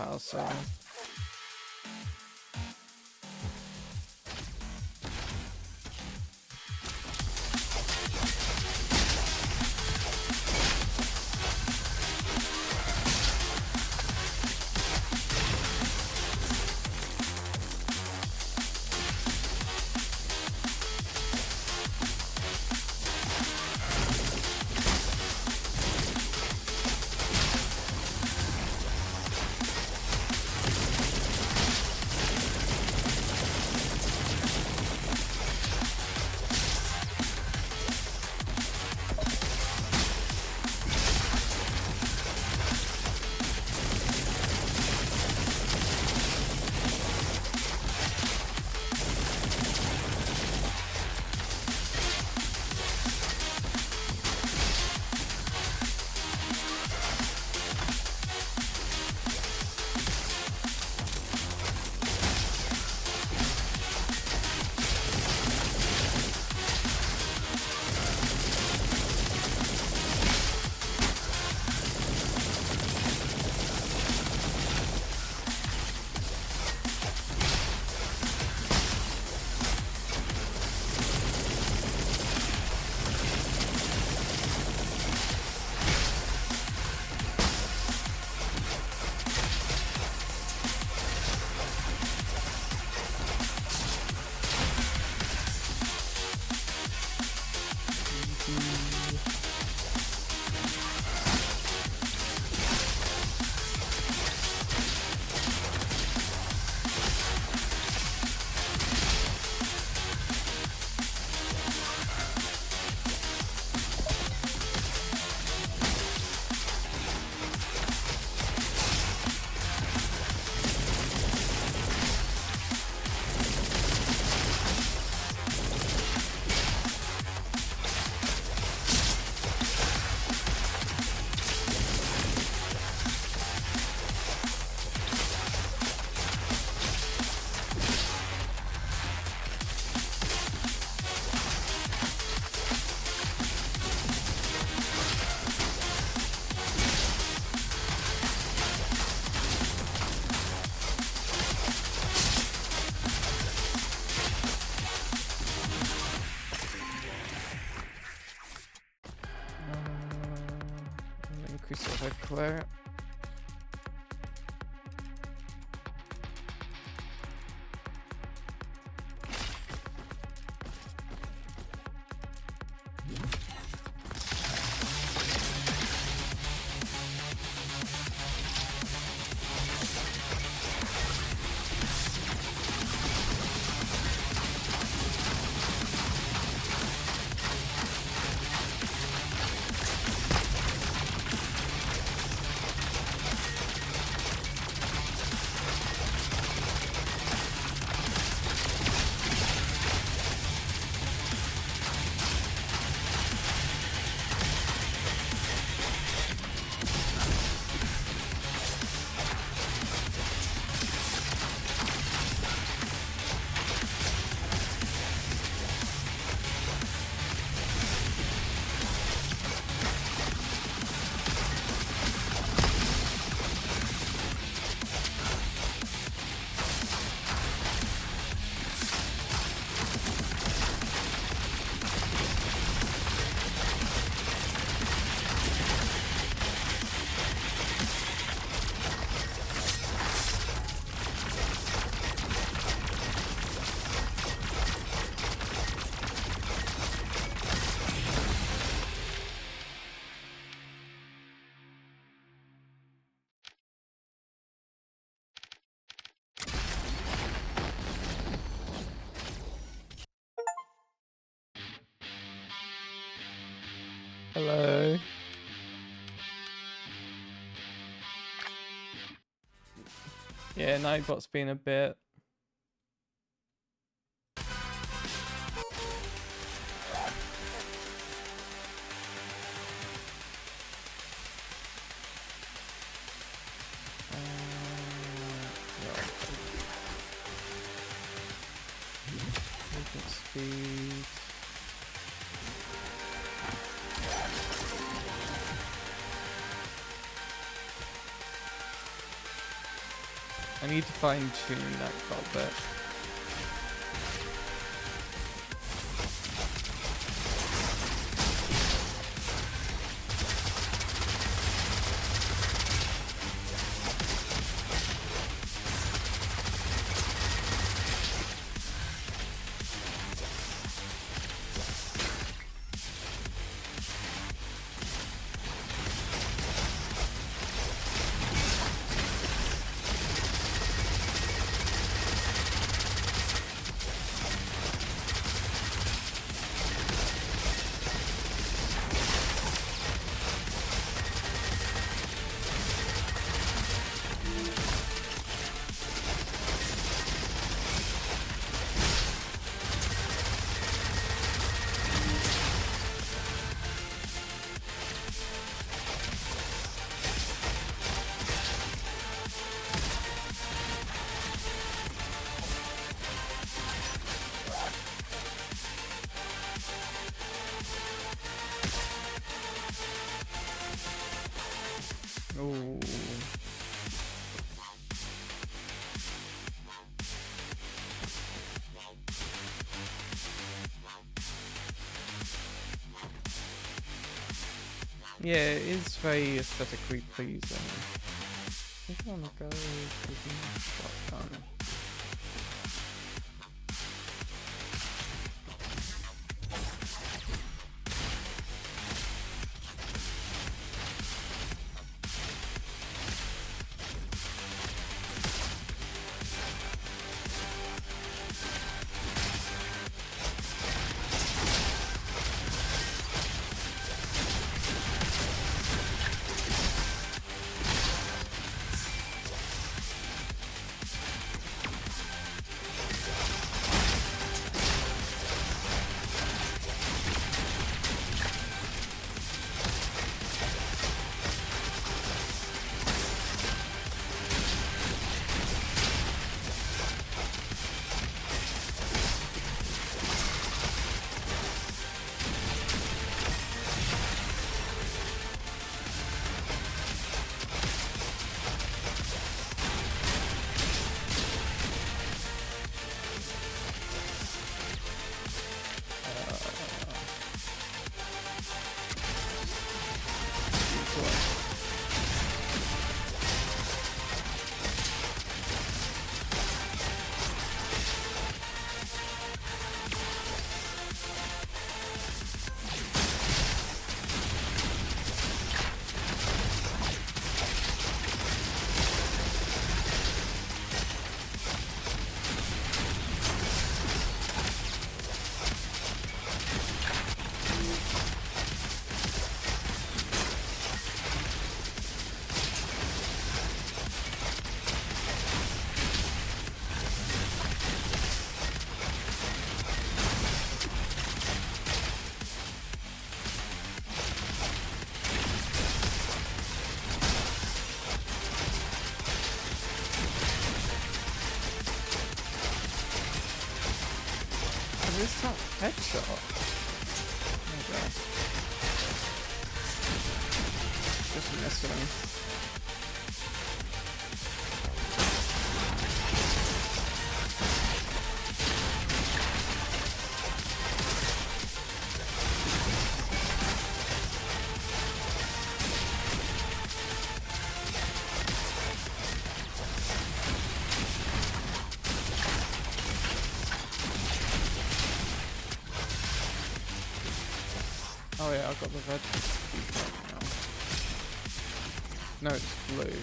power 7. Increase the head clear. Hello. Yeah, Nightbot's been a bit. Movement speed. I need to fine tune that a bit. Oh. Yeah, it is very aesthetically pleasing. I think I want to go with the shotgun. It's not headshot. Oh my god. Just missing. Oh yeah, I've got the red now. No, it's blue.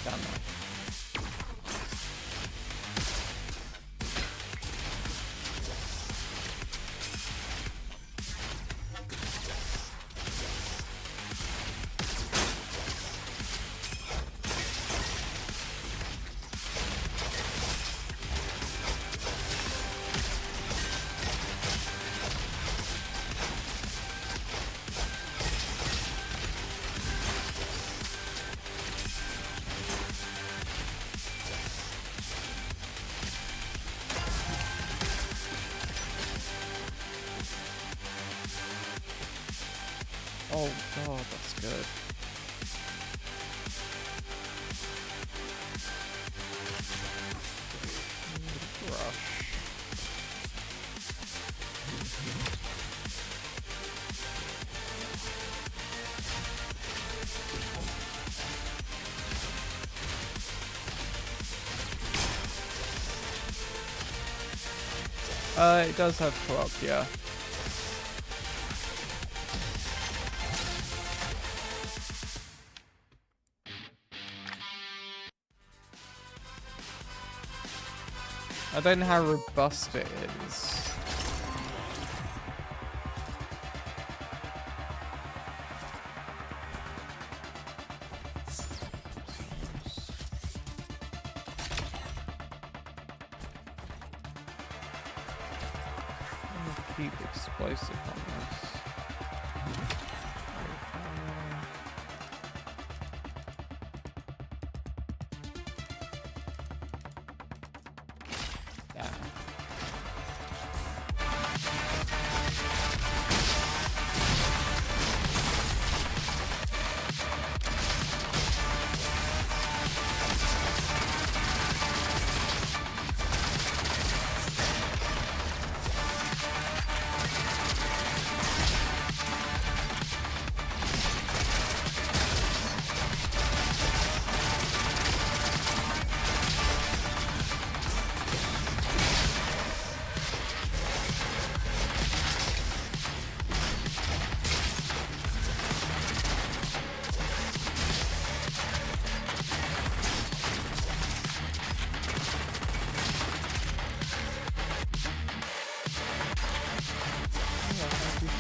Damn it. Oh god, that's good. It does have co-op, yeah. I don't know how robust it is. Keep explosive on this.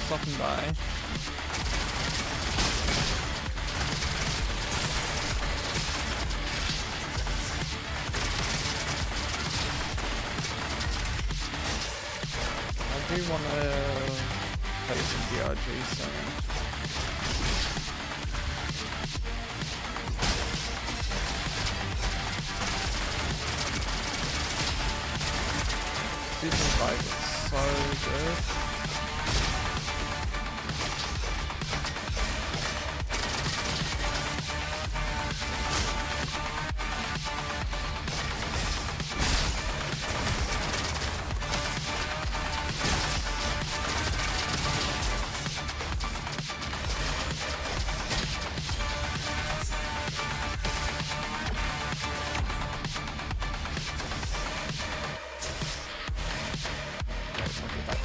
Stopping by. I do want to play some DRG, so Season 5 is so good.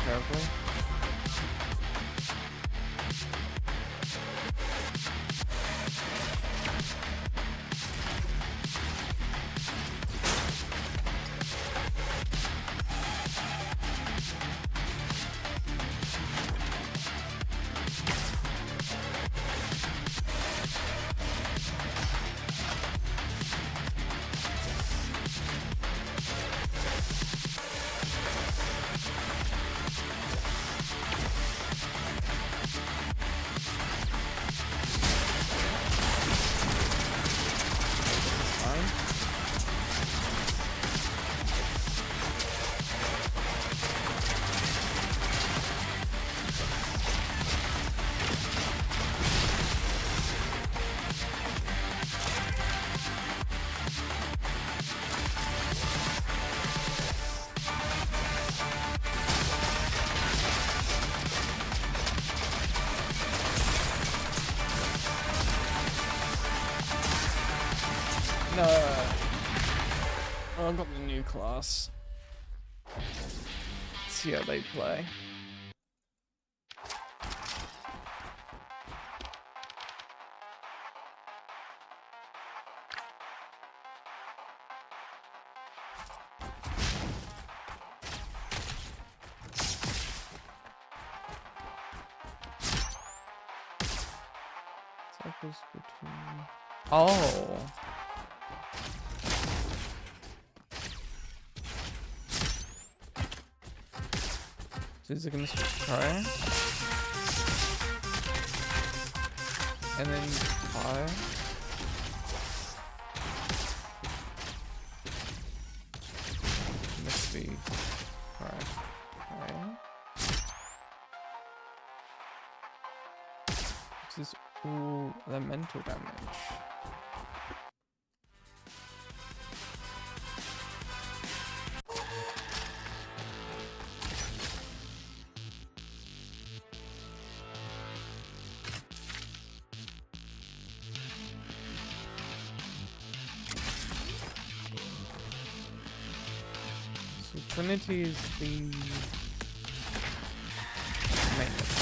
Carefully. No. Oh, I've got the new class. Let's see how they play. Cycles between... Oh! So is it gonna try? And then fire? Must be correct. Okay. This is all elemental damage. Trinity is the maintenance.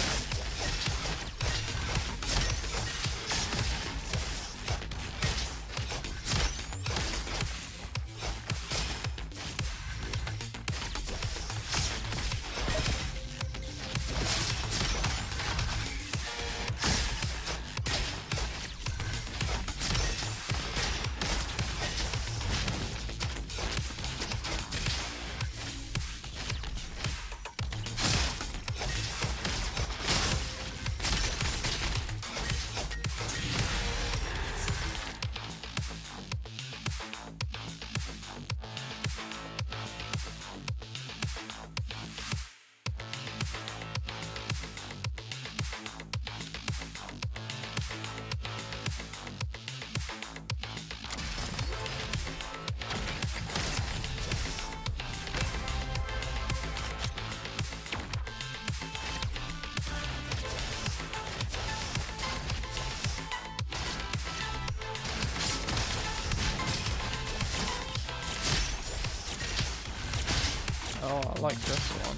Oh, I like this one.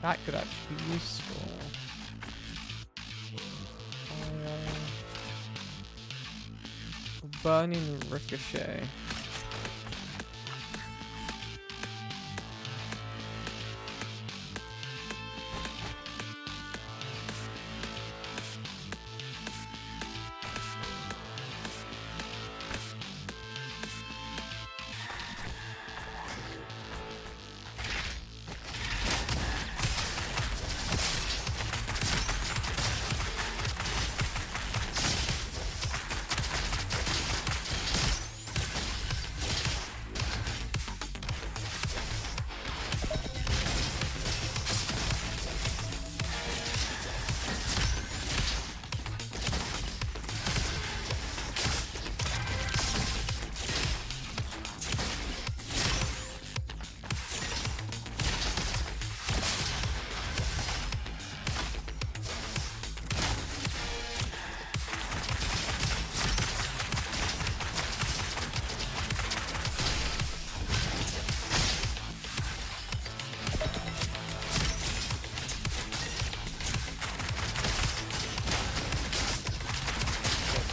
That could actually be useful. Burning ricochet.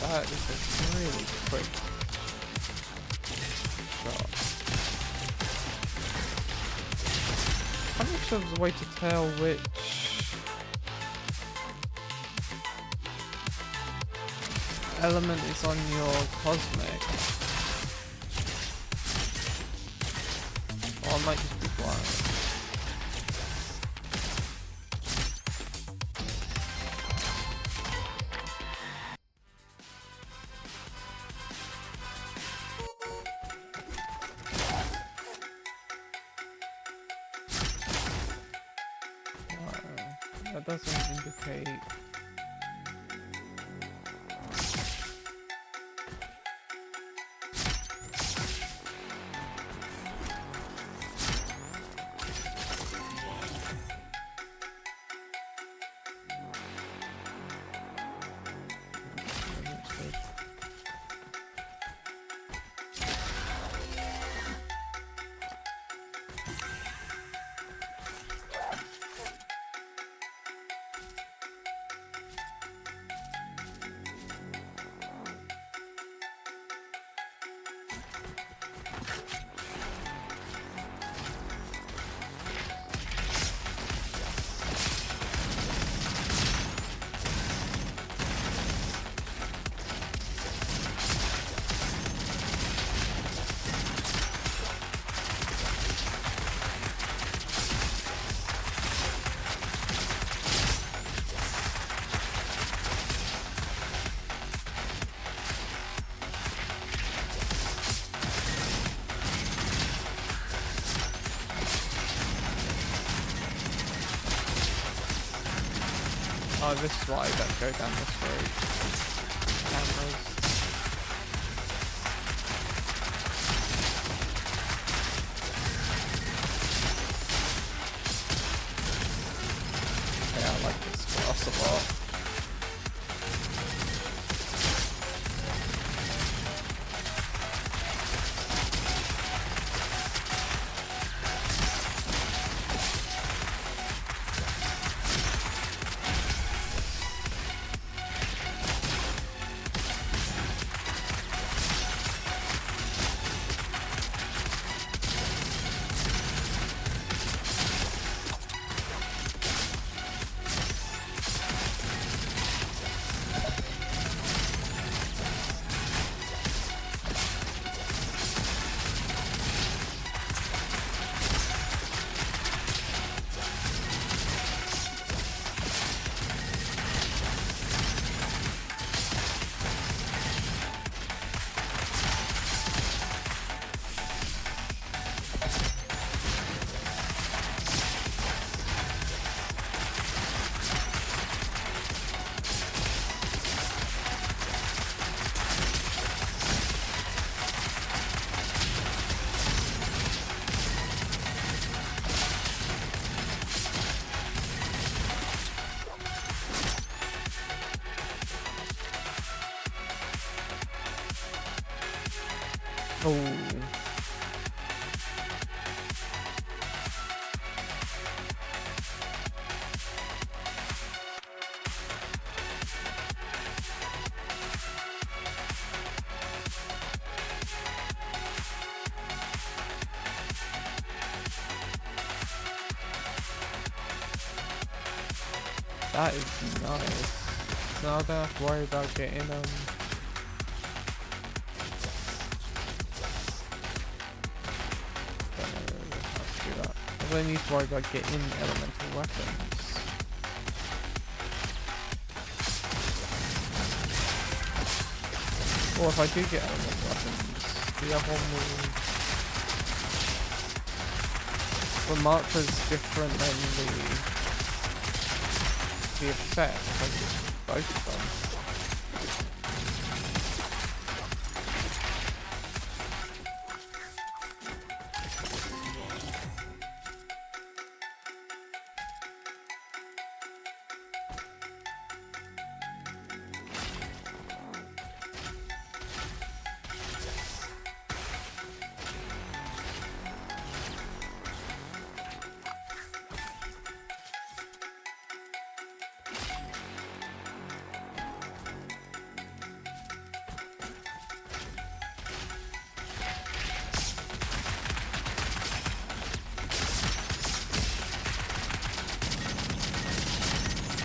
That is a really quick shot. I'm not sure there's a way to tell which element is on your cosmic. Or I might just be blind. That doesn't indicate. Oh, this is why I don't go down this road. Cameras. Oh. That is nice. So I don't have to worry about getting I don't need to worry about getting elemental weapons. Or if I do get elemental weapons, the other one will... The marker's different than the effect. I just both of them.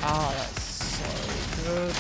Ah, that's so good.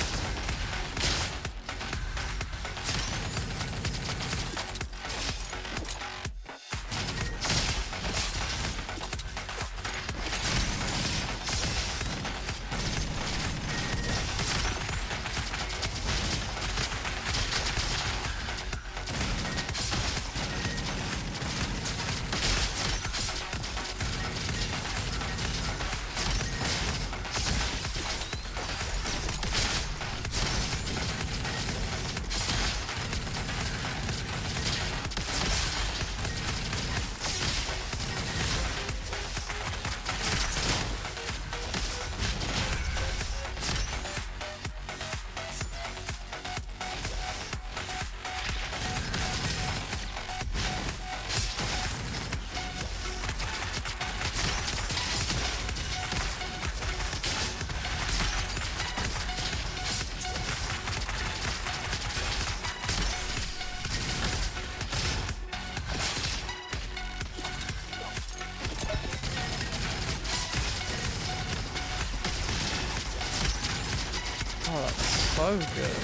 Oh, that's so good.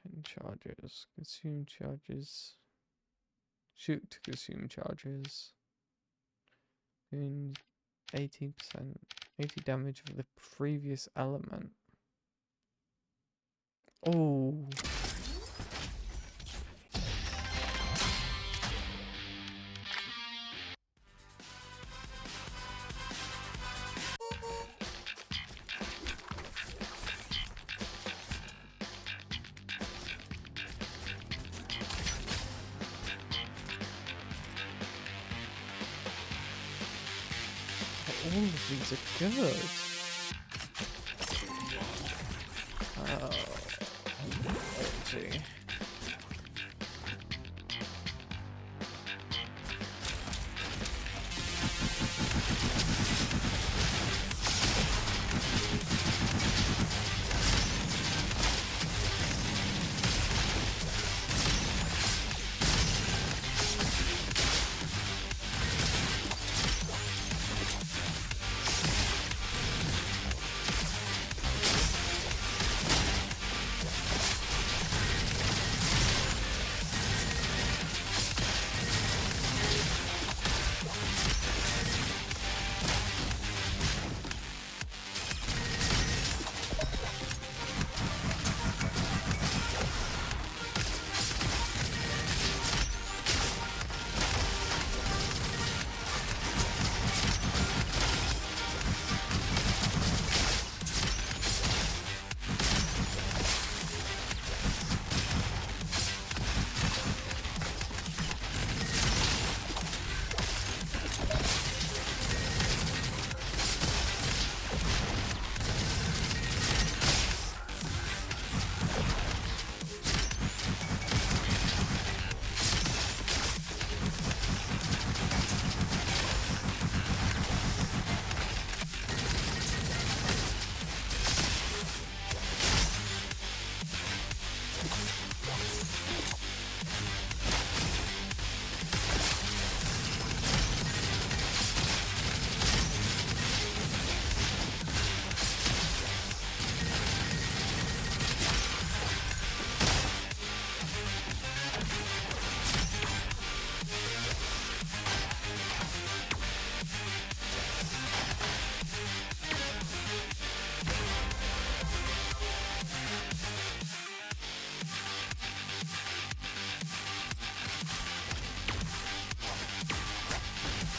Pin charges. Consume charges. Shoot to consume charges. In 18%. 80 damage of the previous element. Oh. All of these are good. Oh, let's see.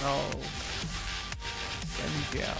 Oh, 70 hours.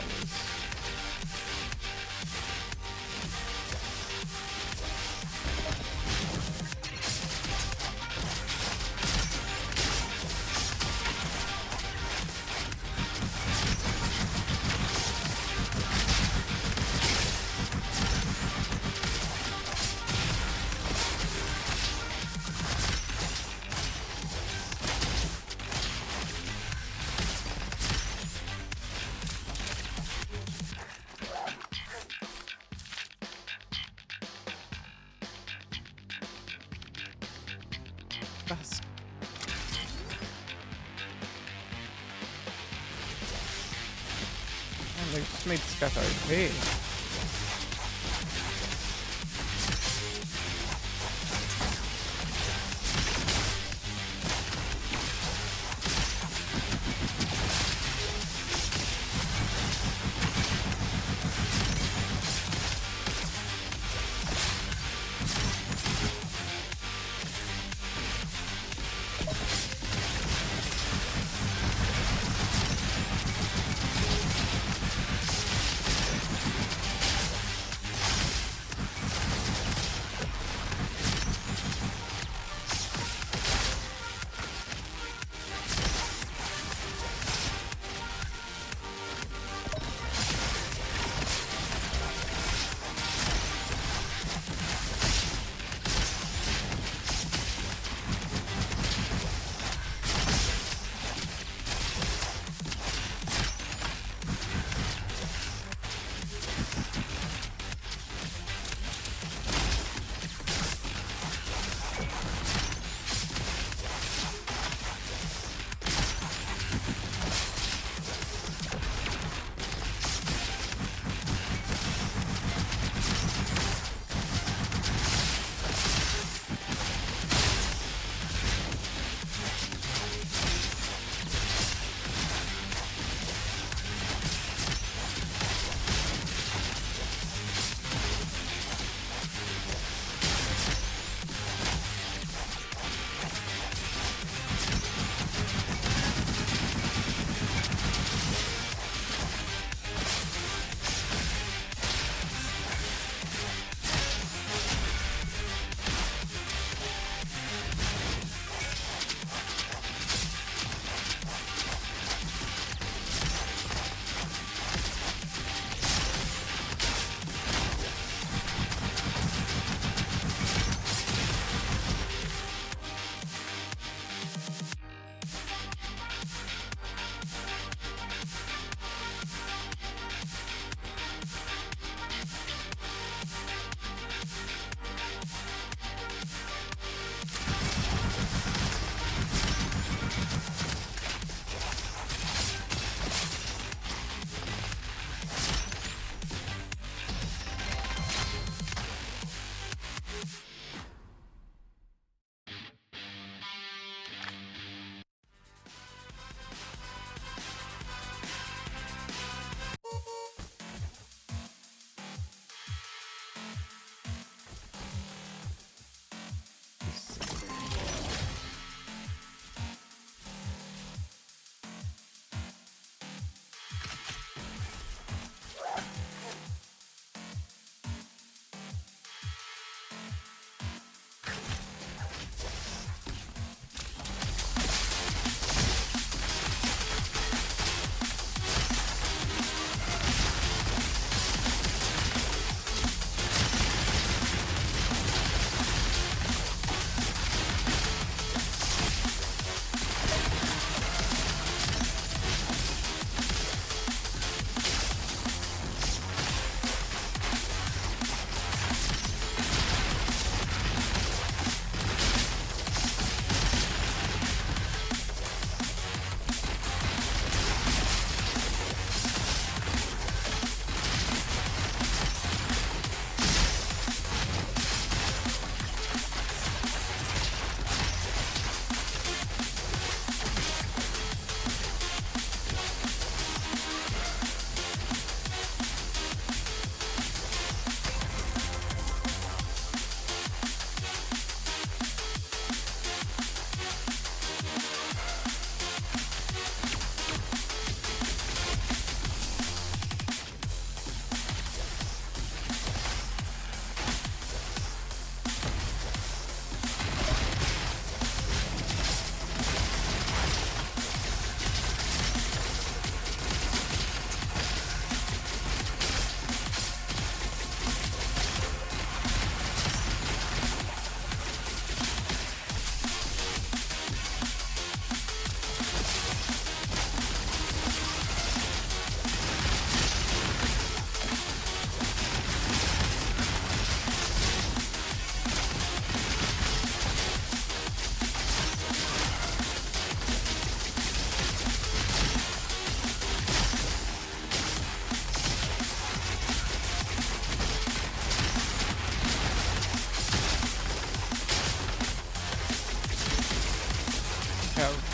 That's... Oh, they just made this guy OP.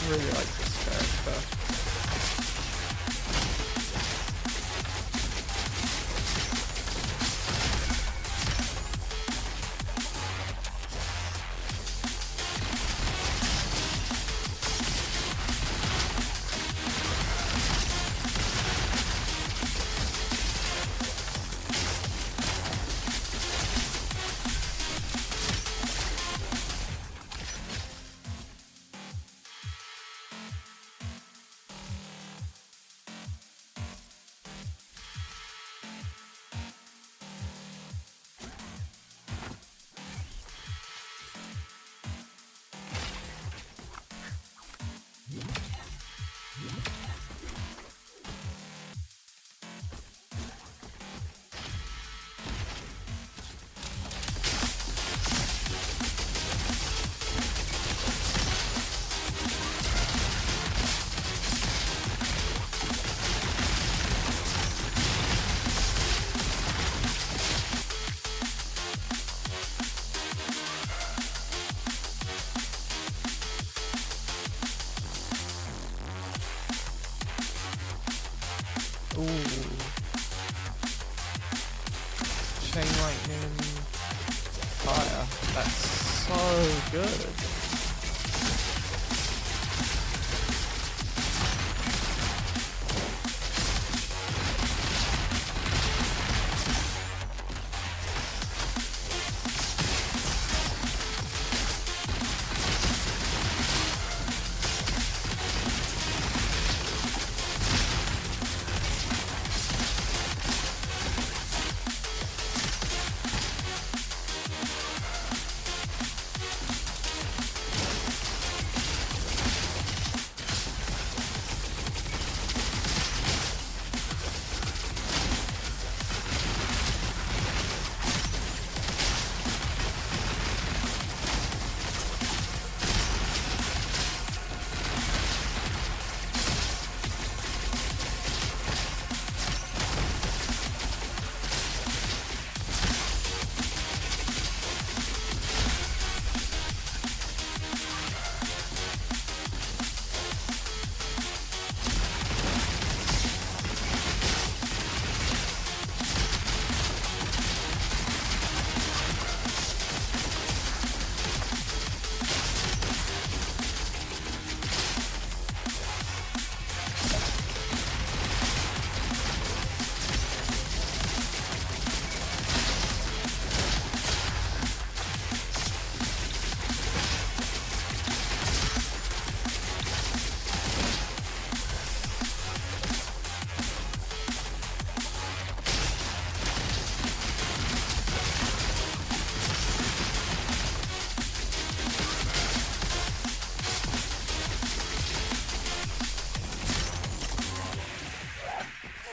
really like this character. Ooh. Chain lightning fire. That's so good.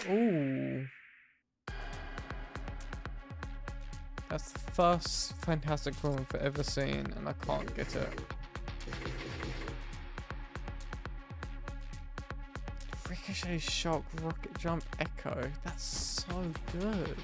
Ooh. That's the first fantastic film I've ever seen, and I can't get it. Ricochet, shock, rocket jump, echo. That's so good.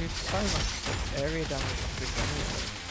do so much area damage to this anyway.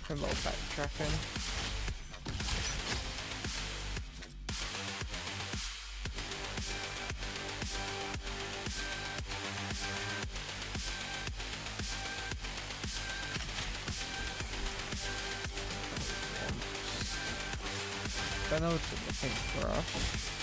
A little backtracking. Then I would put the paintbrush.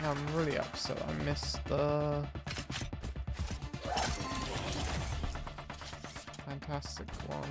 I'm really upset I missed the fantastic one.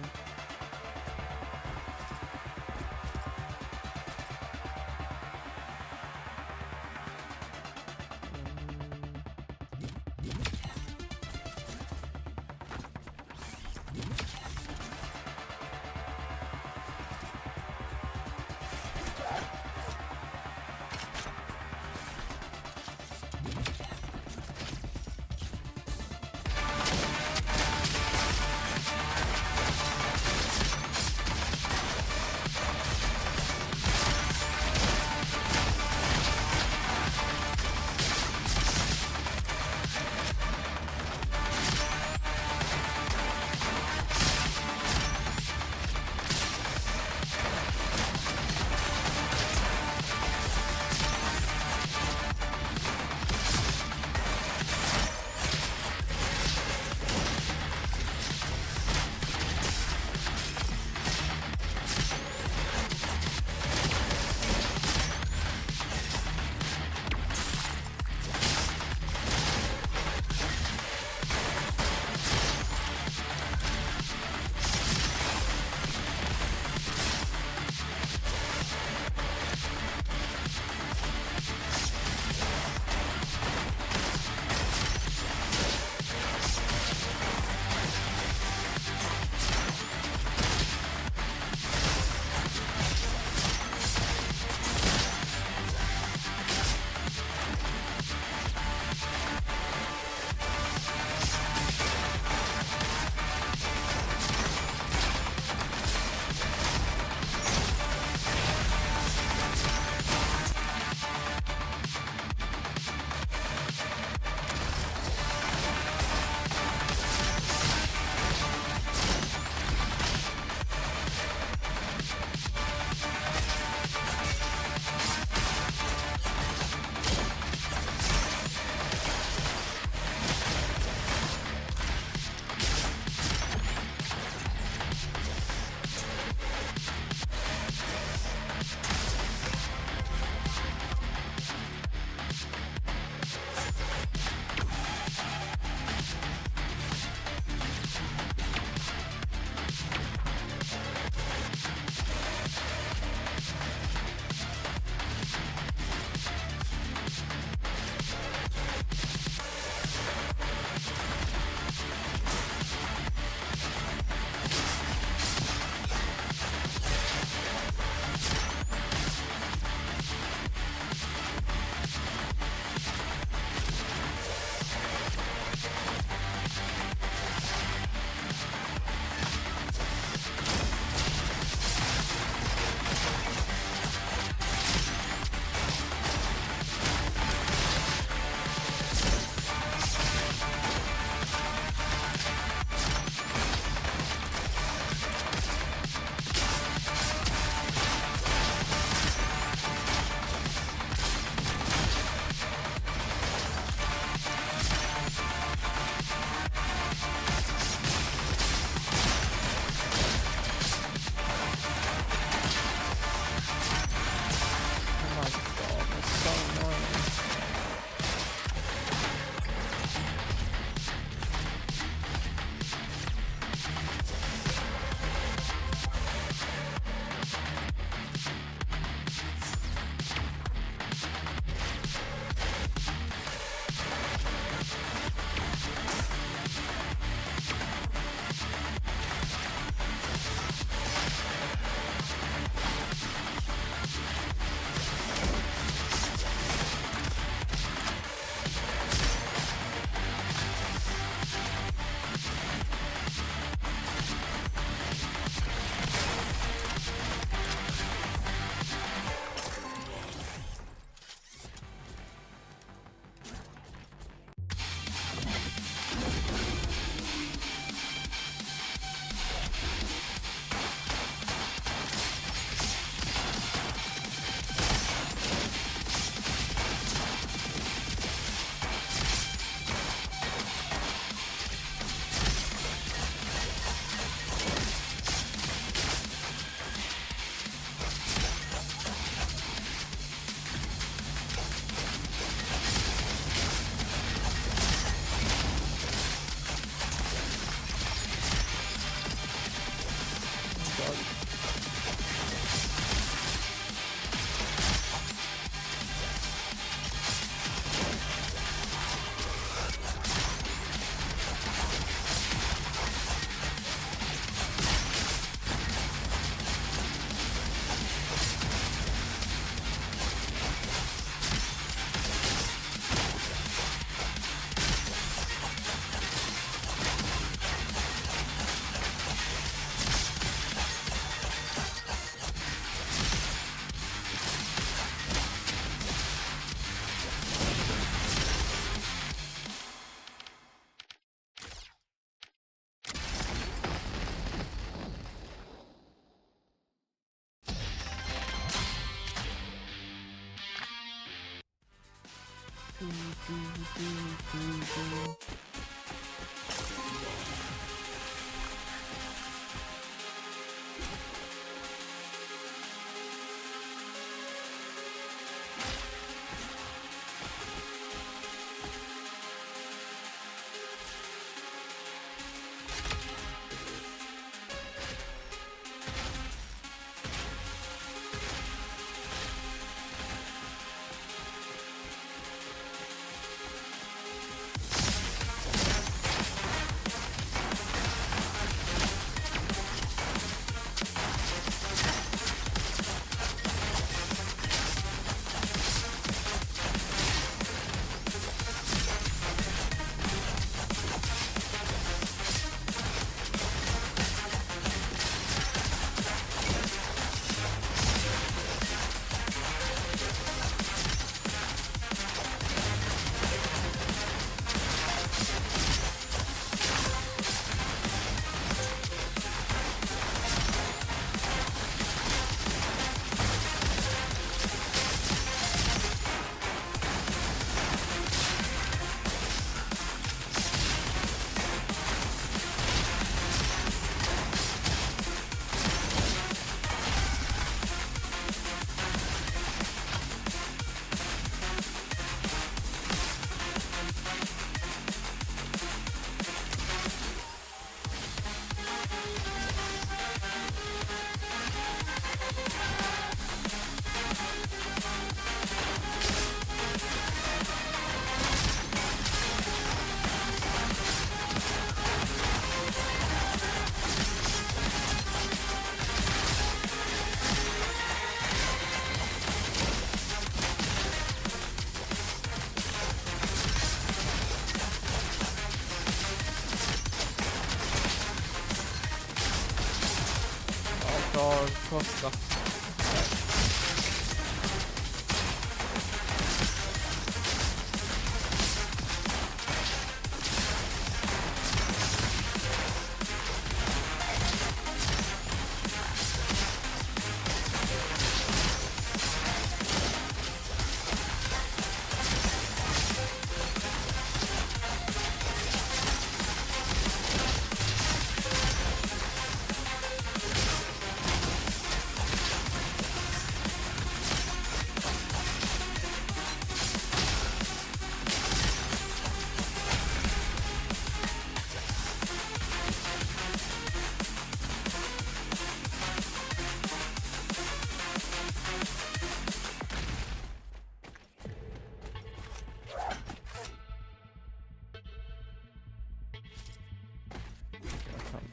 Costa.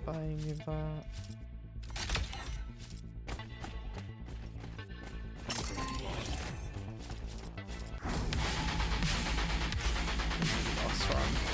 Buying you that. Last one.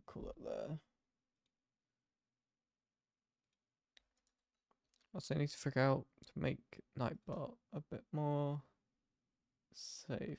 call it there. Also, I need to figure out to make Nightbot a bit more safe.